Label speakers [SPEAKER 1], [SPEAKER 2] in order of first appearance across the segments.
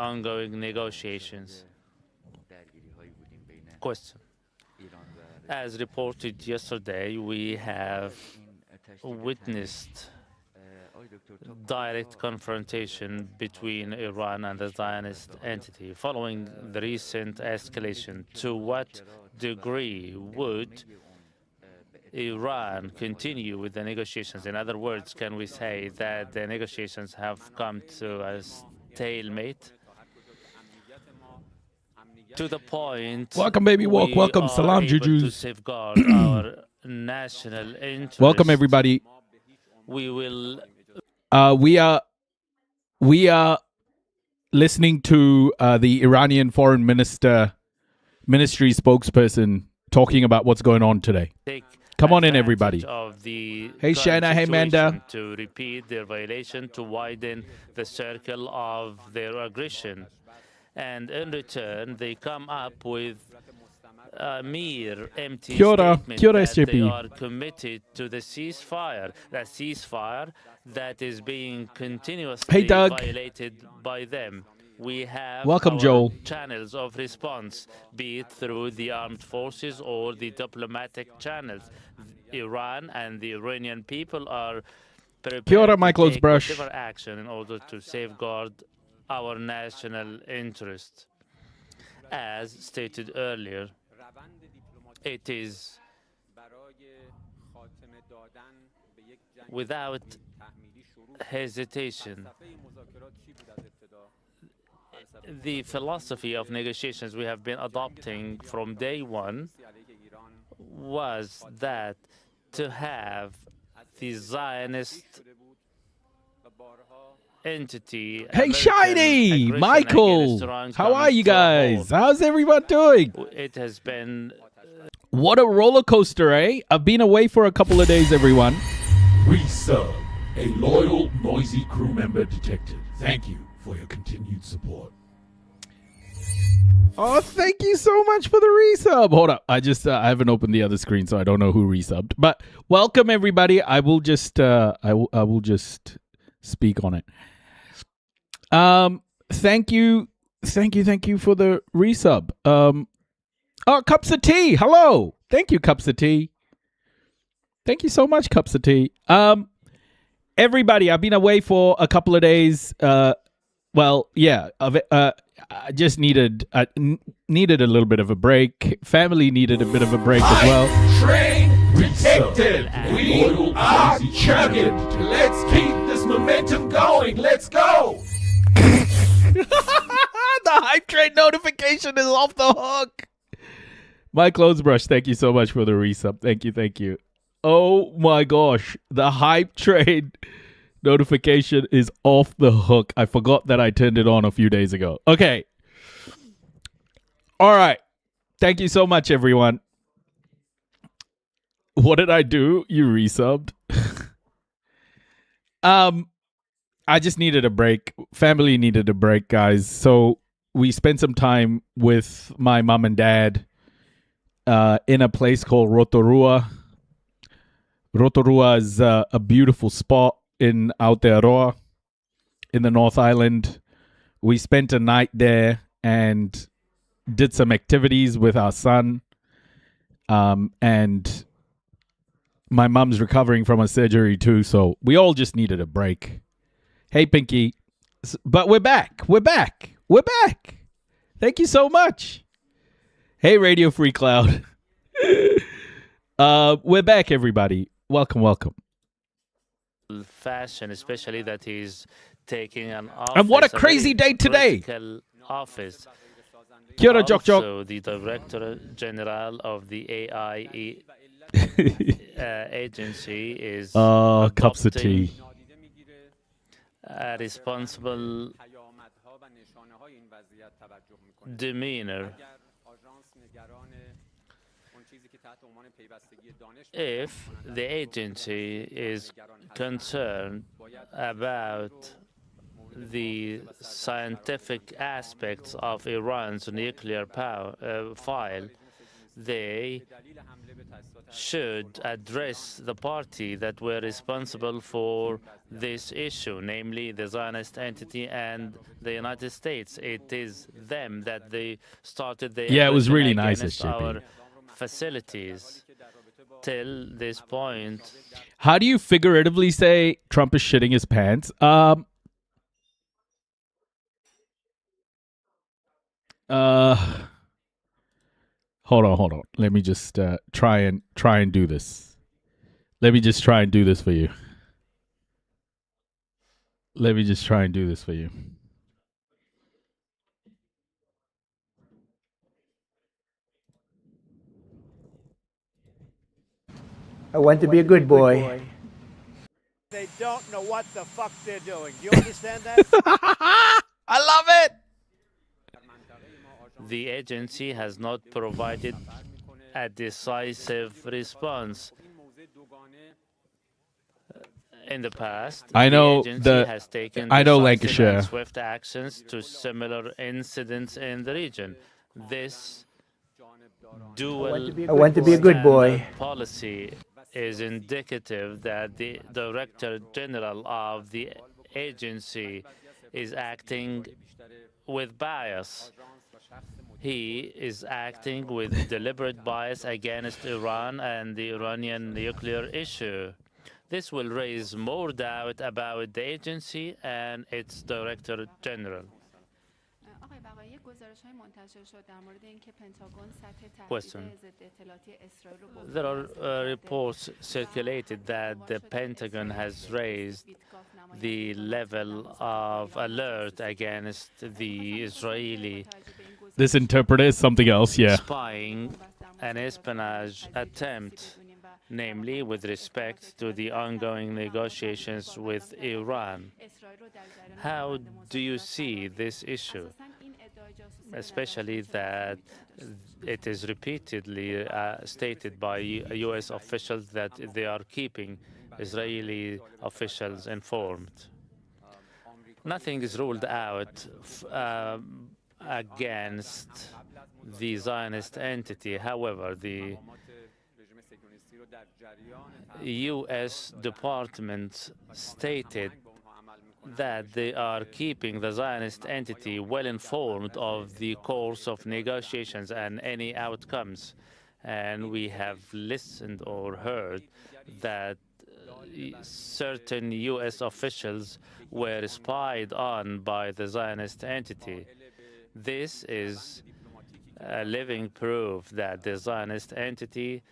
[SPEAKER 1] ongoing negotiations. Question. As reported yesterday, we have witnessed direct confrontation between Iran and the Zionist entity following the recent escalation. To what degree would Iran continue with the negotiations? In other words, can we say that the negotiations have come to a stalemate? To the point,
[SPEAKER 2] welcome, baby walk. Welcome, salam,
[SPEAKER 1] jujus. To safeguard our national interest.
[SPEAKER 2] Welcome, everybody.
[SPEAKER 1] We will.
[SPEAKER 2] We are listening to the Iranian foreign ministry spokesperson talking about what's going on today. Come on in, everybody.
[SPEAKER 1] Hey,
[SPEAKER 2] Shana. Hey, Manda.
[SPEAKER 1] To repeat their violation, to widen the circle of their aggression. And in return, they come up with a mere empty statement that they are committed to the ceasefire. That ceasefire that is being continuously violated by them. We have
[SPEAKER 2] welcome, Joel.
[SPEAKER 1] Channels of response, be it through the armed forces or the diplomatic channels. Iran and the Iranian people are prepared to take whatever action in order to safeguard our national interest. As stated earlier, it is without hesitation. The philosophy of negotiations we have been adopting from day one was that to have the Zionist entity.
[SPEAKER 2] Hey, Shiny! Michael! How are you guys? How's everyone doing?
[SPEAKER 1] It has been...
[SPEAKER 2] What a roller coaster, eh? I've been away for a couple of days, everyone.
[SPEAKER 3] Resub, a loyal, noisy crew member detected. Thank you for your continued support.
[SPEAKER 2] Oh, thank you so much for the resub. Hold up. I haven't opened the other screen, so I don't know who resubbed. But welcome, everybody. I will just speak on it. Thank you for the resub. Cups of tea. Hello. Thank you, Cups of tea. Thank you so much, Cups of tea. Everybody, I've been away for a couple of days. I just needed a little bit of a break. Family needed a bit of a break as well.
[SPEAKER 3] Train detected. We are chugging. Let's keep this momentum going. Let's go.
[SPEAKER 2] The hype train notification is off the hook. My clothes brush, thank you so much for the resub. Thank you. Oh my gosh, the hype train notification is off the hook. I forgot that I turned it on a few days ago. Okay. All right. Thank you so much, everyone. What did I do? You resubbed. I just needed a break. Family needed a break, guys. So we spent some time with my mom and dad in a place called Rotorua. Rotorua is a beautiful spot in Aotearoa in the North Island. We spent a night there and did some activities with our son. And my mom's recovering from a surgery too, so we all just needed a break. Hey, Pinky. But we're back. Thank you so much. Hey, Radio Free Cloud. We're back, everybody. Welcome.
[SPEAKER 1] Fashion, especially that he's taking an office.
[SPEAKER 2] And what a crazy day today.
[SPEAKER 1] Office.
[SPEAKER 2] Kia ora, Jock.
[SPEAKER 1] Also, the Director General of the AI agency is
[SPEAKER 2] cups of tea.
[SPEAKER 1] A responsible demeanor. If the agency is concerned about the scientific aspects of Iran's nuclear power file, they should address the party that were responsible for this issue, namely the Zionist entity and the United States. It is them that they started the
[SPEAKER 2] Yeah, it was
[SPEAKER 1] aggression
[SPEAKER 2] really nice,
[SPEAKER 1] against
[SPEAKER 2] SJP.
[SPEAKER 1] our facilities. Till this point,
[SPEAKER 2] How do you figuratively say Trump is shitting his pants? Hold on. Let me just try and do this. Let me just try and do this for you. Let me just try and do this for you.
[SPEAKER 4] I want to be a good boy.
[SPEAKER 5] They don't know what the fuck they're doing. Do you understand that?
[SPEAKER 2] I love it.
[SPEAKER 1] the agency has not provided a decisive response. In the past,
[SPEAKER 2] I know
[SPEAKER 1] the agency has taken
[SPEAKER 2] I know
[SPEAKER 1] decisive
[SPEAKER 2] Lancashire.
[SPEAKER 1] and swift actions to similar incidents in the region. This dual
[SPEAKER 4] I want to be a good boy.
[SPEAKER 1] standard policy is indicative that the Director General of the agency is acting with bias. He is acting with deliberate bias against Iran and the Iranian nuclear issue. This will raise more doubt about the agency and its Director General. Question. There are reports circulated that the Pentagon has raised the level of alert against the Israeli
[SPEAKER 2] This interpreter is something else, yeah.
[SPEAKER 1] spying and espionage attempt, namely with respect to the ongoing negotiations with Iran. How do you see this issue, especially that it is repeatedly stated by U.S. officials that they are keeping Israeli officials informed? Nothing is ruled out against the Zionist entity. However, the U.S. Department stated that they are keeping the Zionist entity well informed of the course of negotiations and any outcomes. And we have listened or heard that certain U.S. officials were spied on by the Zionist entity. This is a living proof that the Zionist entity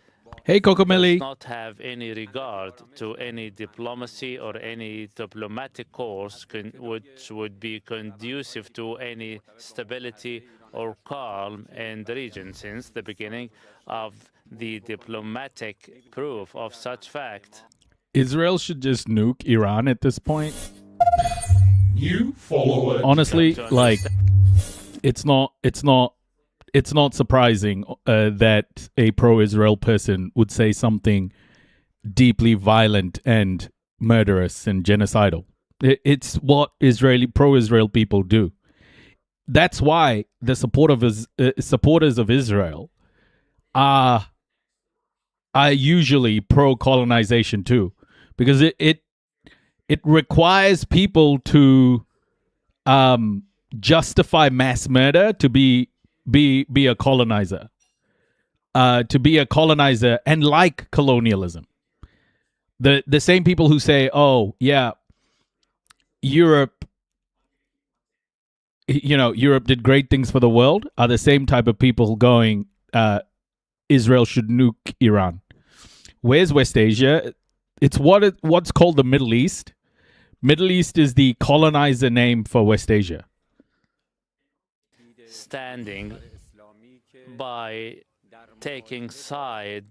[SPEAKER 2] Hey,
[SPEAKER 1] does
[SPEAKER 2] Cocomelli.
[SPEAKER 1] not have any regard to any diplomacy or any diplomatic course which would be conducive to any stability or calm in the region. Since the beginning of the diplomatic proof of such fact,
[SPEAKER 2] Israel should just nuke Iran at this point.
[SPEAKER 3] New follower.
[SPEAKER 2] Honestly,
[SPEAKER 1] to
[SPEAKER 2] like it's not surprising that a pro-Israel person would say something deeply violent and murderous and genocidal. It's what pro-Israel people do. That's why the supporters of Israel are usually pro-colonization too, because it requires people to justify mass murder to be a colonizer, to be a colonizer and like colonialism. The same people who say, "Oh yeah, Europe, Europe did great things for the world," are the same type of people going, "Israel should nuke Iran." Where's West Asia? It's what's called the Middle East. Middle East is the colonizer name for West Asia.
[SPEAKER 1] standing by taking side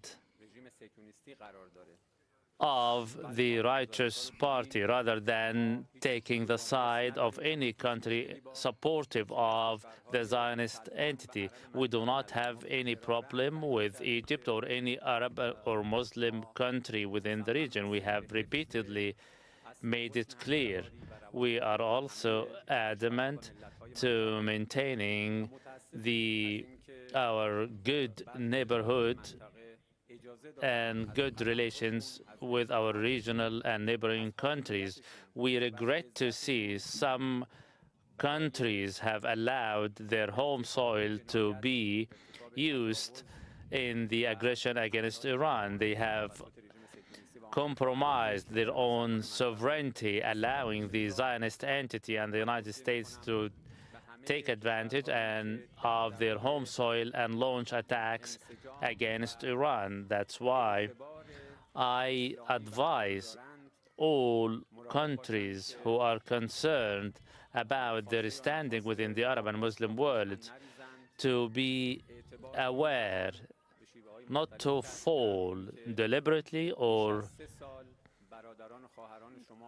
[SPEAKER 1] of the righteous party rather than taking the side of any country supportive of the Zionist entity. We do not have any problem with Egypt or any Arab or Muslim country within the region. We have repeatedly made it clear. We are also adamant to maintaining the our good neighborhood and good relations with our regional and neighboring countries. We regret to see some countries have allowed their home soil to be used in the aggression against Iran. They have compromised their own sovereignty, allowing the Zionist entity and the United States to take advantage of their home soil and launch attacks against Iran. That's why I advise all countries who are concerned about their standing within the Arab and Muslim world to be aware not to fall deliberately or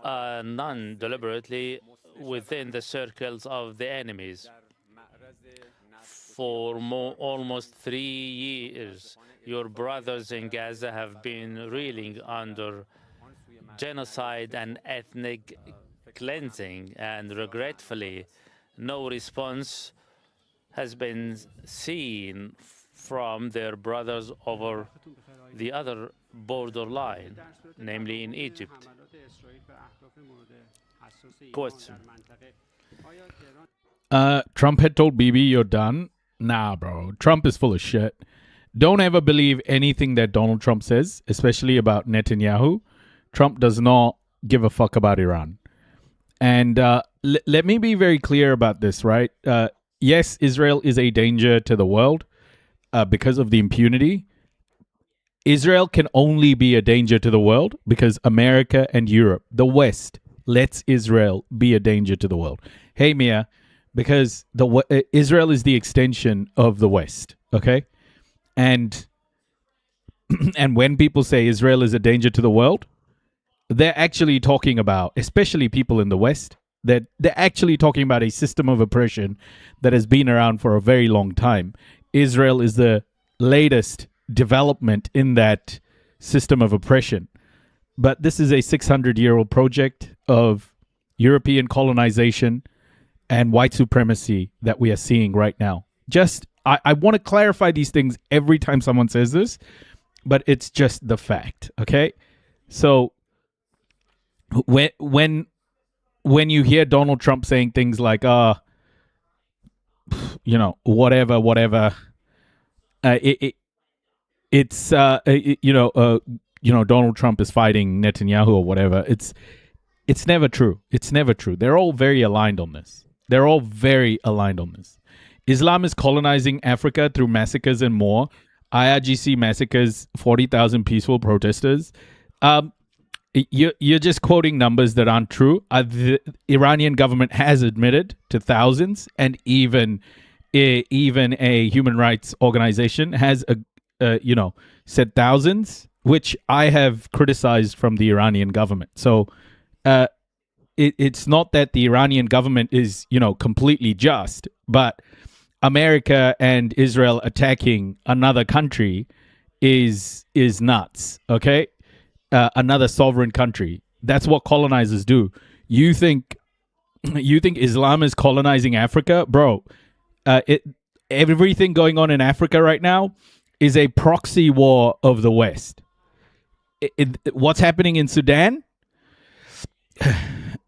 [SPEAKER 1] non-deliberately within the circles of the enemies. For almost 3 years, your brothers in Gaza have been reeling under genocide and ethnic cleansing, and regretfully, no response has been seen from their brothers over the other borderline, namely in Egypt. Question.
[SPEAKER 2] Trump had told Bibi, you're done. Nah, bro. Trump is full of shit. Don't ever believe anything that Donald Trump says, especially about Netanyahu. Trump does not give a fuck about Iran. And let me be very clear about this, right? Yes, Israel is a danger to the world because of the impunity. Israel can only be a danger to the world because America and Europe, the West, lets Israel be a danger to the world. Hey, Mia, because Israel is the extension of the West, okay? And when people say Israel is a danger to the world, they're actually talking about, especially people in the West, that they're actually talking about a system of oppression that has been around for a very long time. Israel is the latest development in that system of oppression. But this is a 600-year-old project of European colonization and white supremacy that we are seeing right now. I want to clarify these things every time someone says this, but it's just the fact, okay? So when you hear Donald Trump saying things like, whatever, Donald Trump is fighting Netanyahu or whatever. It's never true. It's never true. They're all very aligned on this. Islam is colonizing Africa through massacres and more. IRGC massacres 40,000 peaceful protesters. You're just quoting numbers that aren't true. The Iranian government has admitted to thousands, and even a human rights organization has said thousands, which I have criticized from the Iranian government. So it's not that the Iranian government is completely just, but America and Israel attacking another country is nuts. Okay. Another sovereign country. That's what colonizers do. You think Islam is colonizing Africa? Bro, everything going on in Africa right now is a proxy war of the West. What's happening in Sudan?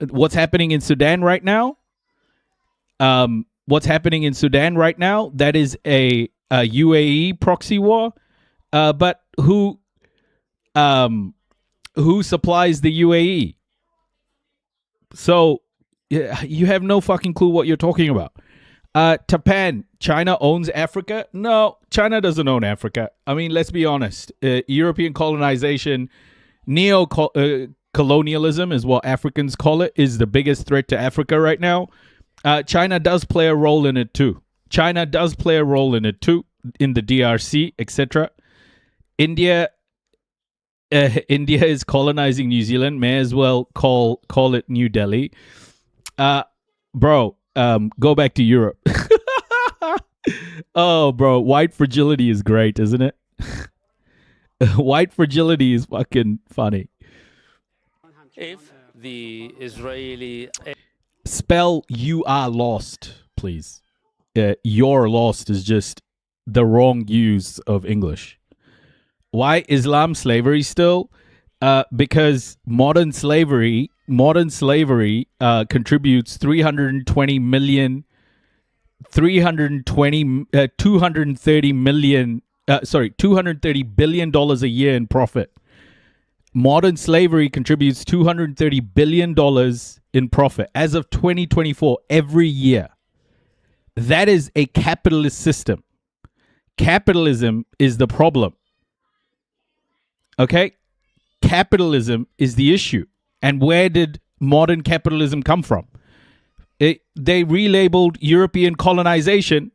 [SPEAKER 2] What's happening in Sudan right now? That is a UAE proxy war. But who supplies the UAE? So you have no fucking clue what you're talking about. Japan, China owns Africa? No, China doesn't own Africa. I mean, let's be honest. European colonization, colonialism is what Africans call it, is the biggest threat to Africa right now. China does play a role in it too. In the DRC, etc. India is colonizing New Zealand. May as well call it New Delhi. Bro, go back to Europe. Oh, bro, white fragility is great, isn't it? White fragility is fucking funny.
[SPEAKER 1] If the Israeli...
[SPEAKER 2] Spell you are lost, please. You're lost is just the wrong use of English. Why Islam slavery still? Because modern slavery contributes 230 million $230 billion a year in profit. Modern slavery contributes $230 billion in profit as of 2024 every year. That is a capitalist system. Capitalism is the problem. Okay? Capitalism is the issue. And where did modern capitalism come from? They relabeled European colonization.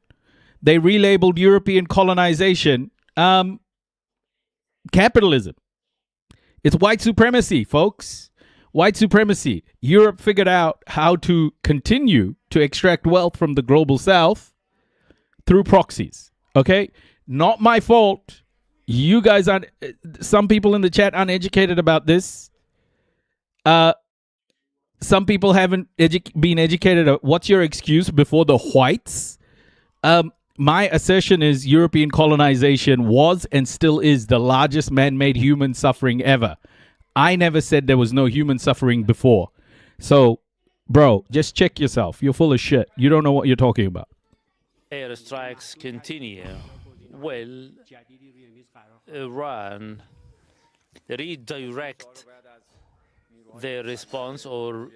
[SPEAKER 2] Capitalism. It's white supremacy, folks. White supremacy. Europe figured out how to continue to extract wealth from the global south through proxies. Okay? Not my fault. You guys aren't, some people in the chat uneducated about this. Some people haven't been educated. What's your excuse before the whites? My assertion is European colonization was and still is the largest man-made human suffering ever. I never said there was no human suffering before. So, bro, just check yourself. You're full of shit. You don't know what you're talking about.
[SPEAKER 1] Airstrikes continue. Will Iran redirect their response or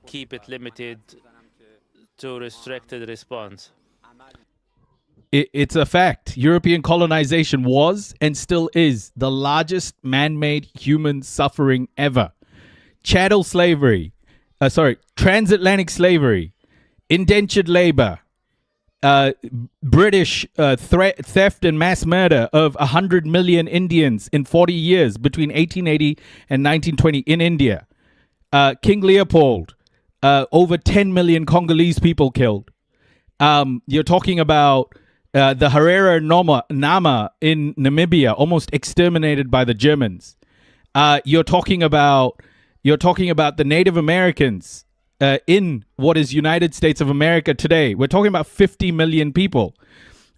[SPEAKER 1] keep it limited to restricted response?
[SPEAKER 2] It's a fact. European colonization was and still is the largest man-made human suffering ever. Chattel slavery, transatlantic slavery, indentured labor, British theft and mass murder of 100 million Indians in 40 years between 1880 and 1920 in India. King Leopold, over 10 million Congolese people killed. You're talking about the Herero Nama in Namibia, almost exterminated by the Germans. You're talking about the Native Americans in what is United States of America today. We're talking about 50 million people.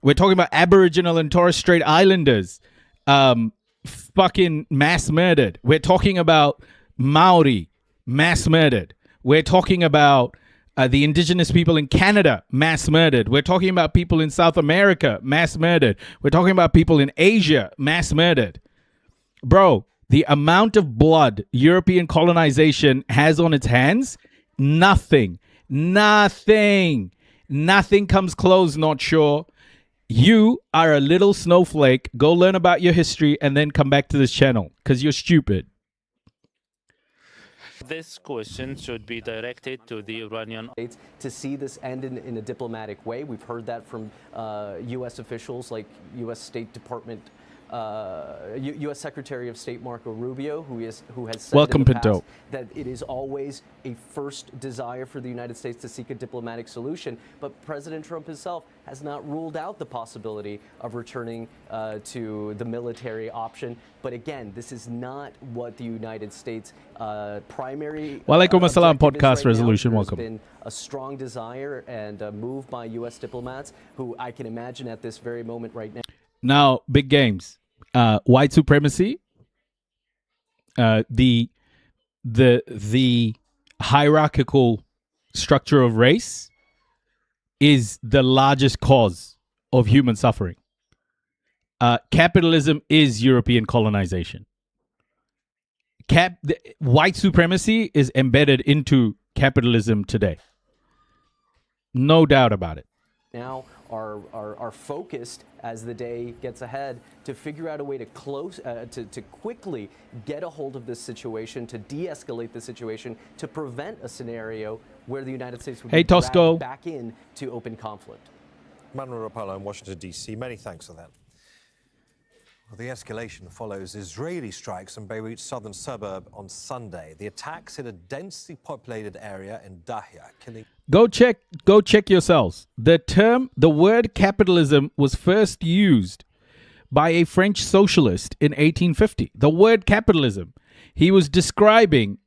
[SPEAKER 2] We're talking about Aboriginal and Torres Strait Islanders fucking mass murdered. We're talking about Maori mass murdered. We're talking about the indigenous people in Canada, mass murdered. We're talking about people in South America, mass murdered. We're talking about people in Asia, mass murdered. Bro, the amount of blood European colonization has on its hands, nothing comes close, not sure. You are a little snowflake. Go learn about your history and then come back to this channel because you're stupid.
[SPEAKER 1] This question should be directed to the Iranian
[SPEAKER 6] to see this end in a diplomatic way. We've heard that from U.S. officials like U.S. State Department, U.S. Secretary of State Marco Rubio, who has said
[SPEAKER 2] Welcome,
[SPEAKER 6] in the
[SPEAKER 2] Pinto.
[SPEAKER 6] past that it is always a first desire for the United States to seek a diplomatic solution. But President Trump himself has not ruled out the possibility of returning to the military option. But again, this is not what the United States primary
[SPEAKER 2] Walaikum assalam
[SPEAKER 6] objective is
[SPEAKER 2] podcast
[SPEAKER 6] right
[SPEAKER 2] resolution.
[SPEAKER 6] now. There's
[SPEAKER 2] Welcome.
[SPEAKER 6] been a strong desire and a move by U.S. diplomats who I can imagine at this very moment right now.
[SPEAKER 2] Now, big games. White supremacy. The hierarchical structure of race is the largest cause of human suffering. Capitalism is European colonization. White supremacy is embedded into capitalism today. No doubt about it.
[SPEAKER 6] Now are focused as the day gets ahead to figure out a way to to quickly get a hold of this situation, to de-escalate the situation, to prevent a scenario where the United States would be dragged back into open conflict.
[SPEAKER 7] Manuel Rapallo in Washington, D.C. Many thanks for that. Well, the escalation follows Israeli strikes in Beirut's southern suburb on Sunday. The attacks hit a densely populated area in Dahya, killing...
[SPEAKER 2] Go check yourselves. The word capitalism was first used by a French socialist in 1850. The word capitalism. He was describing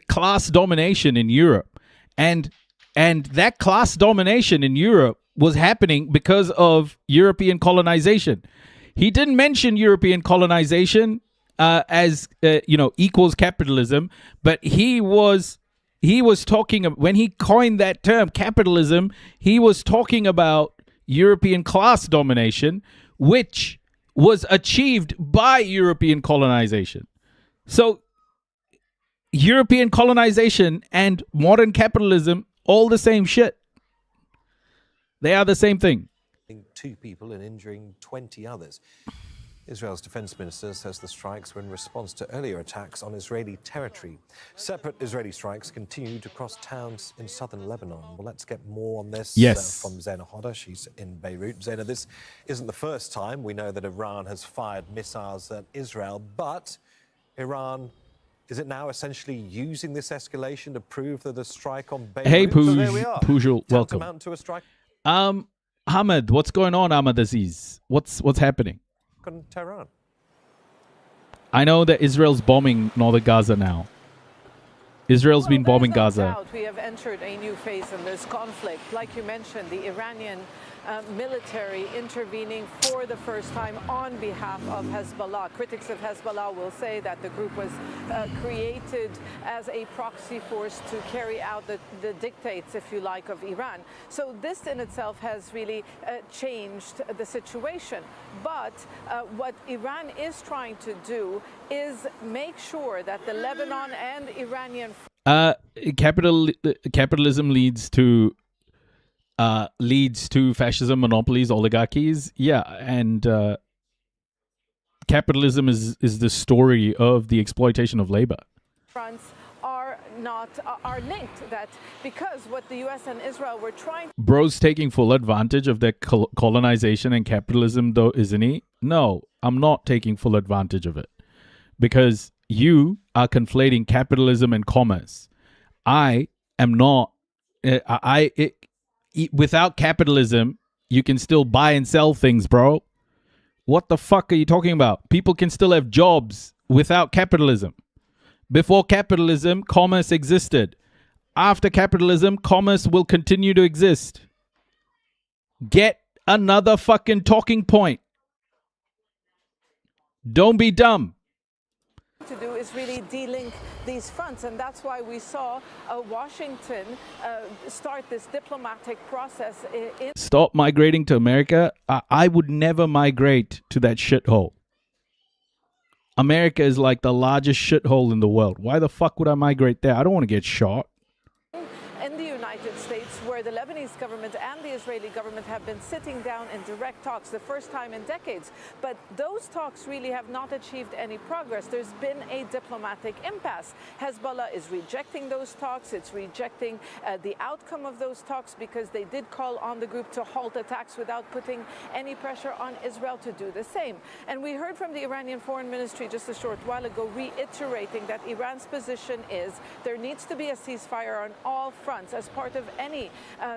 [SPEAKER 2] class domination in Europe. And that class domination in Europe was happening because of European colonization. He didn't mention European colonization as equals capitalism, but he was talking when he coined that term capitalism, he was talking about European class domination, which was achieved by European colonization. So European colonization and modern capitalism, all the same shit. They are the same thing.
[SPEAKER 7] 2 people and injuring 20 others. Israel's defense minister says the strikes were in response to earlier attacks on Israeli territory. Separate Israeli strikes continued across towns in southern Lebanon. Well, let's get more on this from Zaina Hodda. She's in Beirut. Zaina, this isn't the first time we know that Iran has fired missiles at Israel, but Iran, is it now essentially using this escalation to prove that a strike on Beirut?
[SPEAKER 2] Hey,
[SPEAKER 7] So there we are.
[SPEAKER 2] Pujol, welcome.
[SPEAKER 7] Tantamount to a strike
[SPEAKER 2] Ahmed, what's going on, Ahmed Aziz? What's happening?
[SPEAKER 7] on Tehran.
[SPEAKER 2] I know that Israel's bombing northern Gaza now. Israel's been bombing Gaza.
[SPEAKER 8] We have entered a new phase in this conflict. Like you mentioned, the Iranian military intervening for the first time on behalf of Hezbollah. Critics of Hezbollah will say that the group was created as a proxy force to carry out the dictates, if you like, of Iran. So this in itself has really changed the situation. But what Iran is trying to do is make sure that the Lebanon and Iranian
[SPEAKER 2] capitalism leads to fascism, monopolies, oligarchies. Yeah, and capitalism is the story of the exploitation of labor.
[SPEAKER 8] fronts are linked. That because what the U.S. and Israel were trying.
[SPEAKER 2] Bro's taking full advantage of their colonization and capitalism, though, isn't he? No, I'm not taking full advantage of it because you are conflating capitalism and commerce. I am not. Without capitalism, you can still buy and sell things, bro. What the fuck are you talking about? People can still have jobs without capitalism. Before capitalism, commerce existed. After capitalism, commerce will continue to exist. Get another fucking talking point. Don't be dumb.
[SPEAKER 8] To do is really de-link these fronts, and that's why we saw Washington start this diplomatic process.
[SPEAKER 2] Stop migrating to America. I would never migrate to that shithole. America is like the largest shithole in the world. Why the fuck would I migrate there? I don't want to get shot.
[SPEAKER 8] In the United States, where the Lebanese government and the Israeli government have been sitting down in direct talks, the first time in decades. But those talks really have not achieved any progress. There's been a diplomatic impasse. Hezbollah is rejecting those talks. It's rejecting the outcome of those talks because they did call on the group to halt attacks without putting any pressure on Israel to do the same. And we heard from the Iranian Foreign Ministry just a short while ago reiterating that Iran's position is there needs to be a ceasefire on all fronts as part of any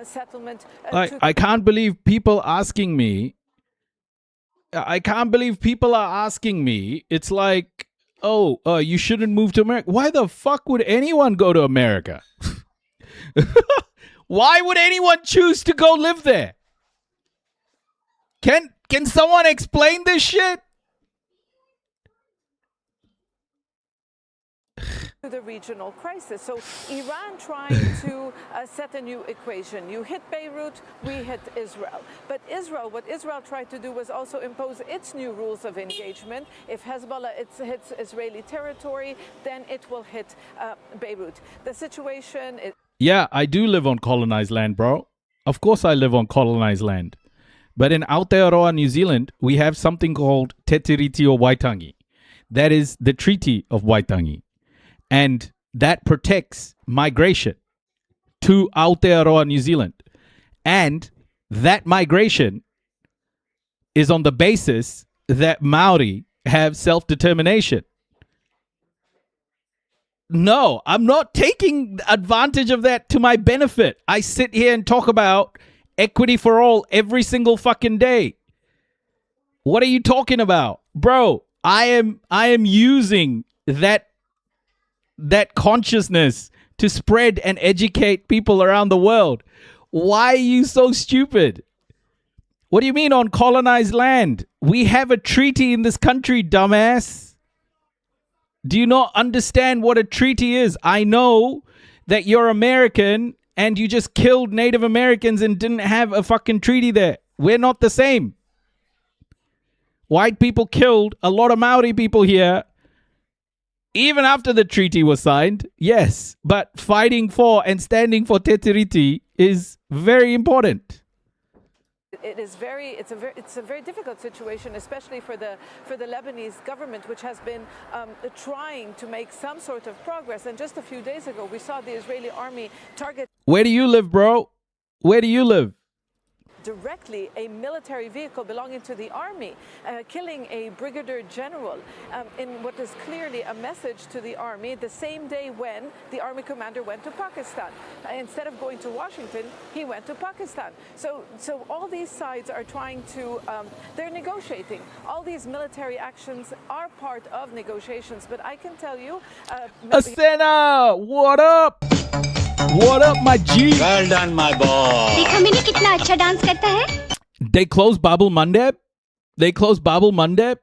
[SPEAKER 8] settlement.
[SPEAKER 2] I can't believe people asking me. I can't believe people are asking me. It's like, oh, you shouldn't move to America. Why the fuck would anyone go to America? Why would anyone choose to go live there? Can someone explain this shit?
[SPEAKER 8] The regional crisis. So Iran trying to set a new equation. You hit Beirut, we hit Israel. But what Israel tried to do was also impose its new rules of engagement. If Hezbollah hits Israeli territory, then it will hit Beirut. The situation is...
[SPEAKER 2] Yeah, I do live on colonized land, bro. Of course I live on colonized land. But in Aotearoa, New Zealand, we have something called Te Tiriti o Waitangi. That is the Treaty of Waitangi. And that protects migration to Aotearoa, New Zealand. And that migration is on the basis that Maori have self-determination. No, I'm not taking advantage of that to my benefit. I sit here and talk about equity for all every single fucking day. What are you talking about? Bro, I am using that consciousness to spread and educate people around the world. Why are you so stupid? What do you mean on colonized land? We have a treaty in this country, dumbass. Do you not understand what a treaty is? I know that you're American and you just killed Native Americans and didn't have a fucking treaty there. We're not the same. White people killed a lot of Maori people here even after the treaty was signed. Yes, but fighting for and standing for Te Tiriti is very important.
[SPEAKER 8] It's a very difficult situation, especially for the Lebanese government, which has been trying to make some sort of progress. And just a few days ago, we saw the Israeli army target.
[SPEAKER 2] Where do you live, bro? Where do you live?
[SPEAKER 8] Directly a military vehicle belonging to the army, killing a brigadier general in what is clearly a message to the army the same day when the army commander went to Pakistan. Instead of going to Washington, he went to Pakistan. So all these sides are trying to, they're negotiating. All these military actions are part of negotiations, but I can tell you...
[SPEAKER 2] Asena, what up? What up, my G?
[SPEAKER 9] Well done, my boy.
[SPEAKER 10] देखा मैंने कितना अच्छा dance करता है?
[SPEAKER 2] They closed Babul Mandeb? They closed Babul Mandeb?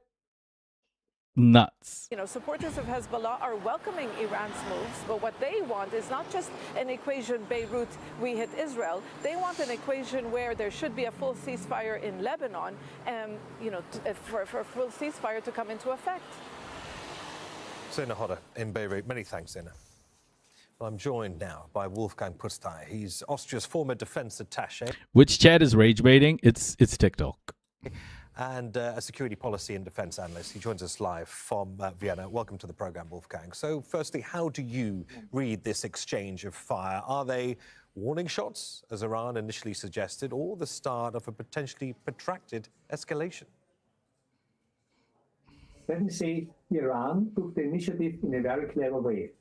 [SPEAKER 2] Nuts.
[SPEAKER 8] You know, supporters of Hezbollah are welcoming Iran's moves, but what they want is not just an equation, Beirut, we hit Israel. They want an equation where there should be a full ceasefire in Lebanon, you know, for a full ceasefire to come into effect.
[SPEAKER 7] Zena Hodder in Beirut. Many thanks, Zena. Well, I'm joined now by Wolfgang Putztai. He's Austria's former defense attaché.
[SPEAKER 2] Which chat is rage baiting? It's TikTok.
[SPEAKER 7] And a security policy and defense analyst. He joins us live from Vienna. Welcome to the program, Wolfgang. So, firstly, how do you read this exchange of fire? Are they warning shots, as Iran initially suggested, or the start of a potentially protracted escalation?
[SPEAKER 11] Let me say, Iran took the initiative in a very clever way.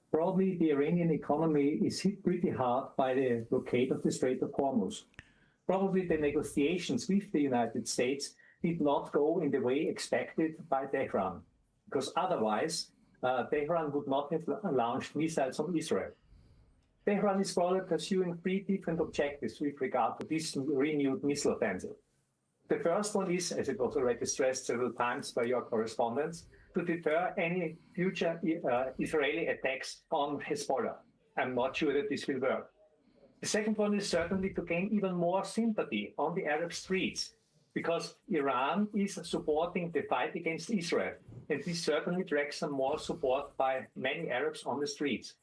[SPEAKER 11] Probably the Iranian economy is hit pretty hard by the blockade of the Strait of Hormuz. Probably the negotiations with the United States did not go in the way expected by Tehran, because otherwise Tehran would not have launched missiles on Israel. Tehran is probably pursuing three different objectives with regard to this renewed missile offensive. The first one is, as it was already stressed several times by your correspondents, to deter any future Israeli attacks on Hezbollah. I'm not sure that this will work. The second one is certainly to gain even more sympathy on the Arab streets, because Iran is supporting the fight against Israel, and this certainly drags some more support by many Arabs on the streets.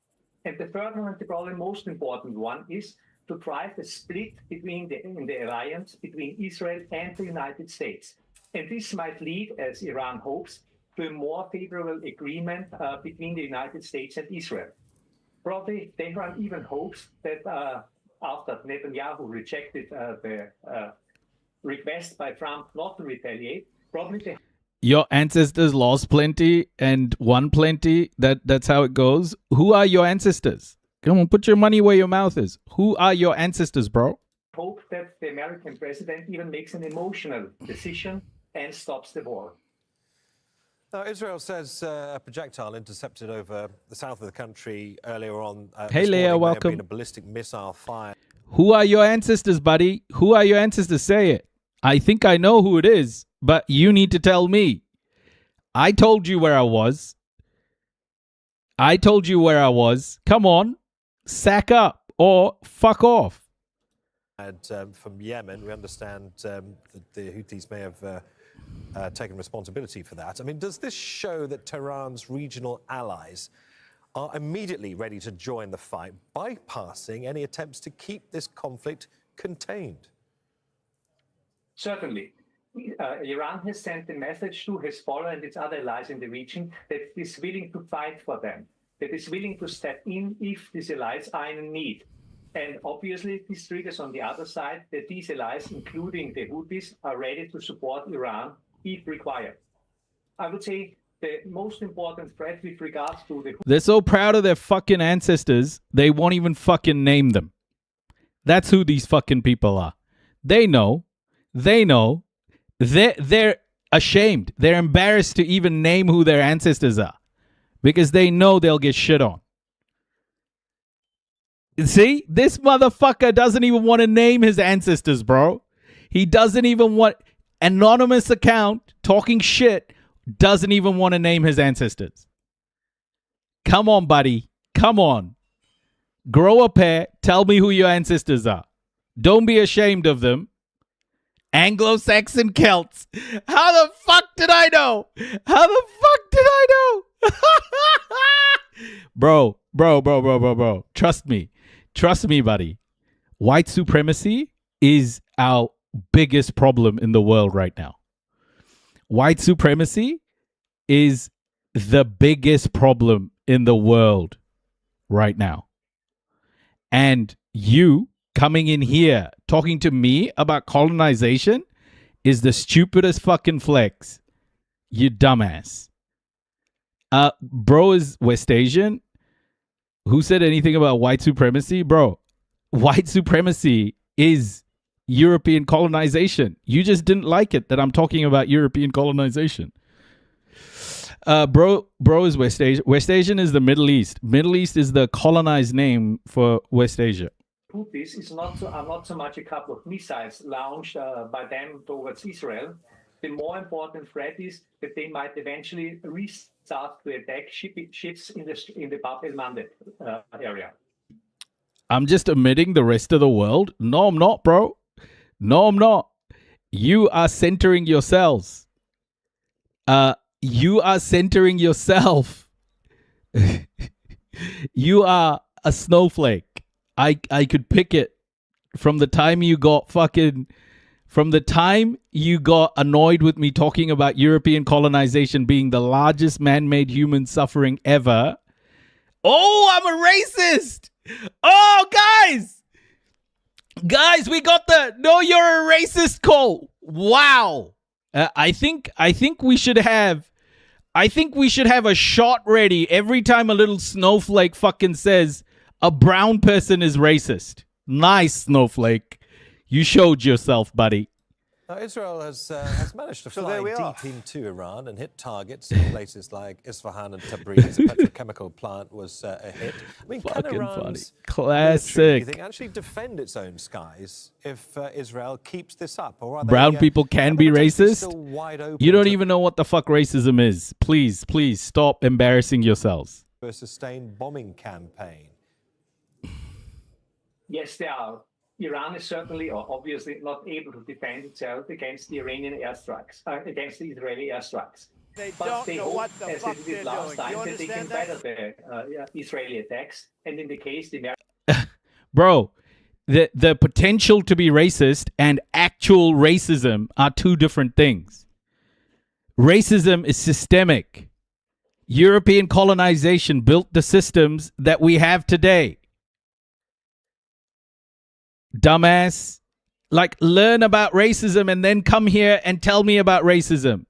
[SPEAKER 11] And the third one, and the probably most important one, is to drive a split in the alliance between Israel and the United States. And this might lead, as Iran hopes, to a more favorable agreement between the United States and Israel. Probably Tehran even hopes that after Netanyahu rejected the request by Trump not to retaliate, probably
[SPEAKER 2] your ancestors lost plenty and won plenty. That's how it goes. Who are your ancestors? Come on, put your money where your mouth is. Who are your ancestors, bro?
[SPEAKER 11] Hope that the American president even makes an emotional decision and stops the war.
[SPEAKER 7] Now, Israel says a projectile intercepted over the south of the country earlier on.
[SPEAKER 2] Hey, Leah, welcome.
[SPEAKER 7] Been a ballistic missile fire.
[SPEAKER 2] Who are your ancestors, buddy? Who are your ancestors? Say it. I think I know who it is, but you need to tell me. I told you where I was. Come on. Sack up or fuck off.
[SPEAKER 7] And from Yemen, we understand that the Houthis may have taken responsibility for that. I mean, does this show that Tehran's regional allies are immediately ready to join the fight, bypassing any attempts to keep this conflict contained?
[SPEAKER 11] Certainly. Iran has sent a message to Hezbollah and its other allies in the region that it is willing to fight for them, that it is willing to step in if these allies are in need. And obviously, this triggers on the other side that these allies, including the Houthis, are ready to support Iran if required. I would say the most important threat with regards to the...
[SPEAKER 2] They're so proud of their fucking ancestors, they won't even fucking name them. That's who these fucking people are. They know. They're ashamed. They're embarrassed to even name who their ancestors are because they know they'll get shit on. See, this motherfucker doesn't even want to name his ancestors, bro. He doesn't even want anonymous account talking shit. Doesn't even want to name his ancestors. Come on, buddy. Come on. Grow a pair. Tell me who your ancestors are. Don't be ashamed of them. Anglo-Saxon Celts. How the fuck did I know? How the fuck did I know? Bro. Trust me, buddy. White supremacy is our biggest problem in the world right now. White supremacy is the biggest problem in the world right now. And you coming in here talking to me about colonization is the stupidest fucking flex. You dumbass. Bro is West Asian. Who said anything about white supremacy? Bro, white supremacy is European colonization. You just didn't like it that I'm talking about European colonization. Bro is West Asia. West Asian is the Middle East. Middle East is the colonized name for West Asia.
[SPEAKER 11] Houthis is not so much a couple of missiles launched by them towards Israel. The more important threat is that they might eventually restart to attack ships in the Bab el Mandeb area.
[SPEAKER 2] I'm just omitting the rest of the world. No, I'm not, bro. No, I'm not. You are centering yourselves. You are centering yourself. You are a snowflake. I could pick it from the time you got annoyed with me talking about European colonization being the largest man-made human suffering ever. Oh, I'm a racist. Oh, guys, we got the no, you're a racist call. Wow. I think we should have a shot ready every time a little snowflake fucking says a brown person is racist. Nice, snowflake. You showed yourself, buddy.
[SPEAKER 7] Now, Israel has managed to fly deep into Iran and hit targets in places like Isfahan and Tabriz. The petrochemical plant was a hit. I mean,
[SPEAKER 2] fucking
[SPEAKER 7] can Iran's
[SPEAKER 2] classic.
[SPEAKER 7] military, do you think, actually defend its own skies if Israel keeps this up? Or are
[SPEAKER 2] Brown people can be racist? You don't
[SPEAKER 7] to
[SPEAKER 2] even know what the fuck racism is. Please stop embarrassing yourselves.
[SPEAKER 7] a sustained bombing campaign?
[SPEAKER 11] Yes, they are. Iran is certainly or obviously not able to defend itself against the Iranian airstrikes, against the Israeli airstrikes. But they hope, as they did last time, that they can weather the Israeli attacks. And in the case, the
[SPEAKER 2] Bro, the potential to be racist and actual racism are two different things. Racism is systemic. European colonization built the systems that we have today. Dumbass. Like, learn about racism and then come here and tell me about racism.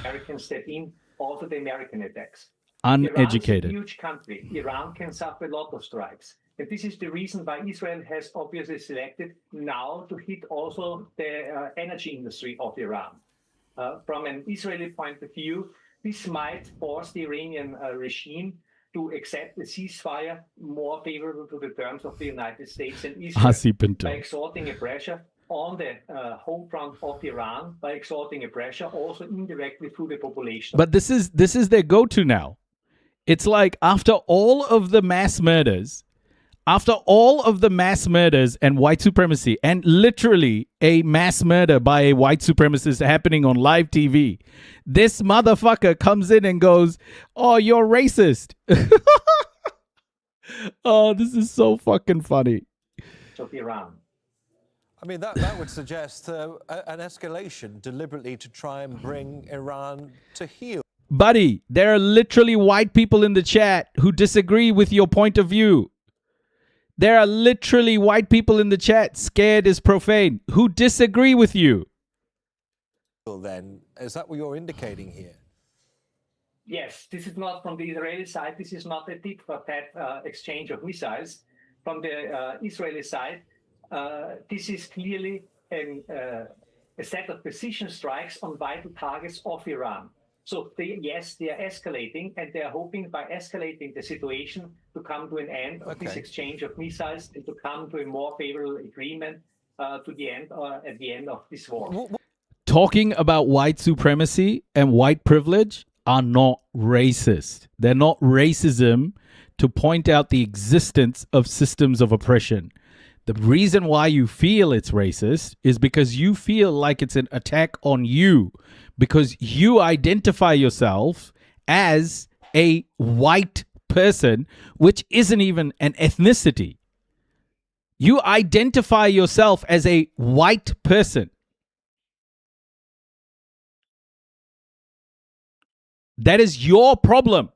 [SPEAKER 11] Americans step in, also the American attacks.
[SPEAKER 2] Uneducated.
[SPEAKER 11] Iran is a huge country. Iran can suffer a lot of strikes. And this is the reason why Israel has obviously selected now to hit also the energy industry of Iran. From an Israeli point of view, this might force the Iranian regime to accept a ceasefire more favorable to the terms of the United States and Israel by exerting a pressure on the home front of Iran, by exerting a pressure also indirectly through the population.
[SPEAKER 2] But this is their go-to now. It's like after all of the mass murders and white supremacy, and literally a mass murder by a white supremacist happening on live TV, this motherfucker comes in and goes, "Oh, you're racist." Oh, this is so fucking funny.
[SPEAKER 11] Of Iran.
[SPEAKER 7] I mean, that would suggest an escalation deliberately to try and bring Iran to heel.
[SPEAKER 2] Buddy, there are literally white people in the chat who disagree with your point of view. There are literally white people in the chat, scared is profane, who disagree with you.
[SPEAKER 7] Then, is that what you're indicating here?
[SPEAKER 11] Yes, this is not from the Israeli side. This is not a tit for tat exchange of missiles. From the Israeli side, this is clearly a set of precision strikes on vital targets of Iran. So yes, they are escalating, and they are hoping by escalating the situation to come to an end of this exchange of missiles and to come to a more favorable agreement to the end or at the end of this war.
[SPEAKER 2] Talking about white supremacy and white privilege are not racist. They're not racism to point out the existence of systems of oppression. The reason why you feel it's racist is because you feel like it's an attack on you, because you identify yourself as a white person, which isn't even an ethnicity. You identify yourself as a white person. That is your problem.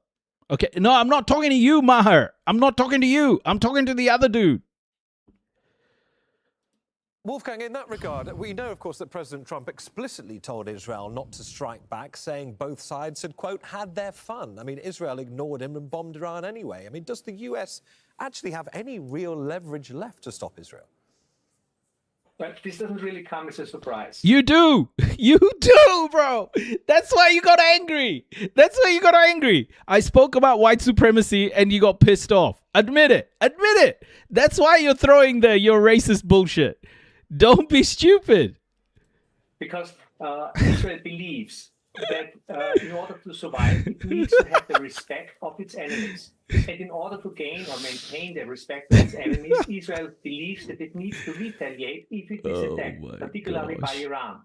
[SPEAKER 2] Okay. No, I'm not talking to you, Maher. I'm not talking to you. I'm talking to the other dude.
[SPEAKER 7] Wolfgang, in that regard, we know, of course, that President Trump explicitly told Israel not to strike back, saying both sides had, quote, had their fun. I mean, Israel ignored him and bombed Iran anyway. I mean, does the US actually have any real leverage left to stop Israel?
[SPEAKER 11] But this doesn't really come as a surprise.
[SPEAKER 2] You do. You do, bro. That's why you got angry. That's why you got angry. I spoke about white supremacy and you got pissed off. Admit it. Admit it. That's why you're throwing your racist bullshit. Don't be stupid.
[SPEAKER 11] Because Israel believes that in order to survive, it needs to have the respect of its enemies. And in order to gain or maintain the respect of its enemies, Israel believes that it needs to retaliate if it is attacked, particularly by Iran.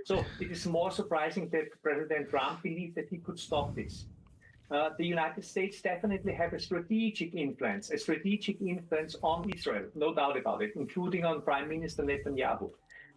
[SPEAKER 11] So it is more surprising that President Trump believed that he could stop this. The United States definitely have a strategic influence on Israel, no doubt about it, including on Prime Minister Netanyahu.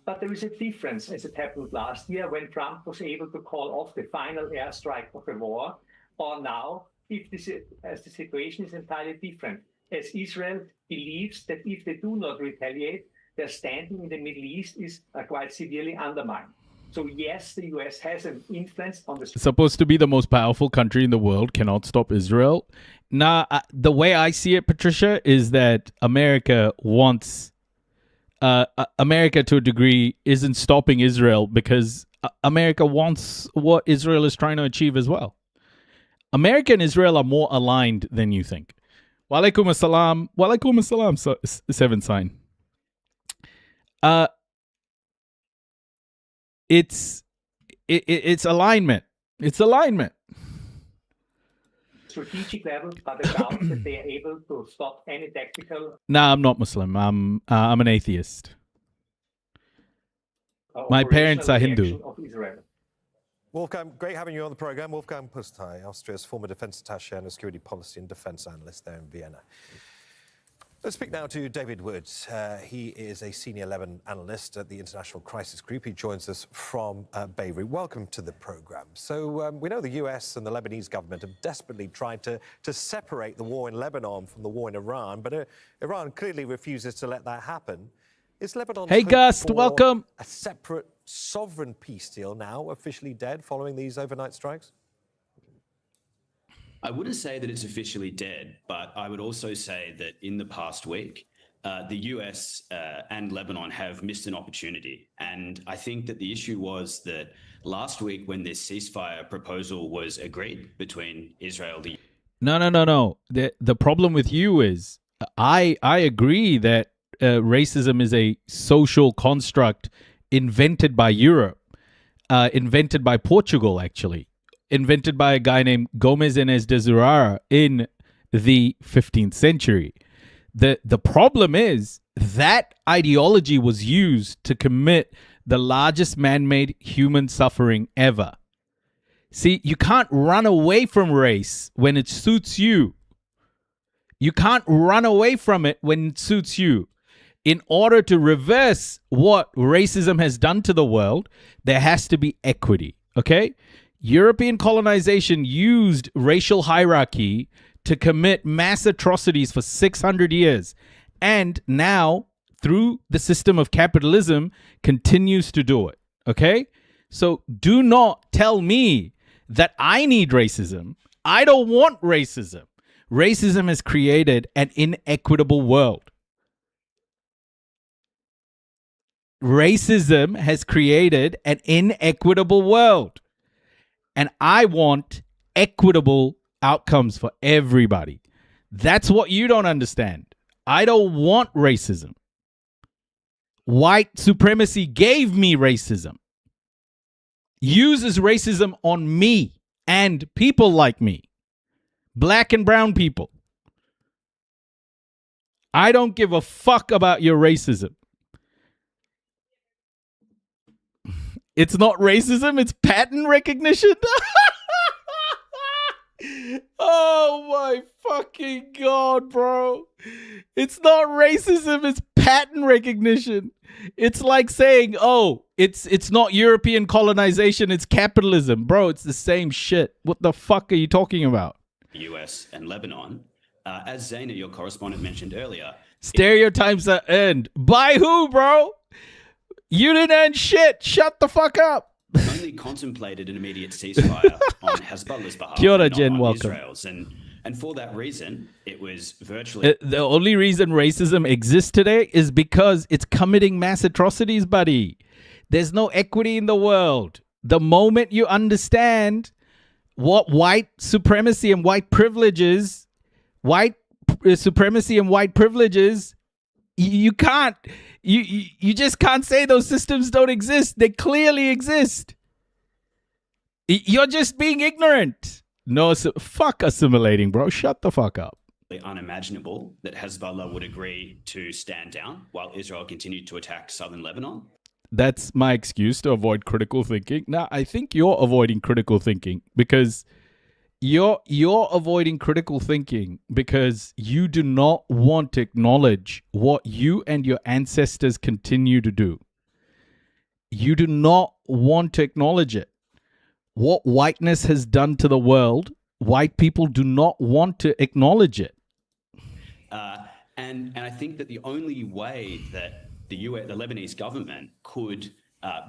[SPEAKER 11] But there is a difference, as it happened last year when Trump was able to call off the final airstrike of a war, or now, as the situation is entirely different, as Israel believes that if they do not retaliate, their standing in the Middle East is quite severely undermined. So yes, the US has an influence on the...
[SPEAKER 2] Supposed to be the most powerful country in the world cannot stop Israel. Nah, the way I see it, Patricia, is that America wants... America, to a degree, isn't stopping Israel because America wants what Israel is trying to achieve as well. America and Israel are more aligned than you think. Walaikum assalam. Walaikum assalam, seven sign. It's alignment. It's alignment.
[SPEAKER 11] Strategic level, but I doubt that they are able to stop any tactical...
[SPEAKER 2] Nah, I'm not Muslim. I'm an atheist. My parents are Hindu.
[SPEAKER 7] Wolfgang, great having you on the program. Wolfgang Pustai, Austria's former defense attaché and a security policy and defense analyst there in Vienna. Let's speak now to David Woods. He is a senior Lebanon analyst at the International Crisis Group. He joins us from Beirut. Welcome to the program. So we know the US and the Lebanese government have desperately tried to separate the war in Lebanon from the war in Iran, but Iran clearly refuses to let that happen. Is Lebanon's
[SPEAKER 2] Hey, Gust, welcome.
[SPEAKER 7] A separate sovereign peace deal now officially dead following these overnight strikes?
[SPEAKER 9] I wouldn't say that it's officially dead, but I would also say that in the past week, the US and Lebanon have missed an opportunity. And I think that the issue was that last week when this ceasefire proposal was agreed between Israel...
[SPEAKER 2] No. The problem with you is I agree that racism is a social construct invented by Europe, invented by Portugal, actually. Invented by a guy named Gomez Inez de Zurara in the 15th century. The problem is that ideology was used to commit the largest man-made human suffering ever. See, you can't run away from race when it suits you. You can't run away from it when it suits you. In order to reverse what racism has done to the world, there has to be equity, okay? European colonization used racial hierarchy to commit mass atrocities for 600 years. And now, through the system of capitalism, continues to do it, okay? So do not tell me that I need racism. I don't want racism. Racism has created an inequitable world. Racism has created an inequitable world. And I want equitable outcomes for everybody. That's what you don't understand. I don't want racism. White supremacy gave me racism. Uses racism on me and people like me. Black and brown people. I don't give a fuck about your racism. It's not racism, it's pattern recognition. Oh my fucking God, bro. It's not racism, it's pattern recognition. It's like saying, oh, it's not European colonization, it's capitalism. Bro, it's the same shit. What the fuck are you talking about?
[SPEAKER 9] US and Lebanon. As Zaina, your correspondent, mentioned earlier,
[SPEAKER 2] stereotypes are earned. By who, bro? You didn't earn shit. Shut the fuck up.
[SPEAKER 9] Only contemplated an immediate ceasefire on Hezbollah's behalf,
[SPEAKER 2] Kia ora,
[SPEAKER 9] not
[SPEAKER 2] Jen,
[SPEAKER 9] on
[SPEAKER 2] welcome.
[SPEAKER 9] Israel's. And for that reason, it was virtually...
[SPEAKER 2] The only reason racism exists today is because it's committing mass atrocities, buddy. There's no equity in the world. The moment you understand what white supremacy and white privileges, you can't, you just can't say those systems don't exist. They clearly exist. You're just being ignorant. No, fuck assimilating, bro. Shut the fuck up.
[SPEAKER 9] unimaginable that Hezbollah would agree to stand down while Israel continued to attack southern Lebanon.
[SPEAKER 2] That's my excuse to avoid critical thinking. Now, I think you're avoiding critical thinking because you're avoiding critical thinking because you do not want to acknowledge what you and your ancestors continue to do. You do not want to acknowledge it. What whiteness has done to the world, white people do not want to acknowledge it.
[SPEAKER 9] And I think that the only way that the Lebanese government could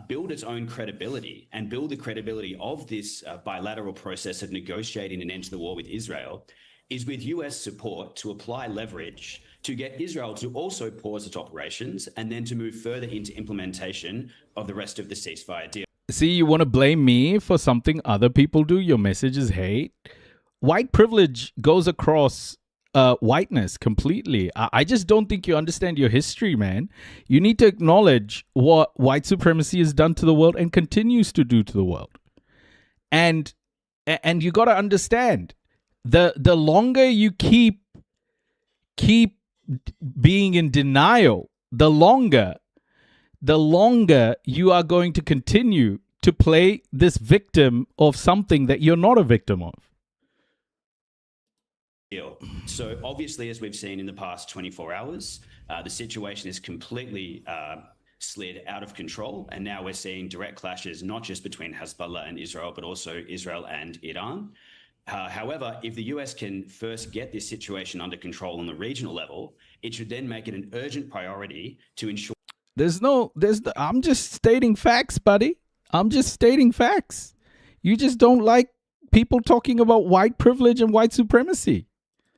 [SPEAKER 9] build its own credibility and build the credibility of this bilateral process of negotiating an end to the war with Israel is with US support to apply leverage to get Israel to also pause its operations and then to move further into implementation of the rest of the ceasefire deal.
[SPEAKER 2] See, you want to blame me for something other people do? Your message is hate. White privilege goes across whiteness completely. I just don't think you understand your history, man. You need to acknowledge what white supremacy has done to the world and continues to do to the world. And you got to understand, the longer you keep being in denial, the longer you are going to continue to play this victim of something that you're not a victim of.
[SPEAKER 9] So obviously, as we've seen in the past 24 hours, the situation is completely slid out of control. And now we're seeing direct clashes, not just between Hezbollah and Israel, but also Israel and Iran. However, if the US can first get this situation under control on the regional level, it should then make it an urgent priority to ensure.
[SPEAKER 2] I'm just stating facts, buddy. I'm just stating facts. You just don't like people talking about white privilege and white supremacy.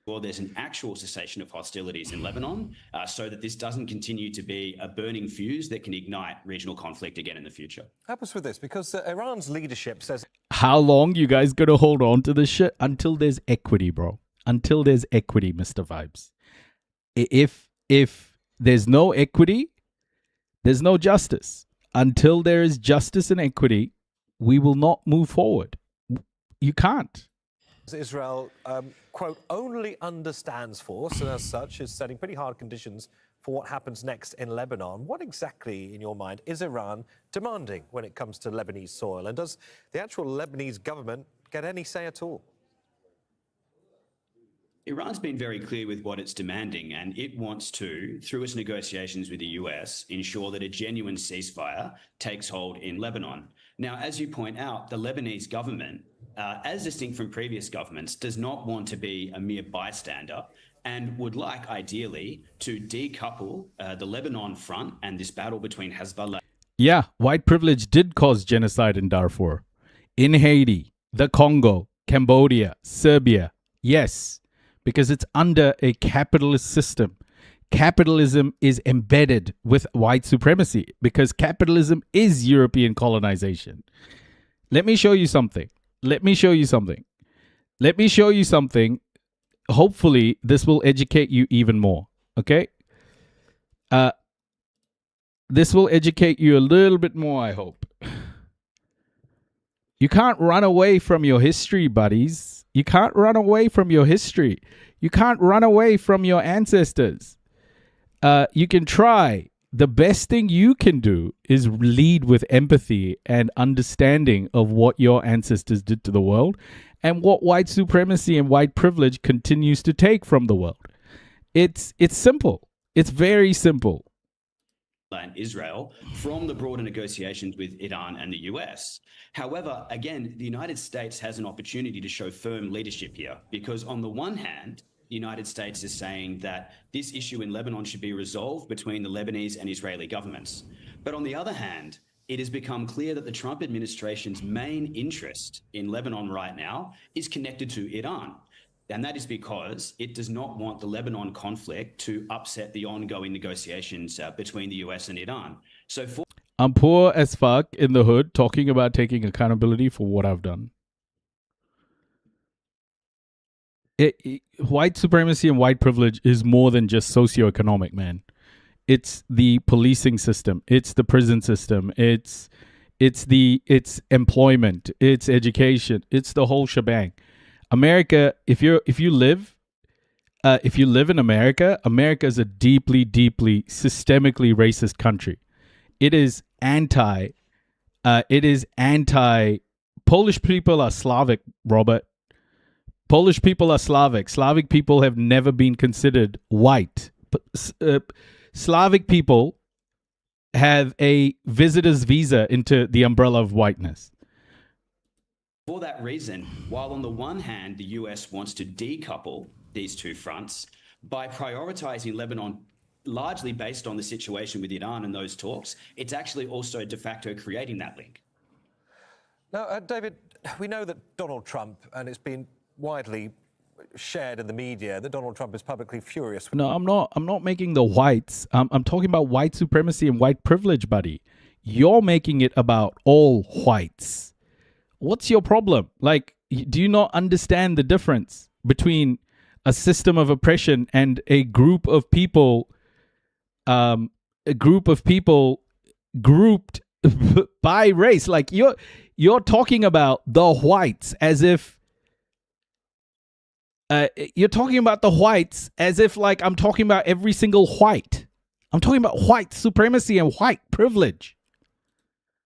[SPEAKER 9] Well, there's an actual cessation of hostilities in Lebanon so that this doesn't continue to be a burning fuse that can ignite regional conflict again in the future.
[SPEAKER 7] Help us with this, because Iran's leadership says...
[SPEAKER 2] How long you guys going to hold on to this shit? Until there's equity, bro. Until there's equity, Mr. Vibes. If there's no equity, there's no justice. Until there is justice and equity, we will not move forward. You can't.
[SPEAKER 7] Israel, quote, only understands force, and as such is setting pretty hard conditions for what happens next in Lebanon. What exactly, in your mind, is Iran demanding when it comes to Lebanese soil? And does the actual Lebanese government get any say at all?
[SPEAKER 9] Iran's been very clear with what it's demanding, and it wants to, through its negotiations with the US, ensure that a genuine ceasefire takes hold in Lebanon. Now, as you point out, the Lebanese government, as distinct from previous governments, does not want to be a mere bystander and would like, ideally, to decouple the Lebanon front and this battle between Hezbollah.
[SPEAKER 2] Yeah, white privilege did cause genocide in Darfur, in Haiti, the Congo, Cambodia, Serbia. Yes, because it's under a capitalist system. Capitalism is embedded with white supremacy because capitalism is European colonization. Let me show you something. let me show you something. Let me show you something. Hopefully, this will educate you even more. Okay? This will educate you a little bit more, I hope. You can't run away from your history, buddies. You can't run away from your history. You can't run away from your ancestors. You can try. The best thing you can do is lead with empathy and understanding of what your ancestors did to the world and what white supremacy and white privilege continues to take from the world. It's simple. It's very simple.
[SPEAKER 9] And Israel from the broader negotiations with Iran and the US. However, again, the United States has an opportunity to show firm leadership here because on the one hand, the United States is saying that this issue in Lebanon should be resolved between the Lebanese and Israeli governments. But on the other hand, it has become clear that the Trump administration's main interest in Lebanon right now is connected to Iran. And that is because it does not want the Lebanon conflict to upset the ongoing negotiations between the US and Iran. So
[SPEAKER 2] I'm poor as fuck in the hood talking about taking accountability for what I've done. White supremacy and white privilege is more than just socioeconomic, man. It's the policing system. It's the prison system. It's employment. It's education. It's the whole shebang. America, if you live in America, America is a deeply, deeply systemically racist country. It is anti. Polish people are Slavic, Robert. Polish people are Slavic. Slavic people have never been considered white. Slavic people have a visitor's visa into the umbrella of whiteness.
[SPEAKER 9] For that reason, while on the one hand, the US wants to decouple these two fronts by prioritizing Lebanon largely based on the situation with Iran and those talks, it's actually also de facto creating that link.
[SPEAKER 7] Now, David, we know that Donald Trump, and it's been widely shared in the media, that Donald Trump is publicly furious.
[SPEAKER 2] No, I'm not making the whites. I'm talking about white supremacy and white privilege, buddy. You're making it about all whites. What's your problem? Like, do you not understand the difference between a system of oppression and a group of people grouped by race? Like you're talking about the whites as if you're talking about the whites as if like I'm talking about every single white. I'm talking about white supremacy and white privilege.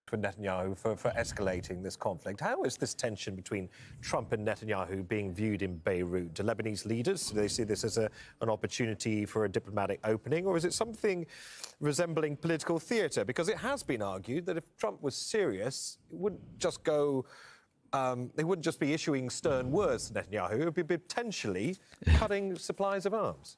[SPEAKER 7] For Netanyahu for escalating this conflict. How is this tension between Trump and Netanyahu being viewed in Beirut? Do Lebanese leaders, do they see this as an opportunity for a diplomatic opening, or is it something resembling political theatre? Because it has been argued that if Trump was serious, it wouldn't just go, they wouldn't just be issuing stern words to Netanyahu, it would be potentially cutting supplies of arms.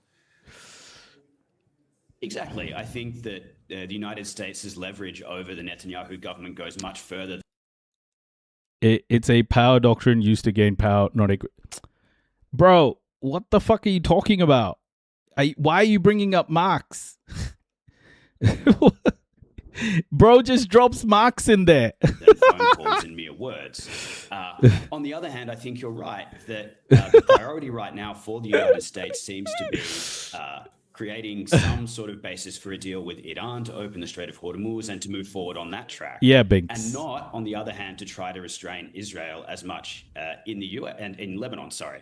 [SPEAKER 9] Exactly. I think that the United States' leverage over the Netanyahu government goes much further.
[SPEAKER 2] It's a power doctrine used to gain power, not a... Bro, what the fuck are you talking about? Why are you bringing up Marx? Bro just drops Marx in there.
[SPEAKER 9] Phone calls and mere words. On the other hand, I think you're right that the priority right now for the United States seems to be creating some sort of basis for a deal with Iran to open the Strait of Hormuz and to move forward on that track.
[SPEAKER 2] Yeah, Binks.
[SPEAKER 9] And not, on the other hand, to try to restrain Israel as much in the US and in Lebanon, sorry.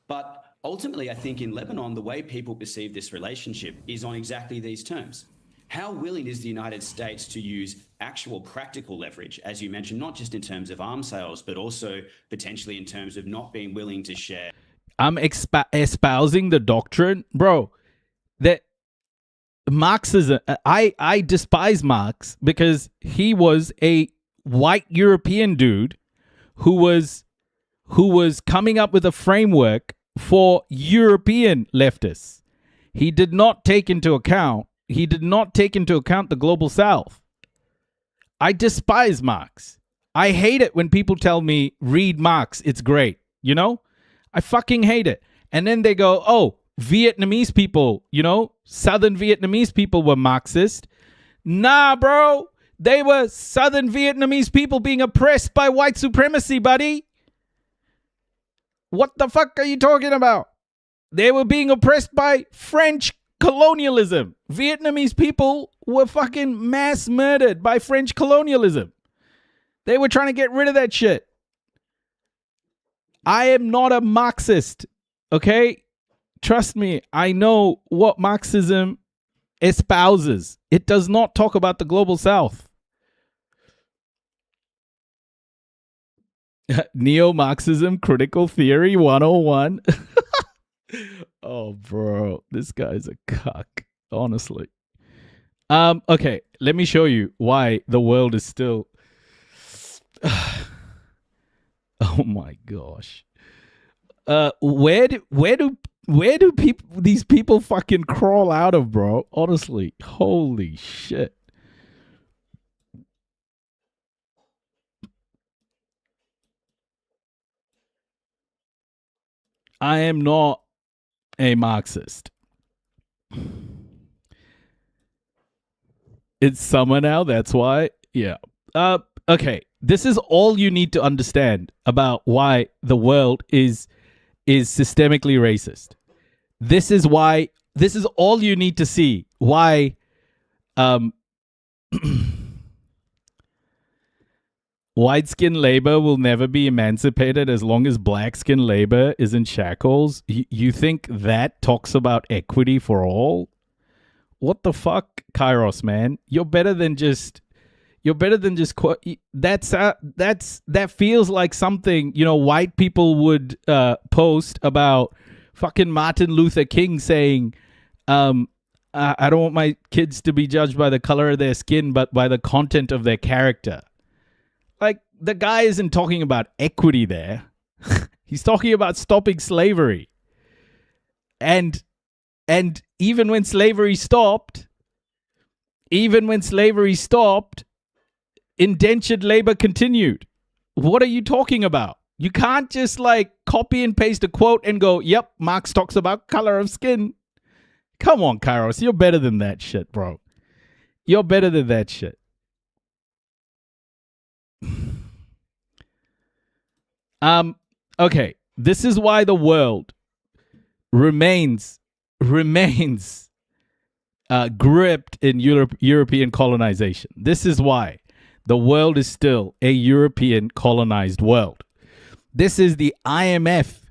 [SPEAKER 9] But ultimately, I think in Lebanon, the way people perceive this relationship is on exactly these terms. How willing is the United States to use actual practical leverage, as you mentioned, not just in terms of arms sales, but also potentially in terms of not being willing to share?
[SPEAKER 2] I'm espousing the doctrine, bro, that Marxism, I despise Marx because he was a white European dude who was coming up with a framework for European leftists. He did not take into account the global South. I despise Marx. I hate it when people tell me, read Marx, it's great. You know? I fucking hate it. And then they go, oh, Vietnamese people, Southern Vietnamese people were Marxist. Nah, bro. They were Southern Vietnamese people being oppressed by white supremacy, buddy. What the fuck are you talking about? They were being oppressed by French colonialism. Vietnamese people were fucking mass murdered by French colonialism. They were trying to get rid of that shit. I am not a Marxist, okay? Trust me, I know what Marxism espouses. It does not talk about the global south. Neo-Marxism, critical theory 101. Oh, bro, this guy's a cuck, honestly. Okay, let me show you why the world is still... Oh my gosh. Where do these people fucking crawl out of, bro? Honestly, holy shit. I am not a Marxist. It's summer now, that's why. Yeah. Okay. This is all you need to understand about why the world is systemically racist. This is all you need to see why white skin labor will never be emancipated as long as black skin labor is in shackles. You think that talks about equity for all? What the fuck, Kairos, man? You're better than just that feels like something, white people would post about fucking Martin Luther King saying, I don't want my kids to be judged by the color of their skin, but by the content of their character. Like, the guy isn't talking about equity there. He's talking about stopping slavery. And even when slavery stopped, indentured labor continued. What are you talking about? You can't just copy and paste a quote and go, yep, Marx talks about color of skin. Come on, Kairos. You're better than that shit, bro. You're better than that shit. Okay. This is why the world remains gripped in European colonization. This is why the world is still a European colonized world. This is the IMF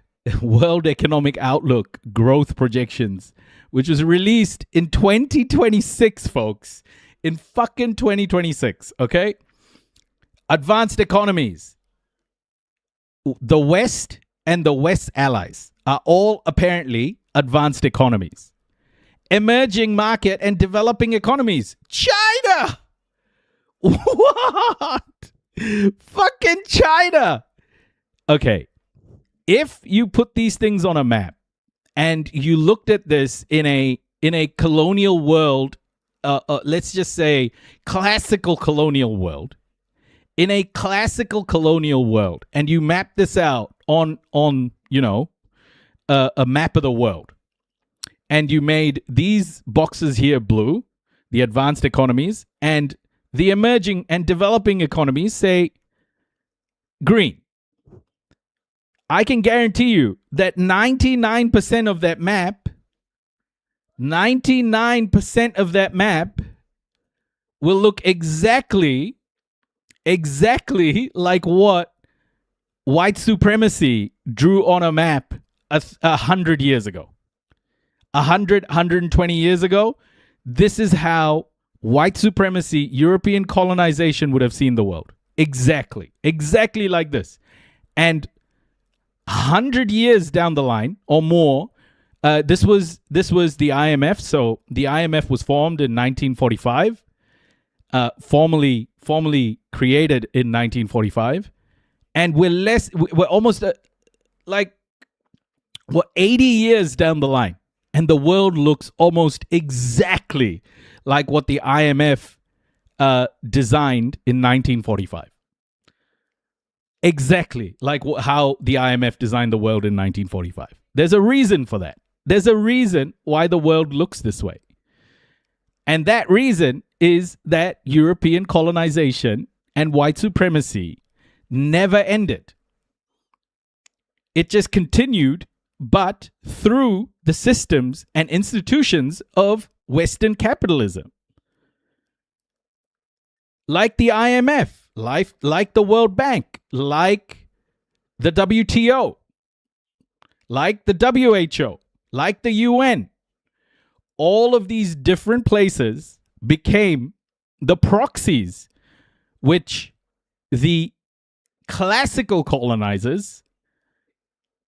[SPEAKER 2] World Economic Outlook growth projections, which was released in 2026, folks. In fucking 2026, okay? Advanced economies. The West and the West allies are all apparently advanced economies. Emerging market and developing economies. China! What? Fucking China! Okay. If you put these things on a map and you looked at this in a colonial world, let's just say classical colonial world, in a classical colonial world, and you map this out on a map of the world, and you made these boxes here blue, the advanced economies, and the emerging and developing economies, say, green. I can guarantee you that 99% of that map will look exactly like what white supremacy drew on a map 100 years ago. 120 years ago, this is how white supremacy, European colonization would have seen the world. Exactly like this. And 100 years down the line or more, this was the IMF. So the IMF was formed in 1945, formally created in 1945, and we're almost 80 years down the line, and the world looks almost exactly like what the IMF designed in 1945. Exactly like how the IMF designed the world in 1945. There's a reason for that. There's a reason why the world looks this way. And that reason is that European colonization and white supremacy never ended. It just continued, but through the systems and institutions of Western capitalism. Like the IMF, like the World Bank, like the WTO, like the WHO, like the UN. All of these different places became the proxies which the classical colonizers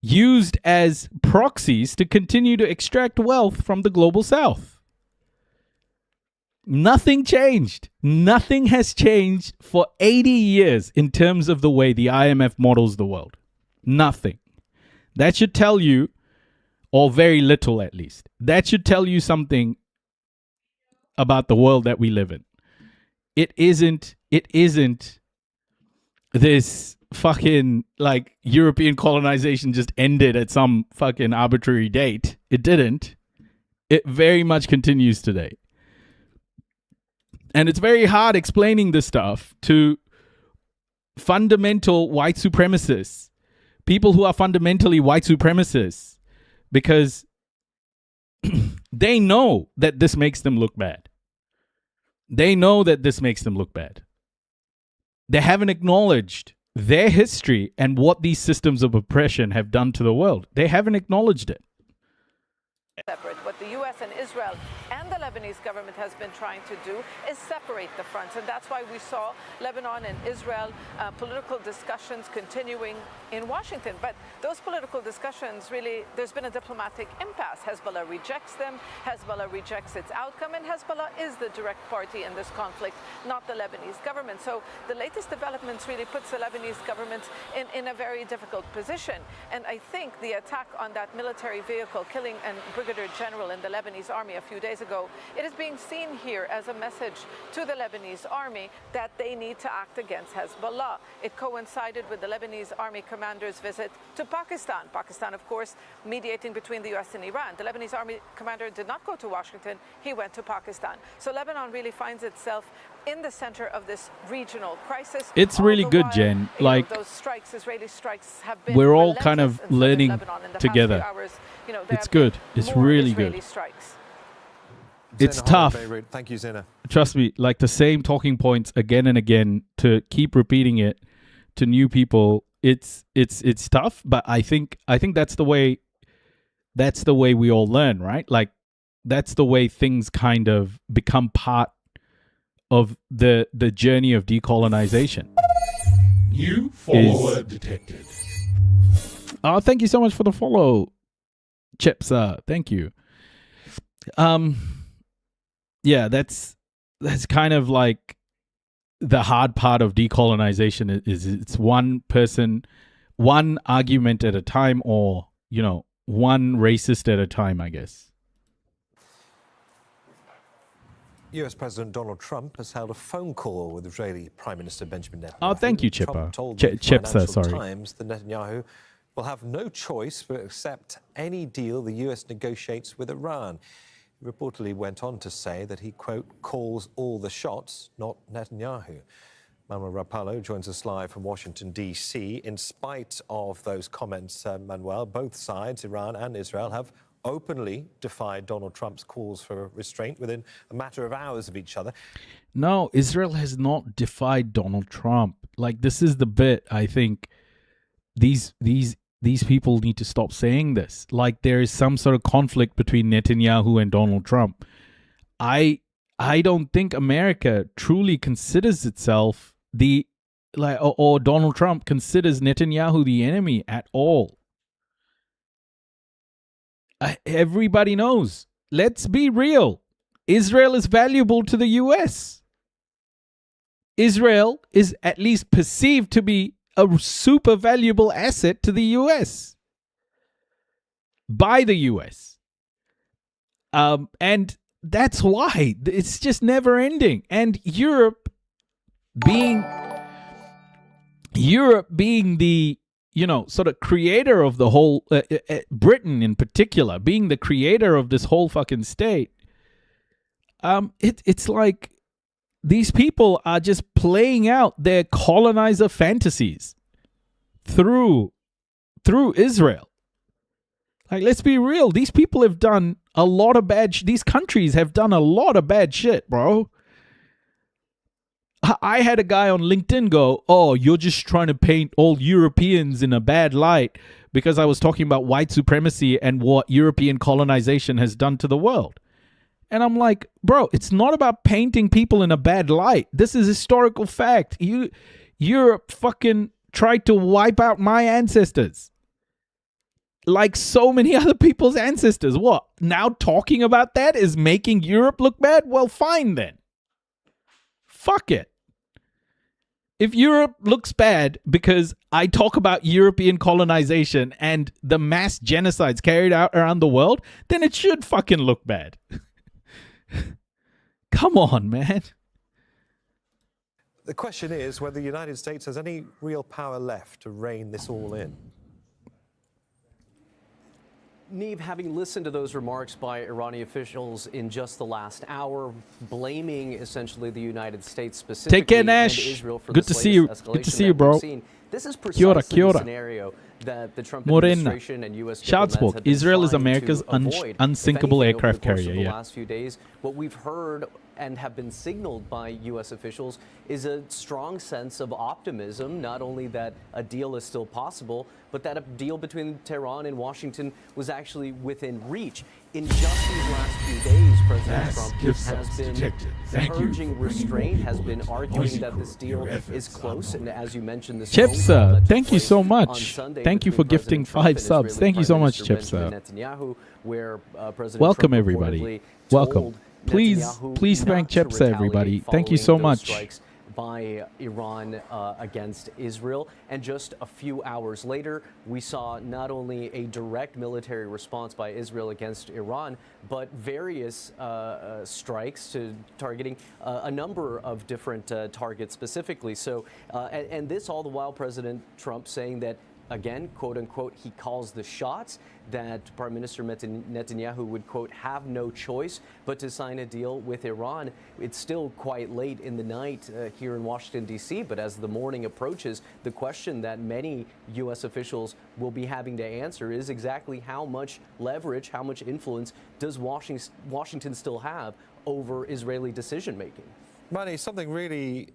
[SPEAKER 2] used as proxies to continue to extract wealth from the global south. Nothing changed. Nothing has changed for 80 years in terms of the way the IMF models the world. Nothing. That should tell you, or very little at least, that should tell you something about the world that we live in. It isn't this fucking like European colonization just ended at some fucking arbitrary date. It didn't. It very much continues today. And it's very hard explaining this stuff to fundamental white supremacists, people who are fundamentally white supremacists, because they know that this makes them look bad. They know that this makes them look bad. They haven't acknowledged their history and what these systems of oppression have done to the world. They haven't acknowledged it.
[SPEAKER 8] Separate. What the U.S. and Israel and the Lebanese government has been trying to do is separate the fronts. And that's why we saw Lebanon and Israel political discussions continuing in Washington. But those political discussions really, there's been a diplomatic impasse. Hezbollah rejects them. Hezbollah rejects its outcome. And Hezbollah is the direct party in this conflict, not the Lebanese government. So the latest developments really puts the Lebanese government in a very difficult position. And I think the attack on that military vehicle, killing and Brigadier General in the Lebanese army a few days ago, it is being seen here as a message to the Lebanese army that they need to act against Hezbollah. It coincided with the Lebanese army commander's visit to Pakistan. Pakistan, of course, mediating between the U.S. and Iran. The Lebanese army commander did not go to Washington. He went to Pakistan. So Lebanon really finds itself in the center of this regional crisis.
[SPEAKER 2] It's really good, Jen. Like,
[SPEAKER 8] those strikes, Israeli strikes, have been
[SPEAKER 2] we're all kind of
[SPEAKER 8] in
[SPEAKER 2] learning
[SPEAKER 8] Lebanon in the
[SPEAKER 2] together.
[SPEAKER 8] past few hours.
[SPEAKER 2] It's good. It's really
[SPEAKER 8] Israeli
[SPEAKER 2] good.
[SPEAKER 8] Strikes.
[SPEAKER 2] It's
[SPEAKER 7] Zena
[SPEAKER 2] tough.
[SPEAKER 7] Beirut. Thank you, Zena.
[SPEAKER 2] Trust me, like the same talking points again and again, to keep repeating it to new people. It's tough, but I think that's the way we all learn, right? Like, that's the way things kind of become part of the journey of decolonization.
[SPEAKER 3] New follower detected.
[SPEAKER 2] Oh, thank you so much for the follow, Chips. Thank you. Yeah, that's kind of like the hard part of decolonization is it's one person, one argument at a time, or, one racist at a time, I guess.
[SPEAKER 7] US President Donald Trump has held a phone call with Israeli Prime Minister Benjamin Netanyahu.
[SPEAKER 2] Oh, thank you, Chipper.
[SPEAKER 7] Trump told the
[SPEAKER 2] Chipsa,
[SPEAKER 7] Financial
[SPEAKER 2] sorry.
[SPEAKER 7] Times that Netanyahu will have no choice but accept any deal the US negotiates with Iran. He reportedly went on to say that he, quote, calls all the shots, not Netanyahu. Manuel Rapallo joins us live from Washington, D.C. In spite of those comments, Manuel, both sides, Iran and Israel, have openly defied Donald Trump's calls for restraint within a matter of hours of each other.
[SPEAKER 2] No, Israel has not defied Donald Trump. Like, this is the bit, I think, these people need to stop saying this. Like, there is some sort of conflict between Netanyahu and Donald Trump. I don't think America truly considers itself or Donald Trump considers Netanyahu the enemy at all. Everybody knows. Let's be real. Israel is valuable to the U.S. Israel is at least perceived to be a super valuable asset to the U.S. by the U.S. And that's why it's just never ending. And Europe being the sort of creator of the whole, Britain in particular, being the creator of this whole fucking state, it's like these people are just playing out their colonizer fantasies through through Israel. Like, let's be real. These people have done a lot of bad these countries have done a lot of bad shit, bro. I had a guy on LinkedIn go, "Oh, you're just trying to paint all Europeans in a bad light because I was talking about white supremacy and what European colonization has done to the world." And I'm like, bro, it's not about painting people in a bad light. This is historical fact. Europe fucking tried to wipe out my ancestors. Like so many other people's ancestors. What? Now talking about that is making Europe look bad? Well, fine then. Fuck it. If Europe looks bad because I talk about European colonization and the mass genocides carried out around the world, then it should fucking look bad. Come on, man.
[SPEAKER 7] The question is whether the United States has any real power left to rein this all in.
[SPEAKER 6] Neve, having listened to those remarks by Iranian officials in just the last hour, blaming essentially the United States specifically
[SPEAKER 2] Take care,
[SPEAKER 6] and
[SPEAKER 2] Nash.
[SPEAKER 6] Israel for
[SPEAKER 2] Good
[SPEAKER 6] this
[SPEAKER 2] to see you.
[SPEAKER 6] latest
[SPEAKER 2] Good to
[SPEAKER 6] escalation
[SPEAKER 2] see you,
[SPEAKER 6] that
[SPEAKER 2] bro.
[SPEAKER 6] we've seen. This is
[SPEAKER 2] Kia ora,
[SPEAKER 6] precisely
[SPEAKER 2] kia
[SPEAKER 6] the
[SPEAKER 2] ora.
[SPEAKER 6] scenario that the Trump
[SPEAKER 2] Morena.
[SPEAKER 6] administration and U.S. diplomats
[SPEAKER 2] Schatzburg.
[SPEAKER 6] have been
[SPEAKER 2] Israel is
[SPEAKER 6] trying
[SPEAKER 2] America's
[SPEAKER 6] to avoid.
[SPEAKER 2] unsinkable
[SPEAKER 6] If anything,
[SPEAKER 2] aircraft
[SPEAKER 6] over the course
[SPEAKER 2] carrier,
[SPEAKER 6] of the
[SPEAKER 2] yeah.
[SPEAKER 6] last few days, what we've heard and have been signaled by U.S. officials is a strong sense of optimism, not only that a deal is still possible, but that a deal between Tehran and Washington was actually within reach. In just these last few days, President Trump has been urging restraint, has been arguing that this deal is close, and as you mentioned, this
[SPEAKER 2] Chipsa, thank you so much. Thank you for gifting 5 subs. Thank you so much, Chipsa.
[SPEAKER 6] Netanyahu, where President
[SPEAKER 2] Welcome,
[SPEAKER 6] Trump
[SPEAKER 2] everybody.
[SPEAKER 6] reportedly
[SPEAKER 2] Welcome.
[SPEAKER 6] told
[SPEAKER 2] Please
[SPEAKER 6] Netanyahu
[SPEAKER 2] thank
[SPEAKER 6] not to
[SPEAKER 2] Chipsa, everybody.
[SPEAKER 6] retaliate
[SPEAKER 2] Thank you so
[SPEAKER 6] following those
[SPEAKER 2] much.
[SPEAKER 6] strikes by Iran against Israel. And just a few hours later, we saw not only a direct military response by Israel against Iran, but various strikes to targeting a number of different targets specifically. So, and this all the while President Trump saying that, again, quote unquote, he calls the shots, that Prime Minister Netanyahu would, quote, have no choice but to sign a deal with Iran. It's still quite late in the night here in Washington, D.C., but as the morning approaches, the question that many U.S. officials will be having to answer is exactly how much leverage, how much influence does Washington still have over Israeli decision making?
[SPEAKER 7] Manny, something really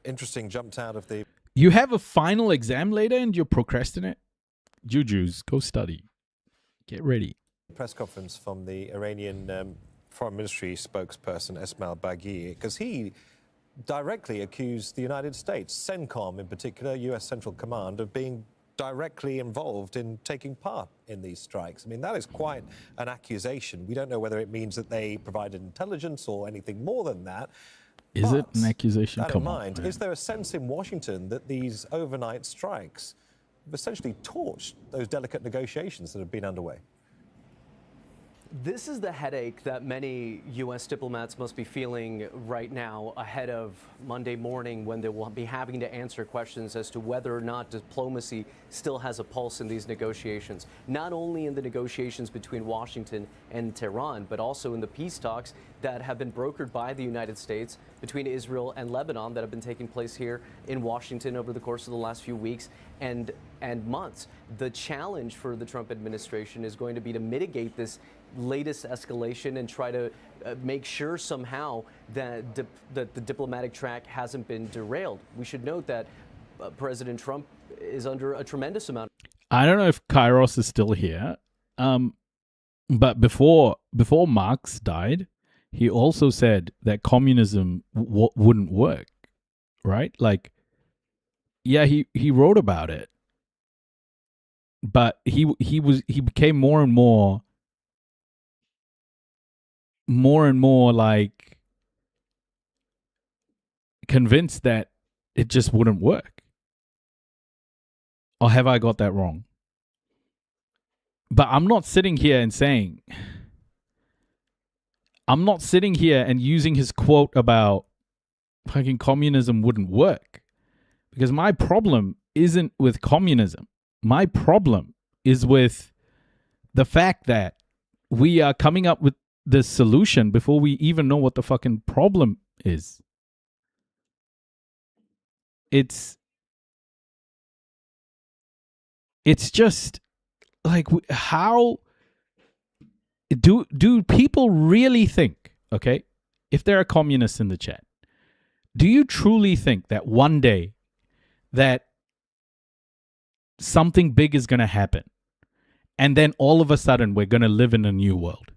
[SPEAKER 7] interesting jumped out of the
[SPEAKER 2] You have a final exam later and you're procrastinating? Jujus, go study. Get ready.
[SPEAKER 7] press conference from the Iranian Foreign Ministry spokesperson Esmail Baghi, because he directly accused the United States, CENTCOM in particular, US Central Command, of being directly involved in taking part in these strikes. I mean, that is quite an accusation. We don't know whether it means that they provided intelligence or anything more than that.
[SPEAKER 2] Is it an accusation?
[SPEAKER 7] That in
[SPEAKER 2] Come on,
[SPEAKER 7] mind,
[SPEAKER 2] man.
[SPEAKER 7] is there a sense in Washington that these overnight strikes have essentially torched those delicate negotiations that have been underway?
[SPEAKER 6] This is the headache that many U.S. diplomats must be feeling right now ahead of Monday morning, when they will be having to answer questions as to whether or not diplomacy still has a pulse in these negotiations. Not only in the negotiations between Washington and Tehran, but also in the peace talks that have been brokered by the United States between Israel and Lebanon that have been taking place here in Washington over the course of the last few weeks and months. The challenge for the Trump administration is going to be to mitigate this latest escalation and try to make sure somehow that that the diplomatic track hasn't been derailed. We should note that President Trump is under a tremendous amount.
[SPEAKER 2] I don't know if Kairos is still here, but before Marx died, he also said that communism wouldn't work, right? Like, yeah, he wrote about it, but he became more and more like convinced that it just wouldn't work. Or have I got that wrong? But I'm not sitting here and saying, I'm not sitting here and using his quote about fucking communism wouldn't work, because my problem isn't with communism. My problem is with the fact that we are coming up with the solution before we even know what the fucking problem is. It's it's just like, how do people really think, okay, if there are communists in the chat, do you truly think that one day that something big is going to happen and then all of a sudden we're going to live in a new world?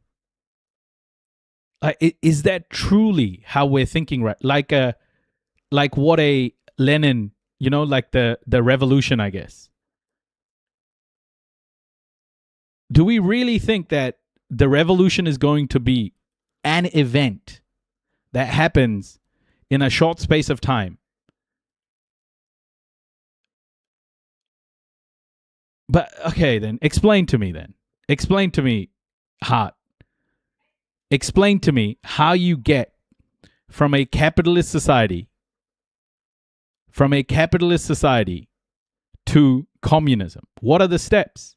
[SPEAKER 2] Is that truly how we're thinking, right? Like what a Lenin, like the revolution, I guess. Do we really think that the revolution is going to be an event that happens in a short space of time? But okay, then explain to me Hart. Explain to me how you get from a capitalist society to communism. What are the steps?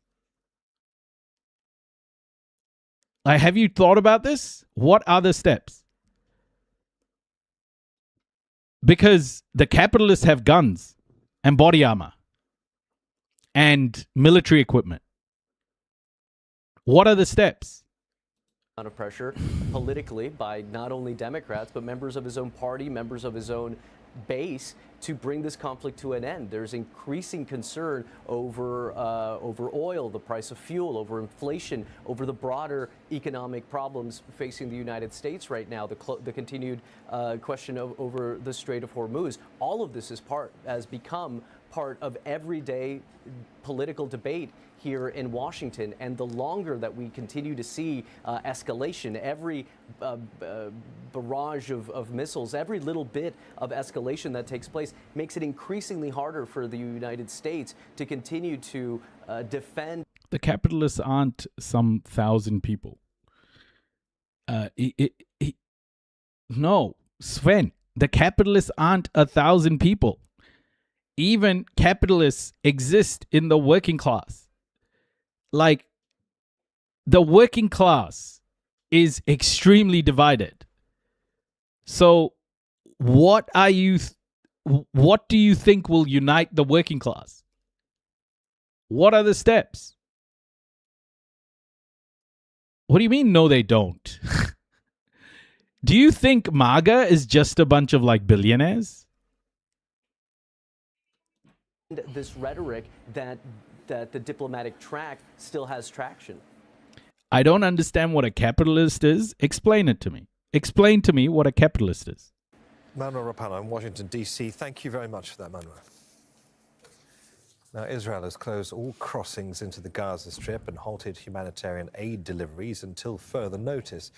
[SPEAKER 2] Have you thought about this? What are the steps? Because the capitalists have guns and body armor and military equipment. What are the steps?
[SPEAKER 6] Of pressure politically by not only Democrats, but members of his own party, members of his own base, to bring this conflict to an end. There's increasing concern over oil, the price of fuel, over inflation, over the broader economic problems facing the United States right now, the continued question over the Strait of Hormuz. All of this has become part of everyday political debate here in Washington, and the longer that we continue to see escalation, every barrage of missiles, every little bit of escalation that takes place makes it increasingly harder for the United States to continue to defend.
[SPEAKER 2] The capitalists aren't some 1,000 people. No, Sven, the capitalists aren't 1,000 people. Even capitalists exist in the working class. Like, the working class is extremely divided. So what do you think will unite the working class? What are the steps? What do you mean, no, they don't? Do you think MAGA is just a bunch of like billionaires?
[SPEAKER 6] This rhetoric that the diplomatic track still has traction.
[SPEAKER 2] I don't understand what a capitalist is. Explain it to me. Explain to me what a capitalist is.
[SPEAKER 7] Manuel Rapallo in Washington, D.C. Thank you very much for that, Manuel. Now, Israel has closed all crossings into the Gaza Strip and halted humanitarian aid deliveries until further notice.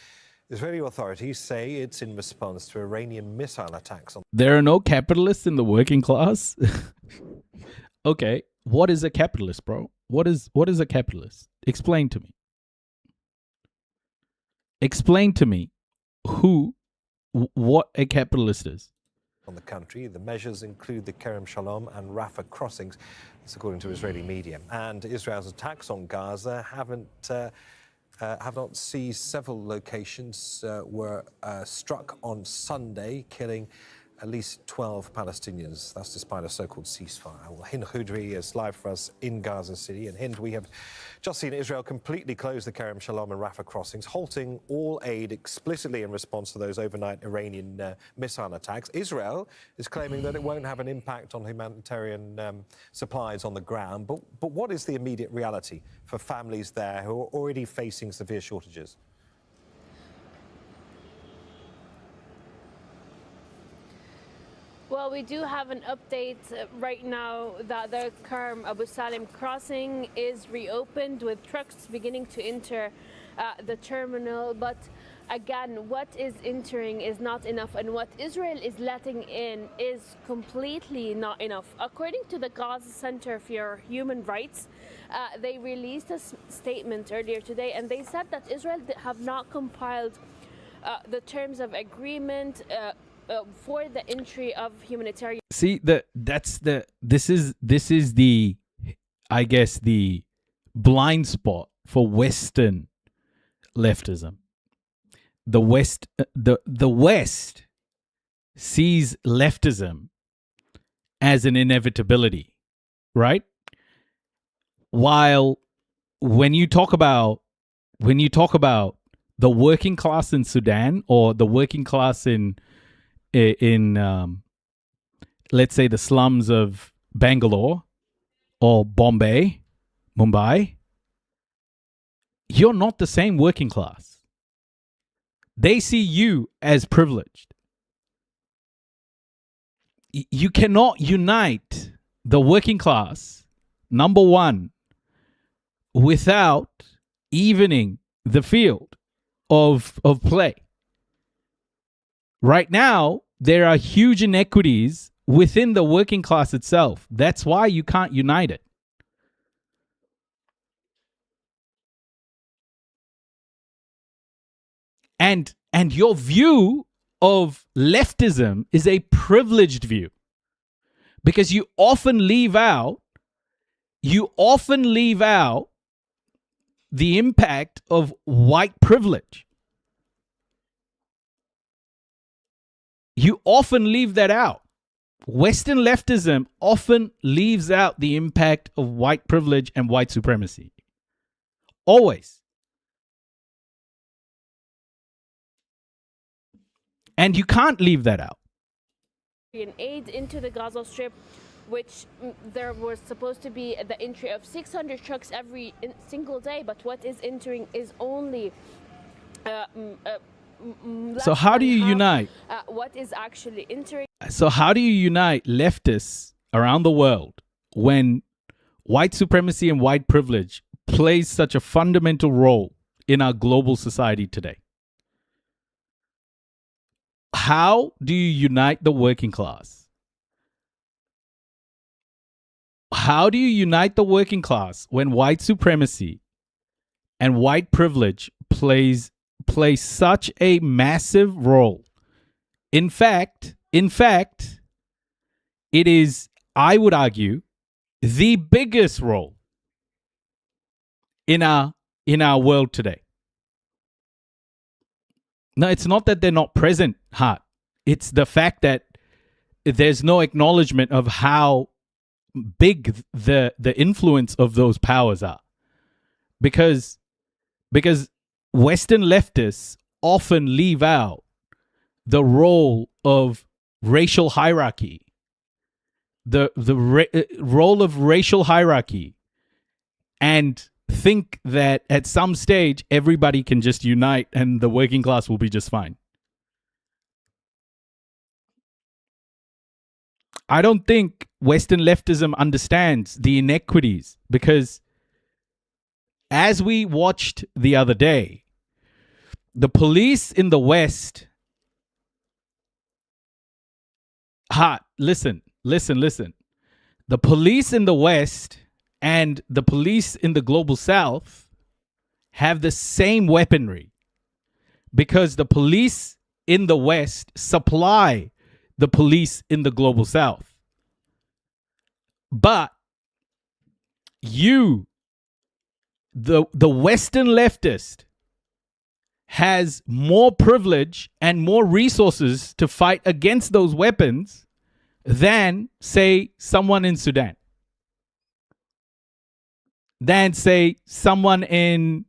[SPEAKER 7] Israeli authorities say it's in response to Iranian missile attacks on...
[SPEAKER 2] There are no capitalists in the working class? Okay, what is a capitalist, bro? What is a capitalist? Explain to me. Explain to me what a capitalist is.
[SPEAKER 7] On the country, the measures include the Kerem Shalom and Rafah crossings, that's according to Israeli media. And Israel's attacks on Gaza have not ceased. Several locations were struck on Sunday, killing at least 12 Palestinians. That's despite a so-called ceasefire. Well, Hind Khudri is live for us in Gaza City. And Hind, we have just seen Israel completely close the Kerem Shalom and Rafah crossings, halting all aid explicitly in response to those overnight Iranian missile attacks. Israel is claiming that it won't have an impact on humanitarian supplies on the ground. But what is the immediate reality for families there who are already facing severe shortages?
[SPEAKER 12] Well, we do have an update right now that the Kerem Abu Salim crossing is reopened with trucks beginning to enter the terminal. But again, what is entering is not enough, and what Israel is letting in is completely not enough. According to the Gaza Center for Human Rights, they released a statement earlier today, and they said that Israel have not compiled the terms of agreement for the entry of humanitarian.
[SPEAKER 2] See, this is the, I guess, the blind spot for Western leftism. The West sees leftism as an inevitability, right? While when you talk about the working class in Sudan or the working class in let's say the slums of Bangalore or Mumbai, you're not the same working class. They see you as privileged. You cannot unite the working class, number one, without evening the field of play. Right now, there are huge inequities within the working class itself. That's why you can't unite it. And your view of leftism is a privileged view, because you often leave out the impact of white privilege. You often leave that out. Western leftism often leaves out the impact of white privilege and white supremacy. Always. And you can't leave that out.
[SPEAKER 12] Aid into the Gaza Strip, which there was supposed to be the entry of 600 trucks every single day, but what is entering is only
[SPEAKER 2] so how do you unite?
[SPEAKER 12] What is actually entering?
[SPEAKER 2] So how do you unite leftists around the world when white supremacy and white privilege plays such a fundamental role in our global society today? How do you unite the working class? How do you unite the working class when white supremacy and white privilege plays such a massive role? In fact, it is, I would argue, the biggest role in our world today. No, it's not that they're not present, Hart. It's the fact that there's no acknowledgement of how big the influence of those powers are. Because Western leftists often leave out the role of racial hierarchy, the role of racial hierarchy, and think that at some stage everybody can just unite and the working class will be just fine. I don't think Western leftism understands the inequities, because as we watched the other day, the police in the West, listen. The police in the West and the police in the global South have the same weaponry, because the police in the West supply the police in the global South. But the Western leftist has more privilege and more resources to fight against those weapons than, say, someone in Sudan, than, say, someone in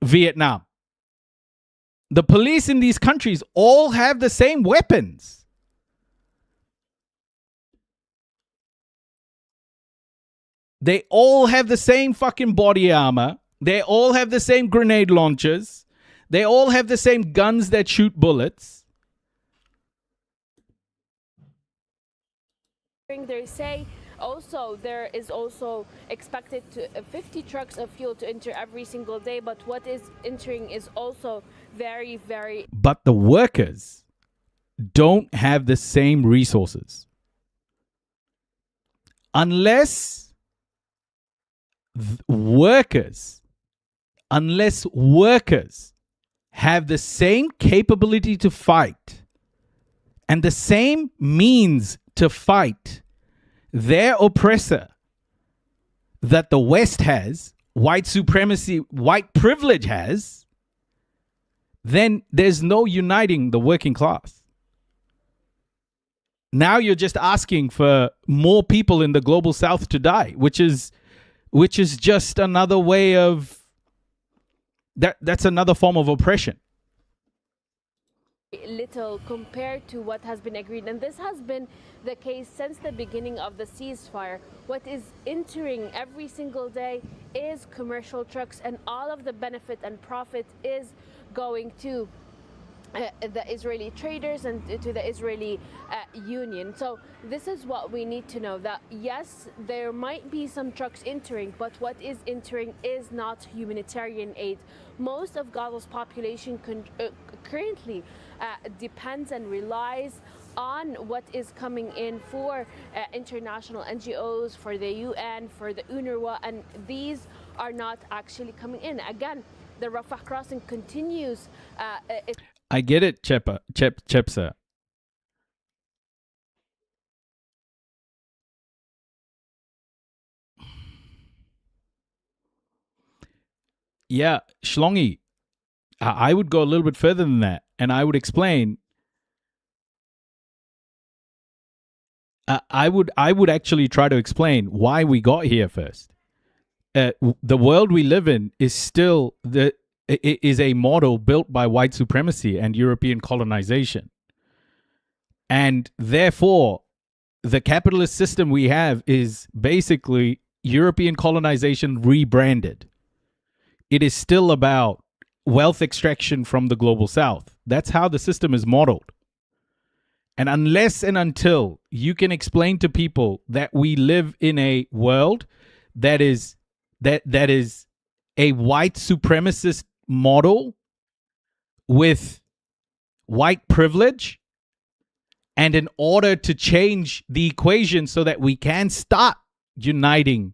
[SPEAKER 2] Vietnam. The police in these countries all have the same weapons. They all have the same fucking body armor. They all have the same grenade launchers. They all have the same guns that shoot bullets.
[SPEAKER 12] They say also there is also expected to 50 trucks of fuel to enter every single day, but what is entering is also very, very...
[SPEAKER 2] But the workers don't have the same resources. Unless workers have the same capability to fight and the same means to fight their oppressor that the West has, white supremacy, white privilege has, then there's no uniting the working class. Now you're just asking for more people in the global south to die, which is just another way of that's another form of oppression.
[SPEAKER 12] Little compared to what has been agreed, and this has been the case since the beginning of the ceasefire. What is entering every single day is commercial trucks, and all of the benefit and profit is going to the Israeli traders and to the Israeli union. So this is what we need to know, that yes, there might be some trucks entering, but what is entering is not humanitarian aid. Most of Gaza's population currently depends and relies on what is coming in for international NGOs, for the UN, for the UNRWA, and these are not actually coming in. Again, the Rafah crossing continues.
[SPEAKER 2] I get it, Chepsa. Yeah, Shlongi, I would go a little bit further than that, and I would explain. I would actually try to explain why we got here first. The world we live in is still is a model built by white supremacy and European colonization. And therefore, the capitalist system we have is basically European colonization rebranded. It is still about wealth extraction from the global south. That's how the system is modeled. And unless and until you can explain to people that we live in a world that is a white supremacist model with white privilege, and in order to change the equation so that we can start uniting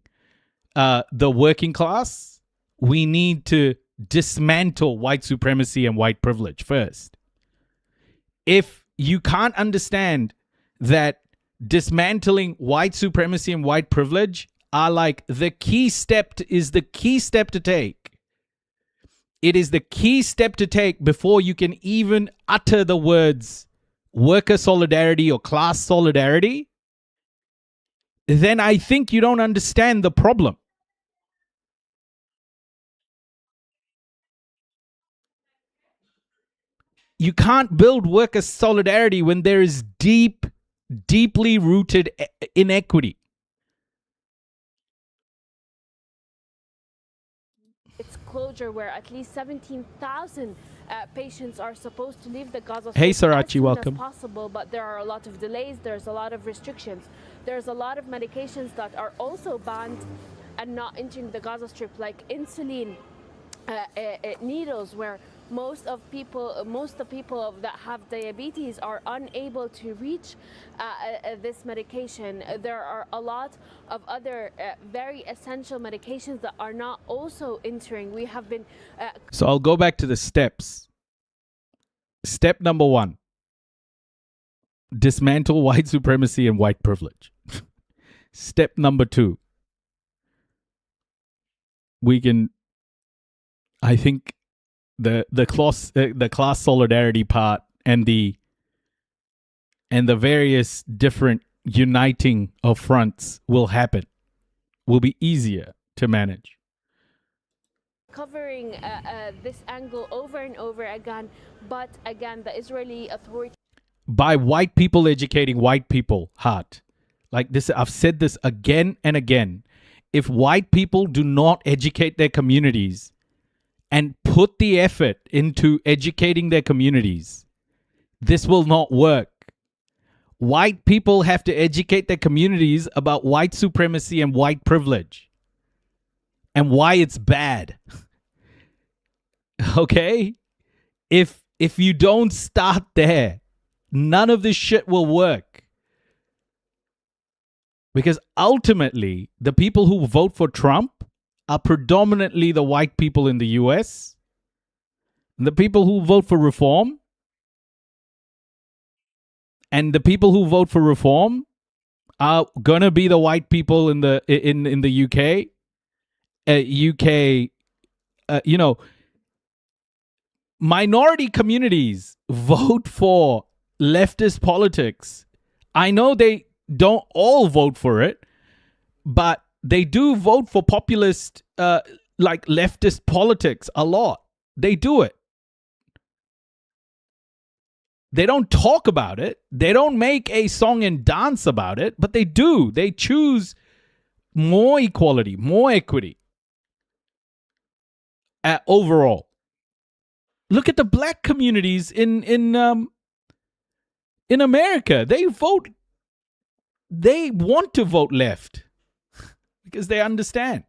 [SPEAKER 2] the working class, we need to dismantle white supremacy and white privilege first. If you can't understand that dismantling white supremacy and white privilege are like the key step to take. It is the key step to take before you can even utter the words worker solidarity or class solidarity. Then I think you don't understand the problem. You can't build worker solidarity when there is deeply rooted inequity.
[SPEAKER 12] It's closure where at least 17,000 patients are supposed to leave the Gaza Strip
[SPEAKER 2] Hey,
[SPEAKER 12] as
[SPEAKER 2] Sarachi,
[SPEAKER 12] soon
[SPEAKER 2] welcome.
[SPEAKER 12] as possible, but there are a lot of delays, there's a lot of restrictions. There's a lot of medications that are also banned and not entering the Gaza Strip, like insulin needles, where most of the people that have diabetes are unable to reach this medication. There are a lot of other very essential medications that are not also entering. We have been
[SPEAKER 2] So I'll go back to the steps. Step number 1, dismantle white supremacy and white privilege. Step number 2, I think the class solidarity part and the various different uniting of fronts will be easier to manage.
[SPEAKER 12] covering this angle over and over again, but again, the Israeli authorities
[SPEAKER 2] By white people educating white people, Hart. Like this, I've said this again and again. If white people do not educate their communities and put the effort into educating their communities, this will not work. White people have to educate their communities about white supremacy and white privilege and why it's bad. Okay? If you don't start there, none of this shit will work. Because ultimately, the people who vote for Trump are predominantly the white people in the US. And the people who vote for reform are gonna be the white people in the UK. Minority communities vote for leftist politics I know they don't all vote for it, but they do vote for populist, like leftist politics a lot. They do it. They don't talk about it. They don't make a song and dance about it, but they do. They choose more equality, more equity overall. Look at the black communities in America. They want to vote left because they understand.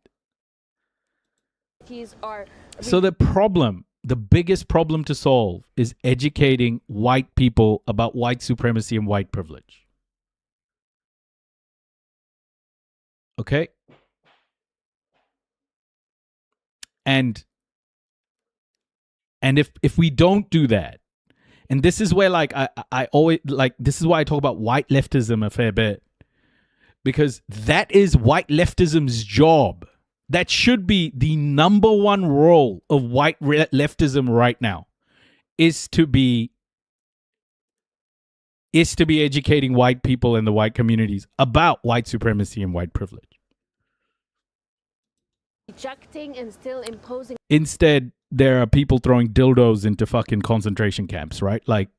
[SPEAKER 2] So the biggest problem to solve is educating white people about white supremacy and white privilege. Okay? And if we don't do that, and this is where like I always like, this is why I talk about white leftism a fair bit, because that is white leftism's job. That should be the number one role of white leftism right now, is to be educating white people in the white communities about white supremacy and white privilege.
[SPEAKER 12] Rejecting and still imposing.
[SPEAKER 2] Instead, there are people throwing dildos into fucking concentration camps, right? Like,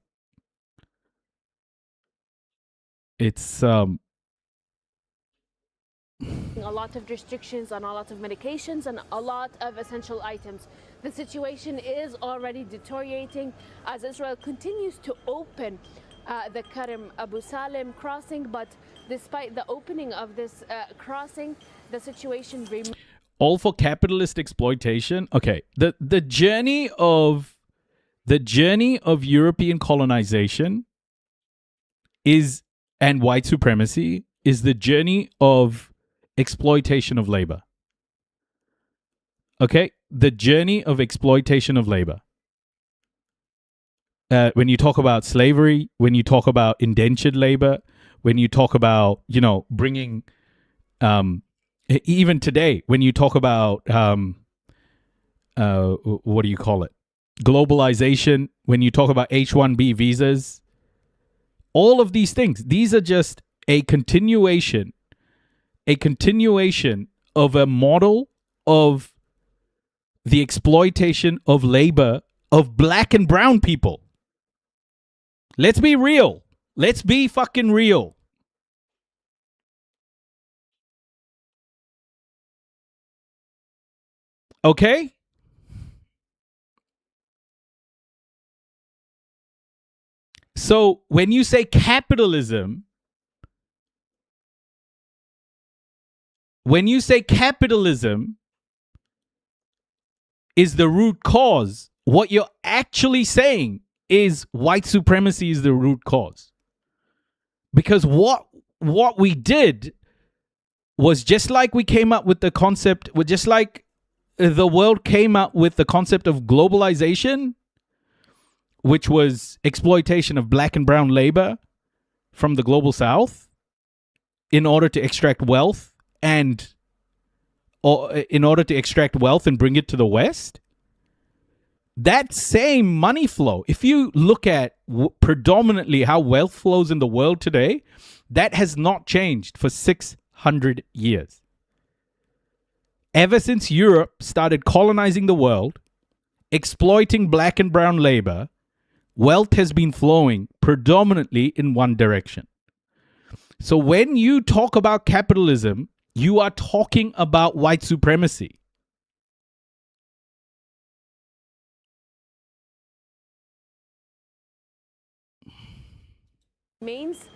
[SPEAKER 2] it's
[SPEAKER 12] a lot of restrictions on a lot of medications and a lot of essential items. The situation is already deteriorating as Israel continues to open the Karim Abu Salim crossing, but despite the opening of this crossing, the situation remains.
[SPEAKER 2] All for capitalist exploitation. Okay, the journey of European colonization and white supremacy is the journey of exploitation of labor. Okay, the journey of exploitation of labor. When you talk about slavery, when you talk about indentured labor, when you talk about, bringing, even today, when you talk about, what do you call it? Globalization, when you talk about H-1B visas, all of these things, these are just a continuation of a model of the exploitation of labor of black and brown people. Let's be real. Let's be fucking real. Okay? So when you say capitalism, is the root cause, what you're actually saying is white supremacy is the root cause. Because what we did was, just like we came up with the concept, just like the world came up with the concept of globalization, which was exploitation of black and brown labor from the global south in order to extract wealth and bring it to the West. That same money flow, if you look at predominantly how wealth flows in the world today, that has not changed for 600 years. Ever since Europe started colonizing the world, exploiting black and brown labor, wealth has been flowing predominantly in one direction. So when you talk about capitalism, you are talking about white supremacy.
[SPEAKER 12] Remains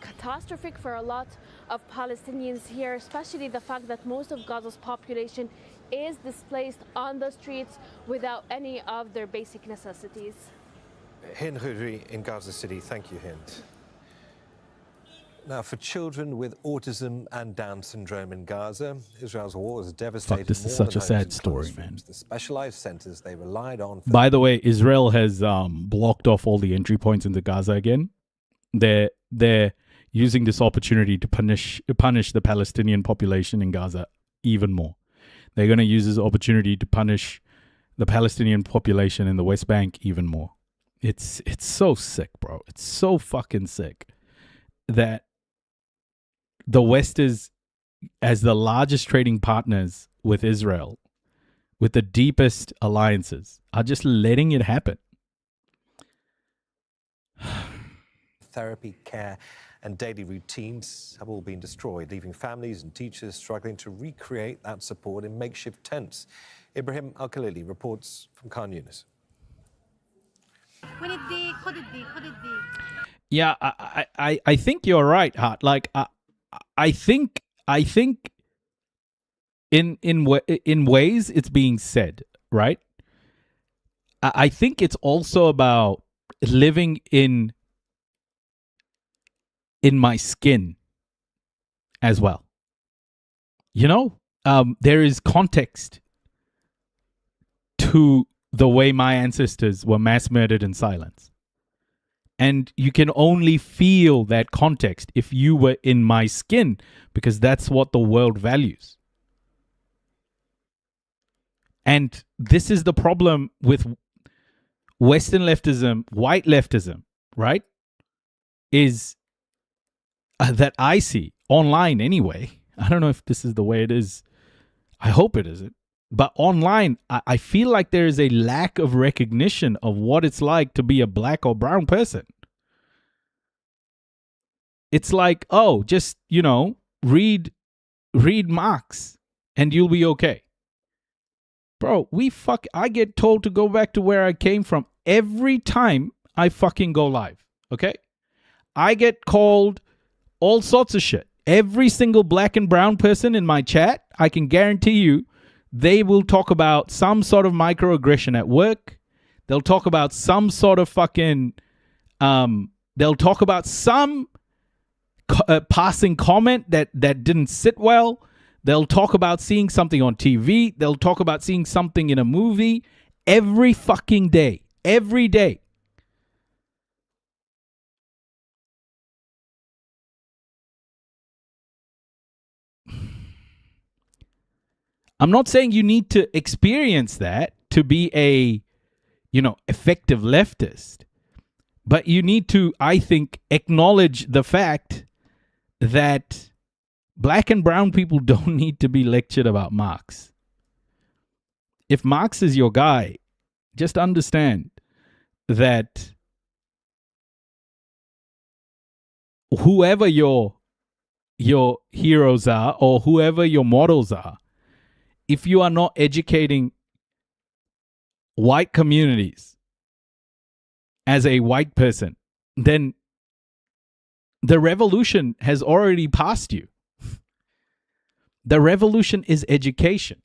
[SPEAKER 12] catastrophic for a lot of Palestinians here, especially the fact that most of Gaza's population is displaced on the streets without any of their basic necessities.
[SPEAKER 7] Hind Khudri in Gaza City. Thank you, Hind. Now, for children with autism and Down syndrome in Gaza, Israel's war has devastated.
[SPEAKER 2] Fuck, this is such a sad story, man.
[SPEAKER 7] The specialized centers they relied on.
[SPEAKER 2] By the way, Israel has blocked off all the entry points into Gaza again. They're using this opportunity to punish the Palestinian population in Gaza even more. They're going to use this opportunity to punish the Palestinian population in the West Bank even more. It's so sick, bro. It's so fucking sick that the West is, as the largest trading partners with Israel, with the deepest alliances, are just letting it happen.
[SPEAKER 7] Therapy, care, and daily routines have all been destroyed, leaving families and teachers struggling to recreate that support in makeshift tents. Ibrahim Al-Khalili reports from Khan Yunis.
[SPEAKER 2] Yeah, I think you're right, Hart. Like, I think in ways it's being said, right? I think it's also about living in my skin as well. You know, there is context to the way my ancestors were mass murdered in silence. And you can only feel that context if you were in my skin, because that's what the world values. And this is the problem with Western leftism, white leftism, right? Is that I see online anyway. I don't know if this is the way it is. I hope it isn't. But online, I feel like there is a lack of recognition of what it's like to be a black or brown person. It's like, oh, just, read Marx and you'll be okay. Bro, I get told to go back to where I came from every time I fucking go live, okay? I get called all sorts of shit. Every single black and brown person in my chat, I can guarantee you, they will talk about some sort of microaggression at work. They'll talk about some sort of fucking, they'll talk about some passing comment that didn't sit well. They'll talk about seeing something on TV. They'll talk about seeing something in a movie every fucking day. Every day. I'm not saying you need to experience that to be a, effective leftist. But you need to, I think, acknowledge the fact that black and brown people don't need to be lectured about Marx. If Marx is your guy, just understand that whoever your heroes are or whoever your models are, if you are not educating white communities as a white person, then the revolution has already passed you. The revolution is education.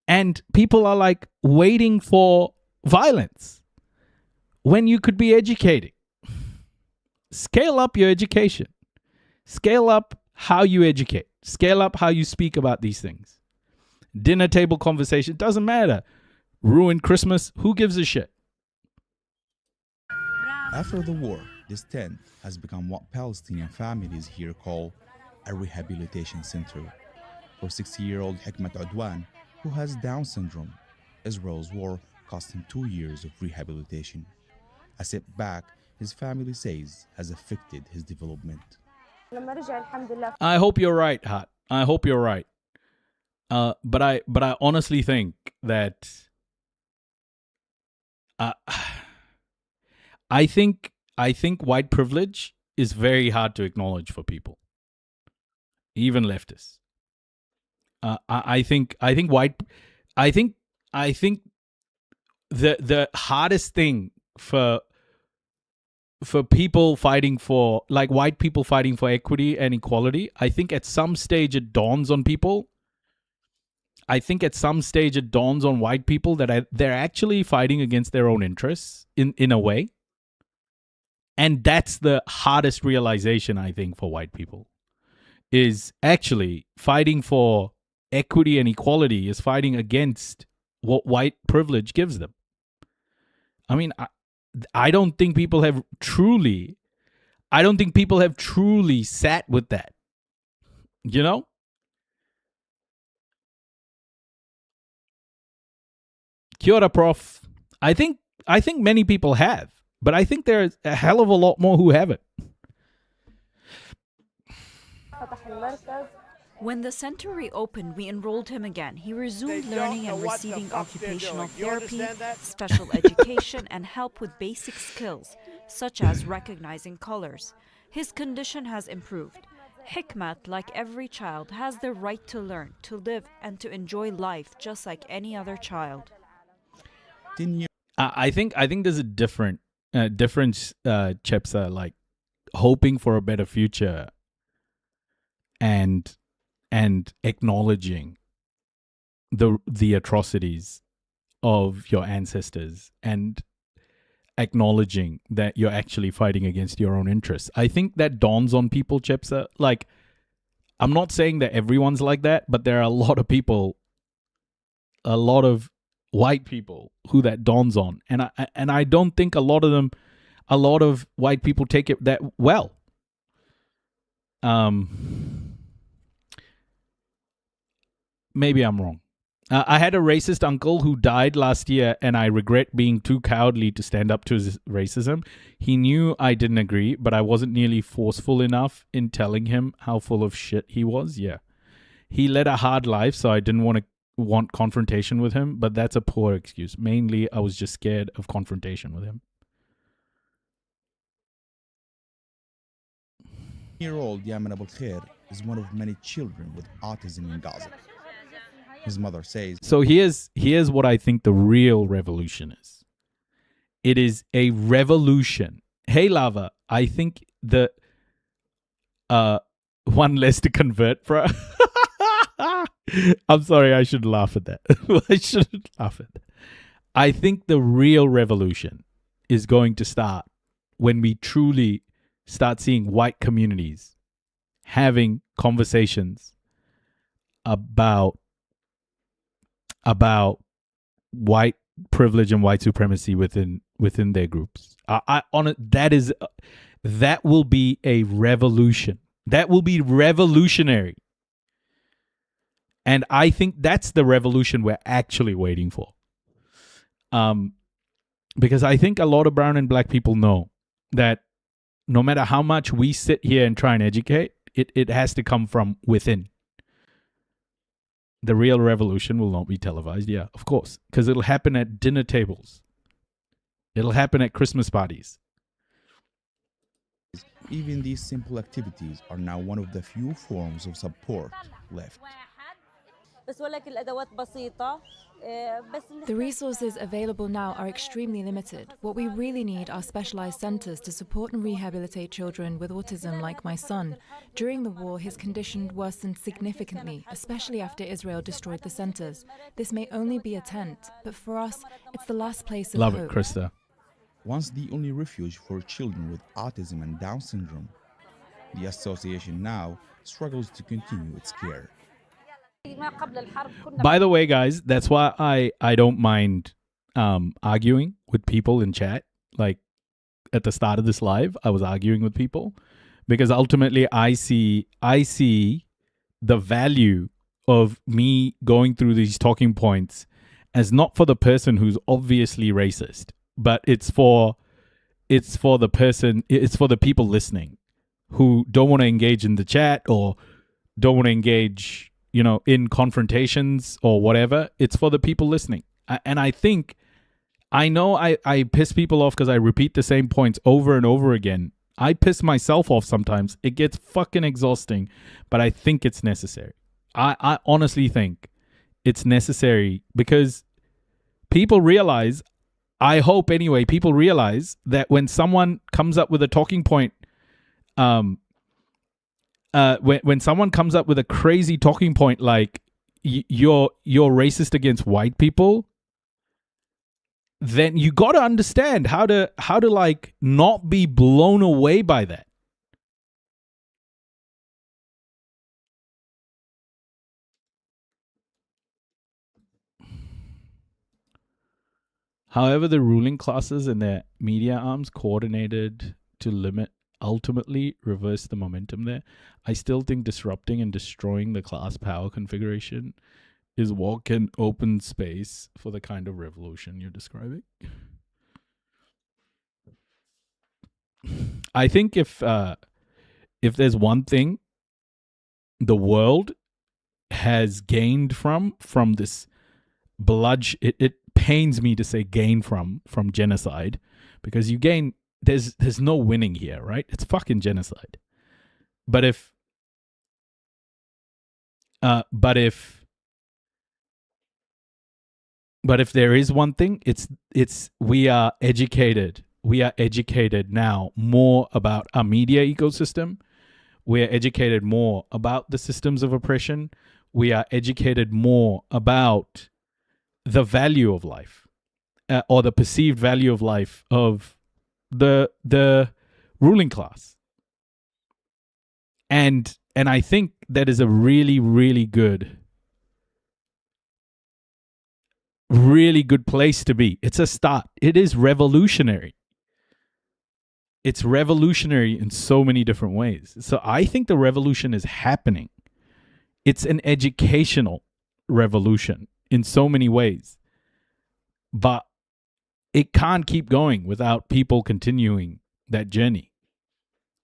[SPEAKER 2] And people are like waiting for violence when you could be educating. Scale up your education. Scale up how you educate. Scale up how you speak about these things. Dinner table conversation, doesn't matter. Ruin Christmas, who gives a shit?
[SPEAKER 13] After the war, this tent has become what Palestinian families here call a rehabilitation center. For 60-year-old Hikmat Udwan, who has Down syndrome, Israel's war cost him 2 years of rehabilitation. A setback, his family says, has affected his development.
[SPEAKER 2] I hope you're right, Hat. I hope you're right. But I honestly think that I think white privilege is very hard to acknowledge for people, even leftists. I think the hardest thing for people fighting for, like, white people fighting for equity and equality, I think at some stage it dawns on people. I think at some stage it dawns on white people that they're actually fighting against their own interests in a way. And that's the hardest realization, I think, for white people, is actually fighting for equity and equality is fighting against what white privilege gives them. I mean, I don't think people have truly sat with that. You know? Kia ora, Prof. I think many people have, but I think there's a hell of a lot more who haven't.
[SPEAKER 14] When the center reopened, we enrolled him again. He resumed learning and receiving occupational therapy, special education, and help with basic skills, such as recognizing colors. His condition has improved. Hikmat, like every child, has the right to learn, to live, and to enjoy life just like any other child.
[SPEAKER 2] I think there's a difference, Chepsa, like hoping for a better future and acknowledging the atrocities of your ancestors and acknowledging that you're actually fighting against your own interests. I think that dawns on people, Chepsa. Like, I'm not saying that everyone's like that, but there are a lot of people, a lot of white people who that dawns on. And I don't think a lot of white people take it that well. Maybe I'm wrong. I had a racist uncle who died last year, and I regret being too cowardly to stand up to his racism. He knew I didn't agree, but I wasn't nearly forceful enough in telling him how full of shit he was. Yeah. He led a hard life, so I didn't want confrontation with him, but that's a poor excuse. Mainly, I was just scared of confrontation with him.
[SPEAKER 13] 10-year-old Yaman Abul Khair is one of many children with autism in Gaza. His mother says...
[SPEAKER 2] So here's what I think the real revolution is. It is a revolution. Hey, Lava, I think the... one less to convert, bro. I'm sorry, I should laugh at that. I shouldn't laugh at that. I think the real revolution is going to start when we truly start seeing white communities having conversations about white privilege and white supremacy within their groups. That will be a revolution. That will be revolutionary. And I think that's the revolution we're actually waiting for. Because I think a lot of brown and black people know that no matter how much we sit here and try and educate, it has to come from within. The real revolution will not be televised, yeah, of course, because it'll happen at dinner tables. It'll happen at Christmas parties.
[SPEAKER 13] Even these simple activities are now one of the few forms of support left.
[SPEAKER 15] The resources available now are extremely limited. What we really need are specialized centers to support and rehabilitate children with autism like my son. During the war, his condition worsened significantly, especially after Israel destroyed the centers. This may only be a tent, but for us, it's the last place of
[SPEAKER 2] Love
[SPEAKER 15] hope.
[SPEAKER 2] it, Krista.
[SPEAKER 13] Once the only refuge for children with autism and Down syndrome, the association now struggles to continue its care.
[SPEAKER 2] By the way, guys, that's why I don't mind arguing with people in chat. Like at the start of this live, I was arguing with people because ultimately I see the value of me going through these talking points as not for the person who's obviously racist, but it's for the people listening who don't want to engage in the chat or don't want to engage, in confrontations or whatever. It's for the people listening. And I know I piss people off because I repeat the same points over and over again. I piss myself off sometimes. It gets fucking exhausting, but I think it's necessary. I honestly think it's necessary because people realize, I hope anyway, people realize that when someone comes up with a talking point, when someone comes up with a crazy talking point like you're racist against white people, then you got to understand how to like not be blown away by that. However, the ruling classes and their media arms coordinated to ultimately reverse the momentum there. I still think disrupting and destroying the class power configuration is walk in open space for the kind of revolution you're describing. I think if there's one thing the world has gained from this it pains me to say gain from genocide, because you gain, there's no winning here, right? It's fucking genocide. But if there is one thing, it's we are educated now more about our media ecosystem. We are educated more about the systems of oppression. We are educated more about the value of life, or the perceived value of life of the ruling class. And I think that is a really, really good place to be. It's a start. It is revolutionary. It's revolutionary in so many different ways. So I think the revolution is happening. It's an educational revolution in so many ways. But it can't keep going without people continuing that journey.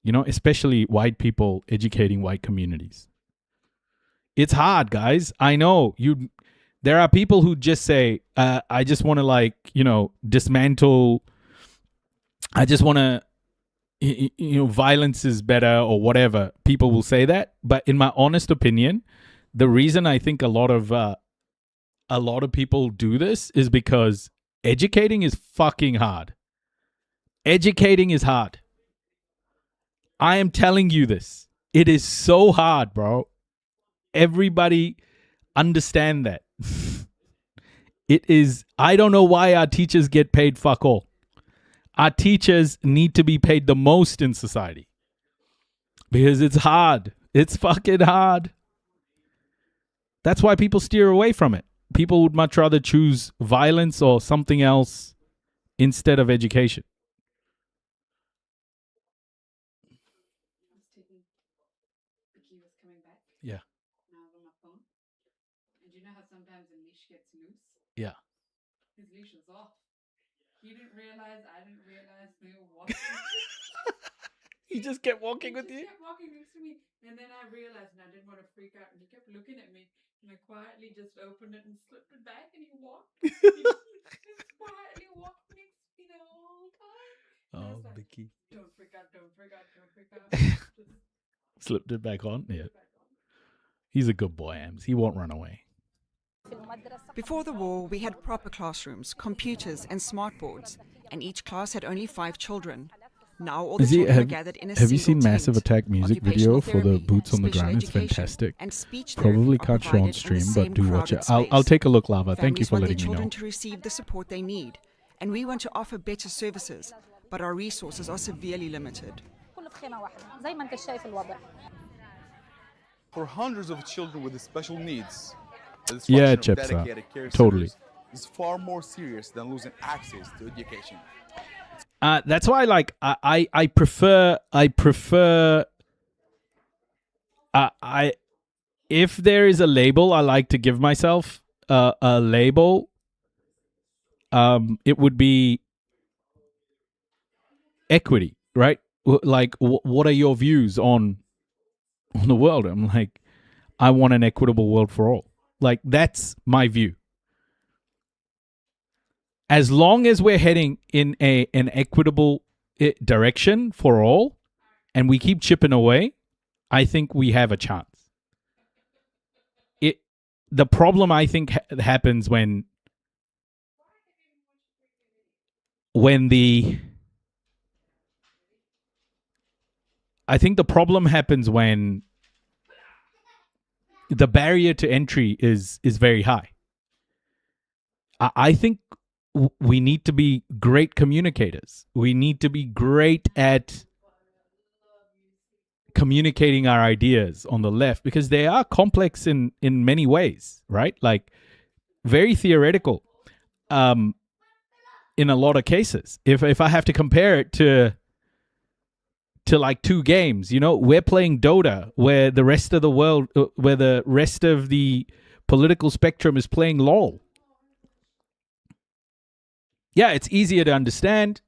[SPEAKER 2] You know, especially white people educating white communities. It's hard, guys. I know there are people who just say, I just want to dismantle. I just want to, violence is better or whatever. People will say that. But in my honest opinion, the reason I think a lot of people do this is because educating is fucking hard. Educating is hard. I am telling you this. It is so hard, bro. Everybody understand that. It is. I don't know why our teachers get paid fuck all. Our teachers need to be paid the most in society. Because it's hard. It's fucking hard. That's why people steer away from it. People would much rather choose violence or something else instead of education. Yeah.
[SPEAKER 16] And you know how sometimes a leash gets loose?
[SPEAKER 2] Yeah.
[SPEAKER 16] His leash is off. He didn't realize, I didn't realize, we were walking.
[SPEAKER 2] He just kept walking with you?
[SPEAKER 16] He kept walking next to me. And then I realized, and I didn't want to freak out, and he kept looking at me. And I quietly just opened it and slipped it back, and he walked. He just quietly walked next to me the whole time. And I was like,
[SPEAKER 2] Vicky.
[SPEAKER 16] Don't freak out, don't freak out, don't freak out.
[SPEAKER 2] Slipped it back on? Yeah. He's a good boy, Ams. He won't run away.
[SPEAKER 17] Before the war, we had proper classrooms, computers and smartboards, and each class had only 5 children. Now all the children are gathered in a
[SPEAKER 2] have you
[SPEAKER 17] single
[SPEAKER 2] seen Massive
[SPEAKER 17] tent.
[SPEAKER 2] Attack music video for the Boots on the
[SPEAKER 17] special
[SPEAKER 2] Ground? It's
[SPEAKER 17] education,
[SPEAKER 2] fantastic.
[SPEAKER 17] and speech
[SPEAKER 2] Probably
[SPEAKER 17] therapy
[SPEAKER 2] can't
[SPEAKER 17] are
[SPEAKER 2] show on
[SPEAKER 17] provided in the
[SPEAKER 2] stream,
[SPEAKER 17] same
[SPEAKER 2] but do watch it.
[SPEAKER 17] crowded
[SPEAKER 2] I'll
[SPEAKER 17] space.
[SPEAKER 2] take a look, Lava. Thank you
[SPEAKER 17] Families
[SPEAKER 2] for
[SPEAKER 17] want their
[SPEAKER 2] letting me
[SPEAKER 17] children
[SPEAKER 2] know.
[SPEAKER 17] to receive the support they need, and we want to offer better services, but our resources are severely limited.
[SPEAKER 18] For hundreds of children with special needs, the
[SPEAKER 2] Yeah,
[SPEAKER 18] destruction of
[SPEAKER 2] Chepsa.
[SPEAKER 18] dedicated care
[SPEAKER 2] Totally.
[SPEAKER 18] centers is far more serious than losing access to education.
[SPEAKER 2] That's why, I prefer. If there is a label, I like to give myself a label. It would be equity, right? Like, what are your views on the world? I'm like, I want an equitable world for all. Like, that's my view. As long as we're heading in an equitable direction for all, and we keep chipping away, I think we have a chance. The problem, I think, happens when the barrier to entry is very high. I think we need to be great communicators. We need to be great at communicating our ideas on the left, because they are complex in many ways, right? Like, very theoretical in a lot of cases. If I have to compare it to like 2 games, we're playing Dota, where the rest of the world, where the rest of the political spectrum is playing LOL. Yeah, it's easier to understand.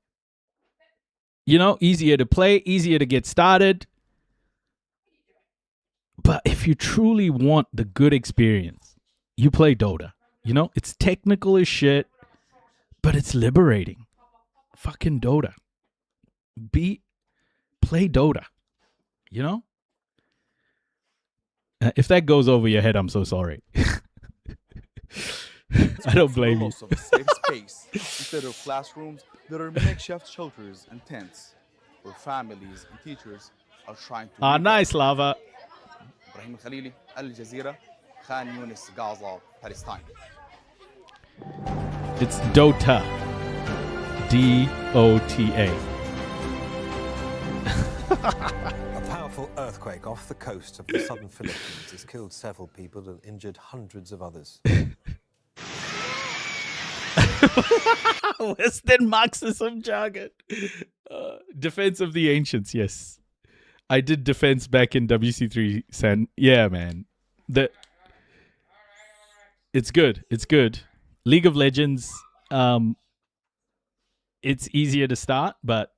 [SPEAKER 2] You know, easier to play, easier to get started. But if you truly want the good experience, you play Dota. You know, it's technical as shit, but it's liberating. Fucking Dota. Play Dota. You know? If that goes over your head, I'm so sorry. I don't blame you.
[SPEAKER 18] Of a safe space. Instead of classrooms, there are makeshift shelters and tents where families and teachers are trying to.
[SPEAKER 2] Nice, Lava.
[SPEAKER 18] Ibrahim Khalili, Al Jazeera, Khan Yunis, Gaza, Palestine.
[SPEAKER 2] It's Dota. D-O-T-A.
[SPEAKER 7] A powerful earthquake off the coast of the southern Philippines has killed several people and injured hundreds of others.
[SPEAKER 2] Western Marxism jargon. Defense of the Ancients, yes. I did defense back in WC3 San. Yeah, man. It's good. It's good. League of Legends, it's easier to start, but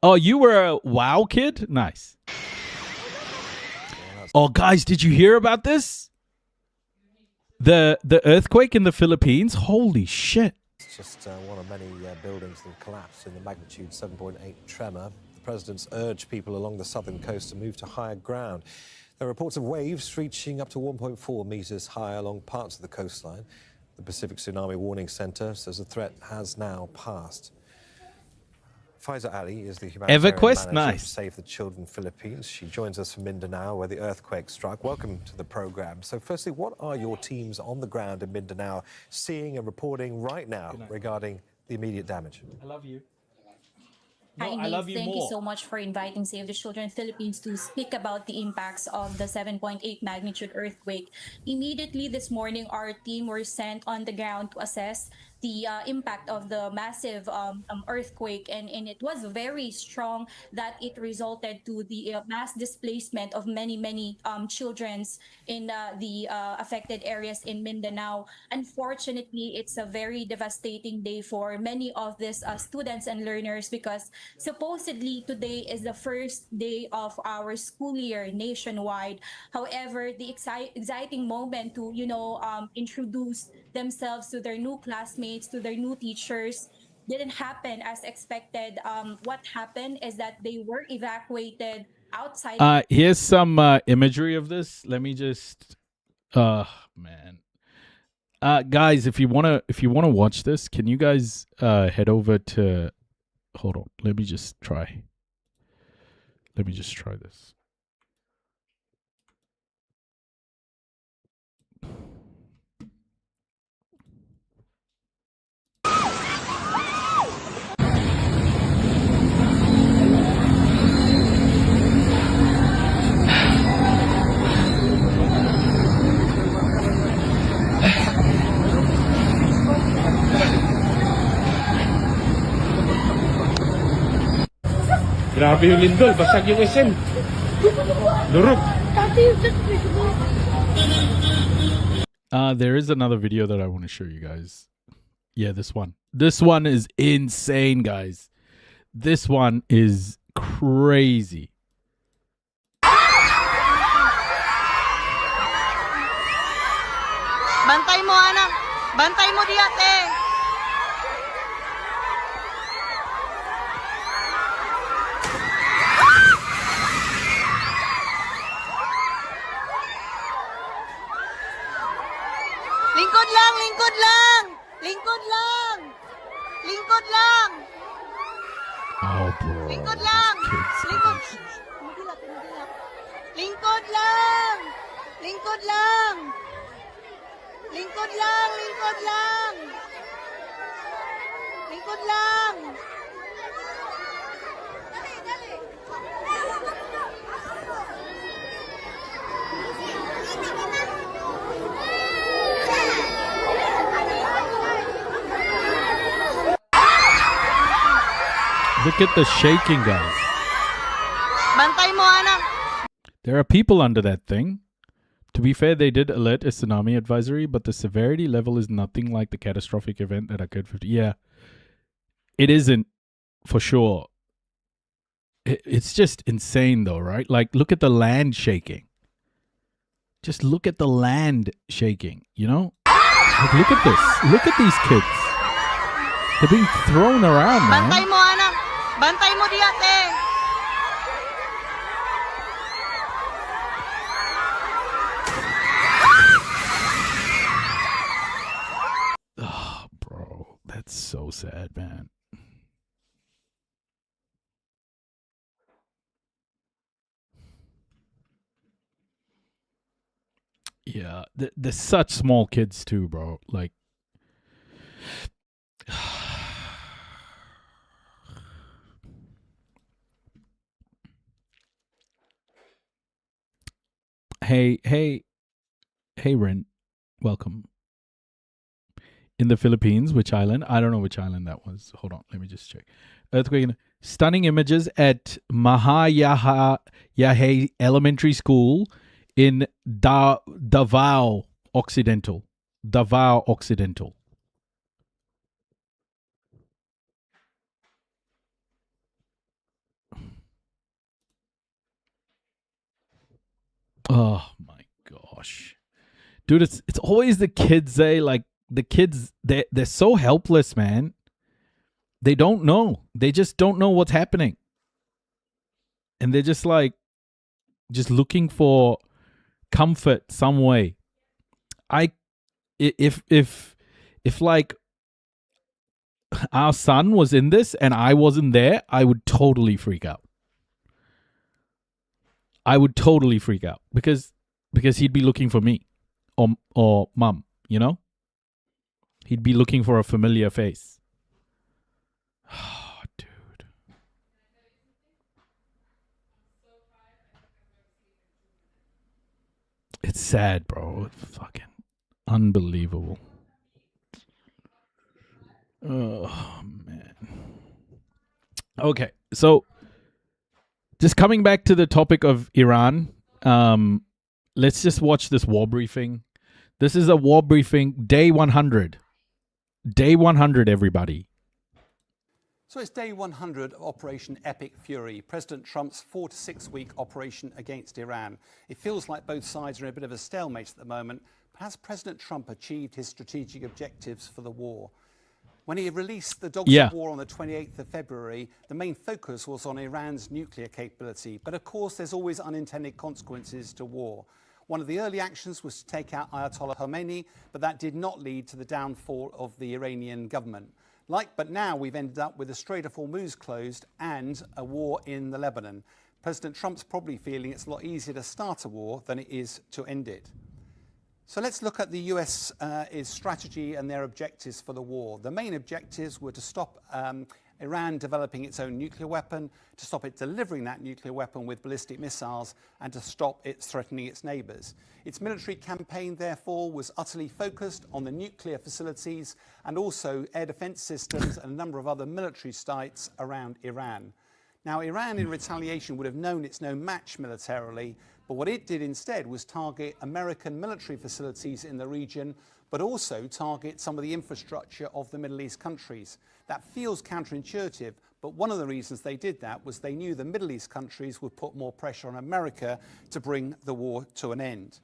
[SPEAKER 2] oh, you were a WoW kid? Nice. Oh, guys, did you hear about this? The earthquake in the Philippines? Holy shit.
[SPEAKER 7] It's just one of many buildings that collapsed in the magnitude 7.8 tremor. The president's urged people along the southern coast to move to higher ground. There are reports of waves reaching up to 1.4 meters high along parts of the coastline. The Pacific Tsunami Warning Center says the threat has now passed. Faiza Ali is the humanitarian
[SPEAKER 2] EverQuest?
[SPEAKER 7] manager
[SPEAKER 2] Nice.
[SPEAKER 7] of Save the Children Philippines. She joins us from Mindanao, where the earthquake struck. Welcome to the program. So firstly, what are your teams on the ground in Mindanao seeing and reporting right now regarding the immediate damage?
[SPEAKER 2] I love you.
[SPEAKER 19] Hi,
[SPEAKER 2] I love you
[SPEAKER 19] thank
[SPEAKER 2] more.
[SPEAKER 19] you so much for inviting Save the Children Philippines to speak about the impacts of the 7.8 magnitude earthquake. Immediately this morning, our team were sent on the ground to assess the impact of the massive earthquake, and it was very strong that it resulted to the mass displacement of many children in the affected areas in Mindanao. Unfortunately, it's a very devastating day for many of these students and learners, because supposedly today is the first day of our school year nationwide. However, the exciting moment to introduce themselves to their new classmates, to their new teachers, didn't happen as expected. What happened is that they were evacuated outside.
[SPEAKER 2] Here's some imagery of this. Let me just man. Guys, if you wanna watch this, can you guys head over to, hold on, let me just try this.
[SPEAKER 3] Grabe yung lindol, basag yung SM. Durog.
[SPEAKER 2] There is another video that I want to show you guys. Yeah, this one. This one is insane, guys. This one is crazy.
[SPEAKER 20] Bantay mo, anak. Bantay mo, diate. Lingkod lang, lingkod lang. Lingkod lang. Lingkod lang.
[SPEAKER 2] Oh, bro.
[SPEAKER 20] Lingkod lang. Lingkod. Lingkod lang. Lingkod lang. Lingkod lang, lingkod lang. Lingkod lang. Dali, dali.
[SPEAKER 2] Look at the shaking, guys.
[SPEAKER 20] Bantay mo, anak.
[SPEAKER 2] There are people under that thing. To be fair, they did alert a tsunami advisory, but the severity level is nothing like the catastrophic event that occurred 50. Yeah, it isn't for sure. It's just insane though, right? Like, look at the land shaking. Just look at the land shaking, you know? Like, look at this. Look at these kids. They're being thrown around, man.
[SPEAKER 20] Bantay mo, anak. Bantay mo, diate.
[SPEAKER 2] Oh, bro. That's so sad, man. Yeah, they're such small kids too, bro. Like, hey, Rin, welcome. In the Philippines, which island? I don't know which island that was. Hold on, let me just check. Earthquake. Stunning images at Mahayahe Elementary School in Davao Occidental. Davao Occidental. Oh my gosh. Dude, it's always the kids, like the kids, they're so helpless, man. They don't know. They just don't know what's happening. And they're just like just looking for comfort some way. If like our son was in this and I wasn't there, I would totally freak out. I would totally freak out because he'd be looking for me or mum, you know? He'd be looking for a familiar face. Oh, dude. It's sad, bro. It's fucking unbelievable. Oh, man. Okay, so just coming back to the topic of Iran, let's just watch this war briefing. This is a war briefing, day 100. Day 100, everybody.
[SPEAKER 21] So it's day 100 of Operation Epic Fury, President Trump's 4 to 6 week operation against Iran. It feels like both sides are in a bit of a stalemate at the moment, but has President Trump achieved his strategic objectives for the war? When he released the Dogs of War on the 28th of February, the main focus was on Iran's nuclear capability. But of course, there's always unintended consequences to war. One of the early actions was to take out Ayatollah Khomeini, but that did not lead to the downfall of the Iranian government. But now we've ended up with the Strait of Hormuz closed and a war in the Lebanon. President Trump's probably feeling it's a lot easier to start a war than it is to end it. So let's look at the US strategy and their objectives for the war. The main objectives were to stop Iran developing its own nuclear weapon, to stop it delivering that nuclear weapon with ballistic missiles, and to stop it threatening its neighbours. Its military campaign, therefore, was utterly focused on the nuclear facilities and also air defence systems and a number of other military sites around Iran. Now, Iran, in retaliation, would have known it's no match militarily, but what it did instead was target American military facilities in the region, but also target some of the infrastructure of the Middle East countries. That feels counterintuitive, but one of the reasons they did that was they knew the Middle East countries would put more pressure on America to bring the war to an end.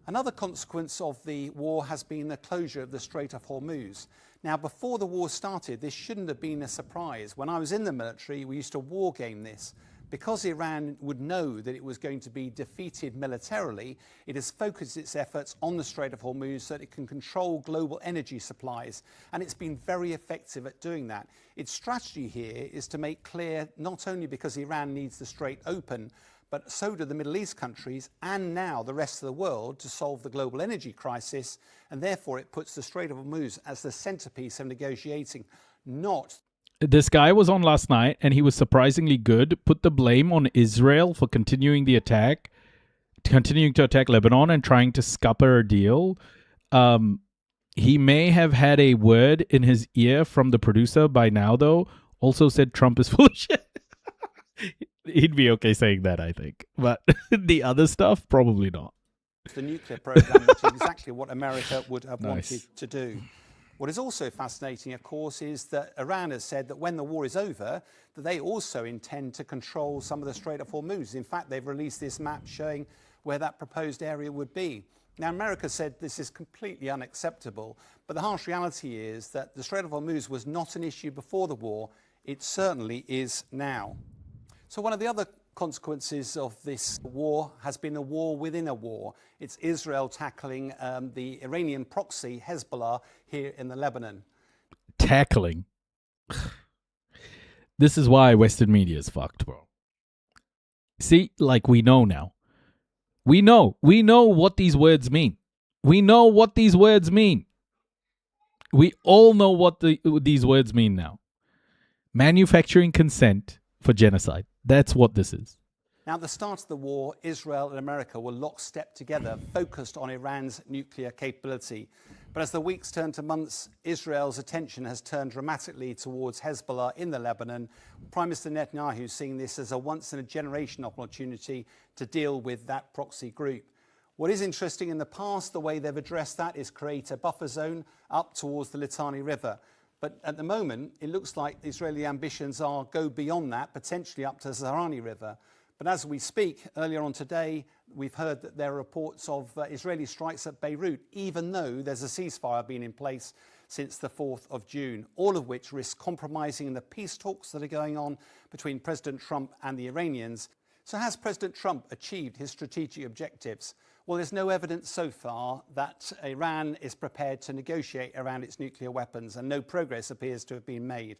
[SPEAKER 21] Another consequence of the war has been the closure of the Strait of Hormuz. Now, before the war started, this shouldn't have been a surprise. When I was in the military, we used to war game this. Because Iran would know that it was going to be defeated militarily, it has focused its efforts on the Strait of Hormuz so that it can control global energy supplies. And it's been very effective at doing that. Its strategy here is to make clear, not only because Iran needs the strait open, but so do the Middle East countries and now the rest of the world to solve the global energy crisis. And therefore, it puts the Strait of Hormuz as the centerpiece of negotiating, not...
[SPEAKER 2] This guy was on last night and he was surprisingly good. Put the blame on Israel for continuing to attack Lebanon and trying to scupper a deal. He may have had a word in his ear from the producer by now, though. Also said Trump is full of shit. He'd be okay saying that, I think. But the other stuff, probably not.
[SPEAKER 21] the nuclear program, which is exactly what America would have wanted to do. What is also fascinating, of course, is that Iran has said that when the war is over, that they also intend to control some of the Strait of Hormuz. In fact, they've released this map showing where that proposed area would be. Now, America said this is completely unacceptable, but the harsh reality is that the Strait of Hormuz was not an issue before the war. It certainly is now. So one of the other consequences of this war has been a war within a war. It's Israel tackling the Iranian proxy Hezbollah here in the Lebanon.
[SPEAKER 2] Tackling. This is why Western media is fucked, bro. See, like we know now. We know what these words mean. We know what these words mean. We all know what these words mean now. Manufacturing consent for genocide. That's what this is.
[SPEAKER 21] Now, at the start of the war, Israel and America were lockstep together, focused on Iran's nuclear capability. But as the weeks turn to months, Israel's attention has turned dramatically towards Hezbollah in the Lebanon. Prime Minister Netanyahu is seeing this as a once-in-a-generation opportunity to deal with that proxy group. What is interesting in the past, the way they've addressed that is create a buffer zone up towards the Litani River. But at the moment, it looks like Israeli ambitions go beyond that, potentially up to the Zahrani River. But as we speak, earlier on today, we've heard that there are reports of Israeli strikes at Beirut, even though there's a ceasefire been in place since the 4th of June, all of which risk compromising the peace talks that are going on between President Trump and the Iranians. So has President Trump achieved his strategic objectives? Well, there's no evidence so far that Iran is prepared to negotiate around its nuclear weapons, and no progress appears to have been made.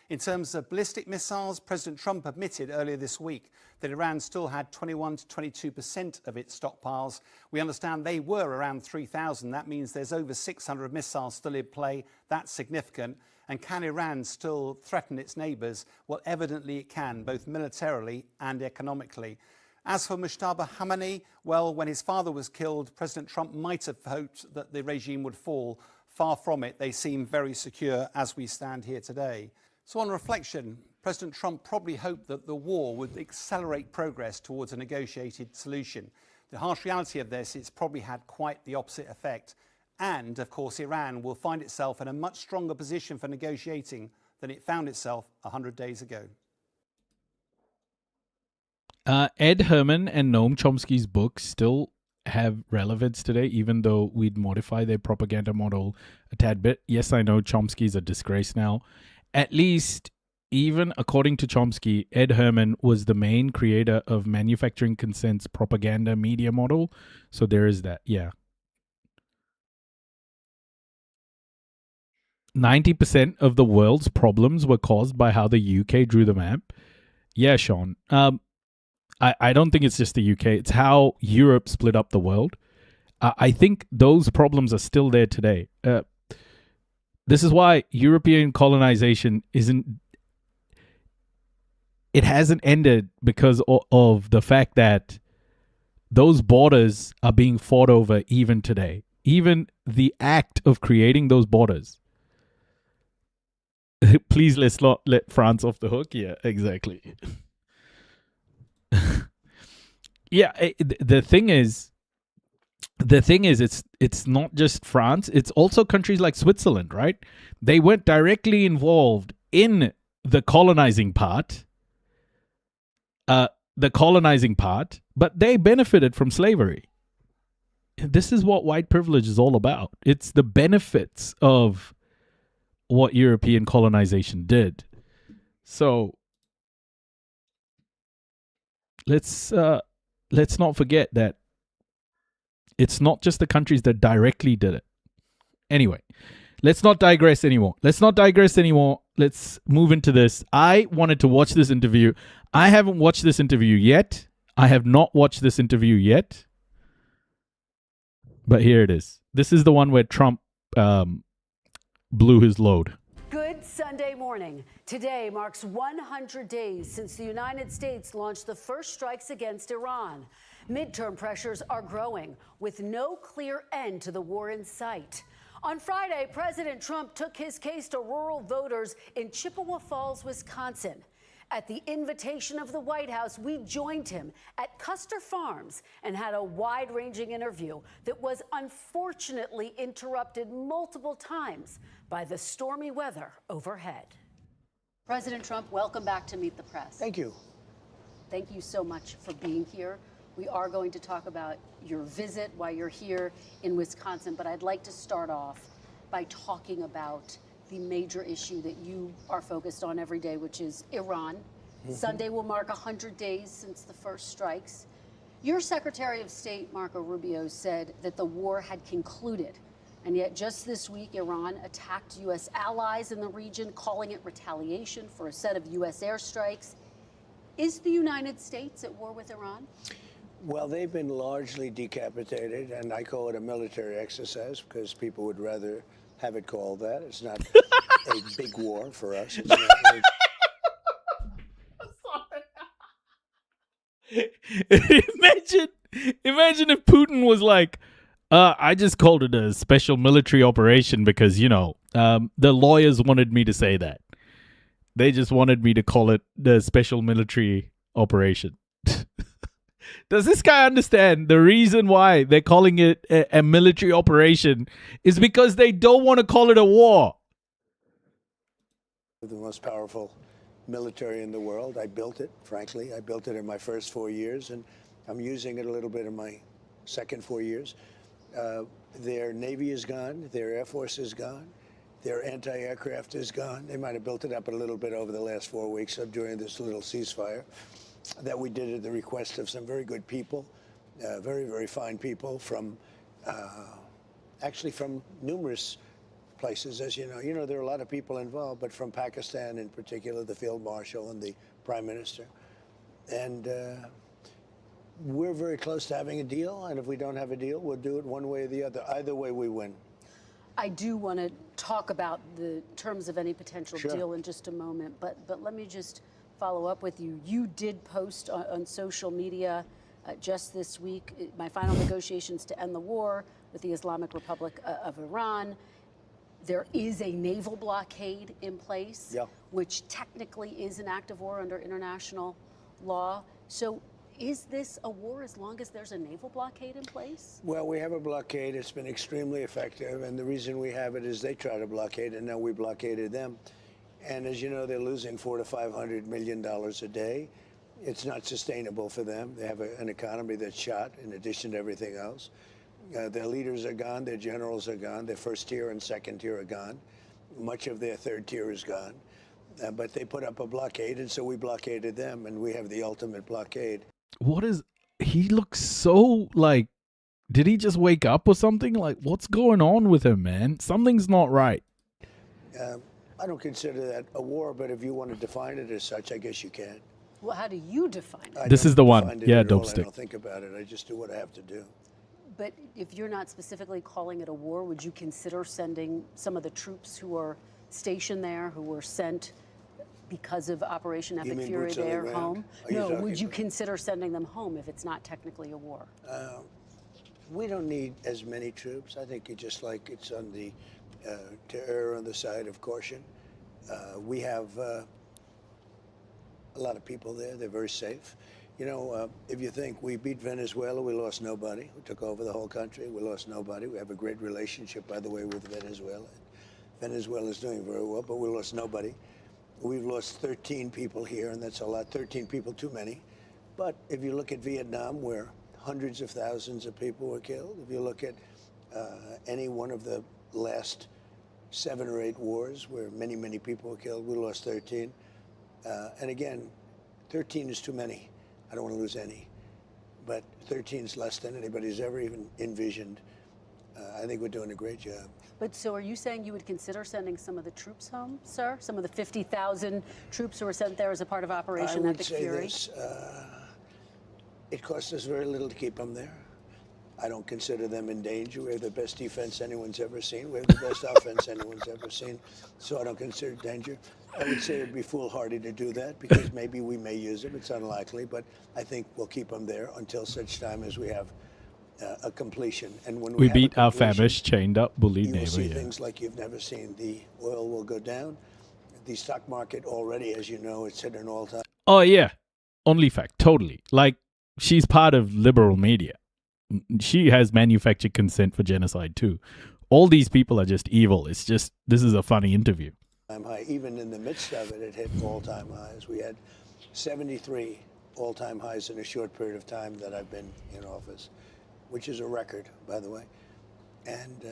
[SPEAKER 21] In terms of ballistic missiles, President Trump admitted earlier this week that Iran still had 21 to 22% of its stockpiles. We understand they were around 3,000. That means there's over 600 missiles still in play. That's significant. And can Iran still threaten its neighbours? Well, evidently it can, both militarily and economically. As for Mujtaba Khamenei, well, when his father was killed, President Trump might have hoped that the regime would fall. Far from it, they seem very secure as we stand here today. So on reflection, President Trump probably hoped that the war would accelerate progress towards a negotiated solution. The harsh reality of this, it's probably had quite the opposite effect. And, of course, Iran will find itself in a much stronger position for negotiating than it found itself 100 days ago.
[SPEAKER 2] Ed Herman and Noam Chomsky's books still have relevance today, even though we'd modify their propaganda model a tad bit. Yes, I know Chomsky's a disgrace now. At least, even according to Chomsky, Ed Herman was the main creator of manufacturing consent's propaganda media model. So there is that, yeah. 90% of the world's problems were caused by how the UK drew the map. Yeah, Sean. I don't think it's just the UK. It's how Europe split up the world. I think those problems are still there today. This is why European colonization hasn't ended, because of the fact that those borders are being fought over even today. Even the act of creating those borders. Please, let's not let France off the hook. Yeah, exactly. Yeah, the thing is, it's not just France. It's also countries like Switzerland, right? They weren't directly involved in the colonizing part. But they benefited from slavery. This is what white privilege is all about. It's the benefits of what European colonization did. So let's not forget that it's not just the countries that directly did it. Anyway, let's not digress anymore. Let's move into this. I wanted to watch this interview. I haven't watched this interview yet. I have not watched this interview yet. But here it is. This is the one where Trump blew his load.
[SPEAKER 5] Good Sunday morning. Today marks 100 days since the United States launched the first strikes against Iran. Midterm pressures are growing, with no clear end to the war in sight. On Friday, President Trump took his case to rural voters in Chippewa Falls, Wisconsin. At the invitation of the White House, we joined him at Custer Farms and had a wide-ranging interview that was unfortunately interrupted multiple times by the stormy weather overhead. President Trump, welcome back to Meet the Press.
[SPEAKER 4] Thank you.
[SPEAKER 5] Thank you so much for being here. We are going to talk about your visit while you're here in Wisconsin, but I'd like to start off by talking about the major issue that you are focused on every day, which is Iran. Sunday will mark 100 days since the first strikes. Your Secretary of State, Marco Rubio, said that the war had concluded. And yet just this week, Iran attacked U.S. allies in the region, calling it retaliation for a set of U.S. airstrikes. Is the United States at war with Iran?
[SPEAKER 4] Well, they've been largely decapitated, and I call it a military exercise because people would rather have it called that. It's not a big war for us. It's not
[SPEAKER 2] Imagine if Putin was like, I just called it a special military operation because, the lawyers wanted me to say that. They just wanted me to call it the special military operation. Does this guy understand the reason why they're calling it a military operation is because they don't want to call it a war?
[SPEAKER 4] the most powerful military in the world. I built it, frankly. I built it in my first 4 years, and I'm using it a little bit in my second 4 years. Their Navy is gone. Their Air Force is gone. Their anti-aircraft is gone. They might have built it up a little bit over the last 4 weeks during this little ceasefire that we did at the request of some very good people, very, very fine people from, actually from numerous places, as you know. You know, there are a lot of people involved, but from Pakistan in particular, the Field Marshal and the Prime Minister. And we're very close to having a deal, and if we don't have a deal, we'll do it one way or the other. Either way, we win.
[SPEAKER 5] I do want to talk about the terms of any potential deal in just a moment, but let me just follow up with you. You did post on social media just this week, my final negotiations to end the war with the Islamic Republic of Iran. There is a naval blockade in place, which technically is an act of war under international law. So is this a war as long as there's a naval blockade in place?
[SPEAKER 4] Well, we have a blockade. It's been extremely effective, and the reason we have it is they try to blockade, and now we blockaded them. And as you know, they're losing $400 to $500 million a day. It's not sustainable for them. They have an economy that's shot in addition to everything else. Their leaders are gone. Their generals are gone. Their first tier and second tier are gone. Much of their third tier is gone. But they put up a blockade, and so we blockaded them, and we have the ultimate blockade.
[SPEAKER 2] He looks so like, did he just wake up or something? Like, what's going on with him, man? Something's not right.
[SPEAKER 4] I don't consider that a war, but if you want to define it as such, I guess you can.
[SPEAKER 5] Well, how do you define it?
[SPEAKER 2] This is the one. Yeah, dope
[SPEAKER 4] I
[SPEAKER 2] stick.
[SPEAKER 4] don't think about it. I just do what I have to do.
[SPEAKER 5] But if you're not specifically calling it a war, would you consider sending some of the troops who are stationed there, who were sent because of Operation Epic Fury there home? No, would you consider sending them home if it's not technically a war?
[SPEAKER 4] We don't need as many troops. I think it's on the to err on the side of caution. We have a lot of people there. They're very safe. You know, if you think we beat Venezuela, we lost nobody. We took over the whole country. We lost nobody. We have a great relationship, by the way, with Venezuela. Venezuela is doing very well, but we lost nobody. We've lost 13 people here, and that's a lot. 13 people too many. But if you look at Vietnam, where hundreds of thousands of people were killed, if you look at any one of the last 7 or 8 wars where many, many people were killed, we lost 13. And again, 13 is too many. I don't want to lose any. But 13 is less than anybody's ever even envisioned. I think we're doing a great job.
[SPEAKER 5] But so are you saying you would consider sending some of the troops home, sir? Some of the 50,000 troops who were sent there as a part of Operation Epic Fury?
[SPEAKER 4] I would say this. It costs us very little to keep them there. I don't consider them in danger. We have the best defense anyone's ever seen. We have the best offense anyone's ever seen. So I don't consider it danger. I would say it would be foolhardy to do that because maybe we may use them. It's unlikely, but I think we'll keep them there until such time as we have a completion. And when
[SPEAKER 2] we beat our famished, chained up bully
[SPEAKER 4] you
[SPEAKER 2] neighbor.
[SPEAKER 4] will see things like you've never seen. The oil will go down. the stock market already, as you know, it's hit an all-time.
[SPEAKER 2] Oh, yeah. Only fact. Totally. Like, she's part of liberal media. She has manufactured consent for genocide, too. All these people are just evil. It's just, this is a funny interview.
[SPEAKER 4] High. Even in the midst of it, it hit all-time highs. We had 73 all-time highs in a short period of time that I've been in office, which is a record, by the way. And,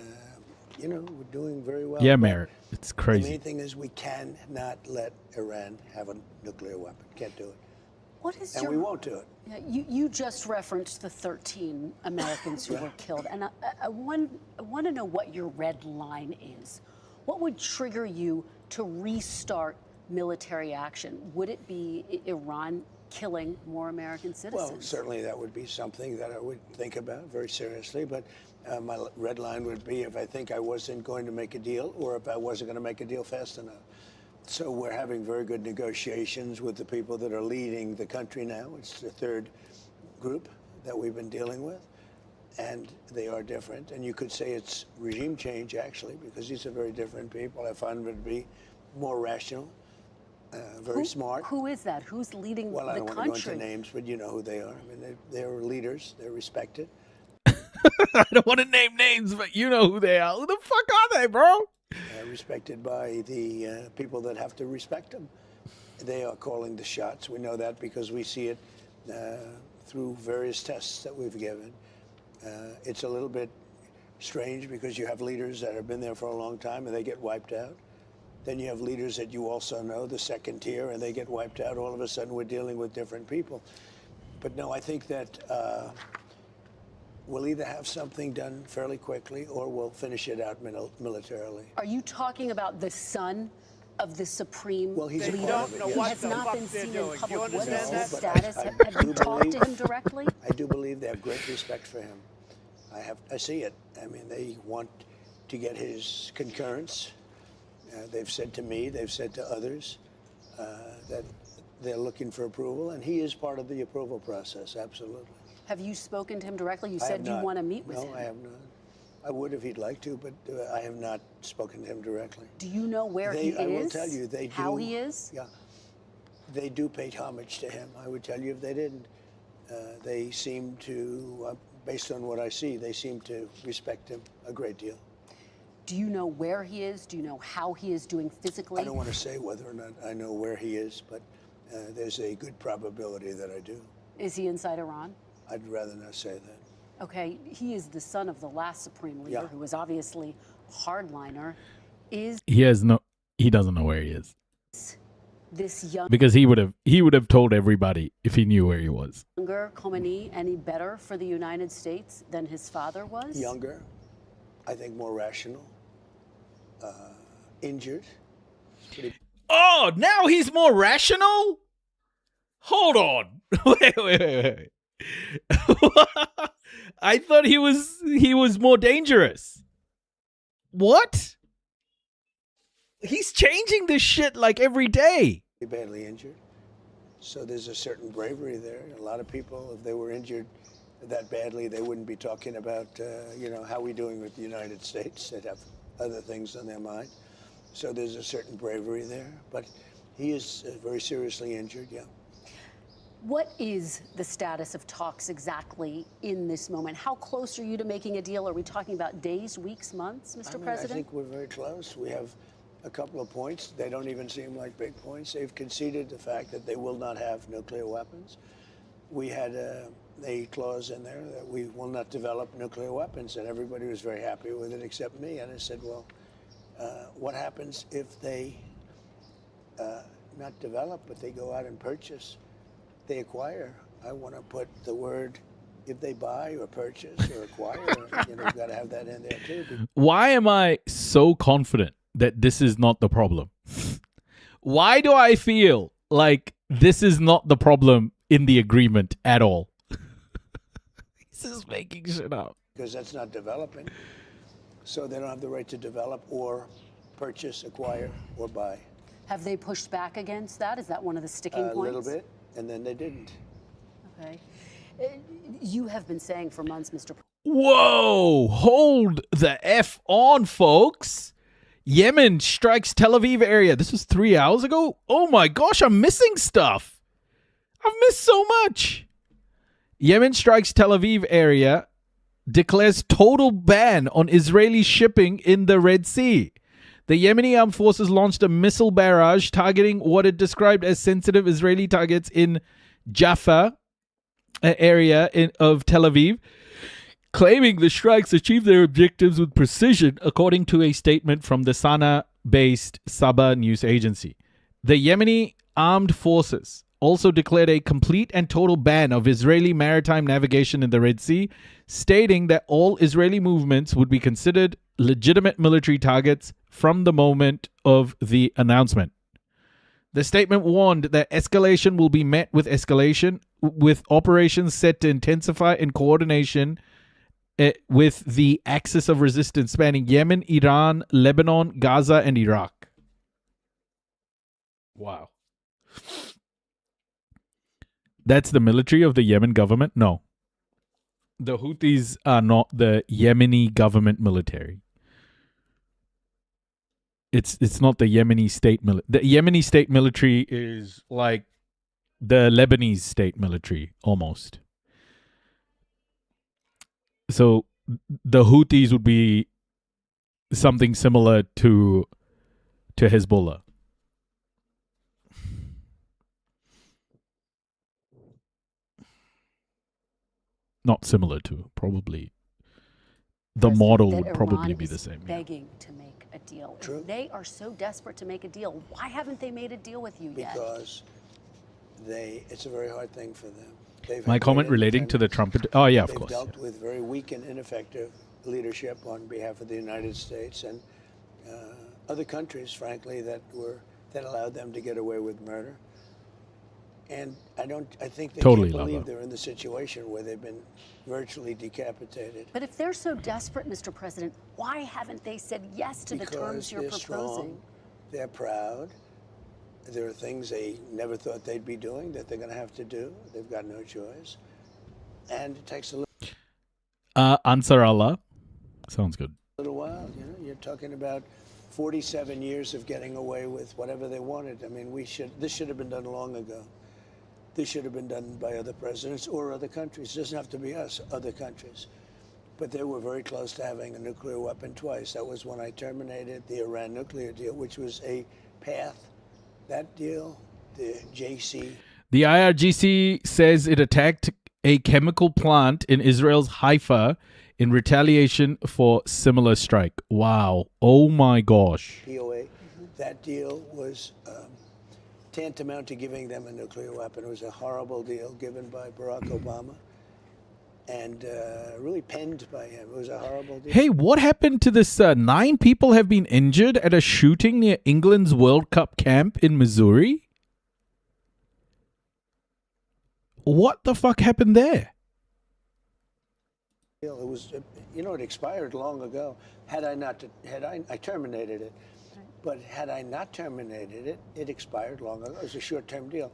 [SPEAKER 4] you know, we're doing very well.
[SPEAKER 2] Yeah, Merritt. It's crazy.
[SPEAKER 4] The main thing is we cannot let Iran have a nuclear weapon. Can't do it.
[SPEAKER 5] What is
[SPEAKER 4] and we won't do it.
[SPEAKER 5] Yeah, you just referenced the 13 Americans who were killed. And I want to know what your red line is. What would trigger you to restart military action? Would it be Iran killing more American citizens?
[SPEAKER 4] Well, certainly that would be something that I would think about very seriously. But my red line would be if I think I wasn't going to make a deal or if I wasn't going to make a deal fast enough. So we're having very good negotiations with the people that are leading the country now. It's the third group that we've been dealing with. And they are different. And you could say it's regime change, actually, because these are very different people. I find them to be more rational, very smart.
[SPEAKER 5] Who is that? Who's leading the country?
[SPEAKER 4] Well, I don't want to go into names, but you know who they are. I mean, they're leaders. They're respected.
[SPEAKER 2] I don't want to name names, but you know who they are. Who the fuck are they, bro?
[SPEAKER 4] Respected by the people that have to respect them. They are calling the shots. We know that because we see it through various tests that we've given. It's a little bit strange because you have leaders that have been there for a long time and they get wiped out. Then you have leaders that you also know, the second tier, and they get wiped out. All of a sudden, we're dealing with different people. But no, I think that we'll either have something done fairly quickly or we'll finish it out militarily.
[SPEAKER 5] Are you talking about the son of the supreme
[SPEAKER 4] he's
[SPEAKER 5] leader?
[SPEAKER 4] part of it, yes.
[SPEAKER 5] He has not been seen in public. What is his
[SPEAKER 4] No, but
[SPEAKER 5] status?
[SPEAKER 4] I
[SPEAKER 5] Have you talked to him directly?
[SPEAKER 4] I do believe they have great respect for him. I see it. I mean, they want to get his concurrence. They've said to me, they've said to others that they're looking for approval, and he is part of the approval process, absolutely.
[SPEAKER 5] Have you spoken to him directly? You said you want to meet with him.
[SPEAKER 4] No, I have not. I would if he'd like to, but I have not spoken to him directly.
[SPEAKER 5] Do you know where he is?
[SPEAKER 4] I will tell you, they do.
[SPEAKER 5] How he is?
[SPEAKER 4] Yeah. They do pay homage to him. I would tell you if they didn't. They seem to, based on what I see, they seem to respect him a great deal.
[SPEAKER 5] Do you know where he is? Do you know how he is doing physically?
[SPEAKER 4] I don't want to say whether or not I know where he is, but there's a good probability that I do.
[SPEAKER 5] Is he inside Iran?
[SPEAKER 4] I'd rather not say that.
[SPEAKER 5] Okay, he is the son of the last supreme leader, who was obviously a hardliner.
[SPEAKER 2] He doesn't know where he is.
[SPEAKER 5] This young
[SPEAKER 2] Because he would have told everybody if he knew where he was.
[SPEAKER 5] Younger Khomeini any better for the United States than his father was?
[SPEAKER 4] Younger, I think more rational, injured.
[SPEAKER 2] Oh, now he's more rational? Hold on. Wait. I thought he was more dangerous. What? He's changing this shit like every day.
[SPEAKER 4] Badly injured. So there's a certain bravery there. A lot of people, if they were injured that badly, they wouldn't be talking about, how we doing with the United States. They'd have other things on their mind. So there's a certain bravery there. But he is very seriously injured, yeah.
[SPEAKER 5] What is the status of talks exactly in this moment? How close are you to making a deal? Are we talking about days, weeks, months, Mr. President?
[SPEAKER 4] I think we're very close. We have a couple of points. They don't even seem like big points. They've conceded the fact that they will not have nuclear weapons. We had a clause in there that we will not develop nuclear weapons, and everybody was very happy with it except me. And I said, well, what happens if they not develop, but they go out and purchase? They acquire. I want to put the word if they buy or purchase or acquire. You've got to have that in there too.
[SPEAKER 2] Why am I so confident that this is not the problem? Why do I feel like this is not the problem in the agreement at all? This is making shit up.
[SPEAKER 4] Because that's not developing. So they don't have the right to develop or purchase, acquire, or buy.
[SPEAKER 5] Have they pushed back against that? Is that one of the sticking points?
[SPEAKER 4] A little bit. And then they didn't.
[SPEAKER 5] Okay. You have been saying for months, Mr.
[SPEAKER 2] Whoa, hold the F on, folks. Yemen strikes Tel Aviv area. This was 3 hours ago? Oh my gosh, I'm missing stuff. I've missed so much. Yemen strikes Tel Aviv area, declares total ban on Israeli shipping in the Red Sea. The Yemeni armed forces launched a missile barrage targeting what it described as sensitive Israeli targets in Jaffa area of Tel Aviv, claiming the strikes achieved their objectives with precision, according to a statement from the Sana'a-based Saba news agency. The Yemeni armed forces also declared a complete and total ban of Israeli maritime navigation in the Red Sea, stating that all Israeli movements would be considered legitimate military targets from the moment of the announcement. The statement warned that escalation will be met with escalation, with operations set to intensify in coordination with the axis of resistance spanning Yemen, Iran, Lebanon, Gaza, and Iraq. Wow. That's the military of the Yemen government? No. The Houthis are not the Yemeni government military. It's not the Yemeni state military. The Yemeni state military is like the Lebanese state military, almost. So the Houthis would be something similar to Hezbollah. Not similar to, probably. The model would probably be the same.
[SPEAKER 5] Begging to make a deal. If they are so desperate to make a deal, why haven't they made a deal with you yet?
[SPEAKER 4] Because it's a very hard thing for them.
[SPEAKER 2] My comment relating to the Trump... Oh, yeah, of course.
[SPEAKER 4] They've dealt with very weak and ineffective leadership on behalf of the United States and other countries, frankly, that allowed them to get away with murder. And I think they
[SPEAKER 2] totally
[SPEAKER 4] can't believe they're in the situation where they've been virtually decapitated.
[SPEAKER 5] But if they're so desperate, Mr. President, why haven't they said yes to the terms you're proposing?
[SPEAKER 4] Strong, they're proud. There are things they never thought they'd be doing that they're going to have to do. They've got no choice. And it takes a
[SPEAKER 2] Ansar Allah. Sounds good.
[SPEAKER 4] little while. You know, you're talking about 47 years of getting away with whatever they wanted. I mean, this should have been done long ago. This should have been done by other presidents or other countries. It doesn't have to be us, other countries. But they were very close to having a nuclear weapon twice. That was when I terminated the Iran nuclear deal, which was a path. That deal, the JC.
[SPEAKER 2] The IRGC says it attacked a chemical plant in Israel's Haifa in retaliation for similar strike. Wow. Oh my gosh.
[SPEAKER 4] POA. That deal was tantamount to giving them a nuclear weapon. It was a horrible deal given by Barack Obama and really penned by him. It was a horrible deal.
[SPEAKER 2] Hey, what happened to this? 9 people have been injured at a shooting near England's World Cup camp in Missouri. What the fuck happened there?
[SPEAKER 4] It was, it expired long ago. I terminated it. But had I not terminated it, it expired long ago. It was a short-term deal.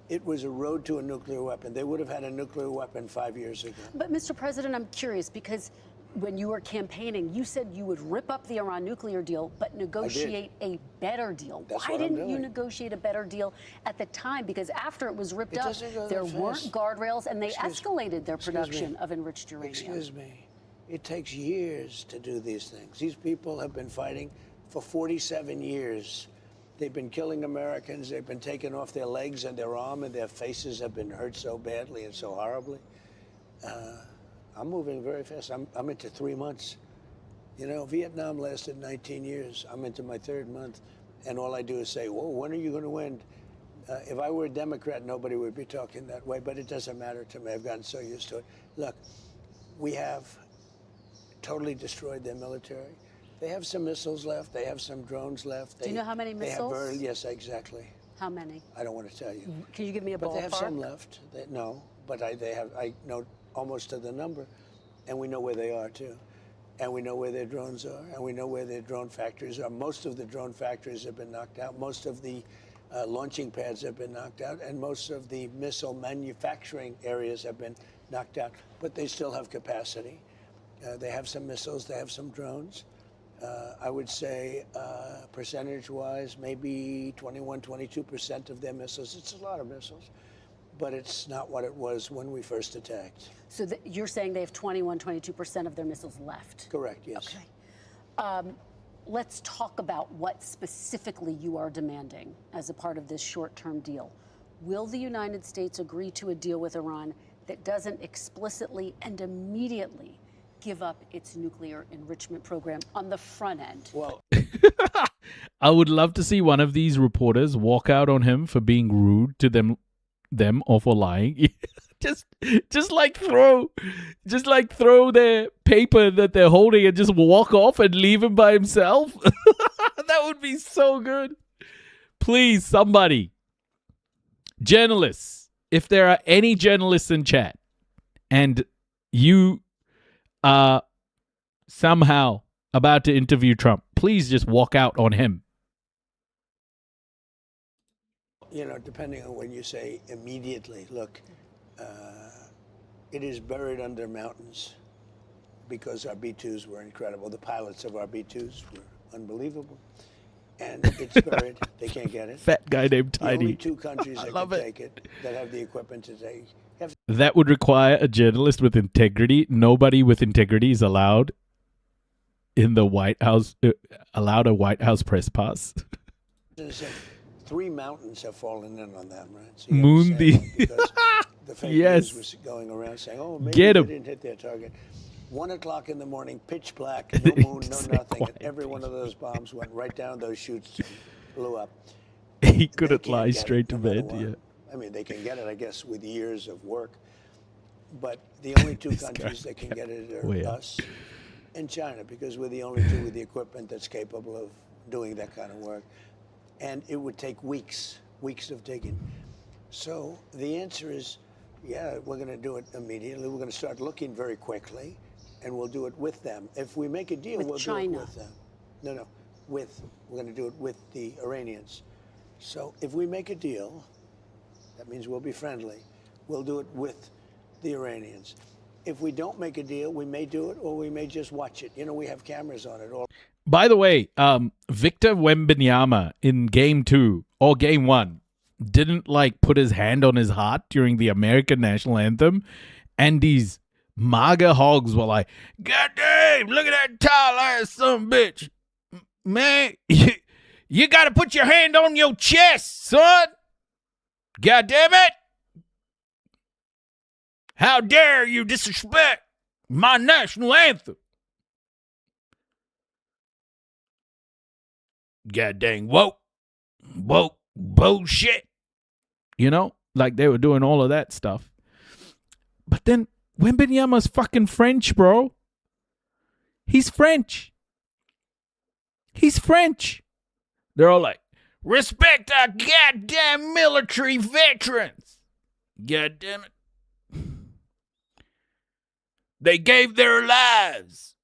[SPEAKER 4] It was a road to a nuclear weapon. They would have had a nuclear weapon 5 years ago.
[SPEAKER 5] But, Mr. President, I'm curious because when you were campaigning, you said you would rip up the Iran nuclear deal, but negotiate a better deal. Why didn't you negotiate a better deal at the time? Because after it was ripped up, there weren't guardrails, and they escalated their production of enriched uranium.
[SPEAKER 4] Excuse me. It takes years to do these things. These people have been fighting for 47 years. They've been killing Americans. They've been taking off their legs and their arm, and their faces have been hurt so badly and so horribly. I'm moving very fast. I'm into 3 months. You know, Vietnam lasted 19 years. I'm into my 3rd month, and all I do is say, whoa, when are you going to win? If I were a Democrat, nobody would be talking that way, but it doesn't matter to me. I've gotten so used to it. Look, we have totally destroyed their military. They have some missiles left. They have some drones left.
[SPEAKER 5] Do you know how many missiles?
[SPEAKER 4] Yes, exactly.
[SPEAKER 5] How many?
[SPEAKER 4] I don't want to tell you.
[SPEAKER 5] Can you give me a ballpark?
[SPEAKER 4] But they have some left. No, but I know almost to the number, and we know where they are too, and we know where their drones are, and we know where their drone factories are. Most of the drone factories have been knocked out. Most of the launching pads have been knocked out, and most of the missile manufacturing areas have been knocked out. But they still have capacity. They have some missiles. They have some drones. I would say percentage-wise, maybe 21, 22% of their missiles. It's a lot of missiles, but it's not what it was when we first attacked.
[SPEAKER 5] So you're saying they have 21, 22% of their missiles left?
[SPEAKER 4] Correct, yes.
[SPEAKER 5] Okay. Let's talk about what specifically you are demanding as a part of this short-term deal. Will the United States agree to a deal with Iran that doesn't explicitly and immediately give up its nuclear enrichment program on the front end?
[SPEAKER 4] Well,
[SPEAKER 2] I would love to see one of these reporters walk out on him for being rude to them or for lying. just like throw their paper that they're holding and just walk off and leave him by himself. That would be so good. Please, somebody, journalists, if there are any journalists in chat and you are somehow about to interview Trump, please just walk out on him.
[SPEAKER 4] You know, depending on when you say immediately, look, it is buried under mountains because our B-2s were incredible. The pilots of our B-2s were unbelievable. And it's buried. They can't get it.
[SPEAKER 2] Fat guy named
[SPEAKER 4] The only
[SPEAKER 2] Tiny.
[SPEAKER 4] two countries that can take it, that have the equipment to take.
[SPEAKER 2] That would require a journalist with integrity. Nobody with integrity is allowed in the White House, allowed a White House press pass.
[SPEAKER 4] 3 mountains have fallen in on them, right? So
[SPEAKER 2] Mundi.
[SPEAKER 4] because the fake
[SPEAKER 2] Yes.
[SPEAKER 4] news was going around saying, oh, maybe
[SPEAKER 2] Get
[SPEAKER 4] they
[SPEAKER 2] 'em.
[SPEAKER 4] didn't hit their target. 1 o'clock in the morning, pitch black, no moon, no
[SPEAKER 2] Stay
[SPEAKER 4] nothing.
[SPEAKER 2] quiet,
[SPEAKER 4] And every one of those bombs went right down those chutes and blew up.
[SPEAKER 2] He couldn't
[SPEAKER 4] They
[SPEAKER 2] lie
[SPEAKER 4] can't get
[SPEAKER 2] straight
[SPEAKER 4] it,
[SPEAKER 2] to
[SPEAKER 4] no matter
[SPEAKER 2] bed.
[SPEAKER 4] what.
[SPEAKER 2] Yeah.
[SPEAKER 4] I mean, they can get it, I guess, with years of work. But the only two
[SPEAKER 2] This
[SPEAKER 4] countries
[SPEAKER 2] guy
[SPEAKER 4] that can get it are
[SPEAKER 2] way up.
[SPEAKER 4] us and China, because we're the only two with the equipment that's capable of doing that kind of work. And it would take weeks of digging. So the answer is, yeah, we're going to do it immediately. We're going to start looking very quickly, and we'll do it with them. If we make a deal,
[SPEAKER 5] With
[SPEAKER 4] we'll
[SPEAKER 5] China.
[SPEAKER 4] do it with them. No, we're going to do it with the Iranians. So if we make a deal, that means we'll be friendly. We'll do it with the Iranians. If we don't make a deal, we may do it, or we may just watch it. You know, we have cameras on it all.
[SPEAKER 2] By the way, Victor Wembanyama in game 2 or game 1 didn't put his hand on his heart during the American national anthem, and these MAGA hogs were like, "God damn, look at that tall ass son of a bitch, man! You got to put your hand on your chest, son. God damn it! How dare you disrespect my national anthem?" God dang woke bullshit. You know, they were doing all of that stuff. But then Wembanyama's fucking French, bro. He's French. They're all like, respect our goddamn military veterans. God damn it. They gave their lives.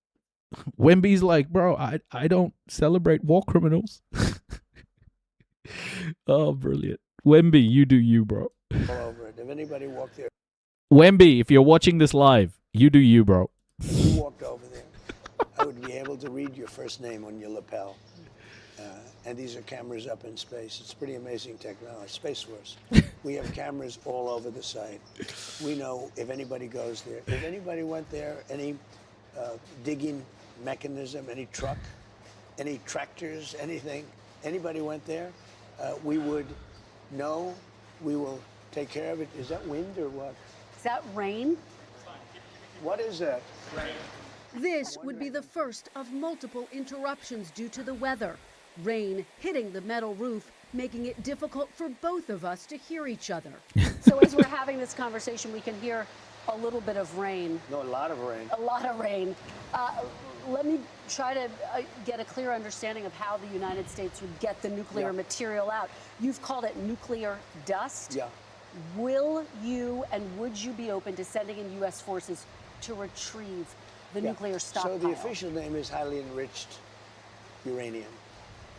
[SPEAKER 2] Wemby's like, bro, I don't celebrate war criminals. Oh, brilliant. Wemby, you do you, bro.
[SPEAKER 4] All over it. If anybody walked there,
[SPEAKER 2] Wemby, if you're watching this live, you do you, bro.
[SPEAKER 4] if you walked over there, I would be able to read your first name on your lapel. And these are cameras up in space. It's pretty amazing technology. Space Force. We have cameras all over the site. We know if anybody goes there. If anybody went there, any digging mechanism, any truck, any tractors, anything, anybody went there, we would know. We will take care of it. Is that wind or what?
[SPEAKER 5] Is that rain?
[SPEAKER 4] What is that?
[SPEAKER 5] This would be the first of multiple interruptions due to the weather. Rain hitting the metal roof, making it difficult for both of us to hear each other. So as we're having this conversation, we can hear a little bit of rain.
[SPEAKER 4] No, a lot of rain.
[SPEAKER 5] A lot of rain. Let me try to get a clear understanding of how the United States would get the nuclear material out. You've called it nuclear dust.
[SPEAKER 4] Yeah.
[SPEAKER 5] Will you and would you be open to sending in U.S. forces to retrieve the nuclear stockpile?
[SPEAKER 4] So the official name is highly enriched uranium.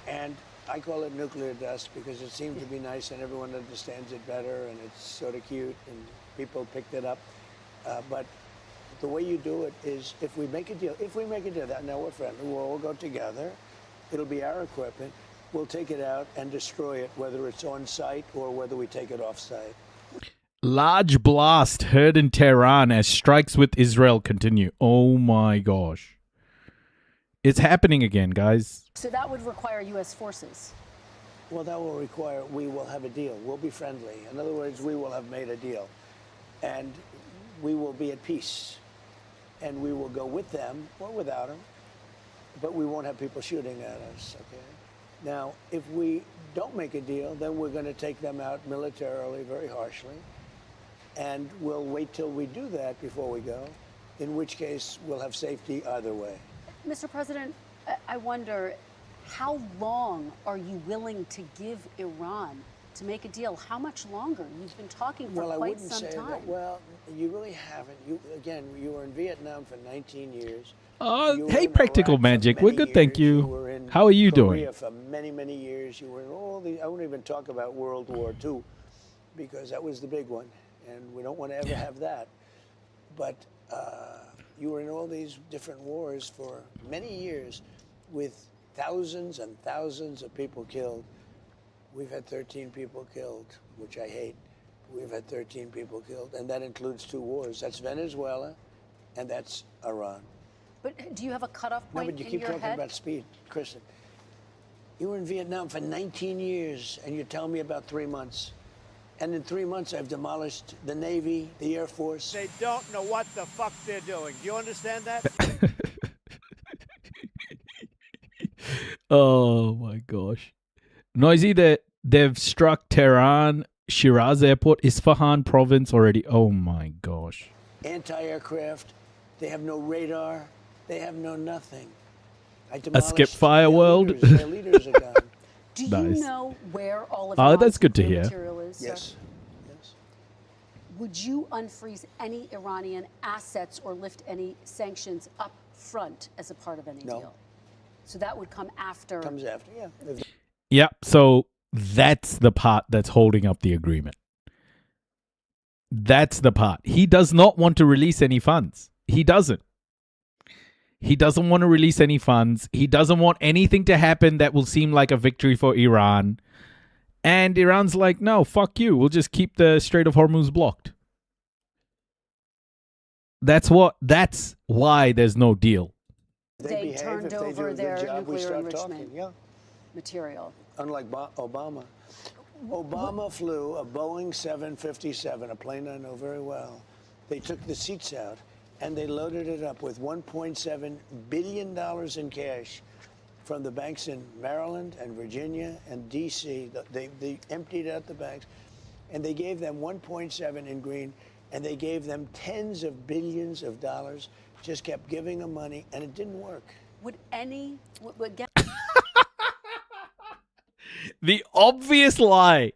[SPEAKER 4] And I call it nuclear dust because it seemed to be nice and everyone understands it better and it's sort of cute and people picked it up. But The way you do it is if we make a deal, that now we're friendly, we'll all go together. It'll be our equipment. We'll take it out and destroy it, whether it's on site or whether we take it off site.
[SPEAKER 2] Large blast heard in Tehran as strikes with Israel continue. Oh my gosh. It's happening again, guys.
[SPEAKER 5] So that would require U.S. forces.
[SPEAKER 4] Well, that will require we will have a deal. We'll be friendly. In other words, we will have made a deal. And we will be at peace. And we will go with them or without them. But we won't have people shooting at us, okay? Now, if we don't make a deal, then we're going to take them out militarily, very harshly. And we'll wait till we do that before we go, in which case we'll have safety either way.
[SPEAKER 5] Mr. President, I wonder, how long are you willing to give Iran to make a deal? How much longer? You've been talking for quite some time.
[SPEAKER 4] That. Well, you really haven't. You were in Vietnam for 19 years.
[SPEAKER 2] Hey, Practical Magic. We're good, thank you. How are you doing?
[SPEAKER 4] Korea for many, many years. You were in all the. I won't even talk about World War II, because that was the big one, and we don't want to ever have that. But you were in all these different wars for many years, with thousands and thousands of people killed. We've had 13 people killed, which I hate. We've had 13 people killed, and that includes 2 wars. That's Venezuela, and that's Iran.
[SPEAKER 5] But do you have a cutoff point
[SPEAKER 4] No, but you
[SPEAKER 5] in
[SPEAKER 4] keep
[SPEAKER 5] your
[SPEAKER 4] talking
[SPEAKER 5] head?
[SPEAKER 4] about speed, Kristen. You were in Vietnam for 19 years, and you're telling me about 3 months. And in 3 months, I've demolished the Navy, the Air Force.
[SPEAKER 1] They don't know what the fuck they're doing. Do you understand that?
[SPEAKER 2] Oh my gosh. Noisy that they've struck Tehran, Shiraz Airport, Isfahan province already. Oh my gosh.
[SPEAKER 4] Anti-aircraft. They have no radar. They have no nothing.
[SPEAKER 2] A skip fire world.
[SPEAKER 4] Their leaders are gone.
[SPEAKER 5] Do you
[SPEAKER 2] Nice.
[SPEAKER 5] know where all of
[SPEAKER 2] Oh, that's
[SPEAKER 5] Iran's
[SPEAKER 2] good to
[SPEAKER 5] nuclear
[SPEAKER 2] hear.
[SPEAKER 5] material is?
[SPEAKER 4] Yes.
[SPEAKER 5] Sir? Would you unfreeze any Iranian assets or lift any sanctions up front as a part of any
[SPEAKER 4] No.
[SPEAKER 5] deal? So that would come after.
[SPEAKER 4] Comes after, yeah.
[SPEAKER 2] Yep. So that's the part that's holding up the agreement. That's the part. He does not want to release any funds. He doesn't. He doesn't want to release any funds. He doesn't want anything to happen that will seem like a victory for Iran. And Iran's like, no, fuck you. We'll just keep the Strait of Hormuz blocked. That's why there's no deal.
[SPEAKER 5] They turned over their nuclear enrichment
[SPEAKER 4] yeah.
[SPEAKER 5] material.
[SPEAKER 4] Unlike Obama. Obama flew a Boeing 757, a plane I know very well. They took the seats out and they loaded it up with $1.7 billion in cash from the banks in Maryland and Virginia and D.C. They emptied out the banks, and they gave them 1.7 in green, and they gave them tens of billions of dollars, just kept giving them money, and it didn't work.
[SPEAKER 5] Would get
[SPEAKER 2] The obvious lie.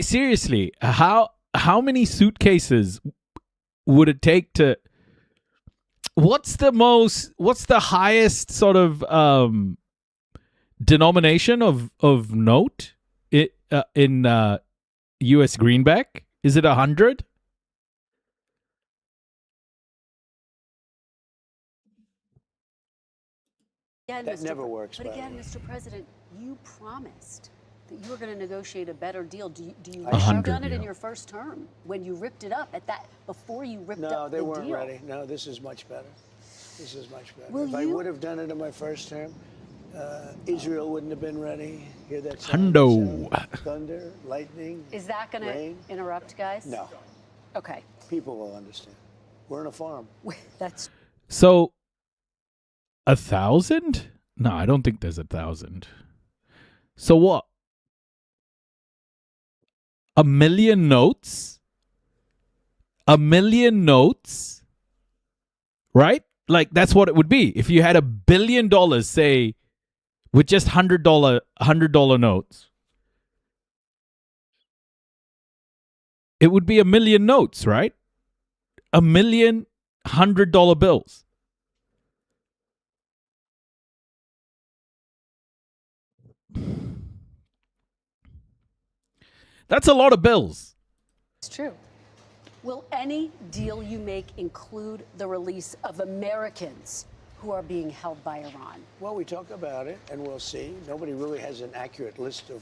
[SPEAKER 2] Seriously, how many suitcases would it take to? What's the highest sort of denomination of note in U.S. greenback? Is it 100?
[SPEAKER 5] Again,
[SPEAKER 4] That never works,
[SPEAKER 5] But
[SPEAKER 4] by the
[SPEAKER 5] again,
[SPEAKER 4] way.
[SPEAKER 5] Mr. President, you promised that you were going to negotiate a better deal. Do you wish
[SPEAKER 2] 100,
[SPEAKER 5] you'd done it in
[SPEAKER 2] yeah.
[SPEAKER 5] your first term when you ripped it up before you ripped
[SPEAKER 4] No,
[SPEAKER 5] up the
[SPEAKER 4] they
[SPEAKER 5] deal?
[SPEAKER 4] weren't ready. No, this is much better. This is much better.
[SPEAKER 5] Will
[SPEAKER 4] If I
[SPEAKER 5] you-
[SPEAKER 4] would have done it in my first term, Israel wouldn't have been ready. Hear that sound?
[SPEAKER 2] Hundo.
[SPEAKER 4] Thunder, lightning.
[SPEAKER 5] Is that going
[SPEAKER 4] rain?
[SPEAKER 5] to interrupt, guys?
[SPEAKER 4] No.
[SPEAKER 5] Okay.
[SPEAKER 4] People will understand. We're on a farm.
[SPEAKER 5] That's
[SPEAKER 2] So 1,000? No, I don't think there's 1,000. So what? 1 million notes? 1 million notes? Right? Like that's what it would be. If you had $1 billion, say, with just $100 notes. It would be 1 million notes, right? 1 million $100 bills. That's a lot of bills.
[SPEAKER 5] true. Will any deal you make include the release of Americans who are being held by Iran?
[SPEAKER 4] Well, we talk about it, and we'll see. Nobody really has an accurate list of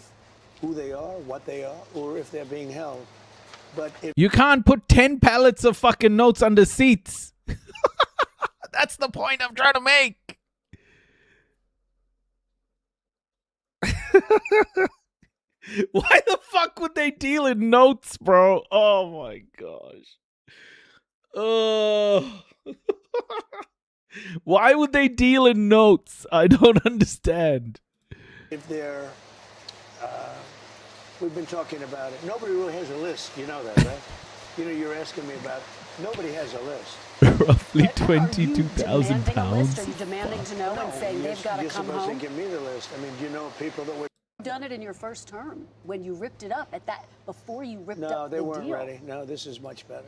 [SPEAKER 4] who they are, what they are, or if they're being held. But if
[SPEAKER 2] You can't put 10 pallets of fucking notes under seats. That's the point I'm trying to make. Why the fuck would they deal in notes, bro? Oh my gosh. Why would they deal in notes? I don't understand.
[SPEAKER 4] if they're, we've been talking about it. Nobody really has a list. You know that, right? You know, you're asking me about. Nobody has a list.
[SPEAKER 2] Roughly
[SPEAKER 5] But are you
[SPEAKER 2] £22,000
[SPEAKER 5] demanding a list?
[SPEAKER 2] pounds.
[SPEAKER 5] Are you demanding to know and saying they've got to
[SPEAKER 4] You're
[SPEAKER 5] come
[SPEAKER 4] supposed
[SPEAKER 5] home?
[SPEAKER 4] to give me the list. I mean, do you know people that were?
[SPEAKER 5] Done it in your first term when you ripped it up at that before you ripped
[SPEAKER 4] No,
[SPEAKER 5] up
[SPEAKER 4] they
[SPEAKER 5] the
[SPEAKER 4] weren't
[SPEAKER 5] deal.
[SPEAKER 4] ready. No, this is much better.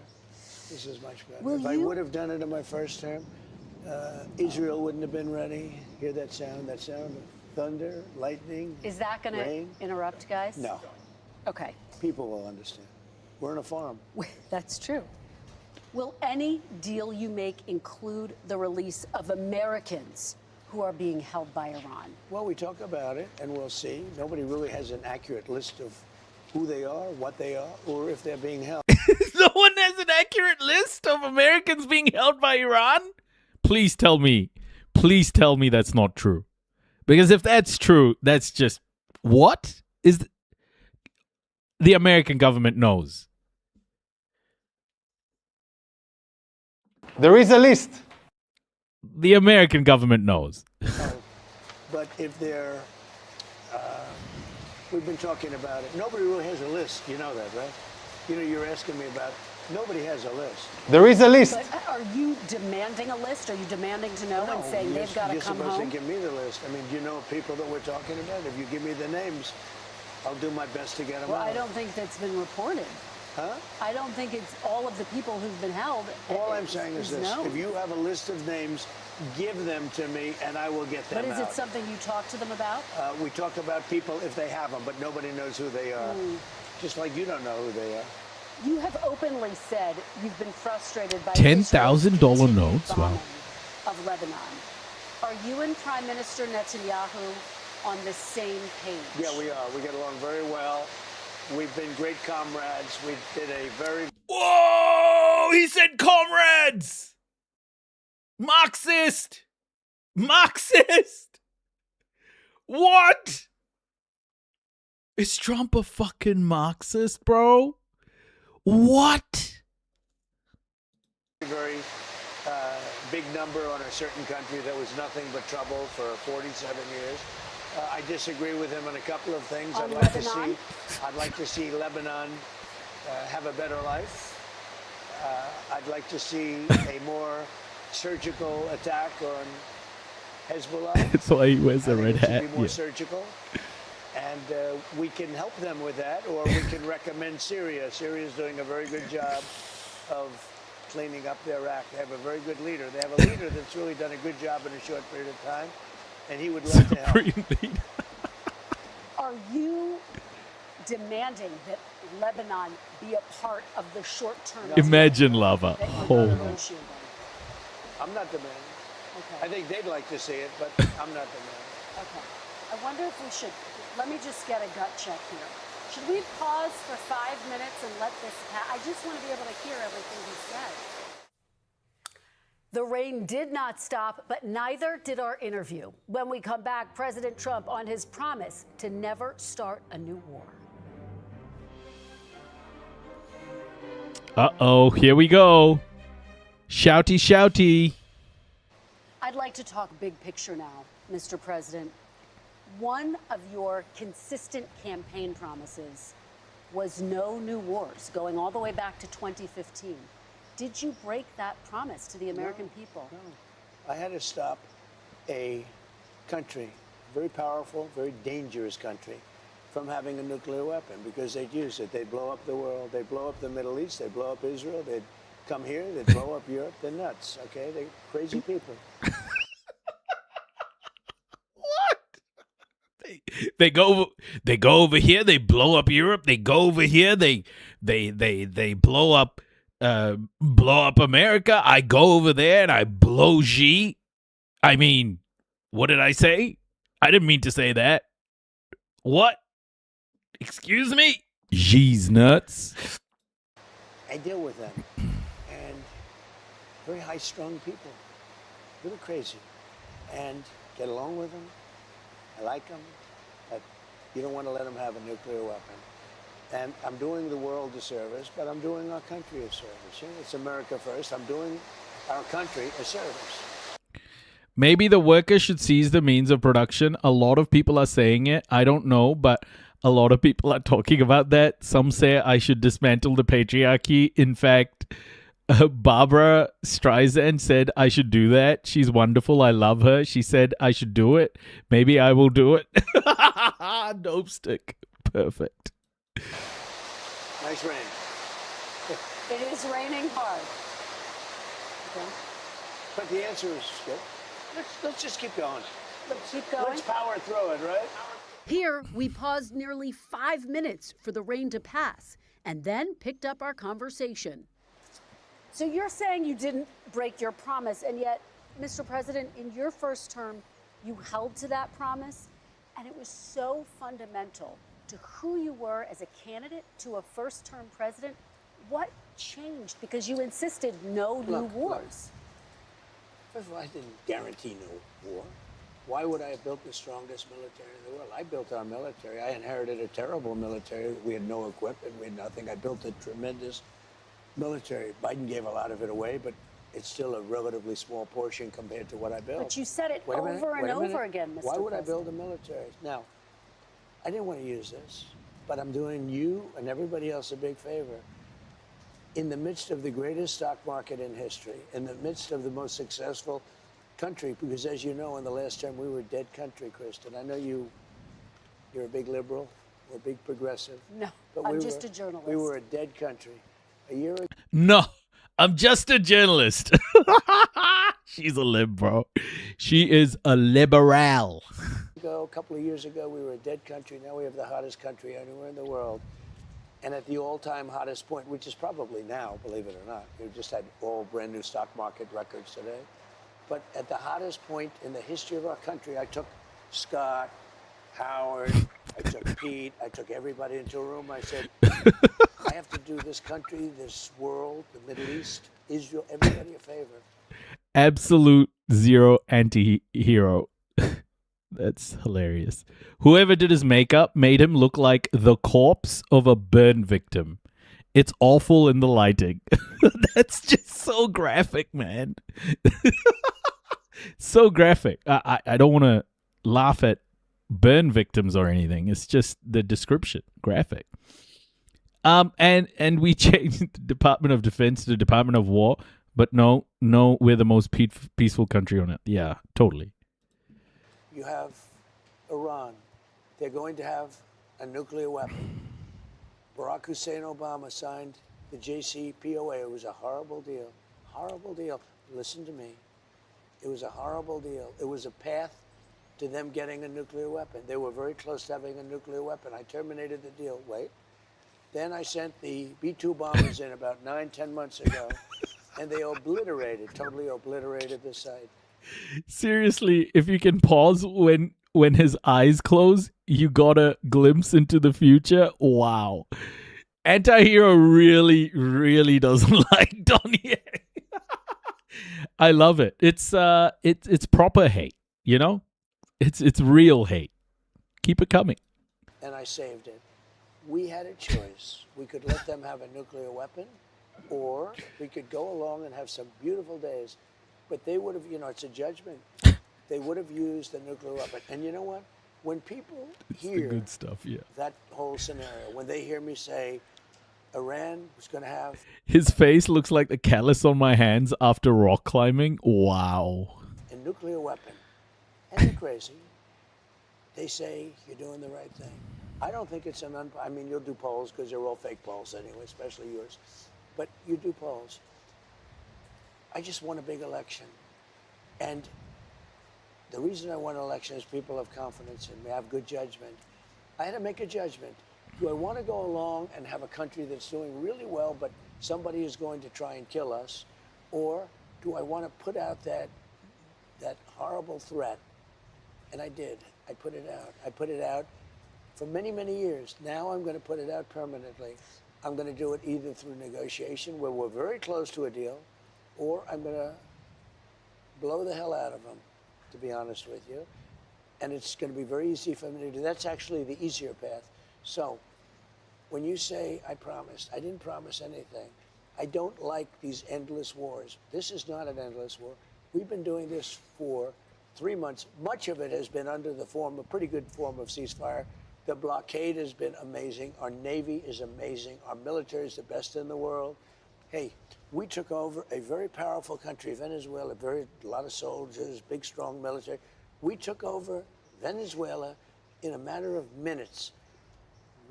[SPEAKER 4] This is much better.
[SPEAKER 5] Will
[SPEAKER 4] if I
[SPEAKER 5] you-
[SPEAKER 4] would have done it in my first term, Israel wouldn't have been ready. Hear that sound? That sound of thunder, lightning.
[SPEAKER 5] Is that going
[SPEAKER 4] rain?
[SPEAKER 5] to interrupt, guys?
[SPEAKER 4] No.
[SPEAKER 5] Okay,
[SPEAKER 4] People will understand. We're in a farm.
[SPEAKER 5] that's true. Will any deal you make include the release of Americans who are being held by Iran?
[SPEAKER 4] Well, we talk about it, and we'll see. Nobody really has an accurate list of who they are, what they are, or if they're being held.
[SPEAKER 2] No one has an accurate list of Americans being held by Iran? Please tell me. Please tell me that's not true. Because if that's true, that's just... What? The American government knows.
[SPEAKER 4] There is a list.
[SPEAKER 2] The American government knows.
[SPEAKER 4] But if they're, we've been talking about it. Nobody really has a list. You know that, right? You know, you're asking me about. Nobody has a list. There is a list.
[SPEAKER 5] But are you demanding a list? Are you demanding to know and saying they've got to come
[SPEAKER 4] You're supposed
[SPEAKER 5] home?
[SPEAKER 4] to give me the list. I mean, do you know people that we're talking about? If you give me the names, I'll do my best to get them
[SPEAKER 5] Well,
[SPEAKER 4] out.
[SPEAKER 5] I don't think that's been reported.
[SPEAKER 4] Huh?
[SPEAKER 5] I don't think it's all of the people who've been held.
[SPEAKER 4] All I'm saying is this.
[SPEAKER 5] known.
[SPEAKER 4] If you have a list of names, give them to me, and I will get them
[SPEAKER 5] But is
[SPEAKER 4] out.
[SPEAKER 5] it something you talk to them about?
[SPEAKER 4] We talk about people if they have them, but nobody knows who they are. Just like you don't know who they are.
[SPEAKER 5] You have openly said you've been frustrated by
[SPEAKER 2] $10,000
[SPEAKER 5] Israel's
[SPEAKER 2] notes? Wow.
[SPEAKER 5] bombing of Lebanon. Are you and Prime Minister Netanyahu on the same page?
[SPEAKER 4] Yeah, we are. We get along very well. We've been great comrades. We did a very...
[SPEAKER 2] Whoa! He said comrades! Marxist! Marxist! What? Is Trump a fucking Marxist, bro? What?
[SPEAKER 4] very big number on a certain country that was nothing but trouble for 47 years. I disagree with him on a couple of things.
[SPEAKER 5] On
[SPEAKER 4] I'd like
[SPEAKER 5] Lebanon?
[SPEAKER 4] to see Lebanon have a better life. I'd like to see a more surgical attack on Hezbollah.
[SPEAKER 2] That's why he wears a red
[SPEAKER 4] It should
[SPEAKER 2] hat.
[SPEAKER 4] be more
[SPEAKER 2] Yeah.
[SPEAKER 4] surgical. And we can help them with that, or we can recommend Syria. Syria is doing a very good job of cleaning up their act. They have a very good leader. They have a leader that's really done a good job in a short period of time, and he would love to help.
[SPEAKER 2] Supreme leader.
[SPEAKER 5] Are you demanding that Lebanon be a part of the short-term?
[SPEAKER 2] Imagine lava.
[SPEAKER 5] that you're
[SPEAKER 2] Oh.
[SPEAKER 5] negotiating?
[SPEAKER 4] I'm not demanding.
[SPEAKER 5] Okay.
[SPEAKER 4] I think they'd like to see it, but I'm not demanding.
[SPEAKER 5] Okay. I wonder if we should, let me just get a gut check here. Should we pause for 5 minutes and let this pass? I just want to be able to hear everything he said. The rain did not stop, but neither did our interview. When we come back, President Trump on his promise to never start a new war.
[SPEAKER 2] Uh-oh, here we go. Shouty, shouty.
[SPEAKER 5] I'd like to talk big picture now, Mr. President. One of your consistent campaign promises was no new wars, going all the way back to 2015. Did you break that promise to the American people?
[SPEAKER 4] No. I had to stop a country, very powerful, very dangerous country, from having a nuclear weapon because they'd use it. They'd blow up the world. They'd blow up the Middle East. They'd blow up Israel. They'd come here. They'd blow up Europe. They're nuts, okay? They're crazy people.
[SPEAKER 2] They go over here, they blow up Europe, they go over here, they blow up blow up America. I go over there and I blow Xi. I mean, what did I say? I didn't mean to say that. What? Excuse me? Xi's nuts.
[SPEAKER 4] I deal with them. And very high-strung people. A little crazy. And get along with them. I like them. But you don't want to let them have a nuclear weapon. And I'm doing the world a service, but I'm doing our country a service. You know, it's America first. I'm doing our country a service.
[SPEAKER 2] Maybe the workers should seize the means of production. A lot of people are saying it. I don't know, but a lot of people are talking about that. Some say I should dismantle the patriarchy. In fact, Barbara Streisand said I should do that. She's wonderful. I love her. She said I should do it. Maybe I will do it. Dope stick. Perfect.
[SPEAKER 4] Nice rain.
[SPEAKER 5] It is raining hard.
[SPEAKER 4] Okay. But the answer is good. Let's just keep going.
[SPEAKER 5] Let's keep going.
[SPEAKER 4] Let's power through it, right?
[SPEAKER 5] Here, we paused nearly 5 minutes for the rain to pass and then picked up our conversation. So you're saying you didn't break your promise, and yet, Mr. President, in your first term, you held to that promise, and it was so fundamental to who you were as a candidate to a first-term president. What changed? Because you insisted no new wars.
[SPEAKER 4] First of all, I didn't guarantee no war. Why would I have built the strongest military in the world? I built our military. I inherited a terrible military. We had no equipment. We had nothing. I built a tremendous military. Biden gave a lot of it away, but it's still a relatively small portion compared to what I built.
[SPEAKER 5] But you said it over and over again, Mr.
[SPEAKER 4] Why would I
[SPEAKER 5] President?
[SPEAKER 4] build a military? Now, I didn't want to use this, but I'm doing you and everybody else a big favor. In the midst of the greatest stock market in history, in the midst of the most successful country, because as you know, in the last term, we were a dead country, Kristen. I know you're a big liberal, we're a big progressive.
[SPEAKER 5] No,
[SPEAKER 4] but
[SPEAKER 5] I'm just a journalist.
[SPEAKER 4] We were a dead country. A year ago.
[SPEAKER 2] No, I'm just a journalist. She's a lib, bro. She is a liberal.
[SPEAKER 4] A couple of years ago, we were a dead country. Now we have the hottest country anywhere in the world. And at the all-time hottest point, which is probably now, believe it or not, we just had all brand new stock market records today. But at the hottest point in the history of our country, I took Scott, Howard, I took Pete, I took everybody into a room. I said, I have to do this country, this world, the Middle East, Israel, everybody a favor.
[SPEAKER 2] Absolute zero anti-hero. That's hilarious. Whoever did his makeup made him look like the corpse of a burn victim. It's awful in the lighting. That's just so graphic, man. So graphic. I don't want to laugh at burn victims or anything. It's just the description. Graphic. And we changed the Department of Defense to the Department of War. But no, we're the most peaceful country on it. Yeah, totally.
[SPEAKER 4] You have Iran. They're going to have a nuclear weapon. Barack Hussein Obama signed the JCPOA. It was a horrible deal. Horrible deal. Listen to me. It was a horrible deal. It was a path to them getting a nuclear weapon. They were very close to having a nuclear weapon. I terminated the deal. Wait. Then I sent the B-2 bombers in about 9-10 months ago, and they totally obliterated the site.
[SPEAKER 2] Seriously, if you can pause when his eyes close, you got a glimpse into the future. Wow. Anti-hero really, really doesn't like Donnie. I love it. It's proper hate, you know? It's real hate. Keep it coming.
[SPEAKER 4] And I saved it. We had a choice. We could let them have a nuclear weapon, or we could go along and have some beautiful days. But they would have, it's a judgment. They would have used the nuclear weapon. And you know what? When people hear
[SPEAKER 2] good stuff, yeah.
[SPEAKER 4] that whole scenario, when they hear me say Iran was going to have...
[SPEAKER 2] His face looks like the callus on my hands after rock climbing. Wow.
[SPEAKER 4] A nuclear weapon. And they're crazy. They say you're doing the right thing. I don't think it's I mean, you'll do polls because they're all fake polls anyway, especially yours. But you do polls. I just won a big election. And the reason I won an election is people have confidence in me, have good judgment. I had to make a judgment. Do I want to go along and have a country that's doing really well, but somebody is going to try and kill us, or do I want to put out that horrible threat? And I did. I put it out. I put it out for many, many years. Now I'm going to put it out permanently. I'm going to do it either through negotiation, where we're very close to a deal, or I'm going to blow the hell out of them, to be honest with you. And it's going to be very easy for me to do. That's actually the easier path. So when you say I promised, I didn't promise anything. I don't like these endless wars. This is not an endless war. We've been doing this for 3 months. Much of it has been under the form, a pretty good form of ceasefire. The blockade has been amazing. Our Navy is amazing. Our military is the best in the world. Hey, we took over a very powerful country, Venezuela, a lot of soldiers, big, strong military. We took over Venezuela in a matter of minutes.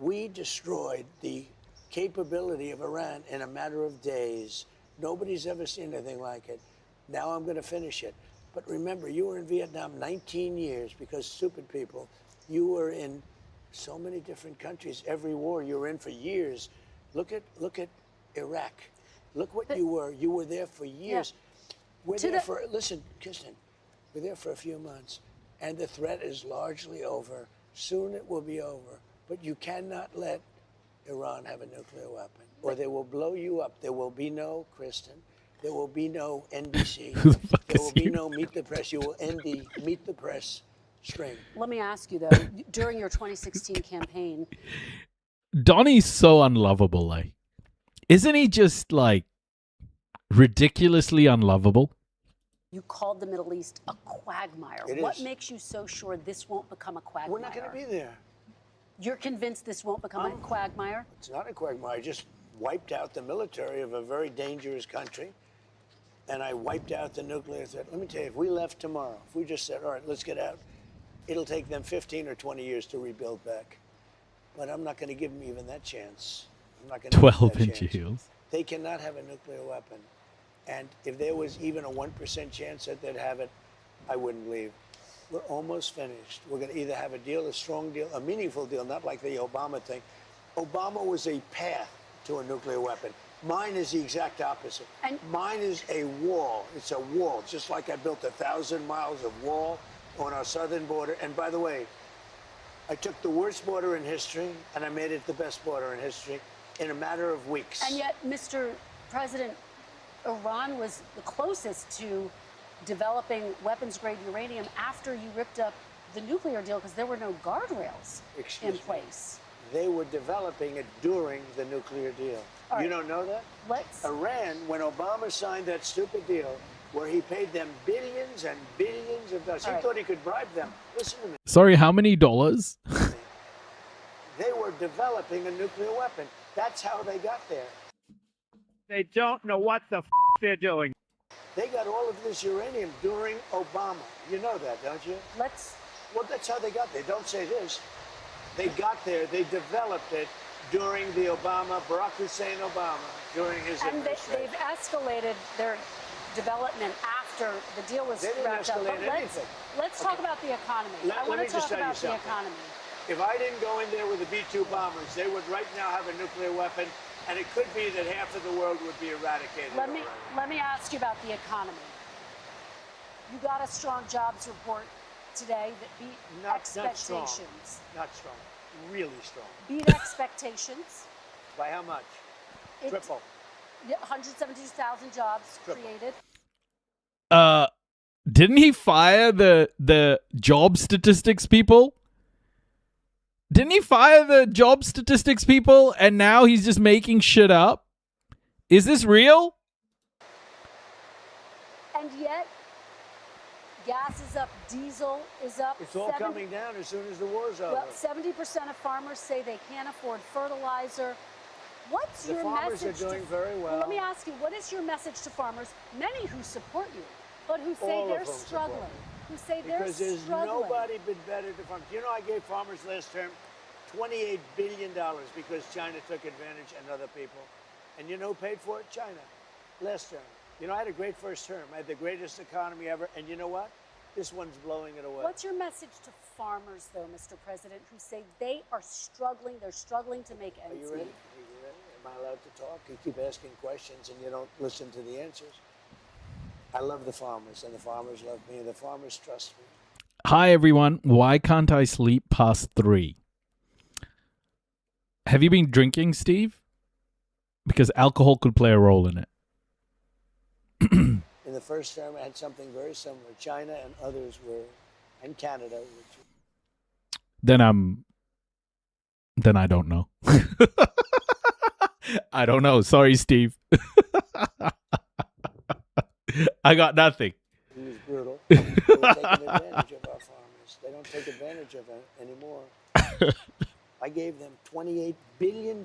[SPEAKER 4] We destroyed the capability of Iran in a matter of days. Nobody's ever seen anything like it. Now I'm going to finish it. But remember, you were in Vietnam 19 years because stupid people. You were in so many different countries. Every war you were in for years. Look at Iraq. Look what you were. You were there for years. Yeah. We're there for, listen, Kirsten, we're there for a few months. And the threat is largely over. Soon it will be over. But you cannot let Iran have a nuclear weapon, or they will blow you up. There will be no, Kristen, there will be no NBC. There will be no Meet the Press. You will end the Meet the Press string.
[SPEAKER 5] Let me ask you, though, during your 2016 campaign.
[SPEAKER 2] Donnie's so unlovable, like. Isn't he just, like, ridiculously unlovable?
[SPEAKER 5] You called the Middle East a quagmire. What makes you so sure this won't become a quagmire?
[SPEAKER 4] We're not going to be there.
[SPEAKER 5] You're convinced this won't become a quagmire?
[SPEAKER 4] It's not a quagmire. I just wiped out the military of a very dangerous country, and I wiped out the nuclear threat. Let me tell you, if we left tomorrow, if we just said, all right, let's get out, it'll take them 15 or 20 years to rebuild back. But I'm not going to give them even that chance. I'm not going to
[SPEAKER 2] 12-inch heels.
[SPEAKER 4] They cannot have a nuclear weapon. And if there was even a 1% chance that they'd have it, I wouldn't leave. We're almost finished. We're going to either have a deal, a strong deal, a meaningful deal, not like the Obama thing. Obama was a path to a nuclear weapon. Mine is the exact opposite. And mine is a wall. It's a wall, just like I built 1,000 miles of wall on our southern border. And by the way, I took the worst border in history, and I made it the best border in history in a matter of weeks.
[SPEAKER 5] And yet, Mr. President, Iran was the closest to developing weapons-grade uranium after you ripped up the nuclear deal because there were no guardrails in place.
[SPEAKER 4] They were developing it during the nuclear deal.
[SPEAKER 5] Right.
[SPEAKER 4] You don't know that? Iran, when Obama signed that stupid deal where he paid them billions and billions of dollars, he thought he could bribe them. Listen to me.
[SPEAKER 2] Sorry, how many dollars?
[SPEAKER 4] They were developing a nuclear weapon. That's how they got there.
[SPEAKER 1] They don't know what the they're doing.
[SPEAKER 4] They got all of this uranium during Obama. You know that, don't you? Well, that's how they got there. Don't say this. They got there. They developed it during the Barack Hussein Obama, during his administration.
[SPEAKER 5] And they've escalated their development after the deal was wrapped up. But let's talk about the economy. I want to talk about the economy.
[SPEAKER 4] If I didn't go in there with the B-2 bombers, they would right now have a nuclear weapon. And it could be that half of the world would be eradicated.
[SPEAKER 5] Let me ask you about the economy. You got a strong jobs report today that beat expectations.
[SPEAKER 4] Not strong. Really strong.
[SPEAKER 5] Beat expectations.
[SPEAKER 4] By how much? Triple.
[SPEAKER 5] 172,000 jobs created.
[SPEAKER 2] Didn't he fire the job statistics people? Didn't he fire the job statistics people and now he's just making shit up? Is this real?
[SPEAKER 5] And yet, gas is up, diesel is up.
[SPEAKER 4] It's all coming down as soon as the war's over.
[SPEAKER 5] Well, 70% of farmers say they can't afford fertilizer. What's your message?
[SPEAKER 4] The farmers are doing very well.
[SPEAKER 5] Let me ask you, what is your message to farmers, many who support you, but who say they're struggling? Who say they're struggling.
[SPEAKER 4] Because there's nobody been better to farmers. You know, I gave farmers last term $28 billion because China took advantage and other people. And you know who paid for it? China. Last term. You know, I had a great first term. I had the greatest economy ever. And you know what? This one's blowing it away.
[SPEAKER 5] What's your message to farmers, though, Mr. President, who say they are struggling? They're struggling to make ends meet.
[SPEAKER 4] Are you ready? Am I allowed to talk? You keep asking questions and you don't listen to the answers. I love the farmers, and the farmers love me, and the farmers trust me.
[SPEAKER 2] Hi, everyone. Why can't I sleep past 3? Have you been drinking, Steve? Because alcohol could play a role in it.
[SPEAKER 4] In the first term, I had something very similar. China and others were, and Canada.
[SPEAKER 2] Then I don't know. I don't know. Sorry, Steve. I got nothing.
[SPEAKER 4] He was brutal. They were taking advantage of our farmers. They don't take advantage of it anymore. I gave them $28 billion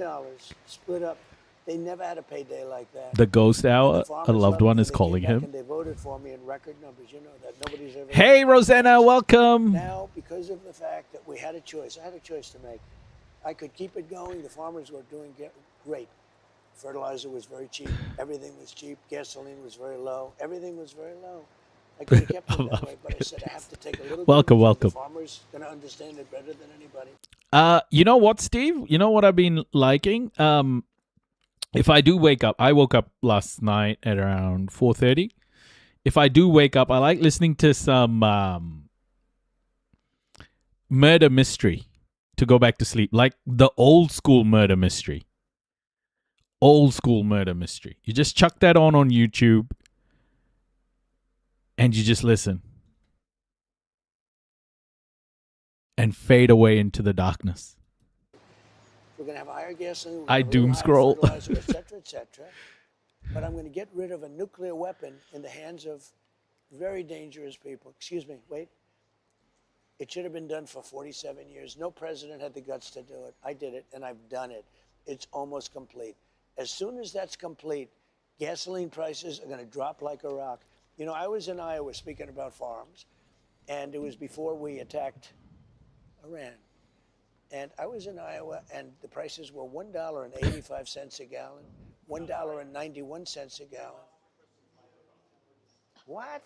[SPEAKER 4] split up. They never had a payday like that.
[SPEAKER 2] The ghost hour, a loved one is calling him.
[SPEAKER 4] And they voted for me in record numbers. You know that nobody's ever.
[SPEAKER 2] Hey, Rosanna, welcome.
[SPEAKER 4] Now, because of the fact that we had a choice, I had a choice to make. I could keep it going. The farmers were doing great. Fertilizer was very cheap. Everything was cheap. Gasoline was very low. Everything was very low. I could have kept it that way, but I said I have to take a little.
[SPEAKER 2] Welcome.
[SPEAKER 4] The farmers gonna understand it better than anybody.
[SPEAKER 2] You know what, Steve? You know what I've been liking? If I do wake up, I woke up last night at around 4:30. If I do wake up, I like listening to some murder mystery to go back to sleep, like the old school murder mystery. Old school murder mystery. You just chuck that on YouTube and you just listen and fade away into the darkness.
[SPEAKER 4] We're going to have higher gasoline.
[SPEAKER 2] I doom scroll.
[SPEAKER 4] Et cetera, et cetera. But I'm going to get rid of a nuclear weapon in the hands of very dangerous people. Excuse me, wait. It should have been done for 47 years. No president had the guts to do it. I did it, and I've done it. It's almost complete. As soon as that's complete, gasoline prices are going to drop like a rock. You know, I was in Iowa speaking about farms, and it was before we attacked Iran. And I was in Iowa, and the prices were $1.85 a gallon, $1.91 a gallon. What?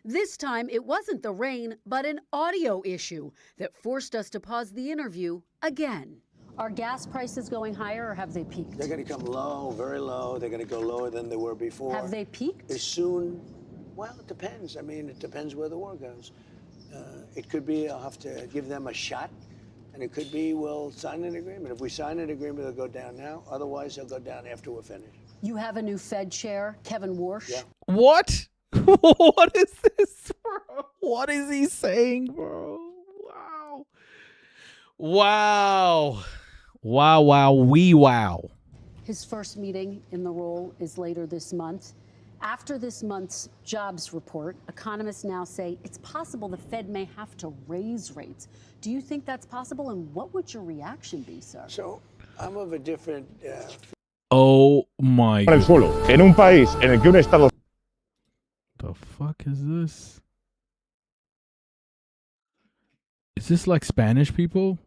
[SPEAKER 5] This time, it wasn't the rain, but an audio issue that forced us to pause the interview again. Are gas prices going higher, or have they peaked?
[SPEAKER 4] They're going to come low, very low. They're going to go lower than they were before.
[SPEAKER 5] Have they peaked?
[SPEAKER 4] As soon, well, it depends. I mean, it depends where the war goes. It could be I'll have to give them a shot, and it could be we'll sign an agreement. If we sign an agreement, they'll go down now. Otherwise, they'll go down after we're finished.
[SPEAKER 5] You have a new Fed chair, Kevin Warsh.
[SPEAKER 4] Yeah.
[SPEAKER 2] What? What is this, bro? What is he saying, bro? Wow. Wow. Wow, wow, wow.
[SPEAKER 5] His first meeting in the role is later this month. After this month's jobs report, economists now say it's possible the Fed may have to raise rates. Do you think that's possible, and what would your reaction be, sir?
[SPEAKER 4] So, I'm of a different...
[SPEAKER 2] Oh my God.
[SPEAKER 10] El suelo, en un país en el que un estado...
[SPEAKER 2] The fuck is this? Is this like Spanish people?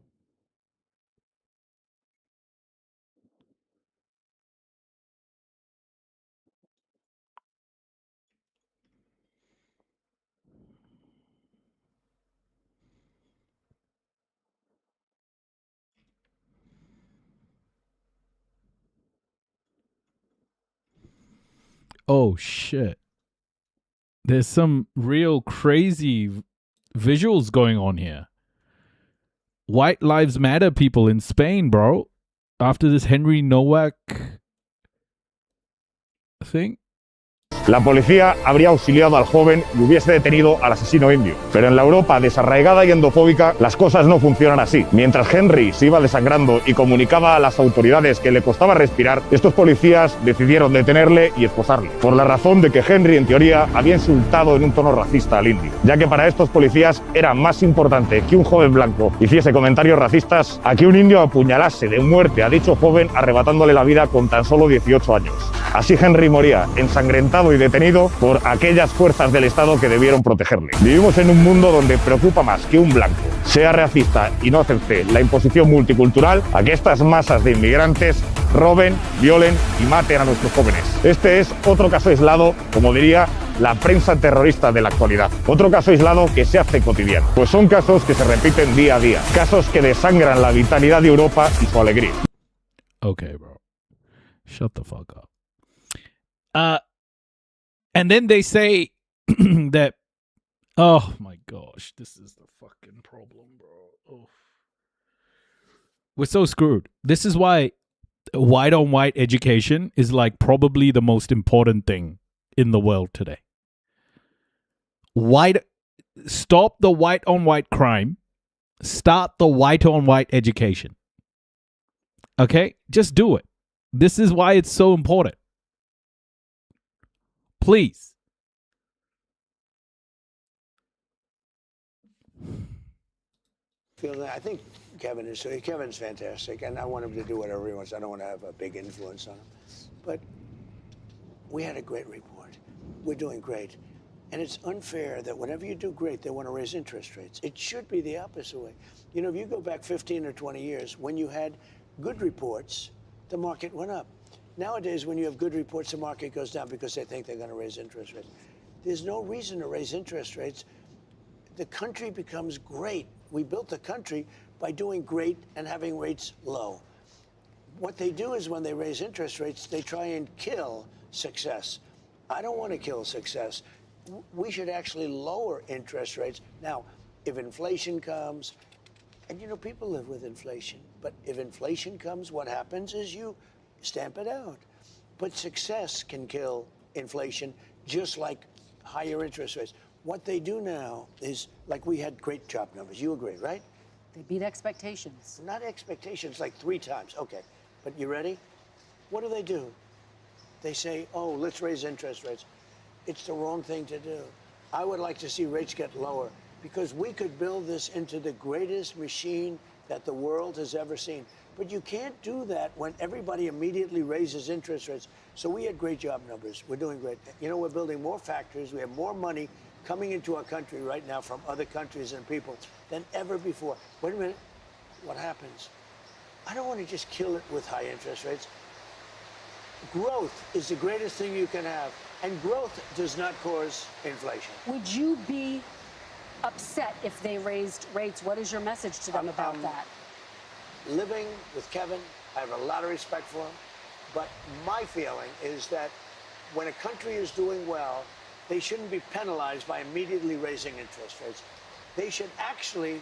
[SPEAKER 2] Oh shit. There's some real crazy visuals going on here. White Lives Matter people in Spain, bro. After this Henry Nowak thing.
[SPEAKER 10] La policía habría auxiliado al joven y hubiese detenido al asesino indio. Pero en la Europa desarraigada y endofóbica, las cosas no funcionan así. Mientras Henry se iba desangrando y comunicaba a las autoridades que le costaba respirar, estos policías decidieron detenerle y esposarle. Por la razón de que Henry, en teoría, había insultado en un tono racista al indio. Ya que para estos policías era más importante que un joven blanco hiciese comentarios racistas a que un indio apuñalase de muerte a dicho joven arrebatándole la vida con tan solo 18 años. Así Henry moría ensangrentado y detenido por aquellas fuerzas del Estado que debieron protegerle. Vivimos en un mundo donde preocupa más que un blanco sea racista y no acepte la imposición multicultural a que estas masas de inmigrantes roben, violen y maten a nuestros jóvenes. Este es otro caso aislado, como diría la prensa terrorista de la actualidad. Otro caso aislado que se hace cotidiano. Pues son casos que se repiten día a día. Casos que desangran la vitalidad de Europa y su alegría.
[SPEAKER 2] Okay, bro. Shut the fuck up. And then they say that, oh my gosh, this is the fucking problem, bro. Oh. We're so screwed. This is why white on white education is like probably the most important thing in the world today. Stop the white on white crime. Start the white on white education. Okay? Just do it. This is why it's so important. Please.
[SPEAKER 4] I think Kevin's fantastic, and I want him to do whatever he wants. I don't want to have a big influence on him. But we had a great report. We're doing great. And it's unfair that whenever you do great, they want to raise interest rates. It should be the opposite way. You know, if you go back 15 or 20 years, when you had good reports, the market went up. Nowadays, when you have good reports, the market goes down because they think they're going to raise interest rates. There's no reason to raise interest rates. The country becomes great. We built the country by doing great and having rates low. What they do is when they raise interest rates, they try and kill success. I don't want to kill success. We should actually lower interest rates. Now, if inflation comes, and you know, people live with inflation, but if inflation comes, what happens is you stamp it out. But success can kill inflation just like higher interest rates. What they do now is, like, we had great job numbers. You agree, right?
[SPEAKER 5] They beat expectations.
[SPEAKER 4] Not expectations, like 3 times. Okay, but you ready? What do? They say, oh, let's raise interest rates. It's the wrong thing to do. I would like to see rates get lower because we could build this into the greatest machine that the world has ever seen. But you can't do that when everybody immediately raises interest rates. So we had great job numbers. We're doing great. You know, we're building more factories. We have more money coming into our country right now from other countries and people than ever before. Wait a minute. What happens? I don't want to just kill it with high interest rates. Growth is the greatest thing you can have, and growth does not cause inflation.
[SPEAKER 5] Would you be upset if they raised rates? What is your message to them about that?
[SPEAKER 4] Living with Kevin, I have a lot of respect for him, but my feeling is that when a country is doing well, they shouldn't be penalized by immediately raising interest rates. They should actually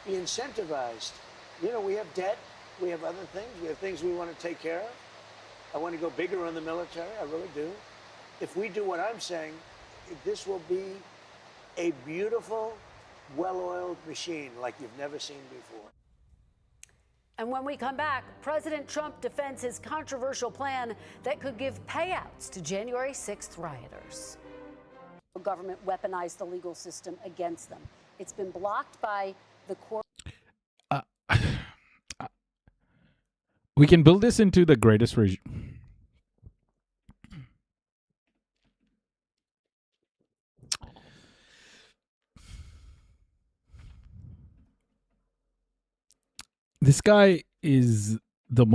[SPEAKER 4] be incentivized. You know, we have debt, we have other things, we have things we want to take care of. I want to go bigger on the military, I really do. If we do what I'm saying, this will be a beautiful, well-oiled machine like you've never seen before.
[SPEAKER 5] And when we come back, President Trump defends his controversial plan that could give payouts to January 6th rioters. The government weaponized the legal system against them. It's been blocked by the court.
[SPEAKER 2] We can build this into the greatest regime. This guy is the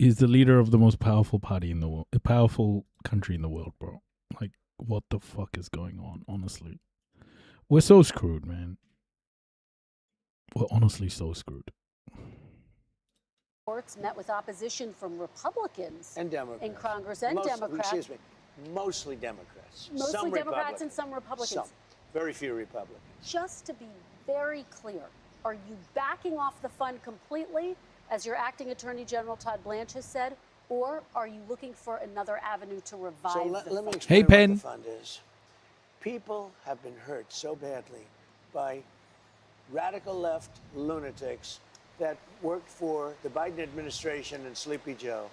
[SPEAKER 2] leader of the most powerful party in the world, a powerful country in the world, bro. Like, what the fuck is going on? Honestly, we're so screwed, man. We're honestly so screwed.
[SPEAKER 5] Courts met with opposition from Republicans
[SPEAKER 4] and Democrats
[SPEAKER 5] in Congress and Democrats.
[SPEAKER 4] Excuse me, mostly Democrats.
[SPEAKER 5] Mostly
[SPEAKER 4] some
[SPEAKER 5] Democrats and some Republicans.
[SPEAKER 4] Some, very few Republicans.
[SPEAKER 5] Just to be very clear, are you backing off the fund completely, as your acting Attorney General Todd Blanche has said, or are you looking for another avenue to revive the fund?
[SPEAKER 4] Let me explain
[SPEAKER 2] Penn.
[SPEAKER 4] what the fund is. People have been hurt so badly by radical left lunatics that worked for the Biden administration and Sleepy Joe.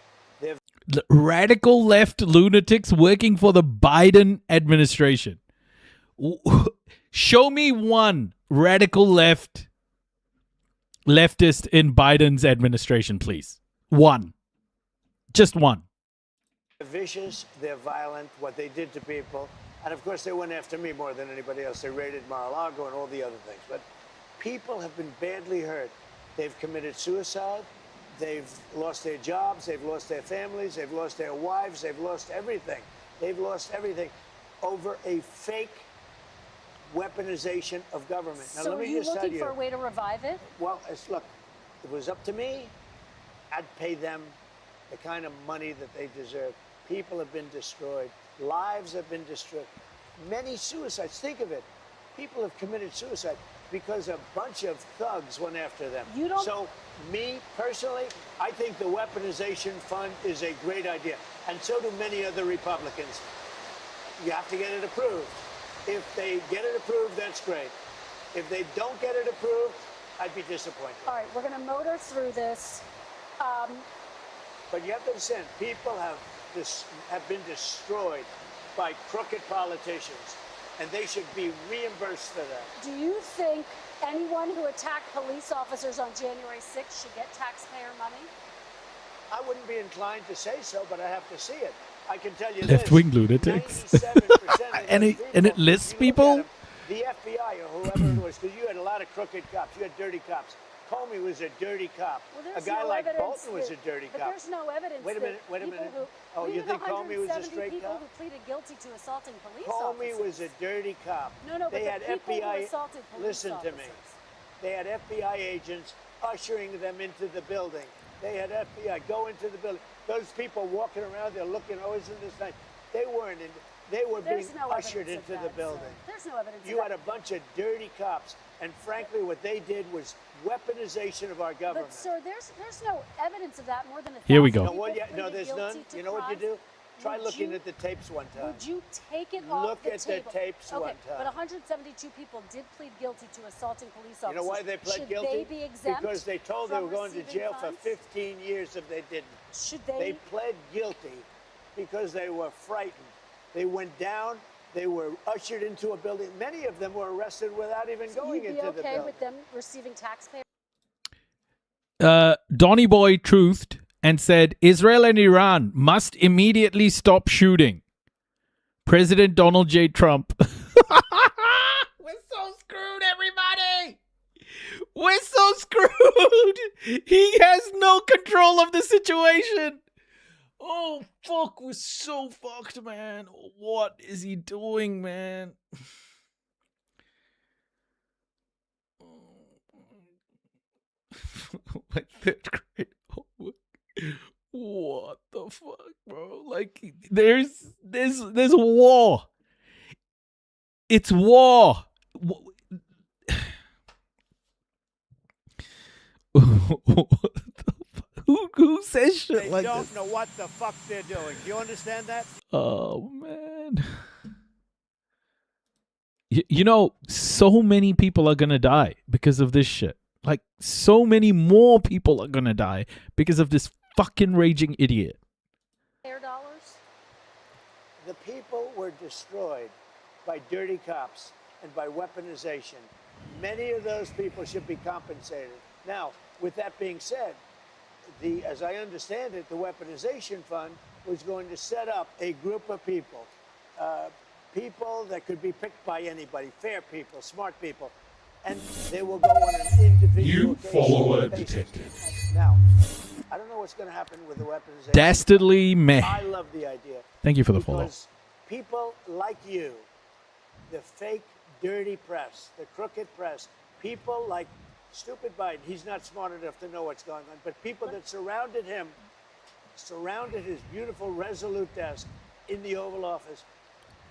[SPEAKER 2] Radical left lunatics working for the Biden administration. Show me one radical leftist in Biden's administration, please. One. Just one.
[SPEAKER 4] They're vicious, they're violent, what they did to people. And of course, they went after me more than anybody else. They raided Mar-a-Lago and all the other things. But people have been badly hurt. They've committed suicide. They've lost their jobs. They've lost their families. They've lost their wives. They've lost everything. They've lost everything over a fake weaponization of government. Now,
[SPEAKER 5] so
[SPEAKER 4] let
[SPEAKER 5] are
[SPEAKER 4] me
[SPEAKER 5] you
[SPEAKER 4] just tell
[SPEAKER 5] looking for a way to revive it?
[SPEAKER 4] Well, look, if it was up to me, I'd pay them the kind of money that they deserve. People have been destroyed. Lives have been destroyed. Many suicides. Think of it. People have committed suicide because a bunch of thugs went after them. So, me personally, I think the weaponization fund is a great idea. And so do many other Republicans. You have to get it approved. If they get it approved, that's great. If they don't get it approved, I'd be disappointed.
[SPEAKER 5] All right, we're going to motor through this.
[SPEAKER 4] But you have to understand, people have been destroyed by crooked politicians, and they should be reimbursed for that.
[SPEAKER 5] Do you think anyone who attacked police officers on January 6th should get taxpayer money?
[SPEAKER 4] I wouldn't be inclined to say so, but I have to see it. I can tell you
[SPEAKER 2] Left-wing lunatics. and it lists people?
[SPEAKER 4] The FBI or whoever it was, because you had a lot of crooked cops. You had dirty cops. Comey was a dirty cop.
[SPEAKER 5] Well,
[SPEAKER 4] a guy like Bolton was a dirty
[SPEAKER 5] but
[SPEAKER 4] cop.
[SPEAKER 5] there's no evidence.
[SPEAKER 4] Wait a minute. Oh, you think Comey was a straight
[SPEAKER 5] people
[SPEAKER 4] cop?
[SPEAKER 5] who pleaded guilty to assaulting police
[SPEAKER 4] Comey
[SPEAKER 5] officers.
[SPEAKER 4] was a dirty cop.
[SPEAKER 5] No,
[SPEAKER 4] they
[SPEAKER 5] but
[SPEAKER 4] had
[SPEAKER 5] the people who
[SPEAKER 4] FBI.
[SPEAKER 5] assaulted police
[SPEAKER 4] Listen to me. They had FBI agents ushering them into the building. They had FBI go into the building. Those people walking around there looking, oh, isn't this nice? They weren't in. They were being ushered into the building.
[SPEAKER 5] There's no evidence.
[SPEAKER 4] You had a bunch of dirty cops, and frankly, what they did was weaponization of our government.
[SPEAKER 5] But sir, there's no evidence of that more than a
[SPEAKER 2] Here we go.
[SPEAKER 4] No, there's none. You know what you do? Try looking at the tapes one time.
[SPEAKER 5] Would you take it off
[SPEAKER 4] Look
[SPEAKER 5] the
[SPEAKER 4] at
[SPEAKER 5] table?
[SPEAKER 4] the tapes one time.
[SPEAKER 5] But 172 people did plead guilty to assaulting police officers.
[SPEAKER 4] You know why they pled
[SPEAKER 5] Should
[SPEAKER 4] guilty?
[SPEAKER 5] they be exempt?
[SPEAKER 4] Because they told they were going to jail for 15 years if they didn't.
[SPEAKER 5] Should they?
[SPEAKER 4] They pled guilty because they were frightened. They went down. They were ushered into a building. Many of them were arrested without even going into the building.
[SPEAKER 5] You'd be okay with them receiving taxpayer?
[SPEAKER 2] Donny Boy truthed and said Israel and Iran must immediately stop shooting. President Donald J. Trump. We're so screwed, everybody. We're so screwed. He has no control of the situation. Oh, fuck. We're so fucked, man. What is he doing, man? My third grade homework. What the fuck, bro? Like, there's war. It's war. Who says shit like this?
[SPEAKER 1] They don't know what the fuck they're doing. Do you understand that?
[SPEAKER 2] Oh, man. You know, so many people are going to die because of this shit. Like, so many more people are going to die because of this fucking raging idiot.
[SPEAKER 5] Dollars?
[SPEAKER 4] The people were destroyed by dirty cops and by weaponization. Many of those people should be compensated. Now, with that being said, as I understand it, the weaponization fund was going to set up a group of people, people that could be picked by anybody, fair people, smart people, and they will go on an individual case.
[SPEAKER 3] You follow a detective.
[SPEAKER 4] Now, I don't know what's going to happen with the weaponization.
[SPEAKER 2] Dastardly meh.
[SPEAKER 4] I love the idea.
[SPEAKER 2] Thank you for the follow.
[SPEAKER 4] Because people like you, the fake, dirty press, the crooked press, people like stupid Biden, he's not smart enough to know what's going on, but people that surrounded him, surrounded his beautiful, resolute desk in the Oval Office,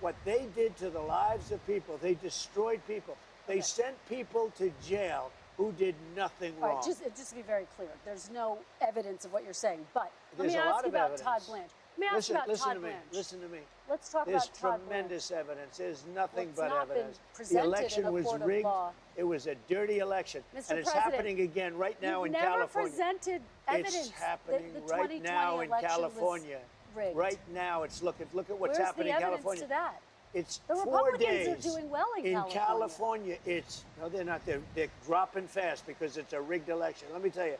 [SPEAKER 4] what they did to the lives of people, they destroyed people. They sent people to jail who did nothing wrong.
[SPEAKER 5] All right, just to be very clear, there's no evidence of what you're saying, but
[SPEAKER 4] There's
[SPEAKER 5] let me
[SPEAKER 4] a lot
[SPEAKER 5] ask you
[SPEAKER 4] of
[SPEAKER 5] about
[SPEAKER 4] evidence.
[SPEAKER 5] Todd Blanche. Let me ask you about
[SPEAKER 4] listen
[SPEAKER 5] Todd
[SPEAKER 4] to me.
[SPEAKER 5] Blanche.
[SPEAKER 4] Listen to me.
[SPEAKER 5] Let's talk
[SPEAKER 4] There's
[SPEAKER 5] about Todd
[SPEAKER 4] tremendous evidence. There's nothing
[SPEAKER 5] Well, it's
[SPEAKER 4] but
[SPEAKER 5] not been
[SPEAKER 4] evidence. The
[SPEAKER 5] presented in
[SPEAKER 4] election
[SPEAKER 5] a
[SPEAKER 4] was
[SPEAKER 5] court of
[SPEAKER 4] rigged.
[SPEAKER 5] law.
[SPEAKER 4] It was a dirty election.
[SPEAKER 5] Mr.
[SPEAKER 4] And it's
[SPEAKER 5] President,
[SPEAKER 4] happening again right now
[SPEAKER 5] You've
[SPEAKER 4] in
[SPEAKER 5] never
[SPEAKER 4] California.
[SPEAKER 5] presented evidence
[SPEAKER 4] It's happening
[SPEAKER 5] that the
[SPEAKER 4] right
[SPEAKER 5] 2020
[SPEAKER 4] now in
[SPEAKER 5] election was
[SPEAKER 4] California.
[SPEAKER 5] rigged.
[SPEAKER 4] Right now, it's look at what's
[SPEAKER 5] Where's
[SPEAKER 4] happening
[SPEAKER 5] the
[SPEAKER 4] in
[SPEAKER 5] evidence
[SPEAKER 4] California.
[SPEAKER 5] to that?
[SPEAKER 4] It's
[SPEAKER 5] The
[SPEAKER 4] 4
[SPEAKER 5] Republicans
[SPEAKER 4] days.
[SPEAKER 5] are doing well in
[SPEAKER 4] California, it's no, they're not. They're dropping fast because it's a rigged election. Let me tell you,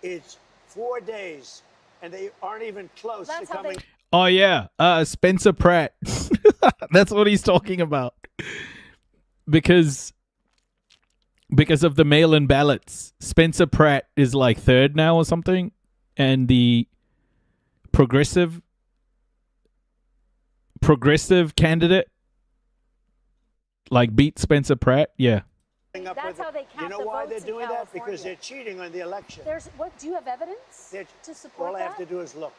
[SPEAKER 4] it's 4 days, and they aren't even close to coming.
[SPEAKER 2] Oh, yeah. Spencer Pratt. That's what he's talking about. Because of the mail-in ballots. Spencer Pratt is like third now or something. And the progressive candidate like beat Spencer Pratt. Yeah.
[SPEAKER 5] That's how they count
[SPEAKER 4] You know
[SPEAKER 5] the
[SPEAKER 4] why
[SPEAKER 5] votes
[SPEAKER 4] they're doing
[SPEAKER 5] in
[SPEAKER 4] that?
[SPEAKER 5] California.
[SPEAKER 4] Because they're cheating on the election.
[SPEAKER 5] Do you have evidence to support
[SPEAKER 4] All I have to do is look.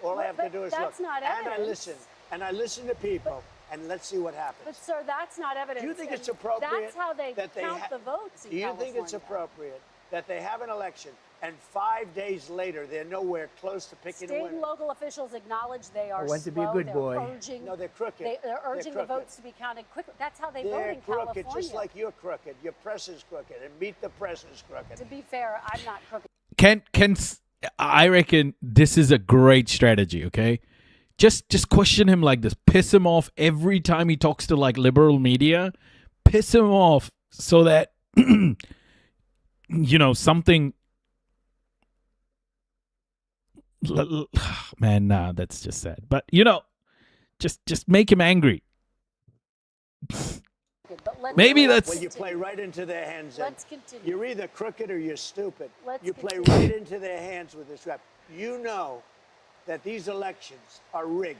[SPEAKER 4] All I have to do is look.
[SPEAKER 5] That's not
[SPEAKER 4] and
[SPEAKER 5] evidence.
[SPEAKER 4] I listen to people, and let's see what happens.
[SPEAKER 5] But sir, that's not evidence.
[SPEAKER 4] Do you think
[SPEAKER 5] and
[SPEAKER 4] it's appropriate?
[SPEAKER 5] That's how they count the votes in
[SPEAKER 4] Do you
[SPEAKER 5] California.
[SPEAKER 4] think it's appropriate that they have an election and 5 days later they're nowhere close to picking a
[SPEAKER 5] State
[SPEAKER 4] winner?
[SPEAKER 5] and local officials acknowledge they are
[SPEAKER 4] I want to be a
[SPEAKER 5] slow.
[SPEAKER 4] good
[SPEAKER 5] They're
[SPEAKER 4] boy.
[SPEAKER 5] Urging,
[SPEAKER 4] No, they're crooked.
[SPEAKER 5] They're urging the
[SPEAKER 4] crooked.
[SPEAKER 5] votes to be counted quickly. That's how they vote
[SPEAKER 4] They're
[SPEAKER 5] in
[SPEAKER 4] crooked,
[SPEAKER 5] California.
[SPEAKER 4] just like you're crooked. Your press is crooked, and Meet the Press is crooked.
[SPEAKER 5] To be fair, I'm not crooked.
[SPEAKER 2] I reckon this is a great strategy, okay? Just question him like this. Piss him off every time he talks to like liberal media. Piss him off so that something. Man, nah, that's just sad. But just make him angry. Maybe that's.
[SPEAKER 4] Well, you play right into their hands. Then.
[SPEAKER 5] Let's continue.
[SPEAKER 4] You're either crooked or you're stupid.
[SPEAKER 5] Let's
[SPEAKER 4] you play
[SPEAKER 5] continue.
[SPEAKER 4] right into their hands with this rap. You know that these elections are rigged.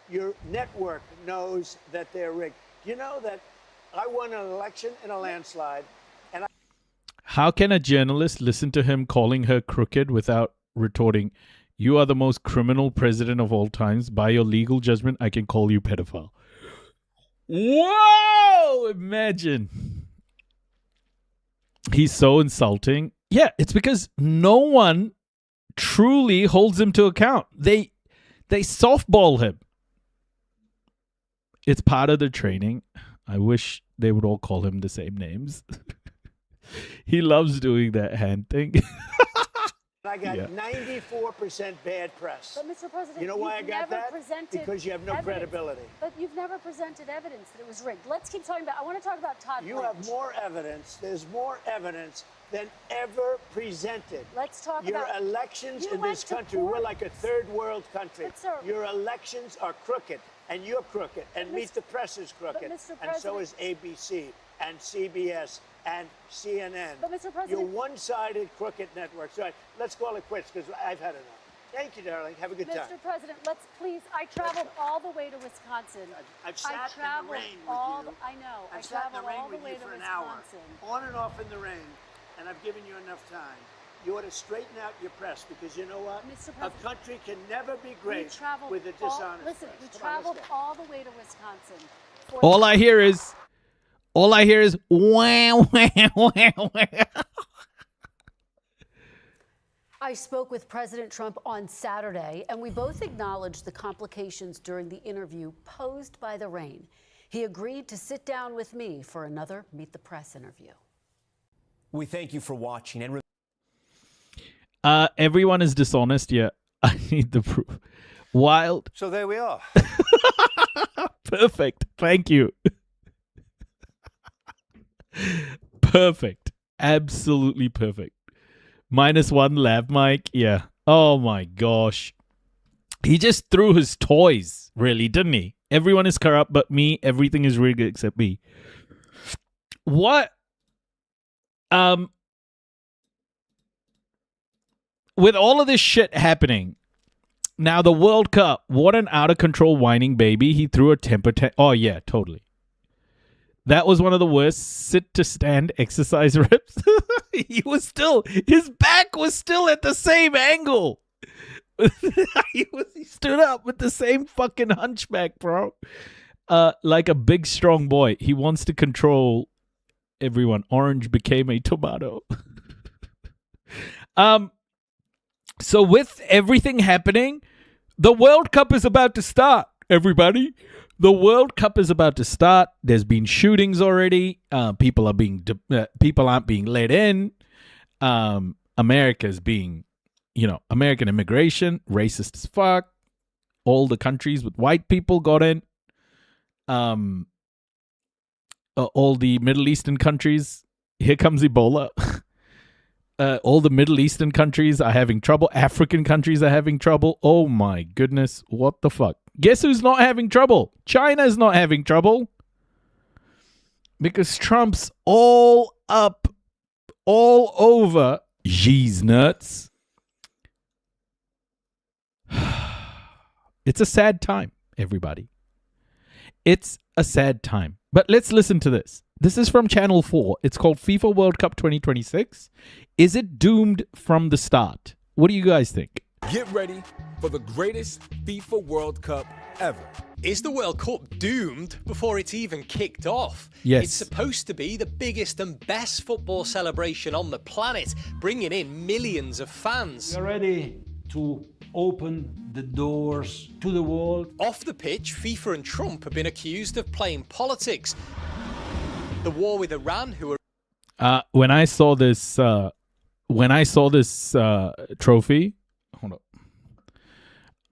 [SPEAKER 4] Your network knows that they're rigged. You know that I won an election in a landslide, and
[SPEAKER 2] How can a journalist listen to him calling her crooked without retorting, "You are the most criminal president of all times. By your legal judgment, I can call you pedophile." Whoa! Imagine. He's so insulting. Yeah, it's because no one truly holds him to account. They softball him. It's part of the training. I wish they would all call him the same names. He loves doing that hand thing.
[SPEAKER 4] I got 94% bad press.
[SPEAKER 5] But Mr. President,
[SPEAKER 4] you know why I
[SPEAKER 5] you've
[SPEAKER 4] got
[SPEAKER 5] never
[SPEAKER 4] that?
[SPEAKER 5] presented
[SPEAKER 4] Because you have no
[SPEAKER 5] evidence.
[SPEAKER 4] credibility.
[SPEAKER 5] But you've never presented evidence that it was rigged. Let's keep talking about. I want to talk about Todd.
[SPEAKER 4] You
[SPEAKER 5] Blanche.
[SPEAKER 4] have more evidence. There's more evidence than ever presented.
[SPEAKER 5] Let's talk
[SPEAKER 4] Your
[SPEAKER 5] about
[SPEAKER 4] elections
[SPEAKER 5] you
[SPEAKER 4] in
[SPEAKER 5] went
[SPEAKER 4] this
[SPEAKER 5] to
[SPEAKER 4] country.
[SPEAKER 5] court.
[SPEAKER 4] We're like a third world country.
[SPEAKER 5] But, sir,
[SPEAKER 4] your elections are crooked, and you're crooked, and
[SPEAKER 5] But
[SPEAKER 4] Meet the Press is crooked,
[SPEAKER 5] Mr.
[SPEAKER 4] and so
[SPEAKER 5] President-
[SPEAKER 4] is ABC and CBS and CNN.
[SPEAKER 5] But, Mr. President-
[SPEAKER 4] You're one-sided crooked networks. All right, let's call it quits because I've had enough. Thank you, darling. Have a good time.
[SPEAKER 5] Mr. President, let's please. I traveled all the way to Wisconsin.
[SPEAKER 4] I've sat in the
[SPEAKER 5] traveled
[SPEAKER 4] rain with
[SPEAKER 5] all.
[SPEAKER 4] you.
[SPEAKER 5] I know. I
[SPEAKER 4] I've sat in
[SPEAKER 5] traveled
[SPEAKER 4] the rain
[SPEAKER 5] all the
[SPEAKER 4] with
[SPEAKER 5] way
[SPEAKER 4] you
[SPEAKER 5] to
[SPEAKER 4] for an hour,
[SPEAKER 5] Wisconsin.
[SPEAKER 4] on and off in the rain, and I've given you enough time. You ought to straighten out your press because you know what?
[SPEAKER 5] Mr.
[SPEAKER 4] A
[SPEAKER 5] President,
[SPEAKER 4] country can never be
[SPEAKER 5] We
[SPEAKER 4] great
[SPEAKER 5] traveled
[SPEAKER 4] with a
[SPEAKER 5] all,
[SPEAKER 4] dishonest
[SPEAKER 5] listen,
[SPEAKER 4] press.
[SPEAKER 5] we
[SPEAKER 4] Come on, let's
[SPEAKER 5] traveled
[SPEAKER 4] go.
[SPEAKER 5] all the way to Wisconsin. for
[SPEAKER 2] All
[SPEAKER 5] the-
[SPEAKER 2] I hear is wah, wah, wah, wah.
[SPEAKER 5] I spoke with President Trump on Saturday, and we both acknowledged the complications during the interview posed by the rain. He agreed to sit down with me for another Meet the Press interview.
[SPEAKER 11] We thank you for watching. And
[SPEAKER 2] Everyone is dishonest. Yeah, I need the proof. Wild.
[SPEAKER 7] So there we are.
[SPEAKER 2] Perfect. Thank you. Perfect. Absolutely perfect. -1 lav mic. Yeah. Oh my gosh. He just threw his toys, really, didn't he? Everyone is corrupt but me. Everything is rigged except me. What? With all of this shit happening, now the World Cup, what an out of control whining baby. He threw a temper oh yeah, totally. That was one of the worst sit to stand exercise reps. His back was still at the same angle. he stood up with the same fucking hunchback, bro. Like a big strong boy. He wants to control everyone. Orange became a tomato. So with everything happening, the World Cup is about to start, everybody. The World Cup is about to start. There's been shootings already. People aren't being let in. America's being, American immigration, racist as fuck. All the countries with white people got in. All the Middle Eastern countries. Here comes Ebola. All the Middle Eastern countries are having trouble. African countries are having trouble. Oh my goodness. What the fuck? Guess who's not having trouble? China's not having trouble. Because Trump's all up, all over Xi's nuts. It's a sad time, everybody. It's a sad time. But let's listen to this. This is from Channel 4. It's called FIFA World Cup 2026. Is it doomed from the start? What do you guys think?
[SPEAKER 3] Get ready for the greatest FIFA World Cup ever.
[SPEAKER 9] Is the World Cup doomed before it's even kicked off?
[SPEAKER 2] Yes.
[SPEAKER 9] It's supposed to be the biggest and best football celebration on the planet, bringing in millions of fans.
[SPEAKER 22] We are ready to open the doors to the world.
[SPEAKER 9] Off the pitch, FIFA and Trump have been accused of playing politics. The war with Iran, who are...
[SPEAKER 2] When I saw this trophy, hold up.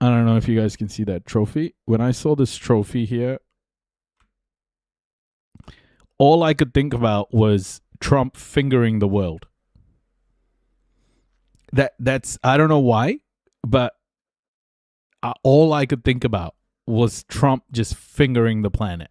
[SPEAKER 2] I don't know if you guys can see that trophy. When I saw this trophy here, all I could think about was Trump fingering the world. That's I don't know why, but all I could think about was Trump just fingering the planet.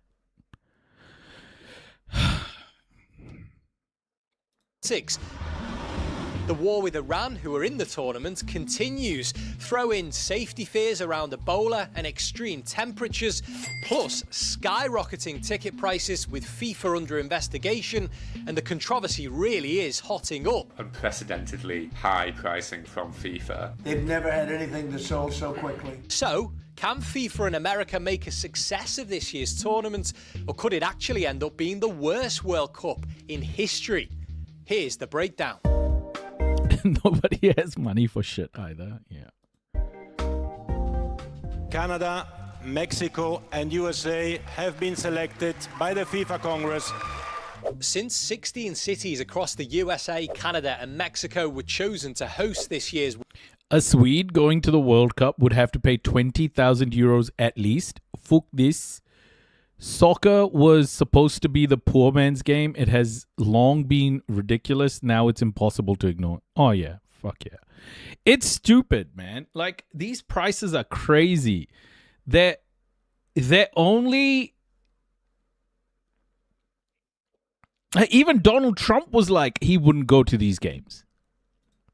[SPEAKER 9] The war with Iran, who are in the tournament, continues. Throw in safety fears around Ebola and extreme temperatures, plus skyrocketing ticket prices with FIFA under investigation, and the controversy really is hotting up.
[SPEAKER 23] Unprecedentedly high pricing from FIFA.
[SPEAKER 4] They've never had anything that sold so quickly.
[SPEAKER 9] So, can FIFA and America make a success of this year's tournament, or could it actually end up being the worst World Cup in history? Here's the breakdown.
[SPEAKER 2] Nobody has money for shit either. Yeah.
[SPEAKER 24] Canada, Mexico, and USA have been selected by the FIFA Congress.
[SPEAKER 9] Since 16 cities across the USA, Canada, and Mexico were chosen to host this year's...
[SPEAKER 2] A Swede going to the World Cup would have to pay 20,000 euros at least. Fuck this. Soccer was supposed to be the poor man's game. It has long been ridiculous. Now it's impossible to ignore. Oh, yeah. Fuck yeah. It's stupid, man. Like, these prices are crazy. They're only... Even Donald Trump was like, he wouldn't go to these games.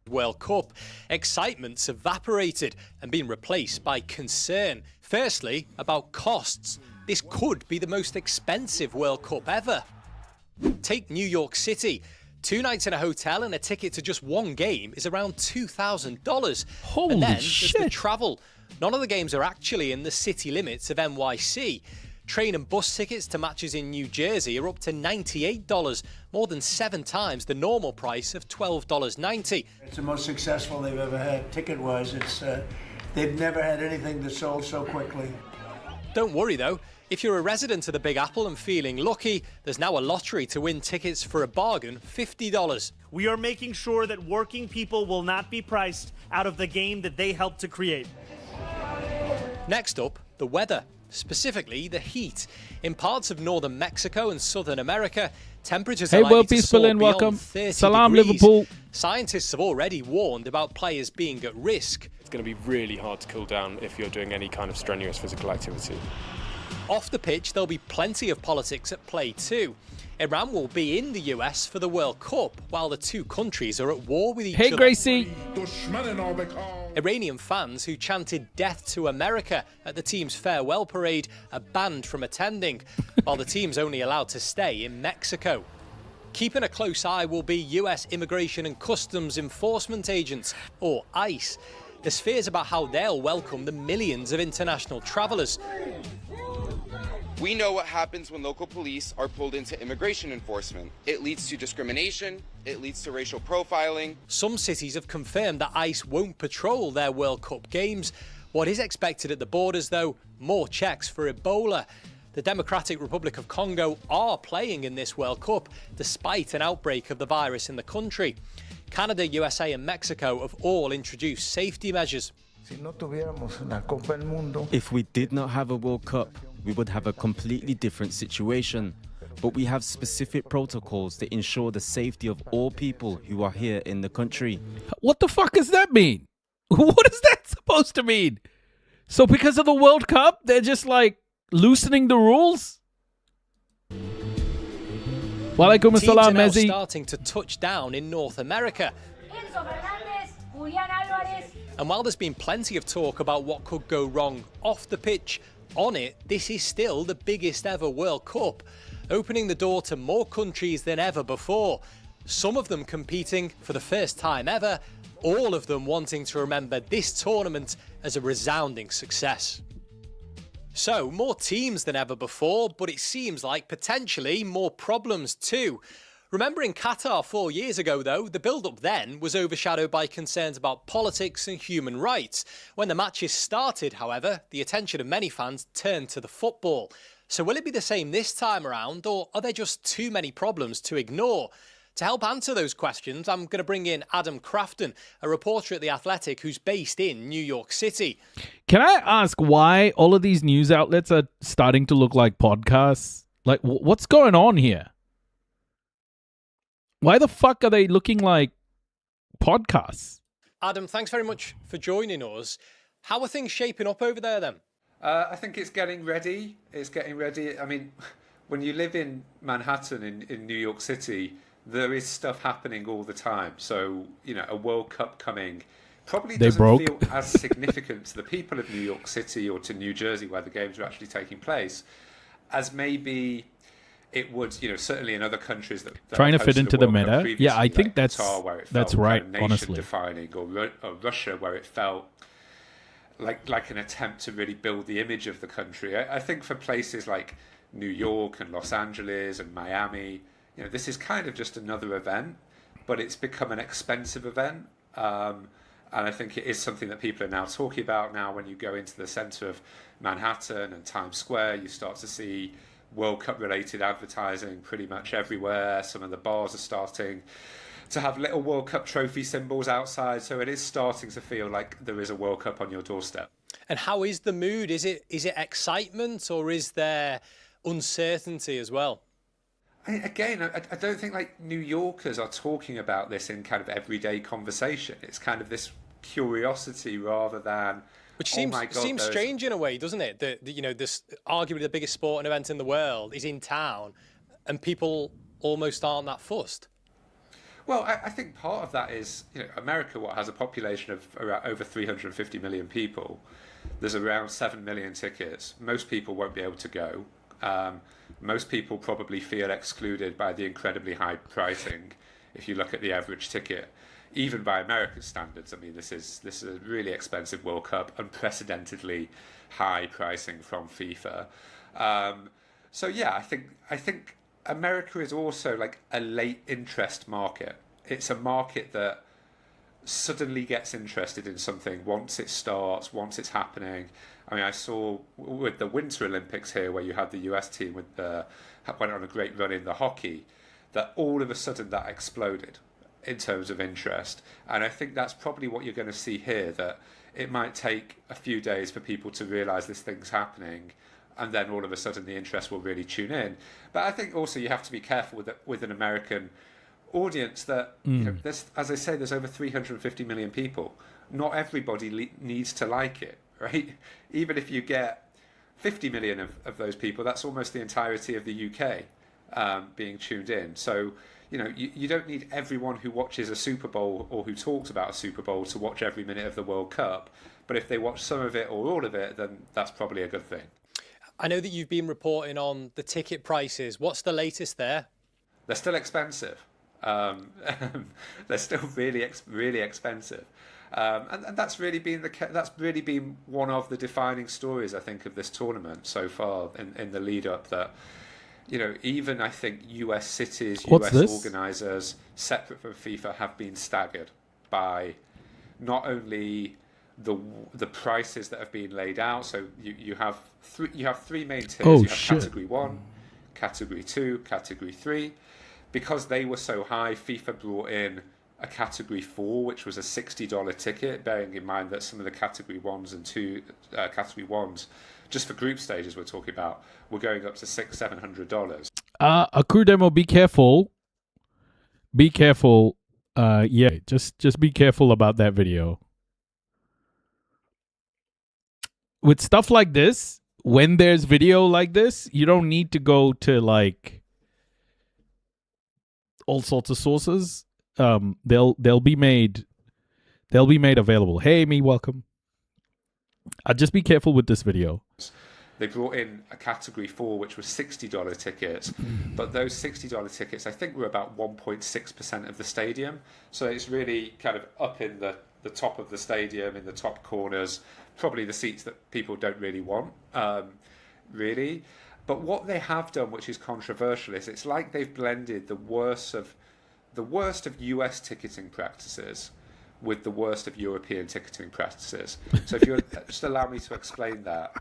[SPEAKER 9] World Cup. Excitement's evaporated and been replaced by concern. Firstly, about costs. This could be the most expensive World Cup ever. Take New York City. 2 nights in a hotel and a ticket to just one game is around $2,000.
[SPEAKER 2] Holy
[SPEAKER 9] and then
[SPEAKER 2] shit.
[SPEAKER 9] there's the travel. None of the games are actually in the city limits of NYC. Train and bus tickets to matches in New Jersey are up to $98, more than 7 times the normal price of $12.90.
[SPEAKER 4] It's the most successful they've ever had, ticket-wise. They've never had anything that sold so quickly.
[SPEAKER 9] Don't worry, though. If you're a resident of the Big Apple and feeling lucky, there's now a lottery to win tickets for a bargain, $50.
[SPEAKER 25] We are making sure that working people will not be priced out of the game that they helped to create.
[SPEAKER 9] Next up, the weather, specifically the heat. In parts of northern Mexico and southern America, temperatures are likely to soar beyond
[SPEAKER 2] welcome.
[SPEAKER 9] 30
[SPEAKER 2] Salam,
[SPEAKER 9] degrees.
[SPEAKER 2] Liverpool.
[SPEAKER 9] Scientists have already warned about players being at risk.
[SPEAKER 26] It's going to be really hard to cool down if you're doing any kind of strenuous physical activity.
[SPEAKER 9] Off the pitch, there'll be plenty of politics at play too. Iran will be in the US for the World Cup, while the two countries are at war with each other.
[SPEAKER 2] Hey, Gracie.
[SPEAKER 9] Iranian fans who chanted death to America at the team's farewell parade are banned from attending, while the team's only allowed to stay in Mexico. Keeping a close eye will be US Immigration and Customs Enforcement Agents, or ICE. There's fears about how they'll welcome the millions of international travellers.
[SPEAKER 27] We know what happens when local police are pulled into immigration enforcement. It leads to discrimination, it leads to racial profiling.
[SPEAKER 9] Some cities have confirmed that ICE won't patrol their World Cup games. What is expected at the borders, though, more checks for Ebola. The Democratic Republic of Congo are playing in this World Cup, despite an outbreak of the virus in the country. Canada, USA and Mexico have all introduced safety measures.
[SPEAKER 28] If we did not have a World Cup, we would have a completely different situation. But we have specific protocols to ensure the safety of all people who are here in the country.
[SPEAKER 2] What the fuck does that mean? What is that supposed to mean? So because of the World Cup, they're just like loosening the rules? Walaikum
[SPEAKER 9] Teams
[SPEAKER 2] assalam,
[SPEAKER 9] are now
[SPEAKER 2] Mezzi.
[SPEAKER 9] starting to touch down in North America. And while there's been plenty of talk about what could go wrong off the pitch, on it, this is still the biggest ever World Cup. opening the door to more countries than ever before. Some of them competing for the first time ever, all of them wanting to remember this tournament as a resounding success. So, more teams than ever before, but it seems like potentially more problems too. Remember in Qatar 4 years ago though, the build-up then was overshadowed by concerns about politics and human rights. When the matches started, however, the attention of many fans turned to the football. So will it be the same this time around, or are there just too many problems to ignore? To help answer those questions, I'm going to bring in Adam Crafton, a reporter at The Athletic who's based in New York City.
[SPEAKER 2] Can I ask why all of these news outlets are starting to look like podcasts? Like, what's going on here? Why the fuck are they looking like podcasts?
[SPEAKER 9] Adam, thanks very much for joining us. How are things shaping up over there then?
[SPEAKER 23] I think it's getting ready. It's getting ready. I mean, when you live in Manhattan in New York City, there is stuff happening all the time. So, you know, a World Cup coming probably doesn't feel as significant to the people of New York City or to New Jersey, where the games are actually taking place, as maybe it would, you know, certainly in other countries that
[SPEAKER 2] trying to fit into the meta. Yeah, I think
[SPEAKER 23] like
[SPEAKER 2] that's
[SPEAKER 23] Qatar,
[SPEAKER 2] that's right.
[SPEAKER 23] Kind of
[SPEAKER 2] honestly,
[SPEAKER 23] defining, or Russia, where it felt like an attempt to really build the image of the country. I think for places like New York and Los Angeles and Miami, you know, this is kind of just another event, but it's become an expensive event. And I think it is something that people are now talking about. Now, when you go into the center of Manhattan and Times Square, you start to see World Cup related advertising pretty much everywhere. Some of the bars are starting to have little World Cup trophy symbols outside. So it is starting to feel like there is a World Cup on your doorstep.
[SPEAKER 9] And how is the mood? Is it excitement, or is there uncertainty as well?
[SPEAKER 23] I don't think like New Yorkers are talking about this in kind of everyday conversation. It's kind of this curiosity rather than,
[SPEAKER 9] which seems strange in a way, doesn't it? That, you know, this arguably the biggest sporting event in the world is in town, and people almost aren't that fussed.
[SPEAKER 23] Well, I think part of that is, you know, America, what has a population of around over 350 million people. There's around 7 million tickets. Most people won't be able to go. Most people probably feel excluded by the incredibly high pricing. If you look at the average ticket, even by American standards, I mean, this is a really expensive World Cup, unprecedentedly high pricing from FIFA. So yeah, I think America is also like a late interest market. It's a market that suddenly gets interested in something once it starts, once it's happening. I mean, I saw with the Winter Olympics here, where you had the US team went on a great run in the hockey, that all of a sudden that exploded in terms of interest. And I think that's probably what you're going to see here, that it might take a few days for people to realise this thing's happening, and then all of a sudden the interest will really tune in. But I think also you have to be careful with an American audience that, you know, as I say, there's over 350 million people. Not everybody needs to like it, right? Even if you get 50 million of those people, that's almost the entirety of the UK being tuned in. So, you know, you don't need everyone who watches a Super Bowl or who talks about a Super Bowl to watch every minute of the World Cup. But if they watch some of it or all of it, then that's probably a good thing.
[SPEAKER 9] I know that you've been reporting on the ticket prices. What's the latest there?
[SPEAKER 23] They're still expensive. They're still really expensive. And that's really been one of the defining stories, I think, of this tournament so far in the lead up, that, you know, even I think US cities, US organisers separate from FIFA have been staggered by not only the prices that have been laid out. So you have three main tiers. You have Category 1, Category 2, Category 3. Because they were so high, FIFA brought in a Category 4, which was a $60 ticket, bearing in mind that some of the Category 1s and Category 1s, just for group stages we're talking about, were going up to $600-700.
[SPEAKER 2] A crew demo, be careful. Be careful. Yeah, just be careful about that video. With stuff like this, when there's video like this, you don't need to go to like all sorts of sources. They'll be made available. Hey, Amy, welcome. Just be careful with this video.
[SPEAKER 23] They brought in a Category 4, which was $60 tickets, but those $60 tickets, I think, were about 1.6% of the stadium. So it's really kind of up in the top of the stadium, in the top corners, probably the seats that people don't really want, really. But what they have done, which is controversial, is it's like they've blended the worst of US ticketing practices with the worst of European ticketing practices. So if you just allow me to explain that,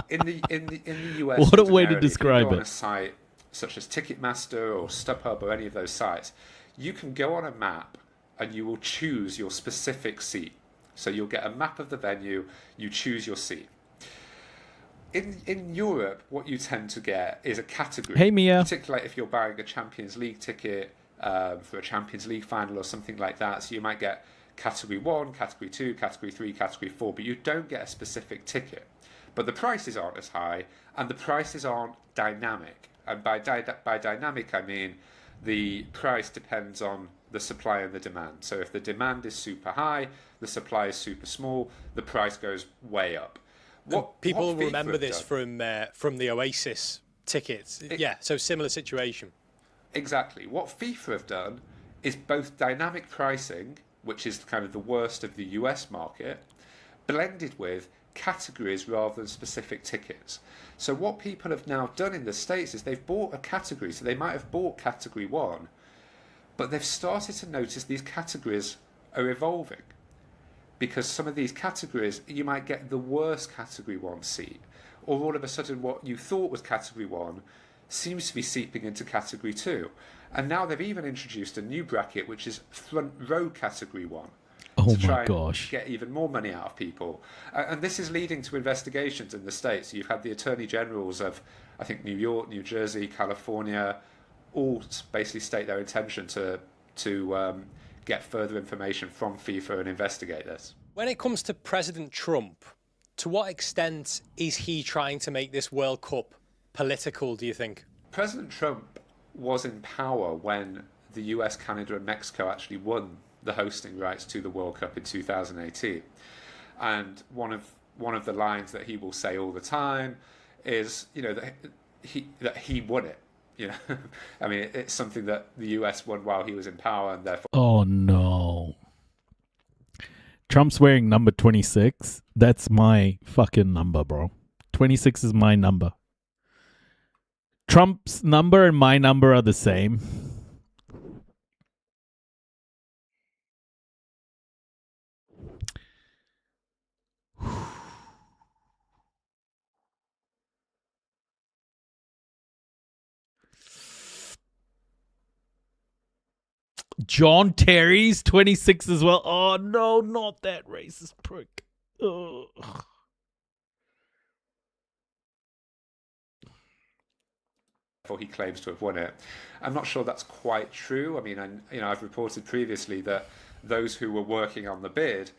[SPEAKER 23] in the US,
[SPEAKER 2] What a way to describe
[SPEAKER 23] if you go
[SPEAKER 2] it.
[SPEAKER 23] on a site such as Ticketmaster or StubHub or any of those sites, you can go on a map and you will choose your specific seat. So you'll get a map of the venue, you choose your seat. In Europe, what you tend to get is a category.
[SPEAKER 2] Hey, Mia.
[SPEAKER 23] Particularly if you're buying a Champions League ticket for a Champions League final or something like that. So you might get Category 1, Category 2, Category 3, Category 4, but you don't get a specific ticket. But the prices aren't as high, and the prices aren't dynamic. And by dynamic, I mean the price depends on the supply and the demand. So if the demand is super high, the supply is super small, the price goes way up.
[SPEAKER 9] People
[SPEAKER 23] what
[SPEAKER 9] remember
[SPEAKER 23] FIFA
[SPEAKER 9] this
[SPEAKER 23] have
[SPEAKER 9] from the Oasis tickets. Yeah, so similar situation.
[SPEAKER 23] Exactly. What FIFA have done is both dynamic pricing, which is kind of the worst of the US market, blended with categories rather than specific tickets. So what people have now done in the States is they've bought a category. So they might have bought Category 1, but they've started to notice these categories are evolving. Because some of these categories, you might get the worst Category 1 seat, or all of a sudden what you thought was Category 1 seems to be seeping into Category 2. And now they've even introduced a new bracket, which is front row Category 1.
[SPEAKER 2] Oh
[SPEAKER 23] to try
[SPEAKER 2] my gosh.
[SPEAKER 23] and get even more money out of people. And this is leading to investigations in the States. You've had the Attorney Generals of, I think, New York, New Jersey, California, all basically state their intention to get further information from FIFA and investigate this.
[SPEAKER 9] When it comes to President Trump, to what extent is he trying to make this World Cup political, do you think?
[SPEAKER 23] President Trump was in power when the US, Canada and Mexico actually won the hosting rights to the World Cup in 2018. And one of the lines that he will say all the time is, that he won it. I mean, it's something that the US won while he was in power, and therefore.
[SPEAKER 2] Oh no. Trump's wearing number 26. That's my fucking number, bro. 26 is my number. Trump's number and my number are the same. John Terry's 26 as well. Oh no, not that racist prick. Ugh.
[SPEAKER 23] He claims to have won it. I'm not sure that's quite true. I mean, I've reported previously that those who were working on the bid,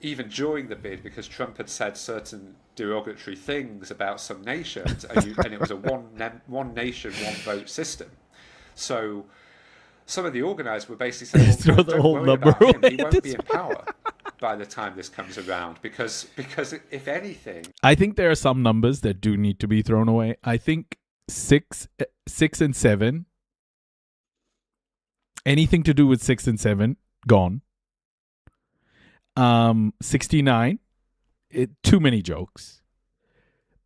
[SPEAKER 23] even during the bid, because Trump had said certain derogatory things about some nations, and it was a one nation, one vote system. So some of the organisers were basically saying,
[SPEAKER 2] Throw the whole number
[SPEAKER 23] about him.
[SPEAKER 2] away
[SPEAKER 23] He
[SPEAKER 2] at
[SPEAKER 23] won't be
[SPEAKER 2] this
[SPEAKER 23] in power by the time this comes around, because if anything,
[SPEAKER 2] I think there are some numbers that do need to be thrown away. I think 6 and 7, anything to do with 6 and 7, gone. 69, too many jokes.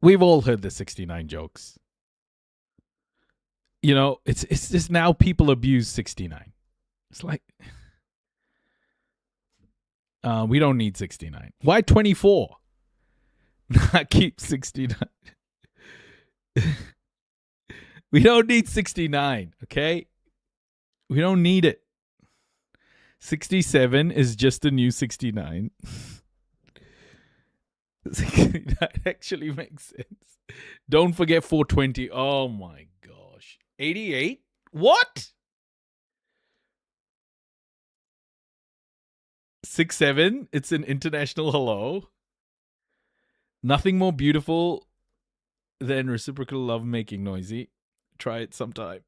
[SPEAKER 2] We've all heard the 69 jokes. It's just now people abuse 69. It's like, we don't need 69. Why 24? Not keep 69. We don't need 69, okay? We don't need it. 67 is just a new 69. 69 actually makes sense. Don't forget 420. Oh my gosh. 88? What? 67? It's an international hello. Nothing more beautiful than reciprocal love making noisy. Try it sometime.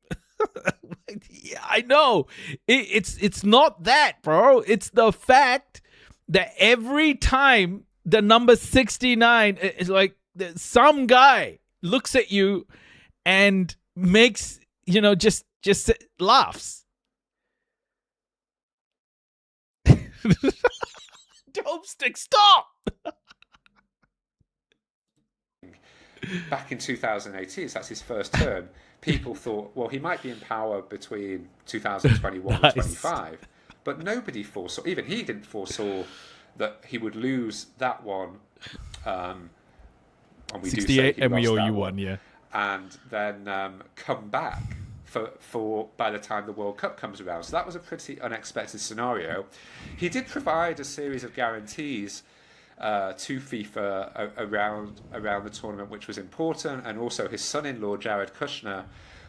[SPEAKER 2] Yeah, I know. It's not that, bro. It's the fact that every time the number 69 is like, some guy looks at you and makes, just laughs. Dope stick, stop!
[SPEAKER 23] Back in 2018, so that's his first term, people thought, well, he might be in power between 2021 and 25. But nobody foresaw, even he didn't foresaw that he would lose that one. And we
[SPEAKER 2] 68
[SPEAKER 23] do say he lost that
[SPEAKER 2] one, yeah.
[SPEAKER 23] And then come back for by the time the World Cup comes around. So that was a pretty unexpected scenario. He did provide a series of guarantees to FIFA around the tournament, which was important, and also his son-in-law Jared Kushner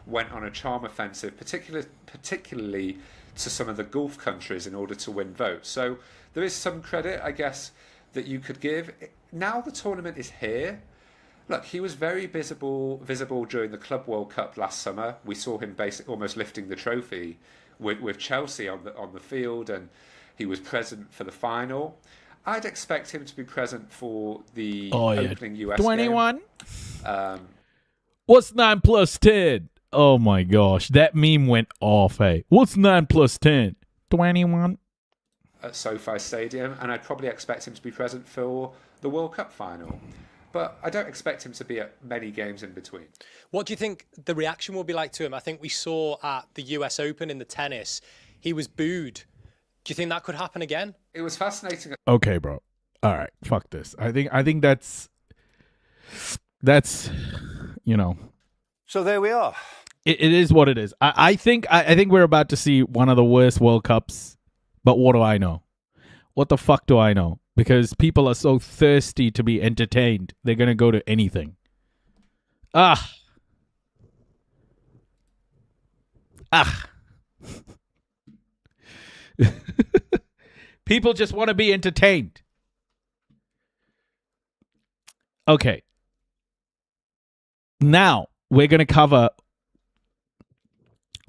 [SPEAKER 23] went on a charm offensive, particularly to some of the Gulf countries in order to win votes. So there is some credit, I guess, that you could give. Now the tournament is here. Look, he was very visible during the Club World Cup last summer. We saw him basically almost lifting the trophy with Chelsea on the field, and he was present for the final. I'd expect him to be present for the opening US
[SPEAKER 2] 21.
[SPEAKER 23] game.
[SPEAKER 2] What's 9 plus 10? Oh my gosh, that meme went off, hey. What's 9 plus 10? 21.
[SPEAKER 23] At SoFi Stadium, and I'd probably expect him to be present for the World Cup final. But I don't expect him to be at many games in between.
[SPEAKER 9] What do you think the reaction will be like to him? I think we saw at the US Open in the tennis, he was booed. Do you think that could happen again?
[SPEAKER 23] It was fascinating.
[SPEAKER 2] Okay, bro. All right, fuck this. I think that's
[SPEAKER 6] So there we are.
[SPEAKER 2] It is what it is. I think we're about to see one of the worst World Cups. But what do I know? What the fuck do I know? Because people are so thirsty to be entertained, they're gonna go to anything. People just want to be entertained. Okay. Now, we're going to cover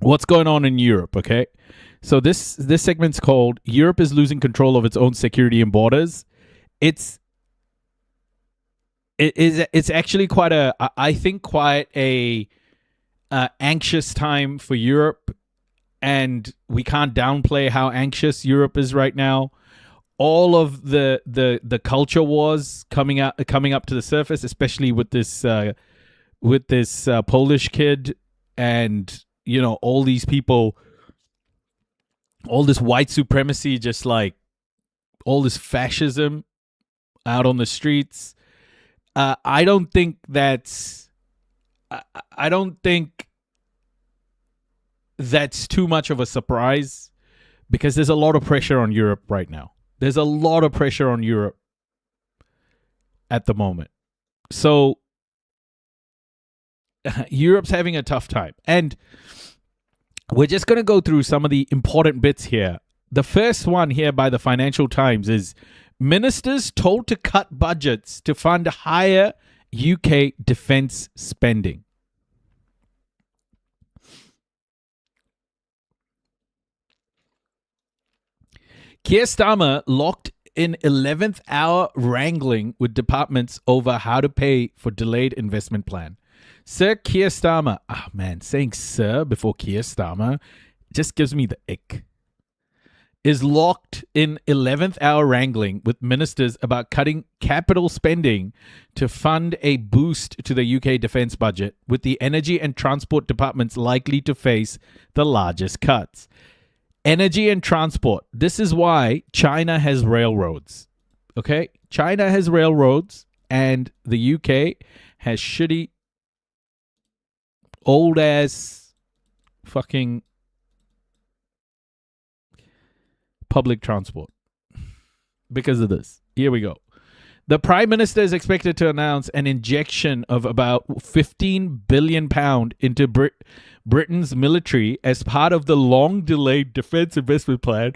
[SPEAKER 2] what's going on in Europe, okay? So this segment's called Europe is Losing Control of Its Own Security and Borders. It's actually quite a anxious time for Europe, and we can't downplay how anxious Europe is right now. All of the culture wars coming up to the surface, especially with this Polish kid, and all these people, all this white supremacy, just like all this fascism out on the streets. I don't think that's too much of a surprise, because there's a lot of pressure on Europe right now. There's a lot of pressure on Europe at the moment. So Europe's having a tough time. And we're just going to go through some of the important bits here. The first one here by the Financial Times is ministers told to cut budgets to fund higher UK defense spending. Keir Starmer locked in 11th hour wrangling with departments over how to pay for delayed investment plan. Sir Keir Starmer, saying sir before Keir Starmer just gives me the ick, is locked in 11th hour wrangling with ministers about cutting capital spending to fund a boost to the UK defense budget, with the energy and transport departments likely to face the largest cuts. Energy and transport. This is why China has railroads. Okay? China has railroads, and the UK has shitty, old-ass fucking public transport. Because of this. Here we go. The Prime Minister is expected to announce an injection of about £15 billion into Britain's military as part of the long-delayed defense investment plan.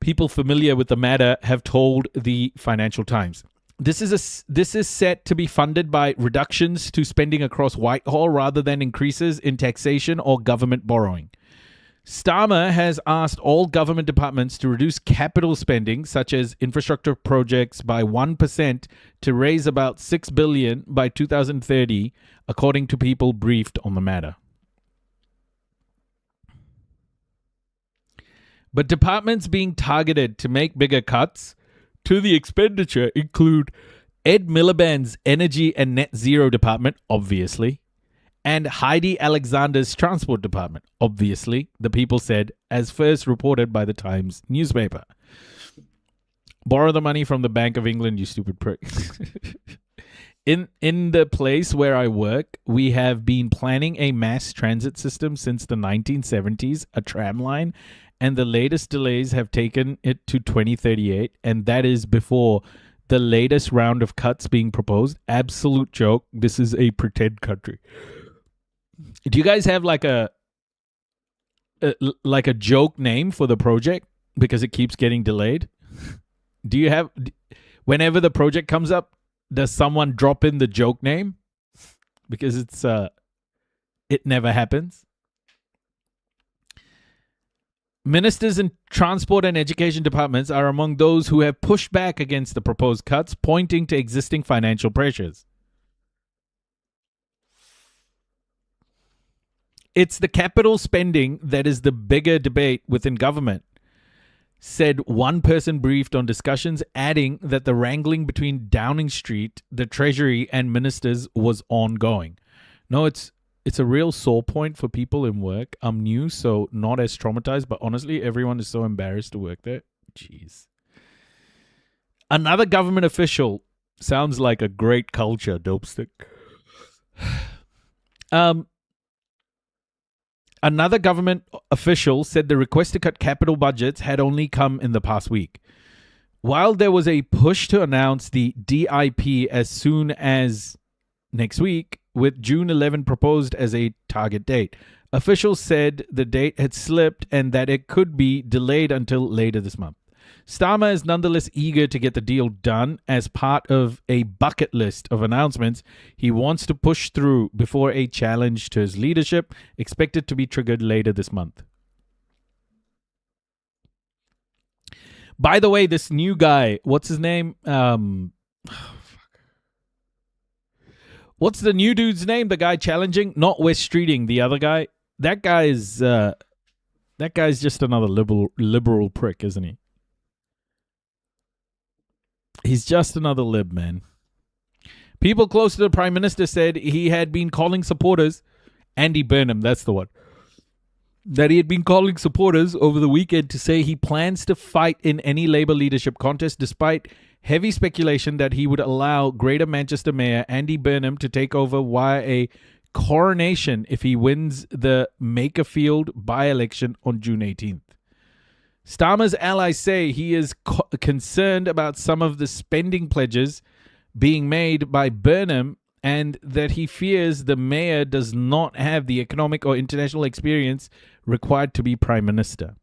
[SPEAKER 2] People familiar with the matter have told the Financial Times. This is set to be funded by reductions to spending across Whitehall rather than increases in taxation or government borrowing. Starmer has asked all government departments to reduce capital spending, such as infrastructure projects, by 1% to raise about $6 billion by 2030, according to people briefed on the matter. But departments being targeted to make bigger cuts to the expenditure include Ed Miliband's Energy and Net Zero Department, obviously, and Heidi Alexander's Transport Department, obviously, the people said, as first reported by the Times newspaper. Borrow the money from the Bank of England, you stupid prick. In the place where I work, we have been planning a mass transit system since the 1970s, a tram line, and the latest delays have taken it to 2038, and that is before the latest round of cuts being proposed. Absolute joke. This is a pretend country. Do you guys have like a joke name for the project because it keeps getting delayed? Do you have, whenever the project comes up, does someone drop in the joke name? Because it never happens. Ministers in transport and education departments are among those who have pushed back against the proposed cuts, pointing to existing financial pressures. It's the capital spending that is the bigger debate within government, said one person briefed on discussions, adding that the wrangling between Downing Street, the Treasury, and ministers was ongoing. No, it's a real sore point for people in work. I'm new, so not as traumatized, but honestly, everyone is so embarrassed to work there. Jeez. Another government official sounds like a great culture, dope stick. Another government official said the request to cut capital budgets had only come in the past week. While there was a push to announce the DIP as soon as next week, with June 11 proposed as a target date, officials said the date had slipped and that it could be delayed until later this month. Starmer is nonetheless eager to get the deal done as part of a bucket list of announcements he wants to push through before a challenge to his leadership, expected to be triggered later this month. By the way, this new guy, what's his name? What's the new dude's name? The guy challenging? Not West Streeting, the other guy. That guy's just another liberal prick, isn't he? He's just another lib, man. People close to the Prime Minister said he had been calling supporters, Andy Burnham, that's the one, that he had been calling supporters over the weekend to say he plans to fight in any Labour leadership contest, despite heavy speculation that he would allow Greater Manchester Mayor Andy Burnham to take over via a coronation if he wins the Makerfield by-election on June 18th. Starmer's allies say he is concerned about some of the spending pledges being made by Burnham and that he fears the mayor does not have the economic or international experience required to be Prime Minister.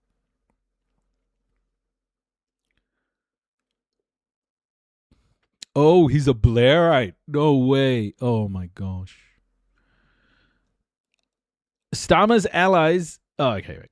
[SPEAKER 2] Oh, he's a Blairite. No way. Oh my gosh. Starmer's allies... Oh, okay, right.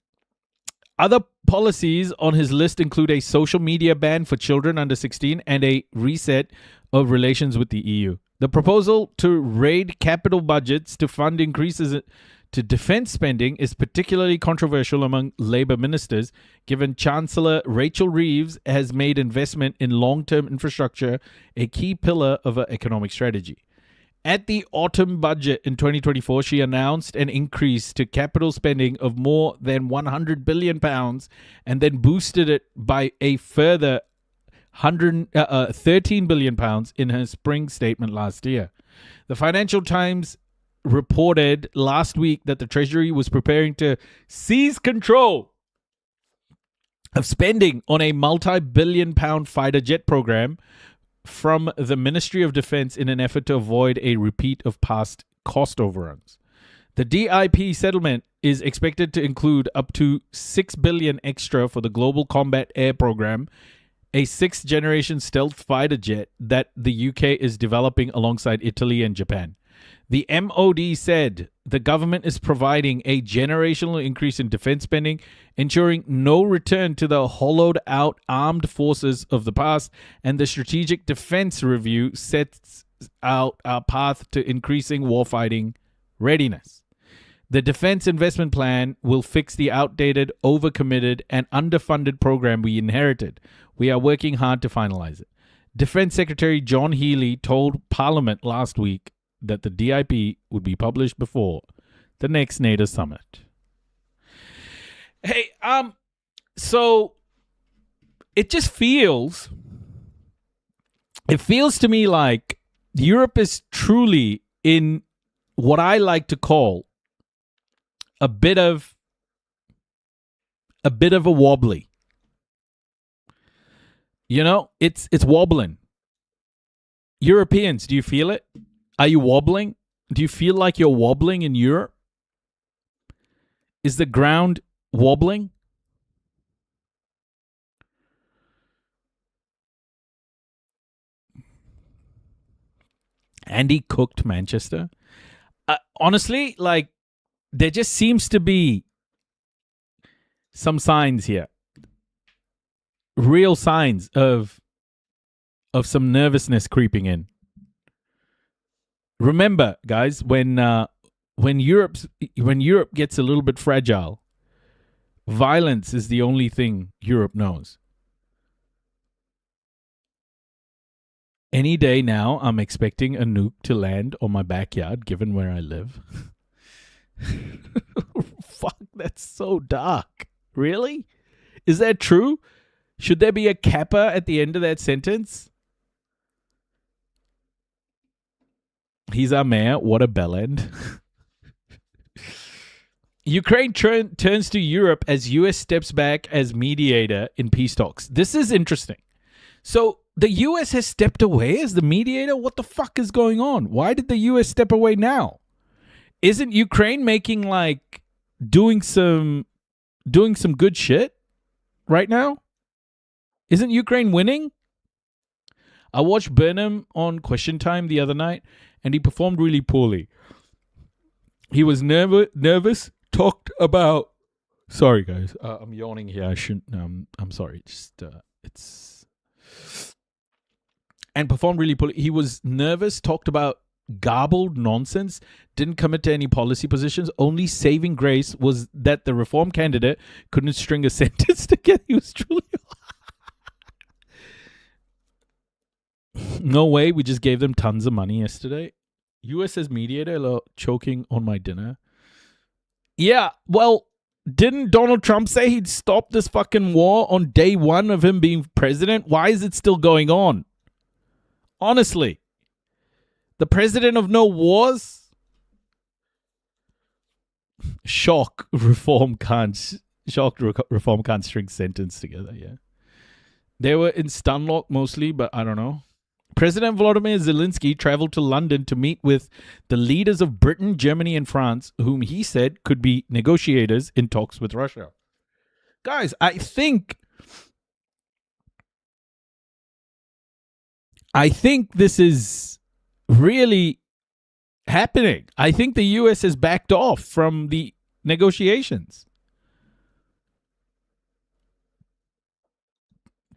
[SPEAKER 2] Other policies on his list include a social media ban for children under 16 and a reset of relations with the EU. The proposal to raid capital budgets to fund increases to defense spending is particularly controversial among Labour ministers, given Chancellor Rachel Reeves has made investment in long-term infrastructure a key pillar of her economic strategy. At the autumn budget in 2024, she announced an increase to capital spending of more than £100 billion and then boosted it by a further £13 billion in her spring statement last year. The Financial Times reported last week that the Treasury was preparing to seize control of spending on a multi-billion-pound fighter jet program from the Ministry of Defense in an effort to avoid a repeat of past cost overruns. The DIP settlement is expected to include up to $6 billion extra for the Global Combat Air Program, a sixth-generation stealth fighter jet that the UK is developing alongside Italy and Japan. The MOD said the government is providing a generational increase in defense spending, ensuring no return to the hollowed-out armed forces of the past, and the Strategic Defense Review sets out a path to increasing warfighting readiness. The Defense Investment Plan will fix the outdated, overcommitted, and underfunded program we inherited. We are working hard to finalize it. Defense Secretary John Healey told Parliament last week that the DIP would be published before the next NATO summit. Hey, so it just feels to me like Europe is truly in what I like to call a bit of a wobbly. You know, it's wobbling. Europeans, do you feel it? Are you wobbling? Do you feel like you're wobbling in Europe? Is the ground wobbling? Andy cooked Manchester. Honestly, like, there just seems to be some signs here. Real signs of some nervousness creeping in. Remember, guys, when Europe gets a little bit fragile, violence is the only thing Europe knows. Any day now, I'm expecting a nuke to land on my backyard, given where I live. Fuck, that's so dark. Really? Is that true? Should there be a kappa at the end of that sentence? He's our mayor. What a bellend. Ukraine turns to Europe as US steps back as mediator in peace talks. This is interesting. So the US has stepped away as the mediator? What the fuck is going on? Why did the US step away now? Isn't Ukraine making doing some good shit right now? Isn't Ukraine winning? I watched Burnham on Question Time the other night, and he performed really poorly. He was nervous, talked about... Sorry, guys. I'm yawning here. I shouldn't... I'm sorry. It's... And performed really poorly. He was nervous, talked about garbled nonsense, didn't commit to any policy positions. Only saving grace was that the reform candidate couldn't string a sentence together. He was truly... No way, we just gave them tons of money yesterday. US as mediator choking on my dinner. Yeah, well, didn't Donald Trump say he'd stop this fucking war on day one of him being president? Why is it still going on? Honestly. The president of no wars? Shock reform can't string sentence together, yeah. They were in Stunlock mostly, but I don't know. President Volodymyr Zelensky traveled to London to meet with the leaders of Britain, Germany, and France, whom he said could be negotiators in talks with Russia. Guys, I think this is really happening. I think the US has backed off from the negotiations.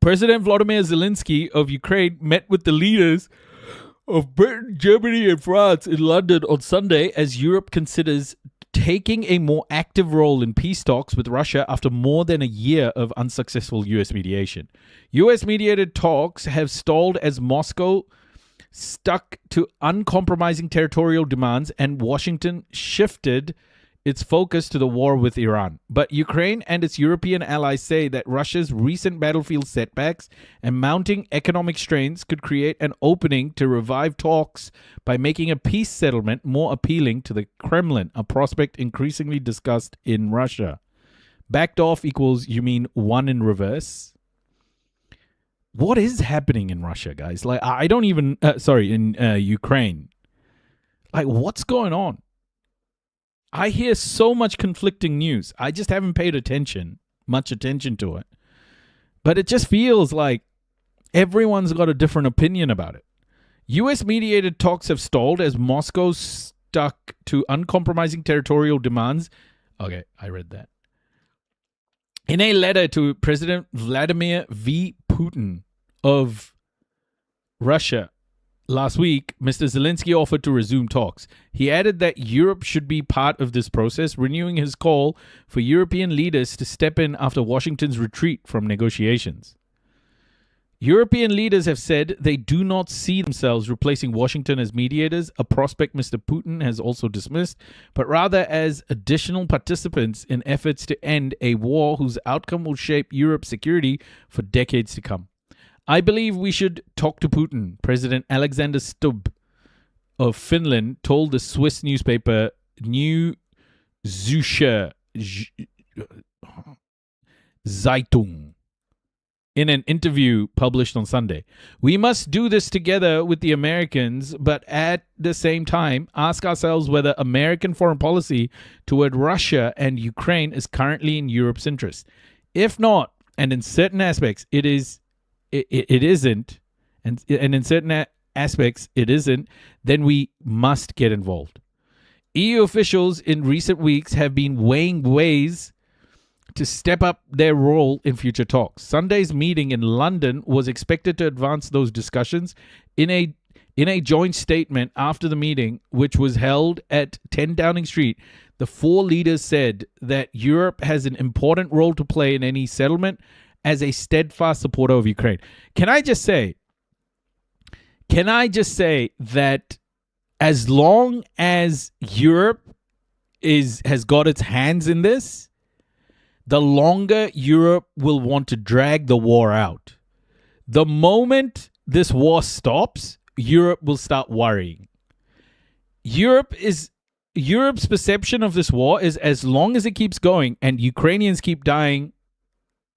[SPEAKER 2] President Volodymyr Zelensky of Ukraine met with the leaders of Britain, Germany, and France in London on Sunday as Europe considers taking a more active role in peace talks with Russia after more than a year of unsuccessful US mediation. US mediated talks have stalled as Moscow stuck to uncompromising territorial demands and Washington shifted its focus to the war with Iran. But Ukraine and its European allies say that Russia's recent battlefield setbacks and mounting economic strains could create an opening to revive talks by making a peace settlement more appealing to the Kremlin, a prospect increasingly discussed in Russia. Backed off equals, you mean one in reverse? What is happening in Russia, guys? I don't even... in Ukraine. What's going on? I hear so much conflicting news. I just haven't paid much attention to it. But it just feels like everyone's got a different opinion about it. U.S. mediated talks have stalled as Moscow stuck to uncompromising territorial demands. Okay, I read that. In a letter to President Vladimir V. Putin of Russia last week, Mr. Zelensky offered to resume talks. He added that Europe should be part of this process, renewing his call for European leaders to step in after Washington's retreat from negotiations. European leaders have said they do not see themselves replacing Washington as mediators, a prospect Mr. Putin has also dismissed, but rather as additional participants in efforts to end a war whose outcome will shape Europe's security for decades to come. I believe we should talk to Putin, President Alexander Stubb of Finland told the Swiss newspaper New Zürcher Zeitung in an interview published on Sunday. We must do this together with the Americans, but at the same time, ask ourselves whether American foreign policy toward Russia and Ukraine is currently in Europe's interest. If not, and in certain aspects it isn't, and in certain aspects it isn't, then we must get involved. EU officials in recent weeks have been weighing ways to step up their role in future talks. Sunday's meeting in London was expected to advance those discussions. In a joint statement after the meeting, which was held at 10 Downing Street, the four leaders said that Europe has an important role to play in any settlement as a steadfast supporter of Ukraine. Can I just say that as long as Europe has got its hands in this, the longer Europe will want to drag the war out. The moment this war stops, Europe will start worrying. Europe's perception of this war is as long as it keeps going and Ukrainians keep dying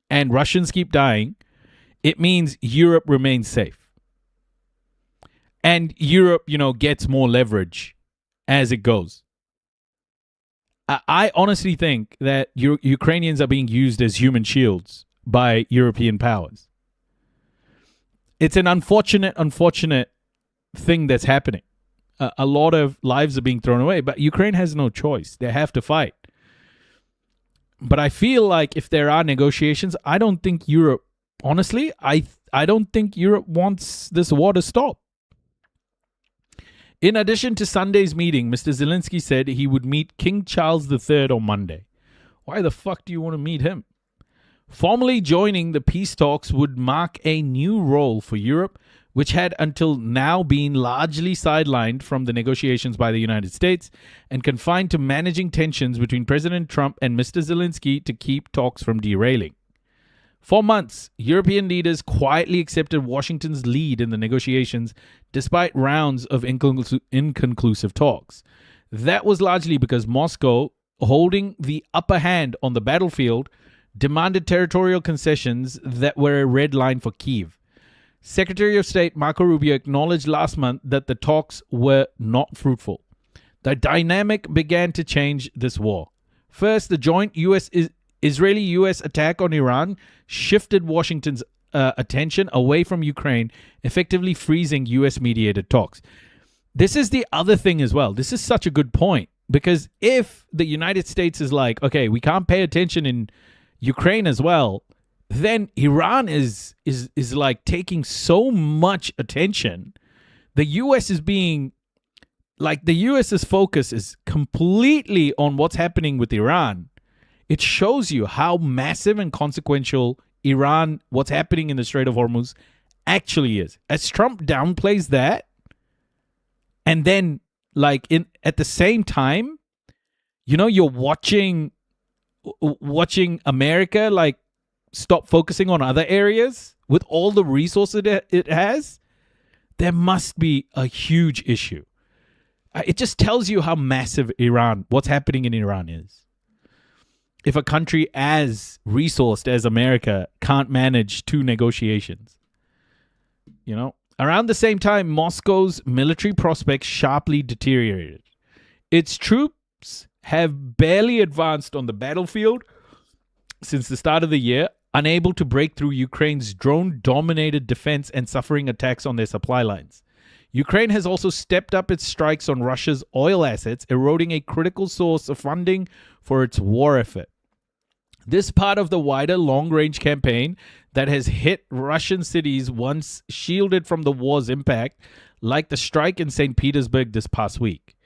[SPEAKER 2] and Russians keep dying, it means Europe remains safe. And Europe, gets more leverage as it goes. I honestly think that Ukrainians are being used as human shields by European powers. It's an unfortunate thing that's happening. A lot of lives are being thrown away, but Ukraine has no choice. They have to fight. But I feel like if there are negotiations, I don't think Europe, honestly, I don't think Europe wants this war to stop. In addition to Sunday's meeting, Mr. Zelensky said he would meet King Charles III on Monday. Why the fuck do you want to meet him? Formally joining the peace talks would mark a new role for Europe, which had until now been largely sidelined from the negotiations by the United States and confined to managing tensions between President Trump and Mr. Zelensky to keep talks from derailing. For months, European leaders quietly accepted Washington's lead in the negotiations despite rounds of inconclusive talks. That was largely because Moscow, holding the upper hand on the battlefield, demanded territorial concessions that were a red line for Kyiv. Secretary of State Marco Rubio acknowledged last month that the talks were not fruitful. The dynamic began to change this war. First, the joint Israeli-U.S. attack on Iran shifted Washington's attention away from Ukraine, effectively freezing U.S.-mediated talks. This is the other thing as well. This is such a good point, because if the United States is like, okay, we can't pay attention in Ukraine as well, then Iran is like taking so much attention. The U.S. is being, like, the U.S.'s focus is completely on what's happening with Iran. It shows you how massive and consequential Iran, what's happening in the Strait of Hormuz, actually is. As Trump downplays that, and then, like, at the same time, you're watching America, like, stop focusing on other areas with all the resources it has. There must be a huge issue. It just tells you how massive what's happening in Iran is. If a country as resourced as America can't manage two negotiations. Around the same time, Moscow's military prospects sharply deteriorated. Its troops have barely advanced on the battlefield since the start of the year, unable to break through Ukraine's drone-dominated defense and suffering attacks on their supply lines. Ukraine has also stepped up its strikes on Russia's oil assets, eroding a critical source of funding for its war effort. This part of the wider long-range campaign that has hit Russian cities once shielded from the war's impact, like the strike in St. Petersburg this past week.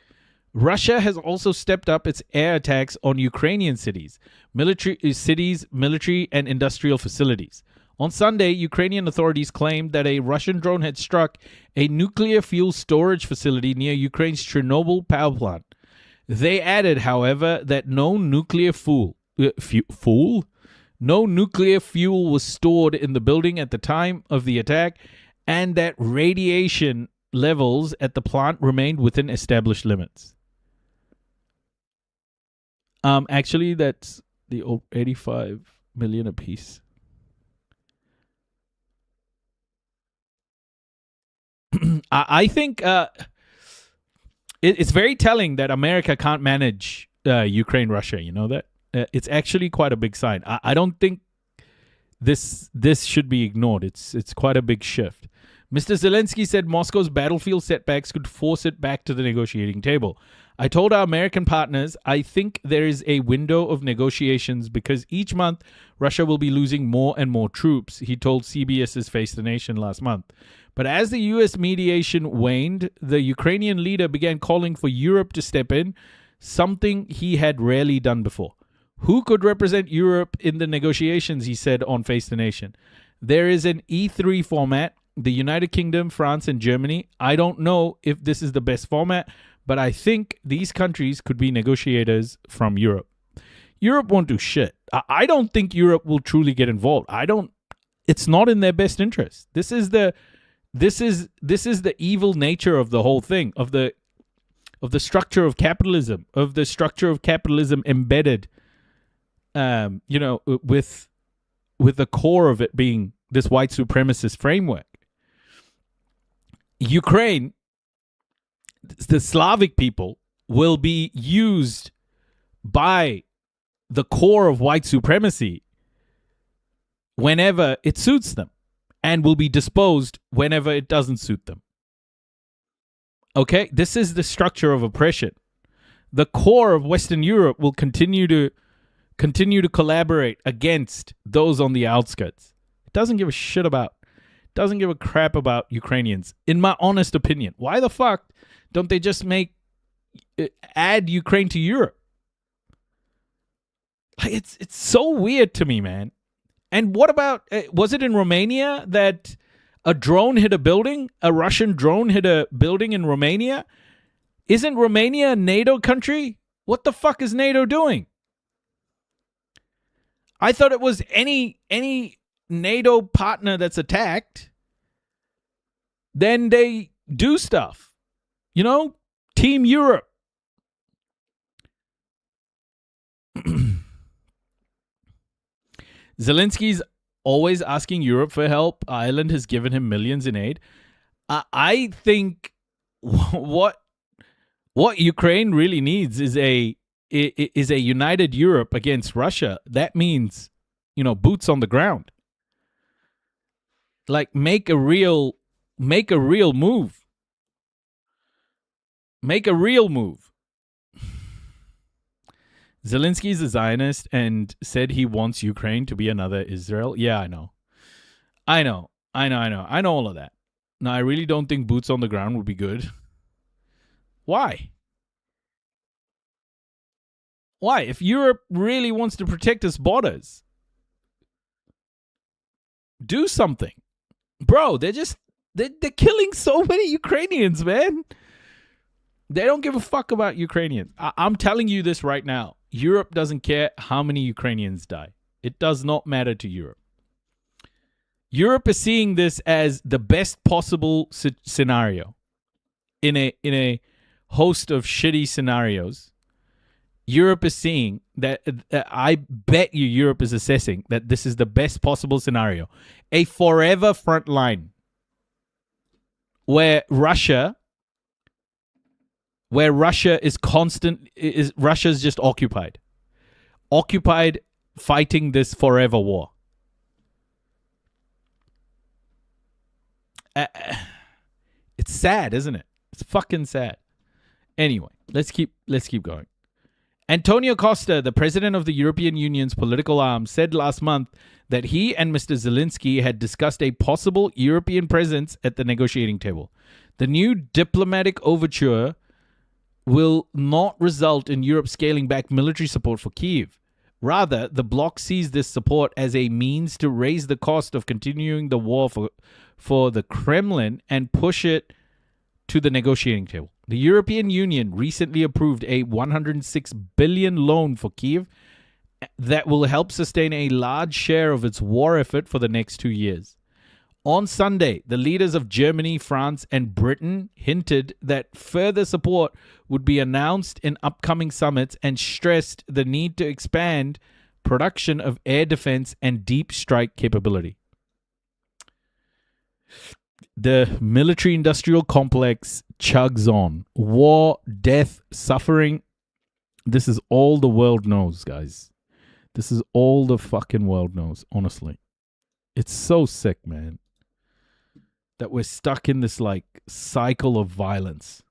[SPEAKER 2] Russia has also stepped up its air attacks on Ukrainian cities, military and industrial facilities. On Sunday, Ukrainian authorities claimed that a Russian drone had struck a nuclear fuel storage facility near Ukraine's Chernobyl power plant. They added, however, that no nuclear fuel was stored in the building at the time of the attack, and that radiation levels at the plant remained within established limits. Actually, that's the 85 million apiece. I think it's very telling that America can't manage Ukraine, Russia. You know that? It's actually quite a big sign. I don't think this should be ignored. It's quite a big shift. Mr. Zelensky said Moscow's battlefield setbacks could force it back to the negotiating table. I told our American partners, I think there is a window of negotiations because each month Russia will be losing more and more troops, he told CBS's Face the Nation last month. But as the U.S. mediation waned, the Ukrainian leader began calling for Europe to step in, something he had rarely done before. Who could represent Europe in the negotiations, he said on Face the Nation. There is an E3 format, the United Kingdom, France, and Germany. I don't know if this is the best format, but I think these countries could be negotiators from Europe. Europe won't do shit. I don't think Europe will truly get involved. It's not in their best interest. This is the evil nature of the whole thing, of the structure of capitalism, embedded, with the core of it being this white supremacist framework. Ukraine, the Slavic people, will be used by the core of white supremacy whenever it suits them, and will be disposed whenever it doesn't suit them. Okay? This is the structure of oppression. The core of Western Europe will continue to collaborate against those on the outskirts. It doesn't give a crap about Ukrainians, in my honest opinion. Why the fuck don't they just add Ukraine to Europe? Like, it's so weird to me, man. And what about, was it in Romania that a drone hit a building? A Russian drone hit a building in Romania? Isn't Romania a NATO country? What the fuck is NATO doing? I thought it was any NATO partner that's attacked, then they do stuff. You know? Team Europe. Zelensky's always asking Europe for help. Ireland has given him millions in aid. I think what Ukraine really needs is a united Europe against Russia. That means, boots on the ground. Like, make a real move. Make a real move. Zelensky's a Zionist and said he wants Ukraine to be another Israel. Yeah, I know all of that. Now, I really don't think boots on the ground would be good. Why? Why? If Europe really wants to protect its borders, do something. Bro, they're killing so many Ukrainians, man. They don't give a fuck about Ukrainians. I'm telling you this right now. Europe doesn't care how many Ukrainians die. It does not matter to Europe. Europe is seeing this as the best possible scenario in a host of shitty scenarios. Europe is seeing that, I bet you Europe is assessing that this is the best possible scenario. A forever front line where Russia is Russia's just occupied fighting this forever war. It's sad, isn't it? It's fucking sad. Anyway, let's keep going. Antonio Costa, the president of the European Union's political arm, said last month that he and Mr. Zelensky had discussed a possible European presence at the negotiating table. The new diplomatic overture will not result in Europe scaling back military support for Kyiv. Rather, the bloc sees this support as a means to raise the cost of continuing the war for the Kremlin and push it to the negotiating table. The European Union recently approved a 106 billion loan for Kyiv that will help sustain a large share of its war effort for the next 2 years. On Sunday, the leaders of Germany, France, and Britain hinted that further support would be announced in upcoming summits and stressed the need to expand production of air defense and deep strike capability. The military-industrial complex chugs on. War, death, suffering. This is all the world knows, guys. This is all the fucking world knows, honestly. It's so sick, man, that we're stuck in this, like, cycle of violence.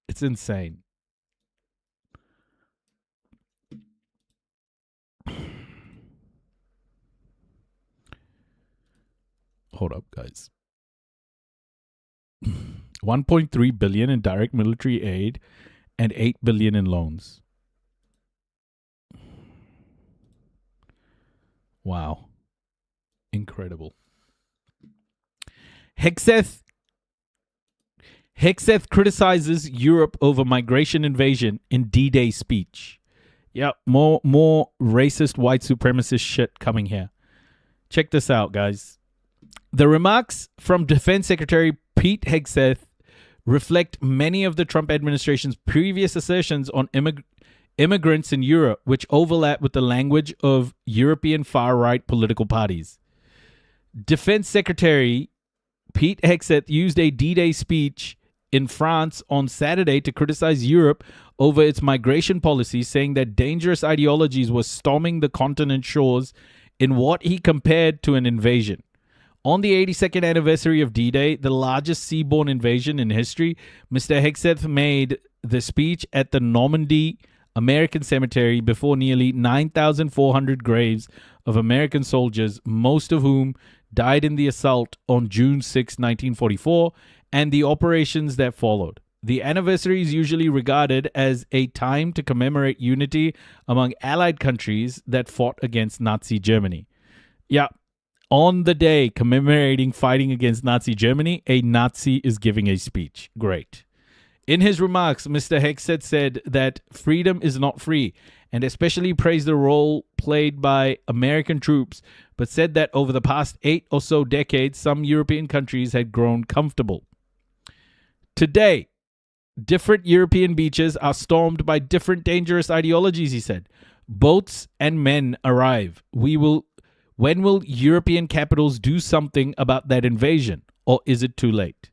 [SPEAKER 2] It's insane. Hold up, guys. 1.3 billion in direct military aid and 8 billion in loans. Wow. Incredible. Hegseth criticizes Europe over migration invasion in D-Day speech. Yep, more racist white supremacist shit coming here. Check this out, guys. The remarks from Defense Secretary Pete Hegseth reflect many of the Trump administration's previous assertions on immigrants in Europe, which overlap with the language of European far-right political parties. Defense Secretary Pete Hegseth used a D-Day speech in France on Saturday to criticize Europe over its migration policy, saying that dangerous ideologies were storming the continent's shores in what he compared to an invasion. On the 82nd anniversary of D-Day, the largest seaborne invasion in history, Mr. Hegseth made the speech at the Normandy American Cemetery before nearly 9,400 graves of American soldiers, most of whom died in the assault on June 6, 1944, and the operations that followed. The anniversary is usually regarded as a time to commemorate unity among allied countries that fought against Nazi Germany. Yeah. On the day commemorating fighting against Nazi Germany, a Nazi is giving a speech. Great. In his remarks, Mr. Hegseth said that freedom is not free, and especially praised the role played by American troops, but said that over the past 8 or so decades, some European countries had grown comfortable. Today, different European beaches are stormed by different dangerous ideologies, he said. Boats and men arrive. When will European capitals do something about that invasion? Or is it too late?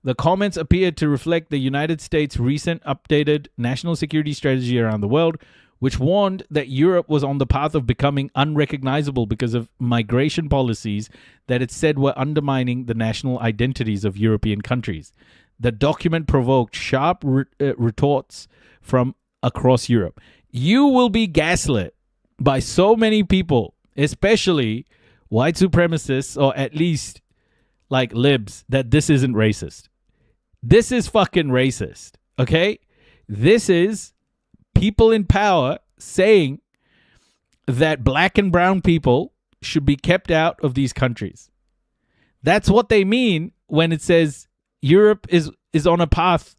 [SPEAKER 2] The comments appear to reflect the United States' recent updated national security strategy around the world, which warned that Europe was on the path of becoming unrecognizable because of migration policies that it said were undermining the national identities of European countries. The document provoked sharp retorts from across Europe. You will be gaslit by so many people, especially white supremacists, or at least like libs, that this isn't racist. This is fucking racist, okay? This is people in power saying that black and brown people should be kept out of these countries. That's what they mean when it says Europe is on a path.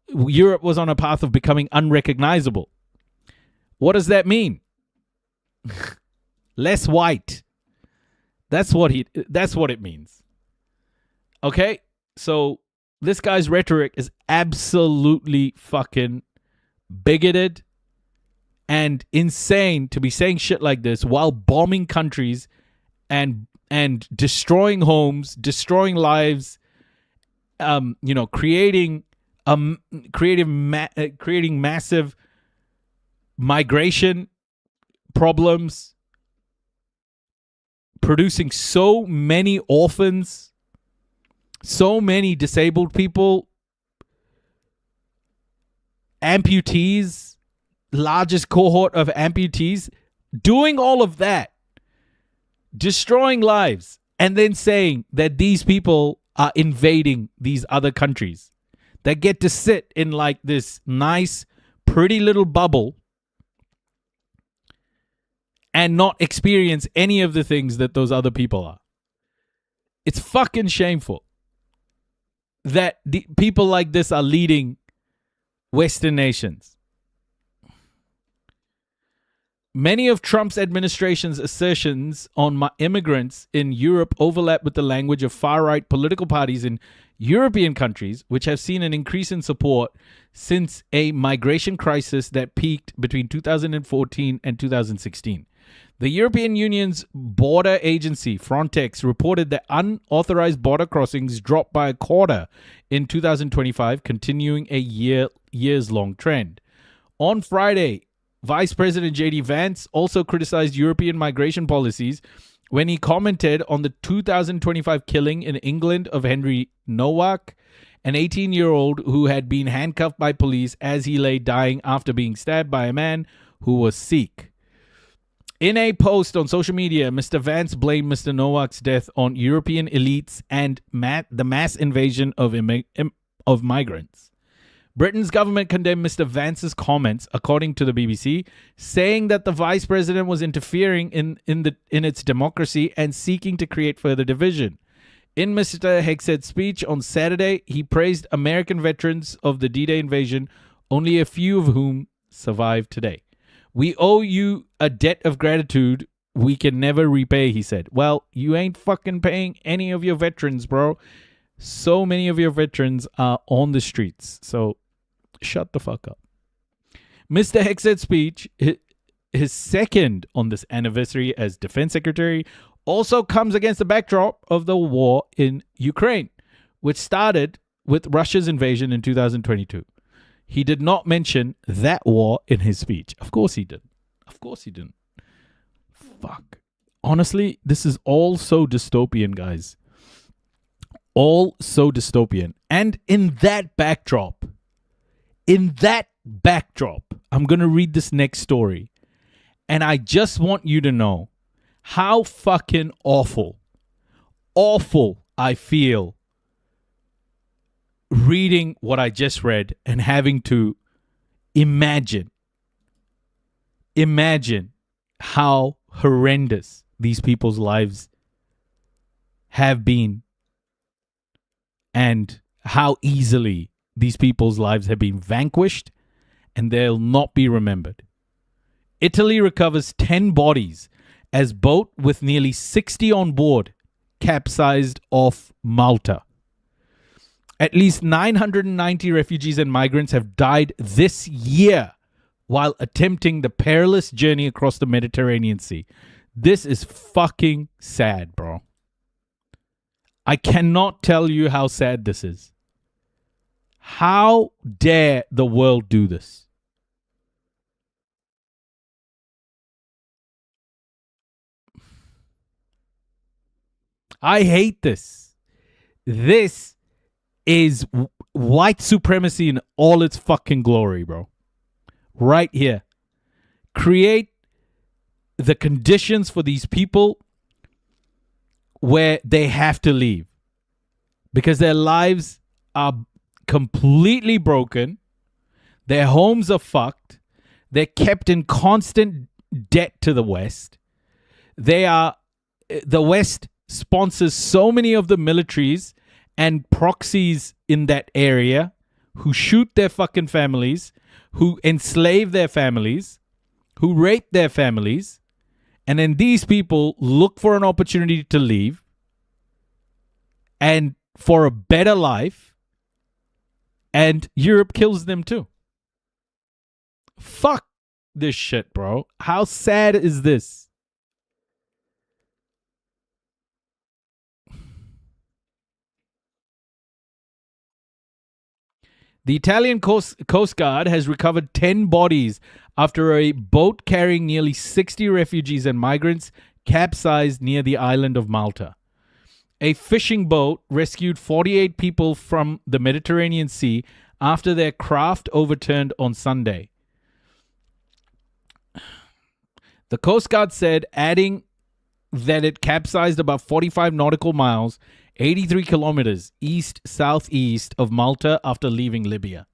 [SPEAKER 2] Europe was on a path of becoming unrecognizable. What does that mean? Less white. That's what it means. Okay? So this guy's rhetoric is absolutely fucking bigoted and insane to be saying shit like this while bombing countries and destroying homes, destroying lives, creating massive migration problems, producing so many orphans. So many disabled people, amputees, largest cohort of amputees, doing all of that, destroying lives, and then saying that these people are invading these other countries that get to sit in like this nice, pretty little bubble and not experience any of the things that those other people are. It's fucking shameful that people like this are leading Western nations. Many of Trump's administration's assertions on immigrants in Europe overlap with the language of far-right political parties in European countries, which have seen an increase in support since a migration crisis that peaked between 2014 and 2016. The European Union's border agency, Frontex, reported that unauthorized border crossings dropped by a quarter in 2025, continuing a years-long trend. On Friday, Vice President J.D. Vance also criticized European migration policies when he commented on the 2025 killing in England of Henry Nowak, an 18-year-old who had been handcuffed by police as he lay dying after being stabbed by a man who was Sikh. In a post on social media, Mr. Vance blamed Mr. Nowak's death on European elites and the mass invasion of migrants. Britain's government condemned Mr. Vance's comments, according to the BBC, saying that the vice president was interfering in its democracy and seeking to create further division. In Mr. Hexed's speech on Saturday, he praised American veterans of the D-Day invasion, only a few of whom survived today. "We owe you a debt of gratitude we can never repay," he said. Well, you ain't fucking paying any of your veterans, bro. So many of your veterans are on the streets. So shut the fuck up. Mr. Hexed's speech, his second on this anniversary as defense secretary, also comes against the backdrop of the war in Ukraine, which started with Russia's invasion in 2022. He did not mention that war in his speech. Of course he didn't. Of course he didn't. Fuck. Honestly, this is all so dystopian, guys. All so dystopian. And in that backdrop, I'm going to read this next story. And I just want you to know how fucking awful I feel reading what I just read and having to imagine how horrendous these people's lives have been and how easily these people's lives have been vanquished and they'll not be remembered. Italy recovers 10 bodies as boat with nearly 60 on board capsized off Malta. At least 990 refugees and migrants have died this year while attempting the perilous journey across the Mediterranean Sea. This is fucking sad, bro. I cannot tell you how sad this is. How dare the world do this? I hate this. This is white supremacy in all its fucking glory, bro. Right here. Create the conditions for these people where they have to leave because their lives are completely broken. Their homes are fucked. They're kept in constant debt to the West. The West sponsors so many of the militaries and proxies in that area who shoot their fucking families, who enslave their families, who rape their families. And then these people look for an opportunity to leave and for a better life. And Europe kills them too. Fuck this shit, bro. How sad is this? The Italian Coast Guard has recovered 10 bodies after a boat carrying nearly 60 refugees and migrants capsized near the island of Malta. A fishing boat rescued 48 people from the Mediterranean Sea after their craft overturned on Sunday. The Coast Guard said, adding that it capsized about 45 nautical miles, 83 kilometers east-southeast of Malta after leaving Libya.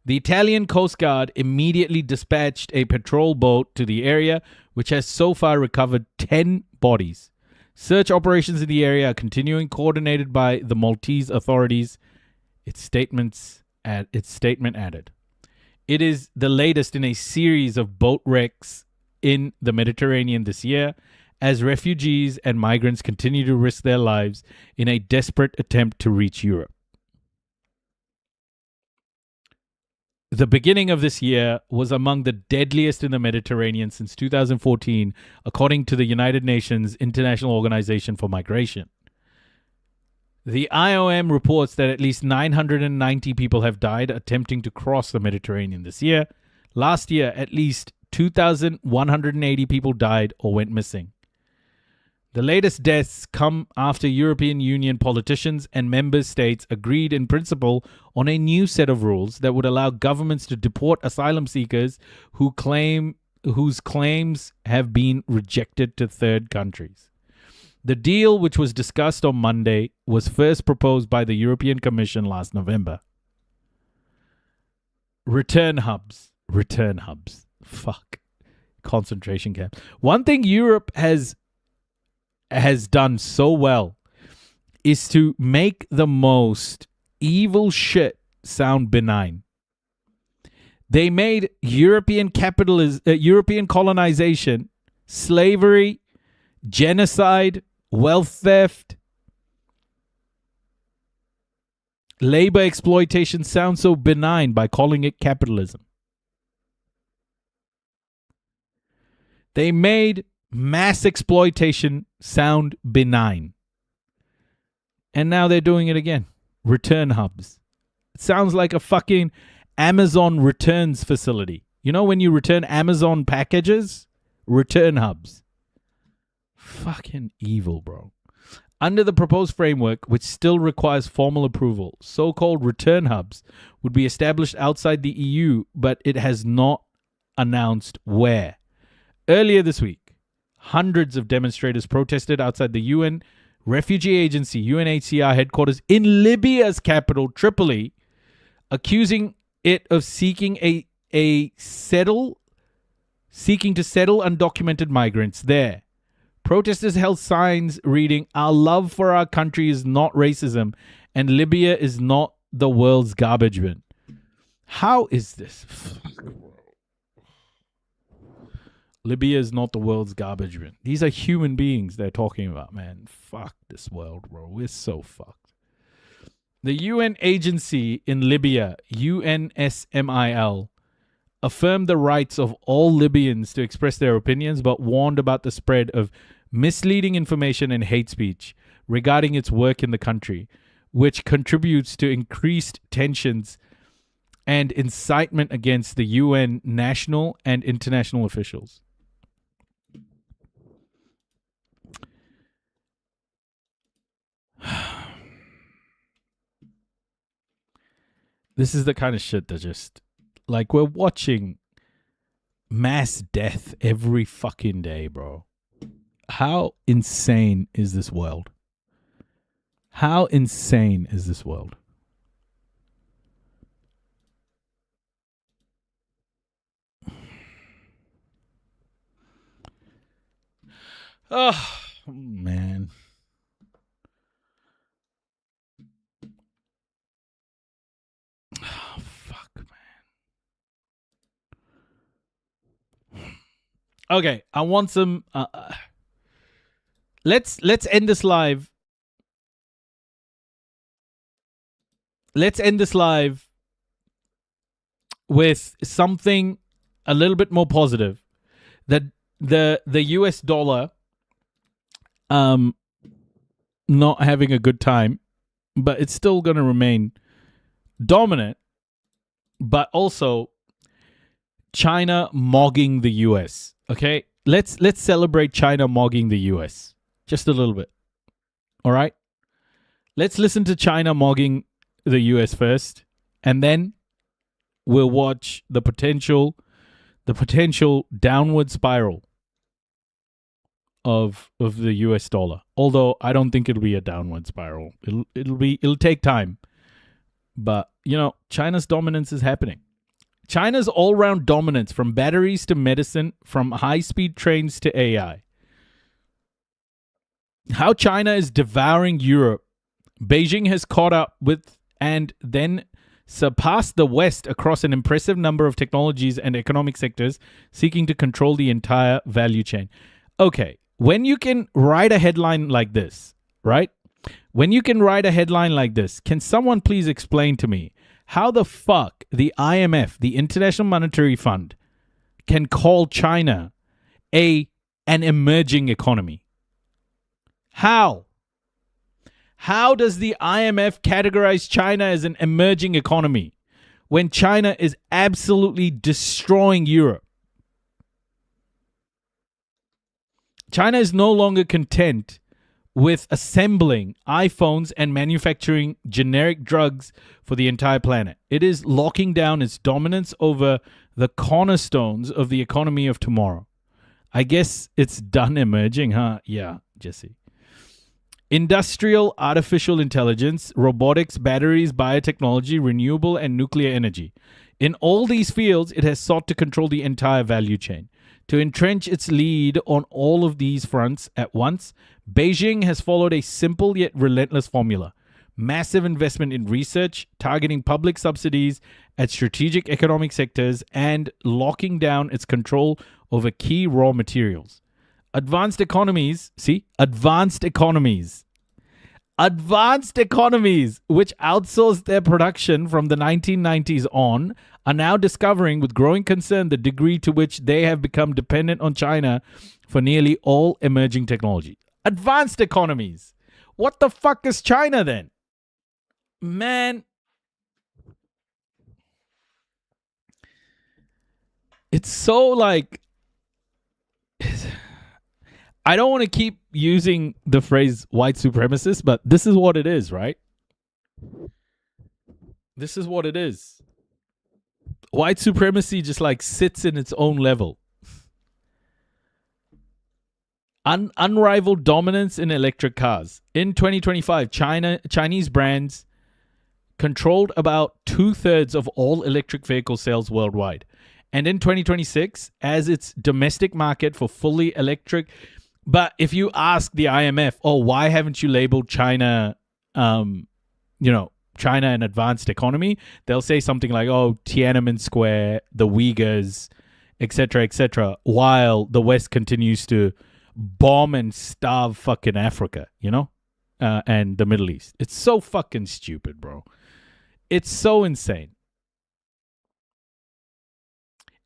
[SPEAKER 2] The Italian Coast Guard immediately dispatched a patrol boat to the area, which has so far recovered 10 bodies. Search operations in the area are continuing, coordinated by the Maltese authorities. Its statement added. It is the latest in a series of boat wrecks in the Mediterranean this year, as refugees and migrants continue to risk their lives in a desperate attempt to reach Europe. The beginning of this year was among the deadliest in the Mediterranean since 2014, according to the United Nations International Organization for Migration. The IOM reports that at least 990 people have died attempting to cross the Mediterranean this year. Last year, at least 2,180 people died or went missing. The latest deaths come after European Union politicians and member states agreed in principle on a new set of rules that would allow governments to deport asylum seekers whose claims have been rejected to third countries. The deal, which was discussed on Monday, was first proposed by the European Commission last November. Return hubs. Fuck. Concentration camps. One thing Europe has done so well is to make the most evil shit sound benign. They made European colonization, slavery, genocide, wealth theft, labor exploitation sound so benign by calling it capitalism. They made mass exploitation sound benign. And now they're doing it again. Return hubs. It sounds like a fucking Amazon returns facility. You know when you return Amazon packages? Return hubs. Fucking evil, bro. Under the proposed framework, which still requires formal approval, so-called return hubs would be established outside the EU, but it has not announced where. Earlier this week, hundreds of demonstrators protested outside the UN refugee agency, UNHCR headquarters in Libya's capital, Tripoli, accusing it of seeking to settle undocumented migrants there. Protesters held signs reading, "Our love for our country is not racism, and Libya is not the world's garbage bin." How is this? Libya is not the world's garbage bin. These are human beings they're talking about, man. Fuck this world, bro. We're so fucked. The UN agency in Libya, UNSMIL, affirmed the rights of all Libyans to express their opinions, but warned about the spread of misleading information and hate speech regarding its work in the country, which contributes to increased tensions and incitement against the UN national and international officials. This is the kind of shit that just, like, we're watching mass death every fucking day, bro. How insane is this world? How insane is this world? Oh, man. Oh, fuck, man. Okay, I want some... Let's end this live. Let's end this live with something a little bit more positive. That the US dollar not having a good time, but it's still going to remain dominant, but also China mogging the US. Okay? Let's celebrate China mogging the US. Just a little bit. All right? Let's listen to China mogging the US first, and then we'll watch the potential downward spiral of the US dollar. Although I don't think it'll be a downward spiral. It'll take time. But, you know, China's dominance is happening. China's all-round dominance, from batteries to medicine, from high-speed trains to AI. How China is devouring Europe. Beijing has caught up with and then surpassed the West across an impressive number of technologies and economic sectors, seeking to control the entire value chain. Okay, when you can write a headline like this, right? When you can write a headline like this, can someone please explain to me how the fuck the IMF, the International Monetary Fund, can call China an emerging economy? How? How does the IMF categorize China as an emerging economy when China is absolutely destroying Europe? China is no longer content with assembling iPhones and manufacturing generic drugs for the entire planet. It is locking down its dominance over the cornerstones of the economy of tomorrow. I guess it's done emerging, huh? Yeah, Jesse. Industrial, artificial intelligence, robotics, batteries, biotechnology, renewable and nuclear energy. In all these fields, it has sought to control the entire value chain. To entrench its lead on all of these fronts at once, Beijing has followed a simple yet relentless formula. Massive investment in research, targeting public subsidies at strategic economic sectors, and locking down its control over key raw materials. Advanced economies, which outsourced their production from the 1990s on, are now discovering with growing concern the degree to which they have become dependent on China for nearly all emerging technology. Advanced economies. What the fuck is China then? Man. It's so like... I don't want to keep using the phrase white supremacist, but this is what it is, right? This is what it is. White supremacy just like sits in its own level. Unrivaled dominance in electric cars. In 2025, Chinese brands controlled about 2/3 of all electric vehicle sales worldwide. And in 2026, as its domestic market for fully electric... But if you ask the IMF, why haven't you labeled China, China an advanced economy? They'll say something like, Tiananmen Square, the Uyghurs, etc., while the West continues to bomb and starve fucking Africa, and the Middle East. It's so fucking stupid, bro. It's so insane.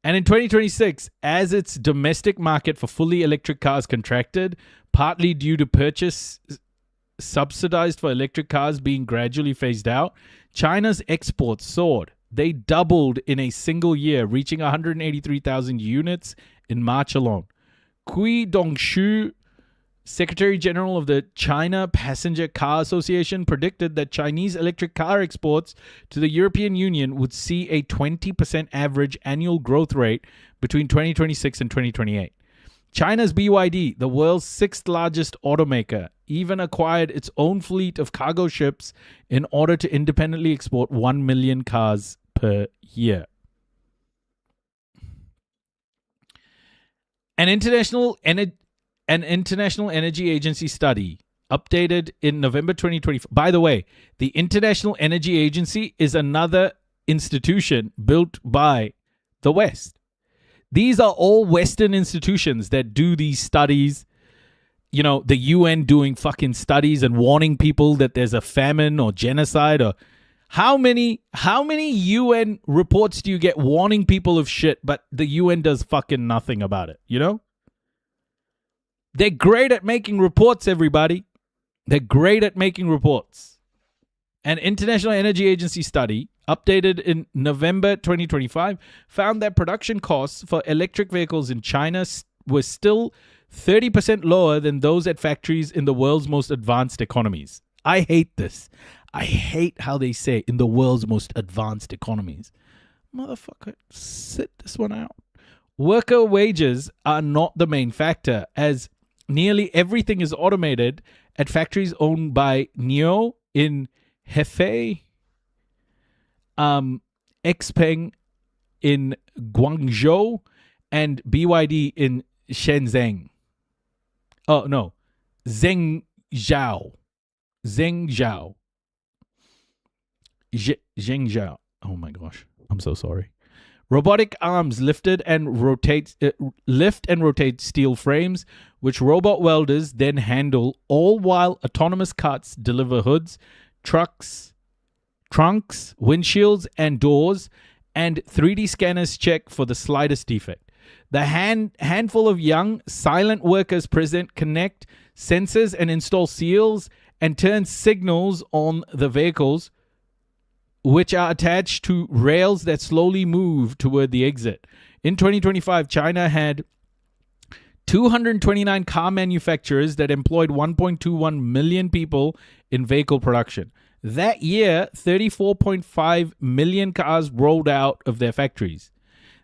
[SPEAKER 2] And in 2026, as its domestic market for fully electric cars contracted, partly due to purchase subsidized for electric cars being gradually phased out, China's exports soared. They doubled in a single year, reaching 183,000 units in March alone. Cui Dongshu, Secretary General of the China Passenger Car Association, predicted that Chinese electric car exports to the European Union would see a 20% average annual growth rate between 2026 and 2028. China's BYD, the world's sixth largest automaker, even acquired its own fleet of cargo ships in order to independently export 1 million cars per year. An International Energy Agency study updated in November 2024. By the way, the International Energy Agency is another institution built by the West. These are all Western institutions that do these studies. The UN doing fucking studies and warning people that there's a famine or genocide. Or how many UN reports do you get warning people of shit, but the UN does fucking nothing about it, They're great at making reports, everybody. They're great at making reports. An International Energy Agency study updated in November 2025 found that production costs for electric vehicles in China were still 30% lower than those at factories in the world's most advanced economies. I hate this. I hate how they say in the world's most advanced economies. Motherfucker, sit this one out. Worker wages are not the main factor, as nearly everything is automated at factories owned by NIO in Hefei, Xpeng in Guangzhou, and BYD in Shenzhen. Oh, no. Zhengzhou. Zhengzhou. Oh my gosh. I'm so sorry. Robotic arms lift and rotate steel frames, which robot welders then handle, all while autonomous carts deliver hoods, trunks, windshields, and doors, and 3D scanners check for the slightest defect. The handful of young, silent workers present connect sensors and install seals and turn signals on the vehicles, which are attached to rails that slowly move toward the exit. In 2025, China had 229 car manufacturers that employed 1.21 million people in vehicle production. That year, 34.5 million cars rolled out of their factories.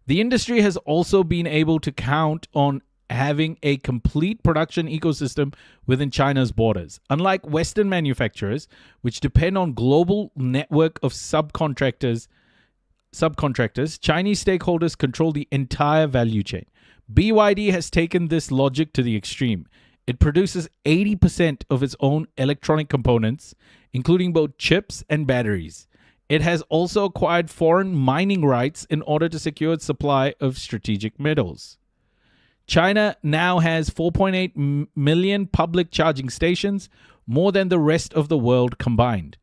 [SPEAKER 2] The industry has also been able to count on having a complete production ecosystem within China's borders. Unlike Western manufacturers, which depend on global network of subcontractors, Chinese stakeholders control the entire value chain. BYD has taken this logic to the extreme. It produces 80% of its own electronic components, including both chips and batteries. It has also acquired foreign mining rights in order to secure its supply of strategic metals. China now has 4.8 million public charging stations, more than the rest of the world combined.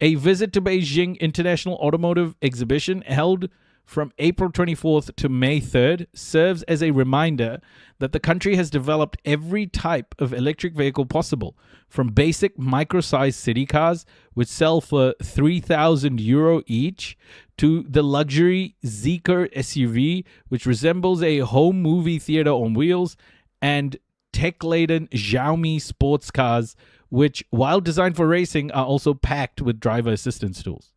[SPEAKER 2] A visit to Beijing International Automotive Exhibition, held from April 24th to May 3rd, serves as a reminder that the country has developed every type of electric vehicle possible, from basic micro-sized city cars, which sell for €3,000 each, to the luxury Zeekr SUV, which resembles a home movie theater on wheels, and tech-laden Xiaomi sports cars, which, while designed for racing, are also packed with driver assistance tools.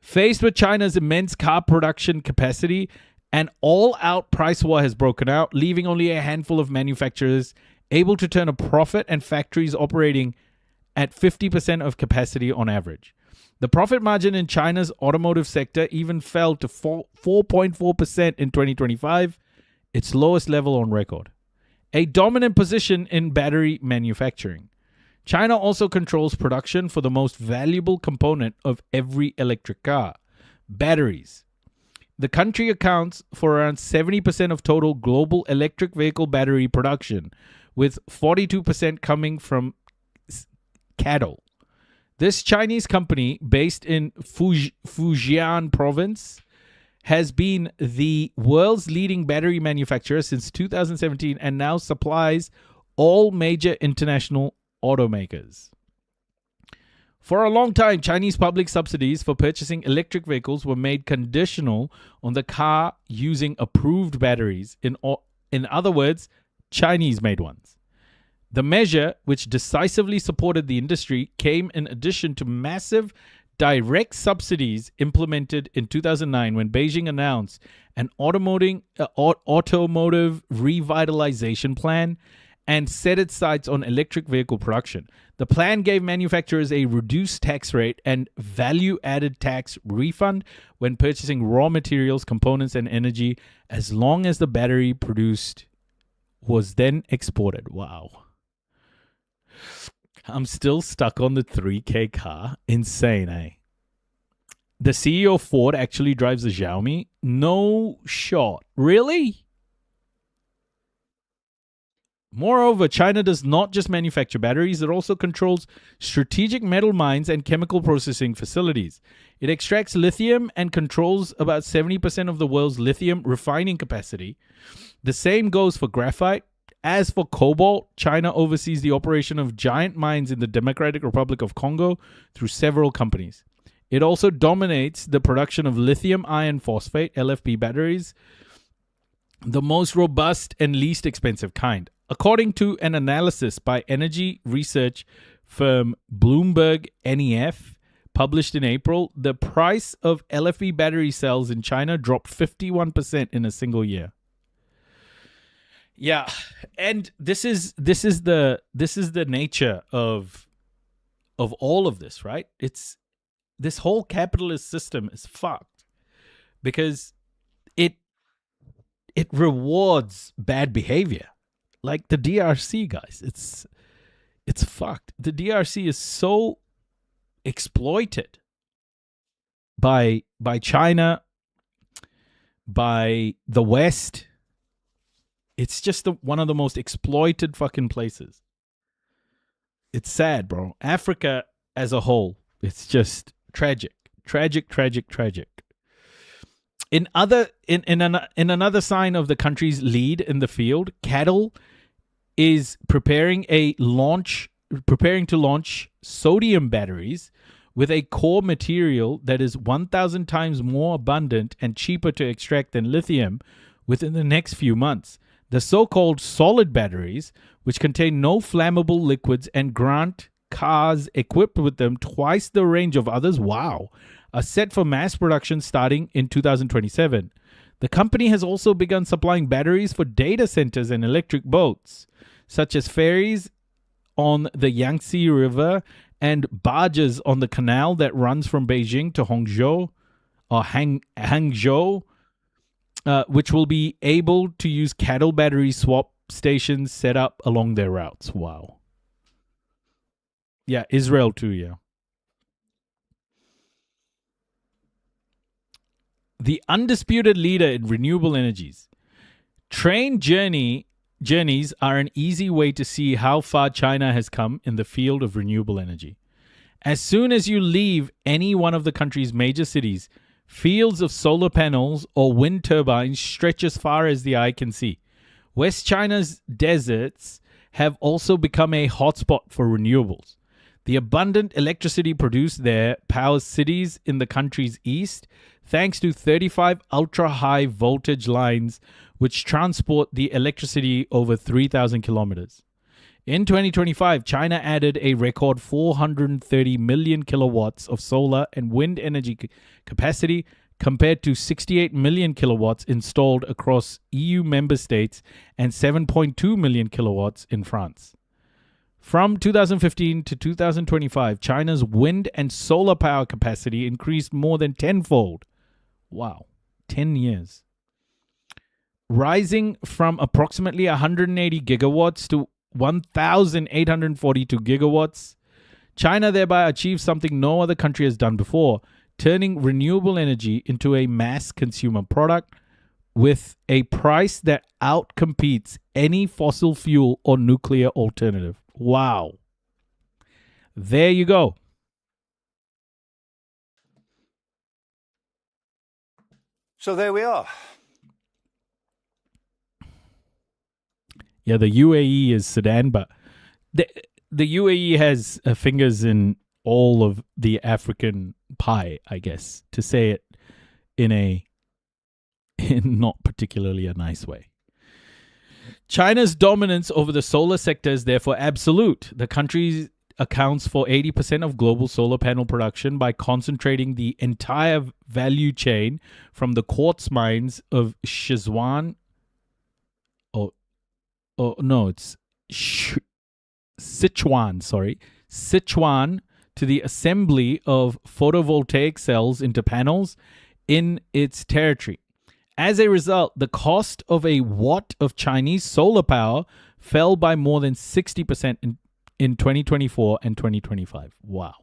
[SPEAKER 2] Faced with China's immense car production capacity, an all-out price war has broken out, leaving only a handful of manufacturers able to turn a profit and factories operating at 50% of capacity on average. The profit margin in China's automotive sector even fell to 4.4% in 2025, its lowest level on record. A dominant position in battery manufacturing. China also controls production for the most valuable component of every electric car, batteries. The country accounts for around 70% of total global electric vehicle battery production, with 42% coming from cattle. This Chinese company, based in Fujian province, has been the world's leading battery manufacturer since 2017 and now supplies all major international automakers. For a long time, Chinese public subsidies for purchasing electric vehicles were made conditional on the car using approved batteries. In other words, Chinese-made ones. The measure, which decisively supported the industry, came in addition to massive direct subsidies implemented in 2009 when Beijing announced an automotive revitalization plan and set its sights on electric vehicle production. The plan gave manufacturers a reduced tax rate and value-added tax refund when purchasing raw materials, components, and energy, as long as the battery produced was then exported. Wow. I'm still stuck on the 3K car. Insane, eh? The CEO of Ford actually drives a Xiaomi? No shot. Really? Moreover, China does not just manufacture batteries, it also controls strategic metal mines and chemical processing facilities. It extracts lithium and controls about 70% of the world's lithium refining capacity. The same goes for graphite. As for cobalt, China oversees the operation of giant mines in the Democratic Republic of Congo through several companies. It also dominates the production of lithium iron phosphate, LFP batteries, the most robust and least expensive kind. according to an analysis by energy research firm Bloomberg NEF, published in April, the price of LFP battery cells in China dropped 51% in a single year. Yeah, and this is the nature of all of this, right? It's this whole capitalist system is fucked because it rewards bad behavior. Like the DRC, guys. It's fucked. The DRC is so exploited by China, by the West. It's just one of the most exploited fucking places. It's sad, bro. Africa as a whole, it's just tragic. In another sign of the country's lead in the field, Cattle is preparing to launch sodium batteries with a core material that is 1,000 times more abundant and cheaper to extract than lithium within the next few months. The so-called solid batteries, which contain no flammable liquids and grant cars equipped with them twice the range of others, are set for mass production starting in 2027. The company has also begun supplying batteries for data centers and electric boats, such as ferries on the Yangtze River and barges on the canal that runs from Beijing to Hangzhou, which will be able to use cattle battery swap stations set up along their routes. Wow. Yeah, Israel too, yeah. The undisputed leader in renewable energies. Train journeys are an easy way to see how far China has come in the field of renewable energy. As soon as you leave any one of the country's major cities, fields of solar panels or wind turbines stretch as far as the eye can see. West China's deserts have also become a hotspot for renewables. The abundant electricity produced there powers cities in the country's east, thanks to 35 ultra-high voltage lines which transport the electricity over 3,000 kilometers. In 2025, China added a record 430 million kilowatts of solar and wind energy capacity compared to 68 million kilowatts installed across EU member states and 7.2 million kilowatts in France. From 2015 to 2025, China's wind and solar power capacity increased more than tenfold. Wow, 10 years. Rising from approximately 180 gigawatts to 1,842 gigawatts. China thereby achieved something no other country has done before, turning renewable energy into a mass consumer product with a price that outcompetes any fossil fuel or nuclear alternative. Wow. There you go.
[SPEAKER 6] So there we are.
[SPEAKER 2] Yeah, the UAE is Sudan, but the UAE has fingers in all of the African pie, I guess, to say it in not particularly a nice way. China's dominance over the solar sector is therefore absolute. The country accounts for 80% of global solar panel production by concentrating the entire value chain from the quartz mines of Sichuan. Sichuan to the assembly of photovoltaic cells into panels in its territory. As a result, the cost of a watt of Chinese solar power fell by more than 60% in 2024 and 2025. Wow.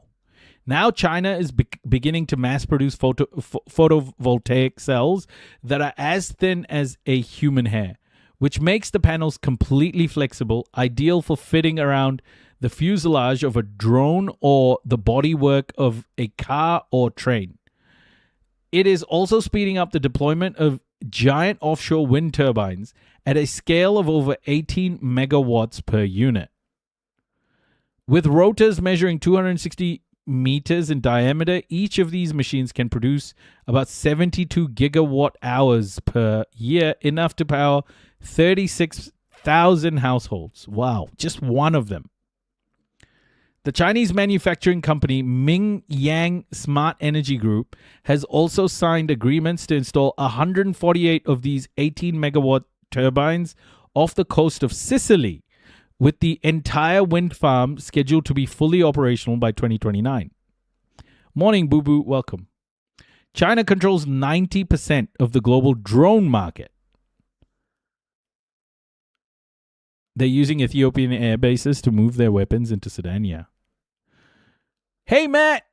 [SPEAKER 2] Now China is beginning to mass produce photovoltaic cells that are as thin as a human hair, which makes the panels completely flexible, ideal for fitting around the fuselage of a drone or the bodywork of a car or train. It is also speeding up the deployment of giant offshore wind turbines at a scale of over 18 megawatts per unit. With rotors measuring 260 meters in diameter, each of these machines can produce about 72 gigawatt hours per year, enough to power 36 100,000 households. Wow, just one of them. The Chinese manufacturing company Ming Yang Smart Energy Group has also signed agreements to install 148 of these 18 megawatt turbines off the coast of Sicily, with the entire wind farm scheduled to be fully operational by 2029. Morning, Boo Boo. Welcome. China controls 90% of the global drone market. They're using Ethiopian air bases to move their weapons into Sudan, yeah. Hey, Matt.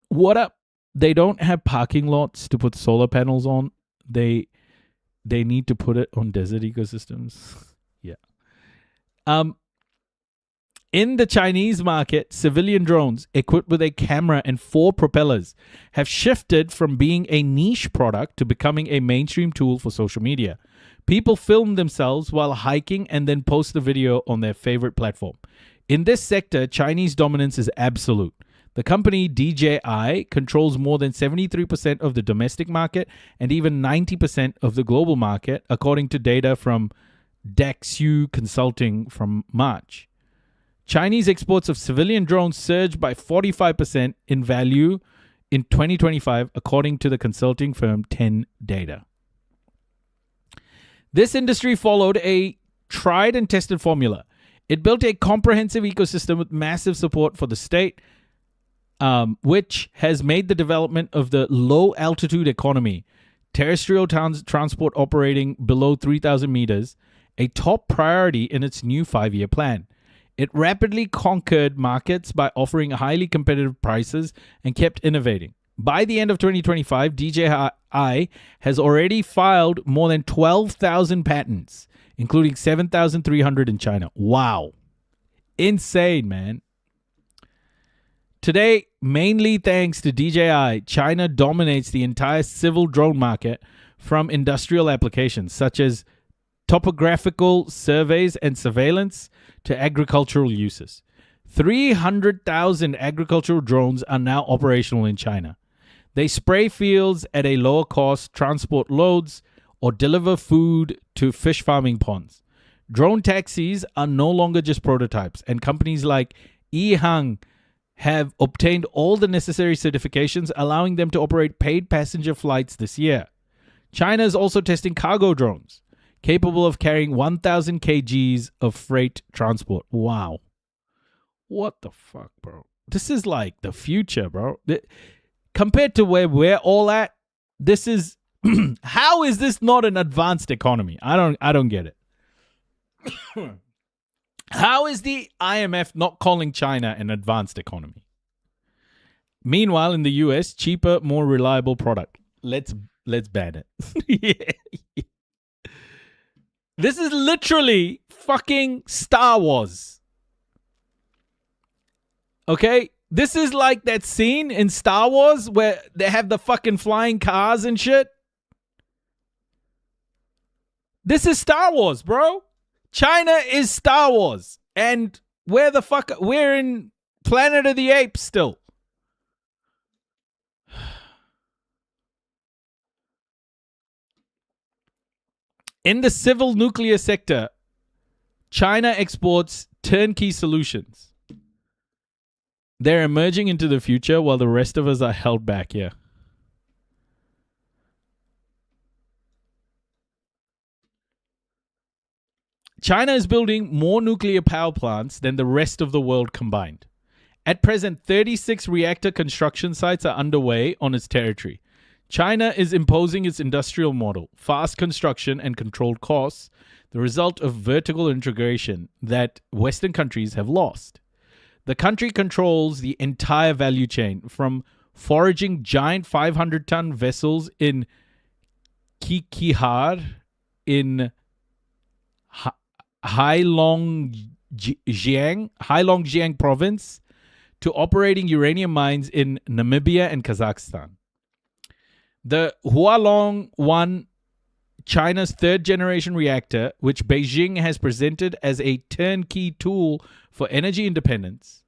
[SPEAKER 2] What up? They don't have parking lots to put solar panels on. They need to put it on desert ecosystems. Yeah. In the Chinese market, civilian drones equipped with a camera and 4 propellers have shifted from being a niche product to becoming a mainstream tool for social media. People film themselves while hiking and then post the video on their favorite platform. In this sector, Chinese dominance is absolute. The company DJI controls more than 73% of the domestic market and even 90% of the global market, according to data from Daxu Consulting from March. Chinese exports of civilian drones surged by 45% in value in 2025, according to the consulting firm 10 Data. This industry followed a tried and tested formula. It built a comprehensive ecosystem with massive support for the state, which has made the development of the low-altitude economy, terrestrial transport operating below 3,000 meters, a top priority in its new 5-year plan. It rapidly conquered markets by offering highly competitive prices and kept innovating. By the end of 2025, DJI has already filed more than 12,000 patents, including 7,300 in China. Wow. Insane, man. Today, mainly thanks to DJI, China dominates the entire civil drone market, from industrial applications such as topographical surveys and surveillance to agricultural uses. 300,000 agricultural drones are now operational in China. They spray fields at a lower cost, transport loads, or deliver food to fish farming ponds. Drone taxis are no longer just prototypes, and companies like Yihang have obtained all the necessary certifications, allowing them to operate paid passenger flights this year. China is also testing cargo drones, capable of carrying 1,000 kgs of freight transport. Wow. What the fuck, bro? This is like the future, bro. Compared to where we're all at, this is... How is this not an advanced economy? I don't get it. How is the IMF not calling China an advanced economy? Meanwhile, in the US, cheaper, more reliable product. Let's ban it. Yeah. This is literally fucking Star Wars. Okay? This is like that scene in Star Wars where they have the fucking flying cars and shit. This is Star Wars, bro. China is Star Wars. And where the fuck... We're in Planet of the Apes still. In the civil nuclear sector, China exports turnkey solutions. They're emerging into the future while the rest of us are held back here. China is building more nuclear power plants than the rest of the world combined. At present, 36 reactor construction sites are underway on its territory. China is imposing its industrial model, fast construction and controlled costs, the result of vertical integration that Western countries have lost. The country controls the entire value chain, from foraging giant 500-ton vessels in Qihar in Heilongjiang province to operating uranium mines in Namibia and Kazakhstan. The Hualong-1, China's third-generation reactor, which Beijing has presented as a turnkey tool for energy independence,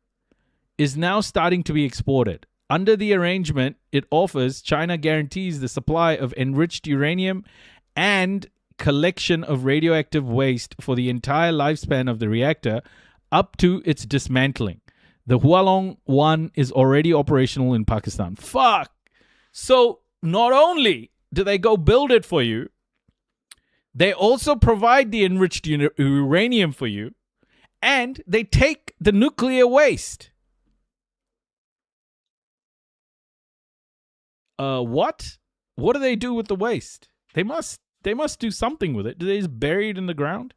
[SPEAKER 2] is now starting to be exported. Under the arrangement it offers, China guarantees the supply of enriched uranium and collection of radioactive waste for the entire lifespan of the reactor up to its dismantling. The Hualong 1 is already operational in Pakistan. Fuck! So not only do they go build it for you, they also provide the enriched uranium for you, and they take the nuclear waste. What? What do they do with the waste? They must do something with it. Do they just bury it in the ground?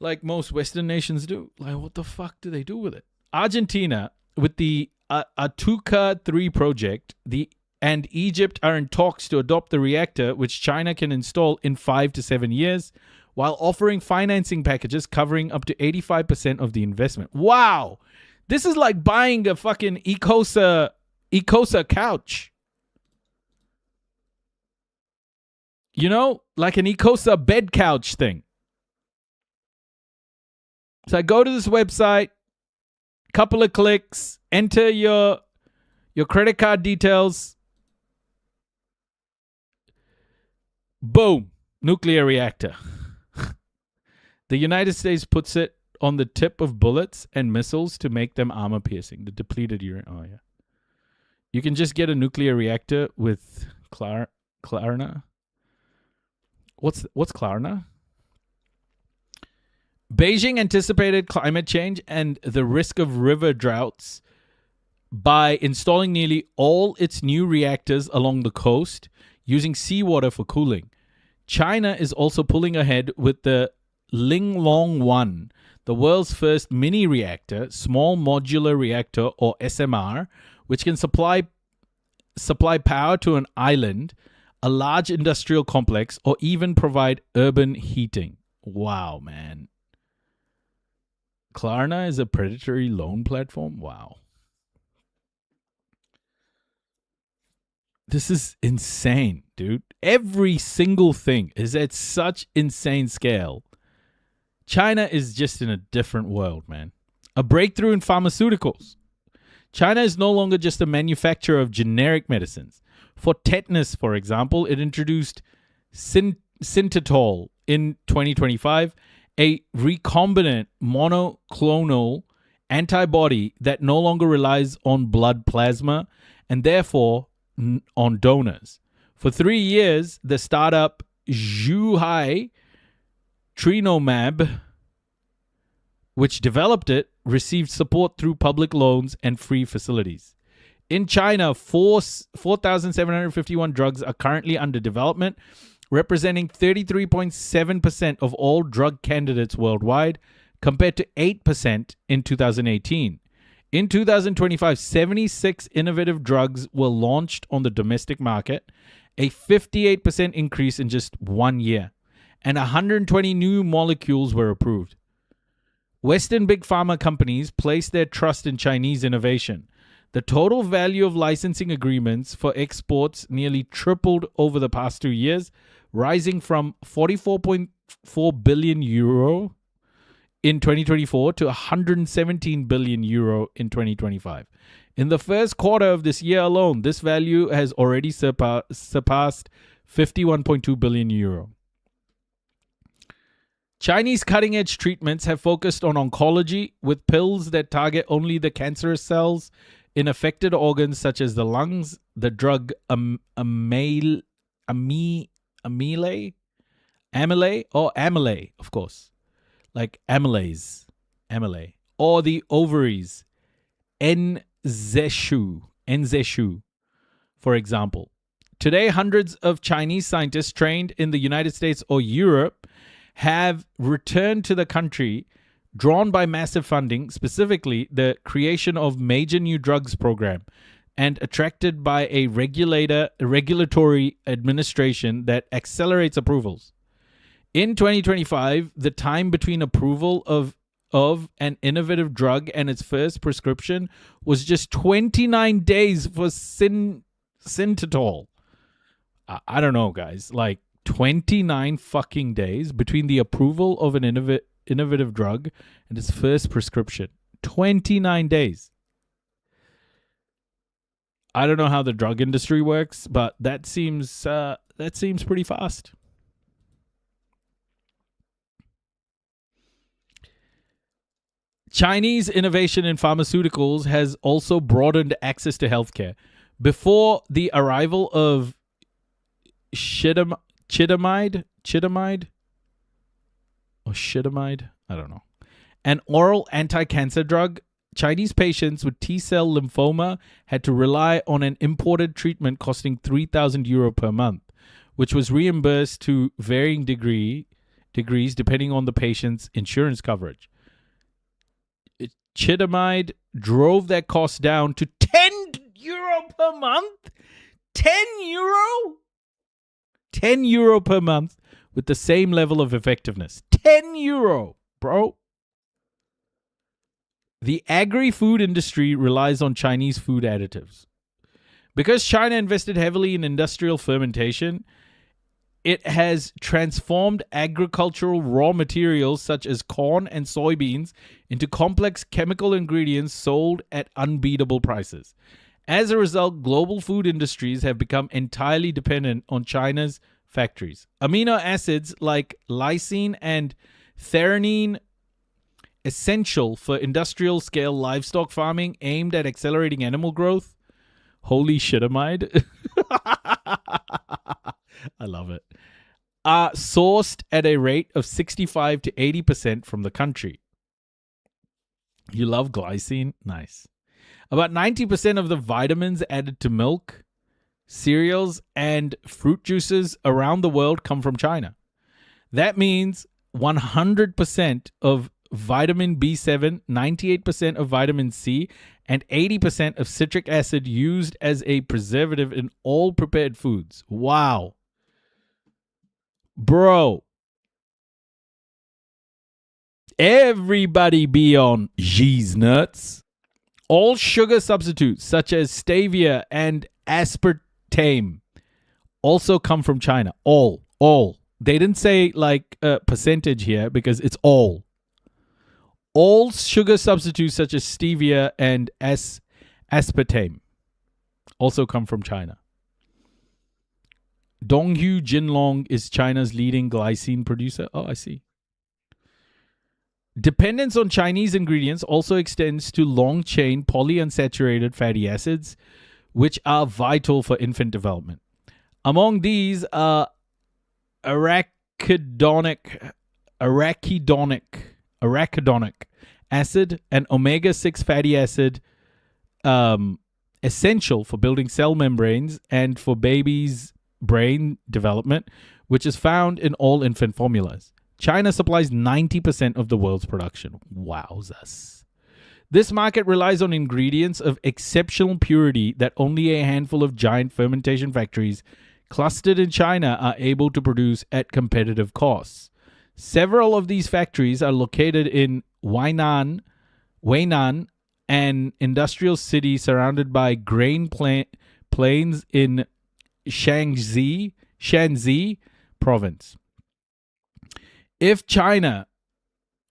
[SPEAKER 2] Like most Western nations do. Like, what the fuck do they do with it? Argentina, with the Atuca 3 project, and Egypt are in talks to adopt the reactor, which China can install in 5 to 7 years, while offering financing packages covering up to 85% of the investment. Wow! This is like buying a fucking Ecosa couch. You know, like an Ecosa bed couch thing. So I go to this website, couple of clicks, enter your credit card details. Boom, nuclear reactor. The United States puts it on the tip of bullets and missiles to make them armor piercing. The depleted uranium. Oh yeah. You can just get a nuclear reactor with Klarna. What's Klarna? Beijing anticipated climate change and the risk of river droughts by installing nearly all its new reactors along the coast using seawater for cooling. China is also pulling ahead with the Linglong 1, the world's first mini reactor, small modular reactor or SMR, which can supply power to an island, a large industrial complex, or even provide urban heating. Wow, man. Klarna is a predatory loan platform? Wow. This is insane, dude. Every single thing is at such insane scale. China is just in a different world, man. A breakthrough in pharmaceuticals. China is no longer just a manufacturer of generic medicines. For tetanus, for example, it introduced Synthetol in 2025, a recombinant monoclonal antibody that no longer relies on blood plasma and therefore on donors. For 3 years, the startup Zhuhai Trinomab, which developed it, received support through public loans and free facilities. In China, 4,751 drugs are currently under development, representing 33.7% of all drug candidates worldwide, compared to 8% in 2018. In 2025, 76 innovative drugs were launched on the domestic market, a 58% increase in just 1 year, and 120 new molecules were approved. Western big pharma companies placed their trust in Chinese innovation. The total value of licensing agreements for exports nearly tripled over the past 2 years, rising from 44.4 billion euro in 2024 to 117 billion euro in 2025. In the first quarter of this year alone, this value has already surpassed 51.2 billion euro. Chinese cutting-edge treatments have focused on oncology, with pills that target only the cancerous cells in affected organs such as the lungs. The drug amylase, of course, like amylase, or the ovaries, Enzeshu, for example. Today, hundreds of Chinese scientists trained in the United States or Europe have returned to the country, drawn by massive funding, specifically the creation of major new drugs program, and attracted by a regulatory administration that accelerates approvals. In 2025, the time between approval of an innovative drug and its first prescription was just 29 days for Synthetol. I don't know, guys. Like 29 fucking days between the approval of an innovative drug and its first prescription. 29 days. I don't know how the drug industry works, but that seems pretty fast. Chinese innovation in pharmaceuticals has also broadened access to healthcare. Before the arrival of chitamide, I don't know, an oral anti-cancer drug, Chinese patients with T-cell lymphoma had to rely on an imported treatment costing €3,000 per month, which was reimbursed to varying degrees depending on the patient's insurance coverage. Chitamide drove that cost down to €10 per month. €10? €10 per month with the same level of effectiveness. €10, bro. The agri-food industry relies on Chinese food additives. Because China invested heavily in industrial fermentation, it has transformed agricultural raw materials such as corn and soybeans into complex chemical ingredients sold at unbeatable prices. As a result, global food industries have become entirely dependent on China's factories. Amino acids like lysine and threonine, essential for industrial-scale livestock farming aimed at accelerating animal growth. Holy shitamide. I love it. Are sourced at a rate of 65 to 80% from the country. You love glycine? Nice. About 90% of the vitamins added to milk, cereals, and fruit juices around the world come from China. That means 100% of vitamin B7, 98% of vitamin C, and 80% of citric acid used as a preservative in all prepared foods. Wow. Bro. Everybody be on G's nuts. All sugar substitutes such as stevia and aspartame also come from China. All. They didn't say like a percentage here because it's all. All sugar substitutes such as stevia and aspartame also come from China. Donghu Jinlong is China's leading glycine producer. Oh, I see. Dependence on Chinese ingredients also extends to long-chain polyunsaturated fatty acids, which are vital for infant development. Among these are arachidonic acid and omega-6 fatty acid, essential for building cell membranes and for babies' brain development, which is found in all infant formulas. China supplies 90% of the world's production. Wowzers. This market relies on ingredients of exceptional purity that only a handful of giant fermentation factories clustered in China are able to produce at competitive costs. Several of these factories are located in Weinan, an industrial city surrounded by grain plains in Shanxi province. If China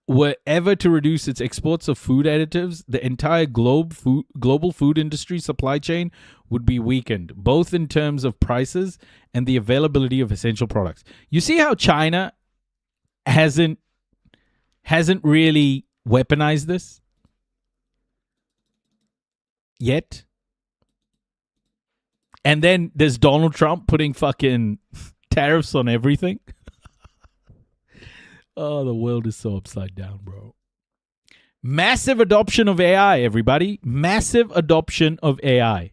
[SPEAKER 2] were ever to reduce its exports of food additives, the entire global food industry supply chain would be weakened, both in terms of prices and the availability of essential products. You see how China hasn't really weaponized this yet? And then there's Donald Trump putting fucking tariffs on everything. Oh, the world is so upside down, bro. Massive adoption of AI, everybody. Massive adoption of AI.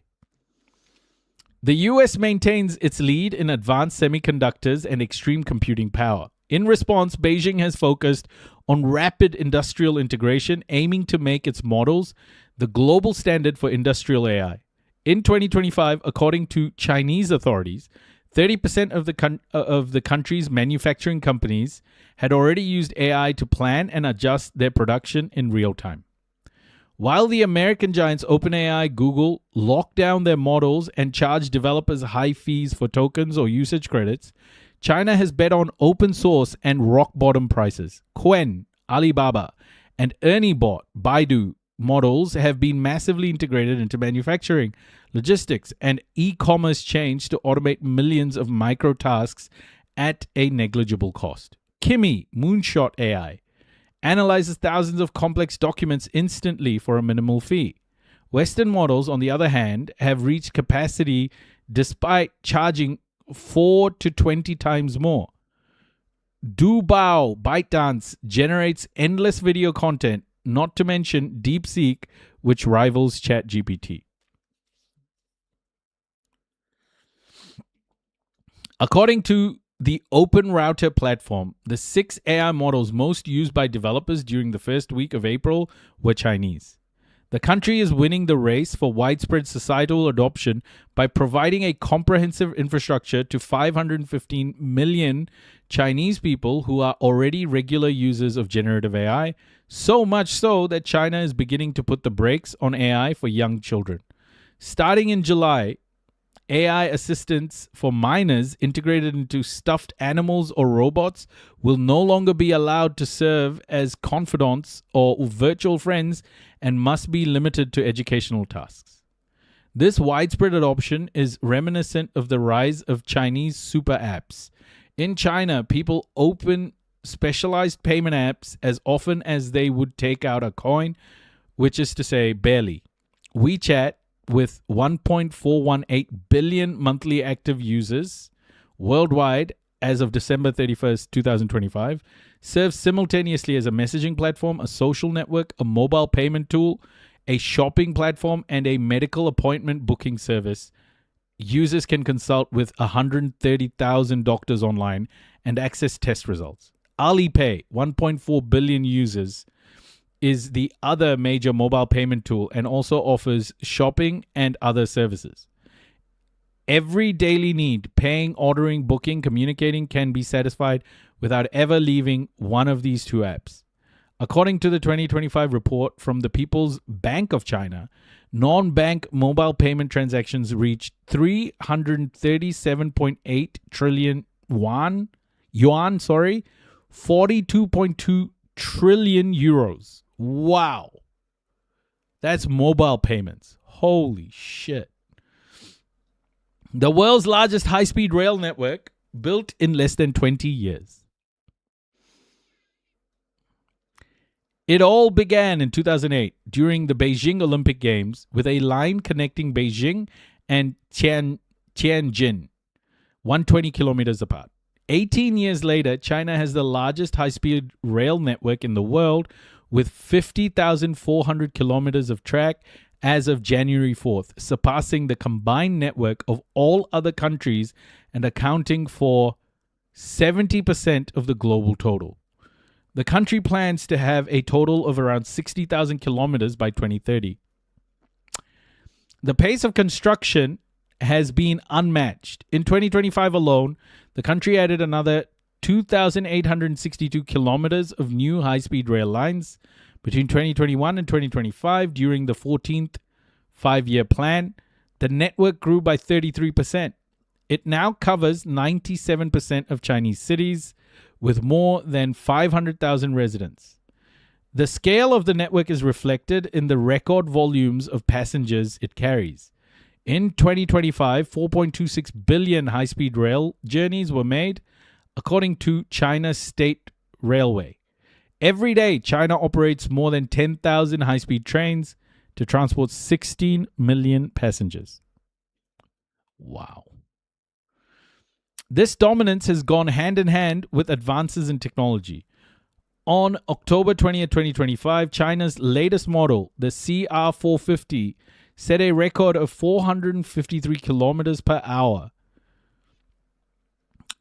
[SPEAKER 2] The US maintains its lead in advanced semiconductors and extreme computing power. In response, Beijing has focused on rapid industrial integration, aiming to make its models the global standard for industrial AI. In 2025, according to Chinese authorities, 30% of the country's manufacturing companies had already used AI to plan and adjust their production in real time. While the American giants OpenAI, Google locked down their models and charged developers high fees for tokens or usage credits, China has bet on open source and rock-bottom prices. Qwen, Alibaba, and ErnieBot, Baidu, models have been massively integrated into manufacturing, logistics, and e-commerce chains to automate millions of micro tasks at a negligible cost. Kimi, Moonshot AI, analyzes thousands of complex documents instantly for a minimal fee. Western models, on the other hand, have reached capacity despite charging 4 to 20 times more. Dubao ByteDance generates endless video content, not to mention DeepSeek, which rivals ChatGPT. According to the Open Router platform, the 6 AI models most used by developers during the first week of April were Chinese. The country is winning the race for widespread societal adoption by providing a comprehensive infrastructure to 515 million Chinese people who are already regular users of generative AI, so much so that China is beginning to put the brakes on AI for young children. Starting in July, AI assistants for minors integrated into stuffed animals or robots will no longer be allowed to serve as confidants or virtual friends and must be limited to educational tasks. This widespread adoption is reminiscent of the rise of Chinese super apps. In China, people open specialized payment apps as often as they would take out a coin, which is to say, barely. WeChat, with 1.418 billion monthly active users worldwide as of December 31st, 2025, serves simultaneously as a messaging platform, a social network, a mobile payment tool, a shopping platform, and a medical appointment booking service. Users can consult with 130,000 doctors online and access test results. Alipay, 1.4 billion users, is the other major mobile payment tool and also offers shopping and other services. Every daily need, paying, ordering, booking, communicating, can be satisfied without ever leaving one of these two apps. According to the 2025 report from the People's Bank of China, non-bank mobile payment transactions reached 337.8 trillion yuan, 42.2 trillion euros. Wow. That's mobile payments. Holy shit. The world's largest high-speed rail network, built in less than 20 years. It all began in 2008 during the Beijing Olympic Games with a line connecting Beijing and Tianjin, 120 kilometers apart. 18 years later, China has the largest high-speed rail network in the world with 50,400 kilometers of track as of January 4th, surpassing the combined network of all other countries and accounting for 70% of the global total. The country plans to have a total of around 60,000 kilometers by 2030. The pace of construction has been unmatched. In 2025 alone, the country added another 2,862 kilometers of new high-speed rail lines between 2021 and 2025 during the 14th five-year plan. The network grew by 33%. It now covers 97% of Chinese cities with more than 500,000 residents. The scale of the network is reflected in the record volumes of passengers it carries. In 2025, 4.26 billion high-speed rail journeys were made, according to China's State Railway. Every day, China operates more than 10,000 high-speed trains to transport 16 million passengers. Wow. This dominance has gone hand in hand with advances in technology. On October 20th, 2025, China's latest model, the CR450, set a record of 453 kilometers per hour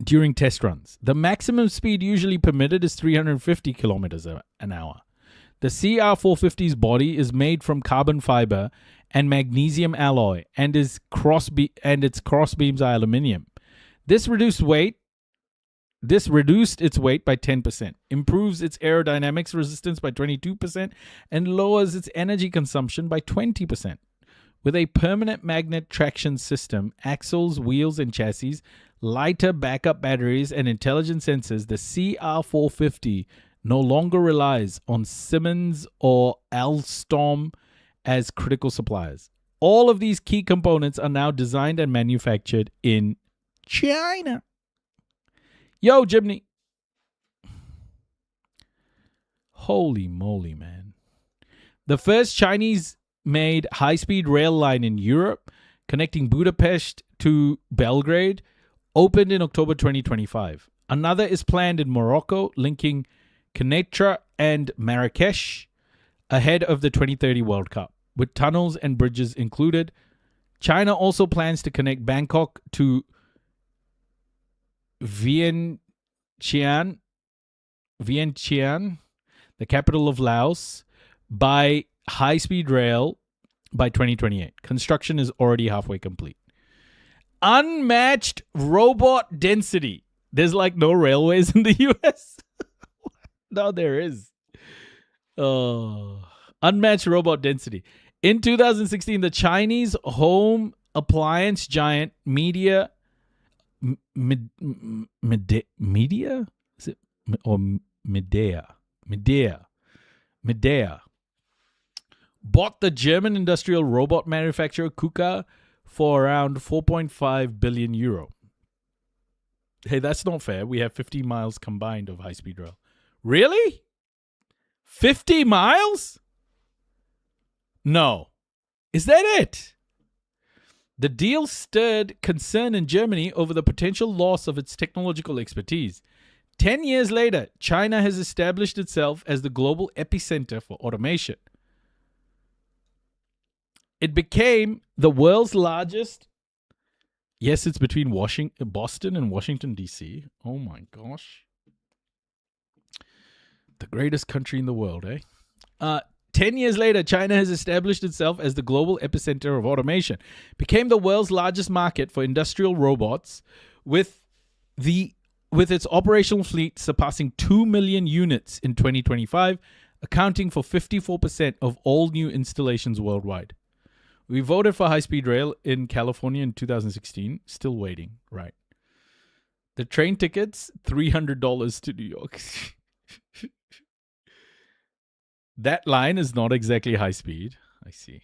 [SPEAKER 2] during test runs. The maximum speed usually permitted is 350 kilometers an hour. The CR450's body is made from carbon fiber and magnesium alloy, and its cross beams are aluminium. This reduced its weight by 10%, improves its aerodynamics resistance by 22%, and lowers its energy consumption by 20%. With a permanent magnet traction system, axles, wheels, and chassis, lighter backup batteries, and intelligent sensors, the CR450 no longer relies on Siemens or Alstom as critical suppliers. All of these key components are now designed and manufactured in China. Yo, Jimny. Holy moly, man. The first Chinese-made high-speed rail line in Europe, connecting Budapest to Belgrade, opened in October 2025. Another is planned in Morocco, linking Kenitra and Marrakesh ahead of the 2030 World Cup, with tunnels and bridges included. China also plans to connect Bangkok to Vientiane, the capital of Laos, by high-speed rail by 2028. Construction is already halfway complete. Unmatched robot density. There's like no railways in the US. No, there is. Oh, unmatched robot density. In 2016, the Chinese home appliance giant Midea bought the German industrial robot manufacturer KUKA for around 4.5 billion euro. Hey, that's not fair. We have 50 miles combined of high-speed rail. Really? 50 miles? No. Is that it? The deal stirred concern in Germany over the potential loss of its technological expertise. 10 years later, China has established itself as the global epicenter for automation. It became the world's largest. Yes, it's between Boston and Washington, D.C. Oh my gosh. The greatest country in the world, eh? 10 years later, China has established itself as the global epicenter of automation. Became the world's largest market for industrial robots, with its operational fleet surpassing 2 million units in 2025, accounting for 54% of all new installations worldwide. We voted for high-speed rail in California in 2016. Still waiting. Right. The train tickets, $300 to New York. That line is not exactly high speed. I see.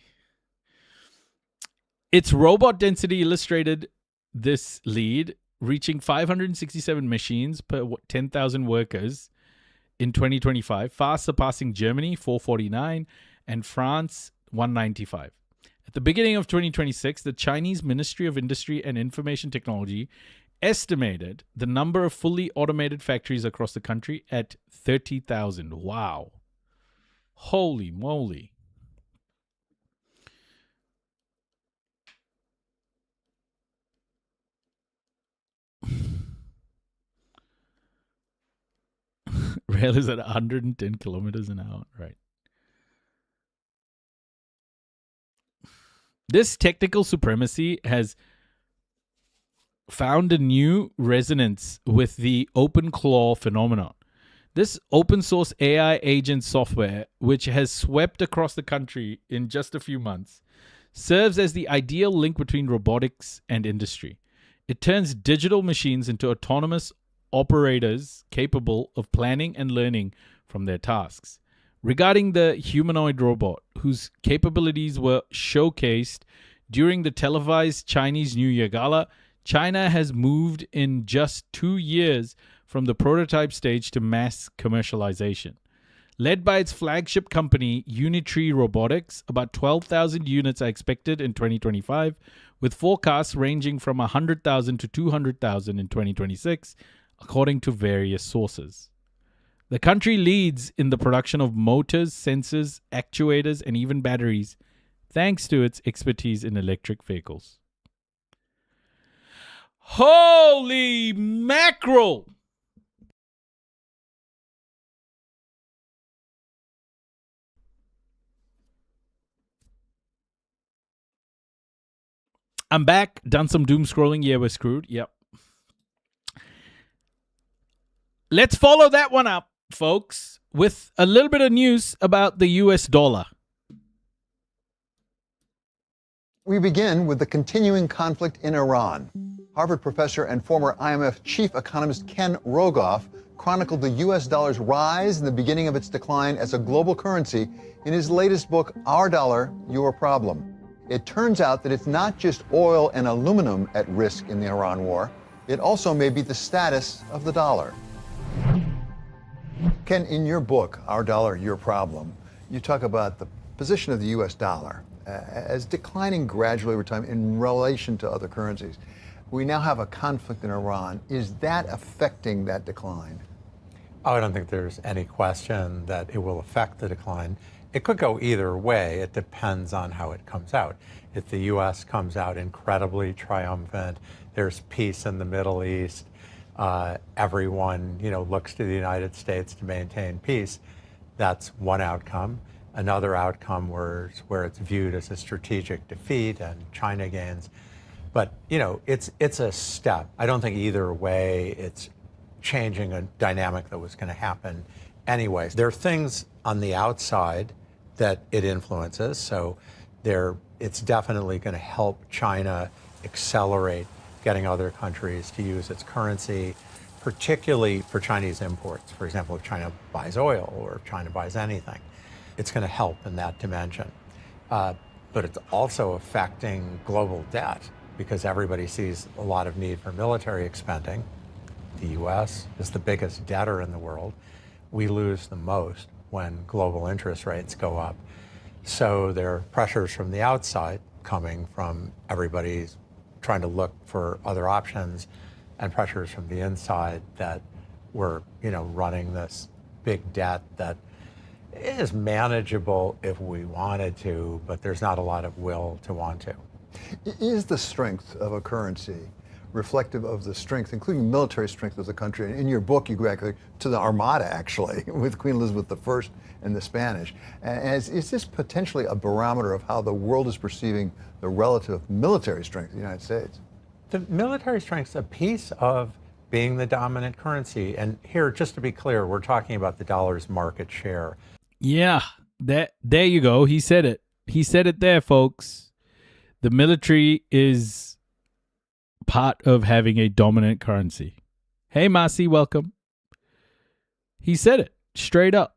[SPEAKER 2] Its robot density illustrated this lead, reaching 567 machines per 10,000 workers in 2025, far surpassing Germany, 449, and France, 195. At the beginning of 2026, the Chinese Ministry of Industry and Information Technology estimated the number of fully automated factories across the country at 30,000. Wow. Holy moly. Rail is at 110 kilometers an hour. Right. This technical supremacy has found a new resonance with the open claw phenomenon. This open source AI agent software, which has swept across the country in just a few months, serves as the ideal link between robotics and industry. It turns digital machines into autonomous operators capable of planning and learning from their tasks. Regarding the humanoid robot, whose capabilities were showcased during the televised Chinese New Year Gala, China has moved in just 2 years from the prototype stage to mass commercialization. Led by its flagship company, Unitree Robotics, about 12,000 units are expected in 2025, with forecasts ranging from 100,000 to 200,000 in 2026, according to various sources. The country leads in the production of motors, sensors, actuators, and even batteries, thanks to its expertise in electric vehicles. Holy mackerel! I'm back. Done some doom scrolling. Yeah, we're screwed. Yep. Let's follow that one up, folks, with a little bit of news about the US dollar.
[SPEAKER 8] We begin with the continuing conflict in Iran. Harvard professor and former IMF chief economist Ken Rogoff chronicled the US dollar's rise and the beginning of its decline as a global currency in his latest book, Our Dollar, Your Problem. It turns out that it's not just oil and aluminum at risk in the Iran war. It also may be the status of the dollar. Ken, in your book, Our Dollar, Your Problem, you talk about the position of the U.S. dollar as declining gradually over time in relation to other currencies. We now have a conflict in Iran. Is that affecting that decline?
[SPEAKER 12] Oh, I don't think there's any question that it will affect the decline. It could go either way. It depends on how it comes out. If the U.S. comes out incredibly triumphant, there's peace in the Middle East, everyone, looks to the United States to maintain peace, that's one outcome. Another outcome where it's viewed as a strategic defeat and China gains. But, it's a step. I don't think either way it's changing a dynamic that was going to happen anyways. There are things on the outside that it influences. So it's definitely going to help China accelerate getting other countries to use its currency, particularly for Chinese imports. For example, if China buys oil or if China buys anything, it's going to help in that dimension. But it's also affecting global debt because everybody sees a lot of need for military expending. The U.S. is the biggest debtor in the world. We lose the most when global interest rates go up. So there are pressures from the outside coming from everybody's trying to look for other options, and pressures from the inside that we're, running this big debt that is manageable if we wanted to, but there's not a lot of will to want to.
[SPEAKER 8] Is the strength of a currency reflective of the strength, including military strength of the country? And in your book, you go back to the Armada, actually, with Queen Elizabeth I and the Spanish. Is this potentially a barometer of how the world is perceiving the relative military strength of the United States?
[SPEAKER 12] The military strength is a piece of being the dominant currency. And here, just to be clear, we're talking about the dollar's market share.
[SPEAKER 2] Yeah, there you go. He said it. He said it there, folks. The military is part of having a dominant currency. Hey, Masi, welcome. He said it straight up.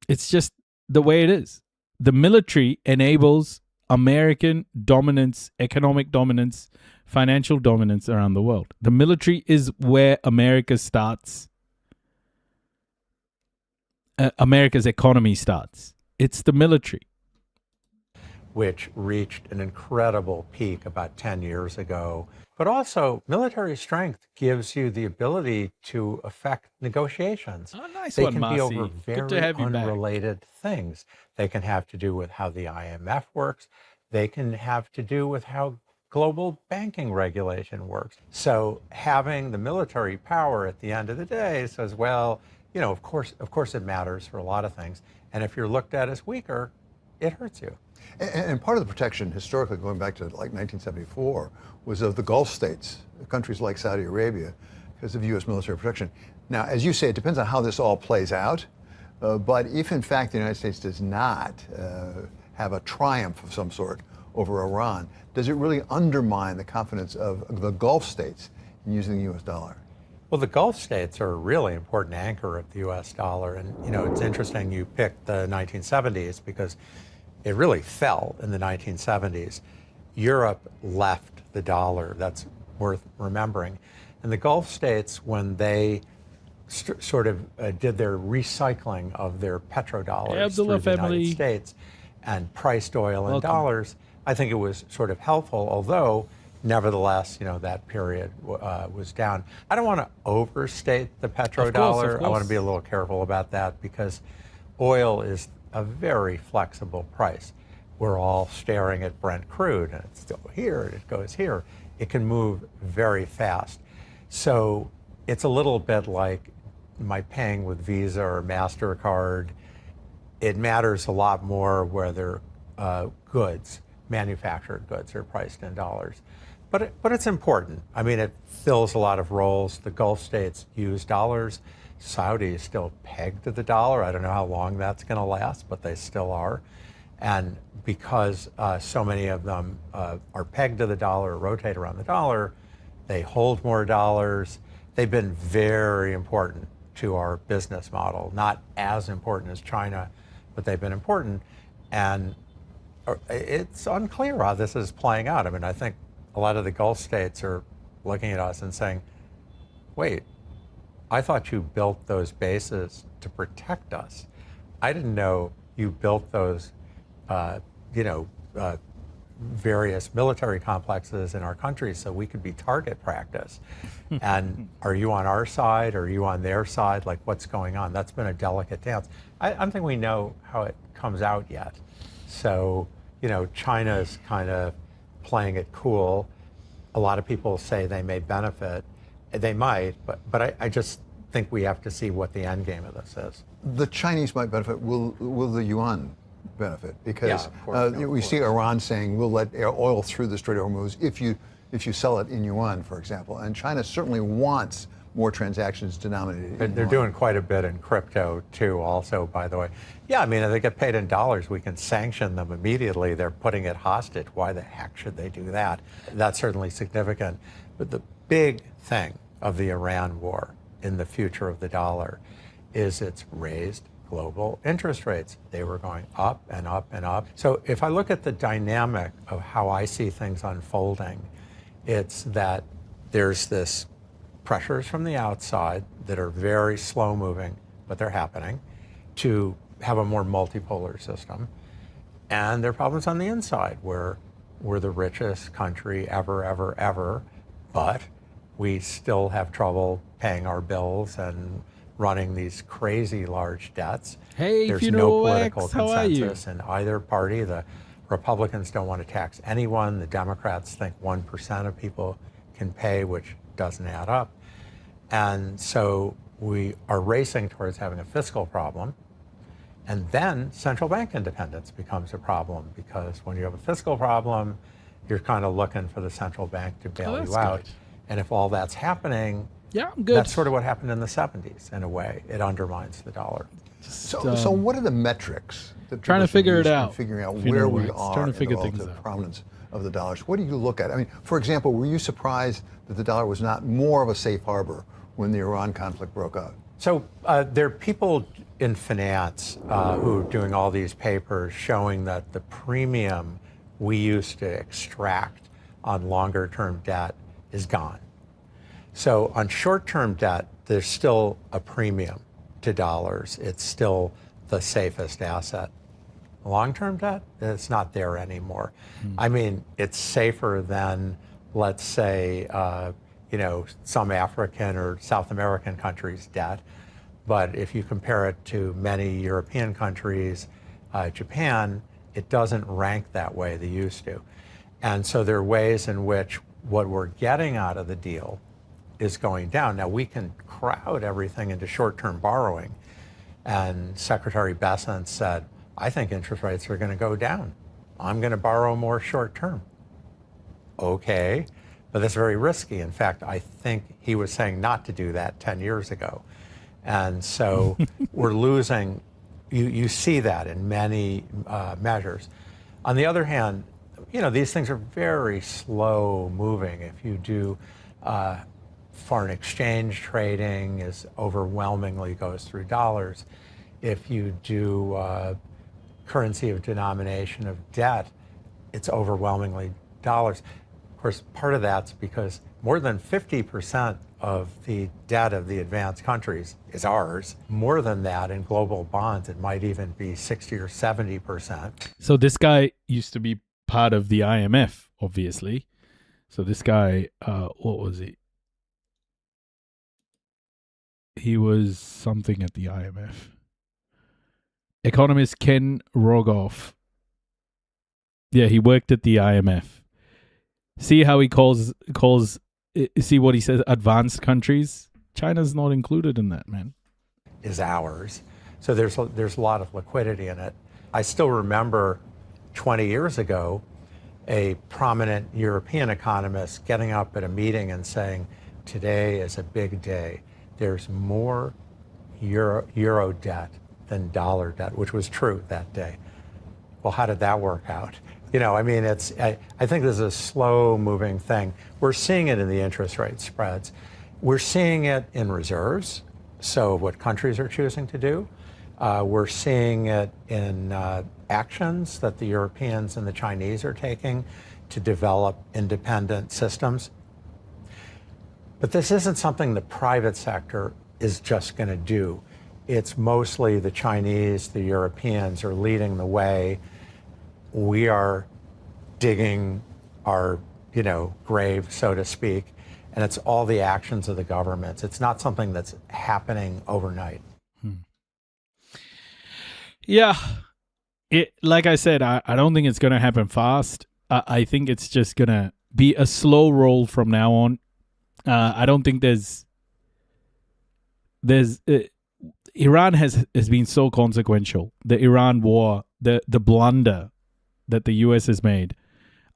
[SPEAKER 2] It's just the way it is. The military enables American dominance, economic dominance, financial dominance around the world. The military is where America starts. America's economy starts. It's the military.
[SPEAKER 12] Which reached an incredible peak about 10 years ago. But also, military strength gives you the ability to affect negotiations.
[SPEAKER 2] Oh, nice
[SPEAKER 12] they
[SPEAKER 2] one,
[SPEAKER 12] can
[SPEAKER 2] Masi.
[SPEAKER 12] be over
[SPEAKER 2] Good to
[SPEAKER 12] very
[SPEAKER 2] have you back.
[SPEAKER 12] unrelated things. They can have to do with how the IMF works. They can have to do with how global banking regulation works. So having the military power at the end of the day says, well, of course it matters for a lot of things. And if you're looked at as weaker, it hurts you.
[SPEAKER 8] And part of the protection, historically, going back to like 1974, was of the Gulf states, countries like Saudi Arabia, because of U.S. military protection. Now, as you say, it depends on how this all plays out. But if, in fact, the United States does not have a triumph of some sort over Iran, does it really undermine the confidence of the Gulf states in using the U.S. dollar?
[SPEAKER 12] Well, the Gulf states are a really important anchor of the U.S. dollar. And, it's interesting you picked the 1970s because it really fell in the 1970s. Europe left the dollar. That's worth remembering. And the Gulf states, when they sort of did their recycling of their petrodollars through the United States and priced oil in dollars, I think it was sort of helpful, although nevertheless, that period was down. I don't want to overstate the petrodollar.
[SPEAKER 2] Of course.
[SPEAKER 12] I want to be a little careful about that because oil is a very flexible price. We're all staring at Brent crude, and it's still here, and it goes here. It can move very fast. So it's a little bit like my paying with Visa or MasterCard. It matters a lot more whether goods, manufactured goods, are priced in dollars. But it's important. I mean, it fills a lot of roles. The Gulf states use dollars. Saudi is still pegged to the dollar. I don't know how long that's going to last, but they still are. And because so many of them are pegged to the dollar, rotate around the dollar, they hold more dollars. They've been very important to our business model. Not as important as China, but they've been important. And it's unclear how this is playing out. I mean, I think a lot of the Gulf states are looking at us and saying, wait, I thought you built those bases to protect us. I didn't know you built those, various military complexes in our country so we could be target practice. And are you on our side? Or are you on their side? Like, what's going on? That's been a delicate dance. I don't think we know how it comes out yet. So, China's kind of playing it cool. A lot of people say they may benefit. They might, but I just think we have to see what the end game of this is.
[SPEAKER 8] The Chinese might benefit. Will the yuan benefit? Because
[SPEAKER 12] Yeah, of course,
[SPEAKER 8] we see Iran saying we'll let oil through the Strait of Hormuz if you sell it in yuan, for example. And China certainly wants more transactions denominated in
[SPEAKER 12] They're
[SPEAKER 8] yuan.
[SPEAKER 12] doing quite a bit in crypto too, also, by the way. Yeah, I mean, if they get paid in dollars, we can sanction them immediately. They're putting it hostage. Why the heck should they do that? That's certainly significant. But the big thing of the Iran war in the future of the dollar is it's raised global interest rates. They were going up and up and up. So if I look at the dynamic of how I see things unfolding, it's that there's this pressures from the outside that are very slow moving, but they're happening, to have a more multipolar system. And there are problems on the inside where we're the richest country ever, but we still have trouble paying our bills and running these crazy large debts.
[SPEAKER 2] Hey,
[SPEAKER 12] There's
[SPEAKER 2] Funeral
[SPEAKER 12] no political
[SPEAKER 2] X, how are you?
[SPEAKER 12] consensus in either party. The Republicans don't want to tax anyone. The Democrats think 1% of people can pay, which doesn't add up. And so we are racing towards having a fiscal problem. And then central bank independence becomes a problem, because when you have a fiscal problem, you're kind of looking for the central bank to bail you out.
[SPEAKER 2] Good.
[SPEAKER 12] And if all that's happening,
[SPEAKER 2] Yeah, I'm good.
[SPEAKER 12] that's sort of what happened in the 70s, in a way. It undermines the dollar.
[SPEAKER 8] So what are the metrics that
[SPEAKER 2] trying to
[SPEAKER 8] people should
[SPEAKER 2] figure
[SPEAKER 8] use
[SPEAKER 2] it
[SPEAKER 8] in
[SPEAKER 2] out,
[SPEAKER 8] figuring out
[SPEAKER 2] if you
[SPEAKER 8] where
[SPEAKER 2] know
[SPEAKER 8] we
[SPEAKER 2] where it's
[SPEAKER 8] are
[SPEAKER 2] trying to
[SPEAKER 8] in
[SPEAKER 2] figure
[SPEAKER 8] the
[SPEAKER 2] things
[SPEAKER 8] relative
[SPEAKER 2] out.
[SPEAKER 8] prominence of the dollars? What do you look at? I mean, for example, were you surprised that the dollar was not more of a safe harbor when the Iran conflict broke out?
[SPEAKER 12] So there are people in finance who are doing all these papers showing that the premium we used to extract on longer term debt is gone. So on short term debt, there's still a premium to dollars. It's still the safest asset. Long term debt, it's not there anymore. I mean, it's safer than, let's say, some African or South American countries' debt. But if you compare it to many European countries, Japan, it doesn't rank that way they used to. And so there are ways in which what we're getting out of the deal is going down. Now, we can crowd everything into short-term borrowing. And Secretary Bessent said, I think interest rates are going to go down. I'm going to borrow more short-term. Okay, but that's very risky. In fact, I think he was saying not to do that 10 years ago. And so we're losing, you see that in many measures. On the other hand, these things are very slow moving. If you do foreign exchange trading, is overwhelmingly goes through dollars. If you do currency of denomination of debt, it's overwhelmingly dollars. Of course, part of that's because more than 50% of the debt of the advanced countries is ours. More than that in global bonds, it might even be 60 or 70%.
[SPEAKER 2] So this guy used to be part of the IMF, obviously. So this guy, what was he? He was something at the IMF. Economist Ken Rogoff. Yeah, he worked at the IMF. See how he calls. See what he says. Advanced countries. China's not included in that, man.
[SPEAKER 12] Is ours. So there's a lot of liquidity in it. I still remember 20 years ago, a prominent European economist getting up at a meeting and saying, today is a big day. There's more euro debt than dollar debt, which was true that day. Well, how did that work out? I think this is a slow moving thing. We're seeing it in the interest rate spreads. We're seeing it in reserves, so what countries are choosing to do. We're seeing it in actions that the Europeans and the Chinese are taking to develop independent systems. But this isn't something the private sector is just going to do. It's mostly the Chinese, the Europeans are leading the way. We are digging our, grave, so to speak, and it's all the actions of the governments. It's not something that's happening overnight.
[SPEAKER 2] Yeah. Like I said, I don't think it's going to happen fast. I think it's just going to be a slow roll from now on. I don't think Iran has been so consequential. The Iran war, the blunder that the US has made,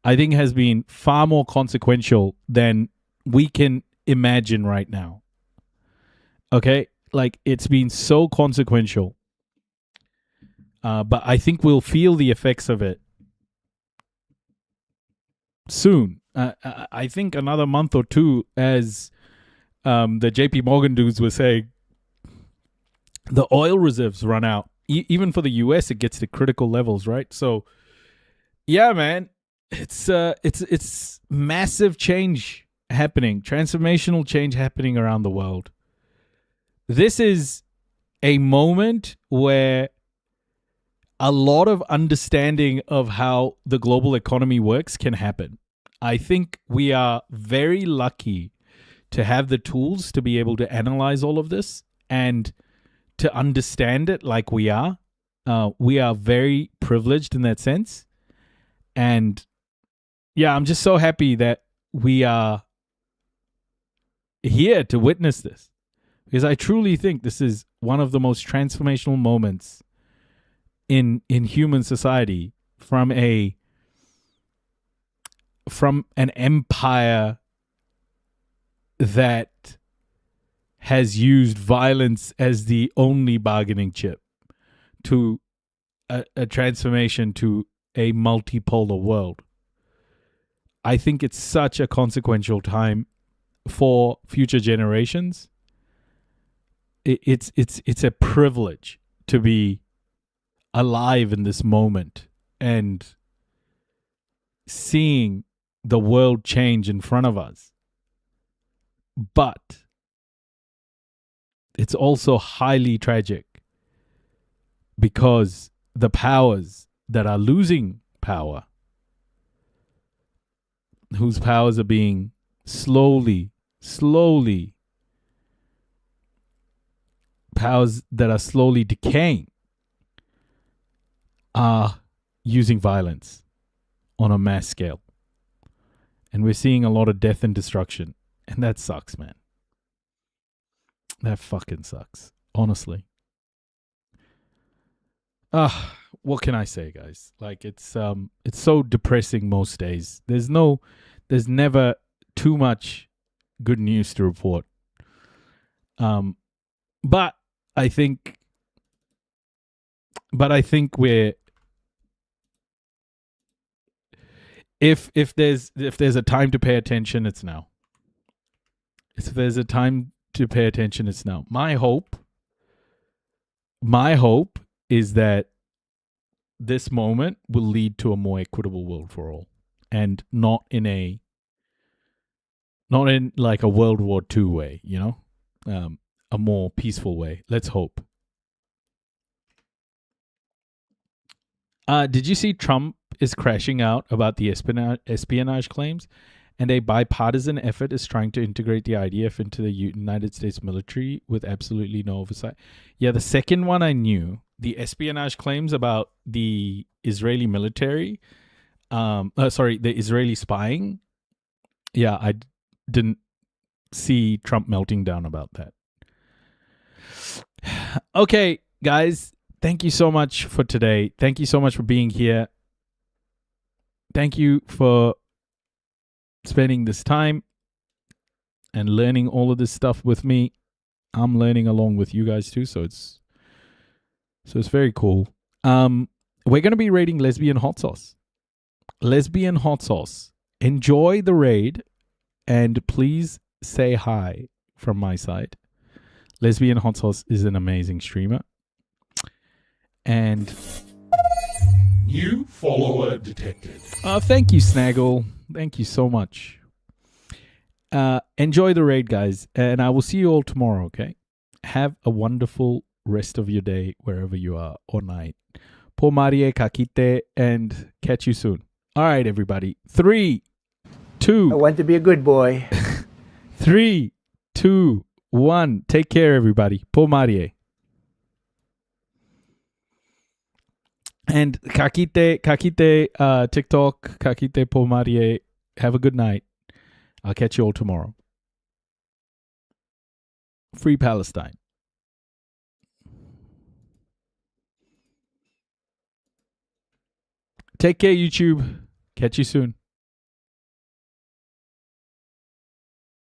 [SPEAKER 2] I think has been far more consequential than we can imagine right now. Okay? Like, it's been so consequential. But I think we'll feel the effects of it soon. I think another month or two, as the JP Morgan dudes were saying, the oil reserves run out. Even for the US, it gets to critical levels, right? So, yeah, man, it's massive change happening, transformational change happening around the world. This is a moment where a lot of understanding of how the global economy works can happen. I think we are very lucky to have the tools to be able to analyze all of this and to understand it like we are. We are very privileged in that sense. And yeah, I'm just so happy that we are here to witness this, because I truly think this is one of the most transformational moments in human society, from an empire that has used violence as the only bargaining chip to a transformation to a multipolar world. I think it's such a consequential time for future generations. It's a privilege to be alive in this moment and seeing the world change in front of us. But it's also highly tragic, because the powers that are losing power, whose powers are being slowly, powers that are slowly decaying, are using violence on a mass scale. And we're seeing a lot of death and destruction. And that sucks, man. That fucking sucks. Honestly. What can I say, guys? Like, it's so depressing most days. There's never too much good news to report. But I think we're, if there's a time to pay attention, it's now. If there's a time to pay attention, it's now. My hope is that this moment will lead to a more equitable world for all, and not in like a World War II way, a more peaceful way. Let's hope. Did you see Trump is crashing out about the espionage claims, and a bipartisan effort is trying to integrate the IDF into the United States military with absolutely no oversight? Yeah, the second one I knew. The espionage claims about the Israeli military, the Israeli spying. Yeah, I didn't see Trump melting down about that. Okay, guys, thank you so much for today. Thank you so much for being here. Thank you for spending this time and learning all of this stuff with me. I'm learning along with you guys too, so it's very cool. We're going to be raiding Lesbian Hot Sauce. Lesbian Hot Sauce. Enjoy the raid, and please say hi from my side. Lesbian Hot Sauce is an amazing streamer. And
[SPEAKER 3] new follower detected.
[SPEAKER 2] Thank you, Snaggle. Thank you so much. Enjoy the raid, guys, and I will see you all tomorrow, okay? Have a wonderful rest of your day wherever you are, or night. Po Marie, Kakite, and catch you soon. All right, everybody. 3, 2.
[SPEAKER 13] I want to be a good boy.
[SPEAKER 2] 3, 2, 1. Take care, everybody. Po Marie. And Kakite, TikTok, Kakite Po Marie. Have a good night. I'll catch you all tomorrow. Free Palestine. Take care, YouTube. Catch you soon.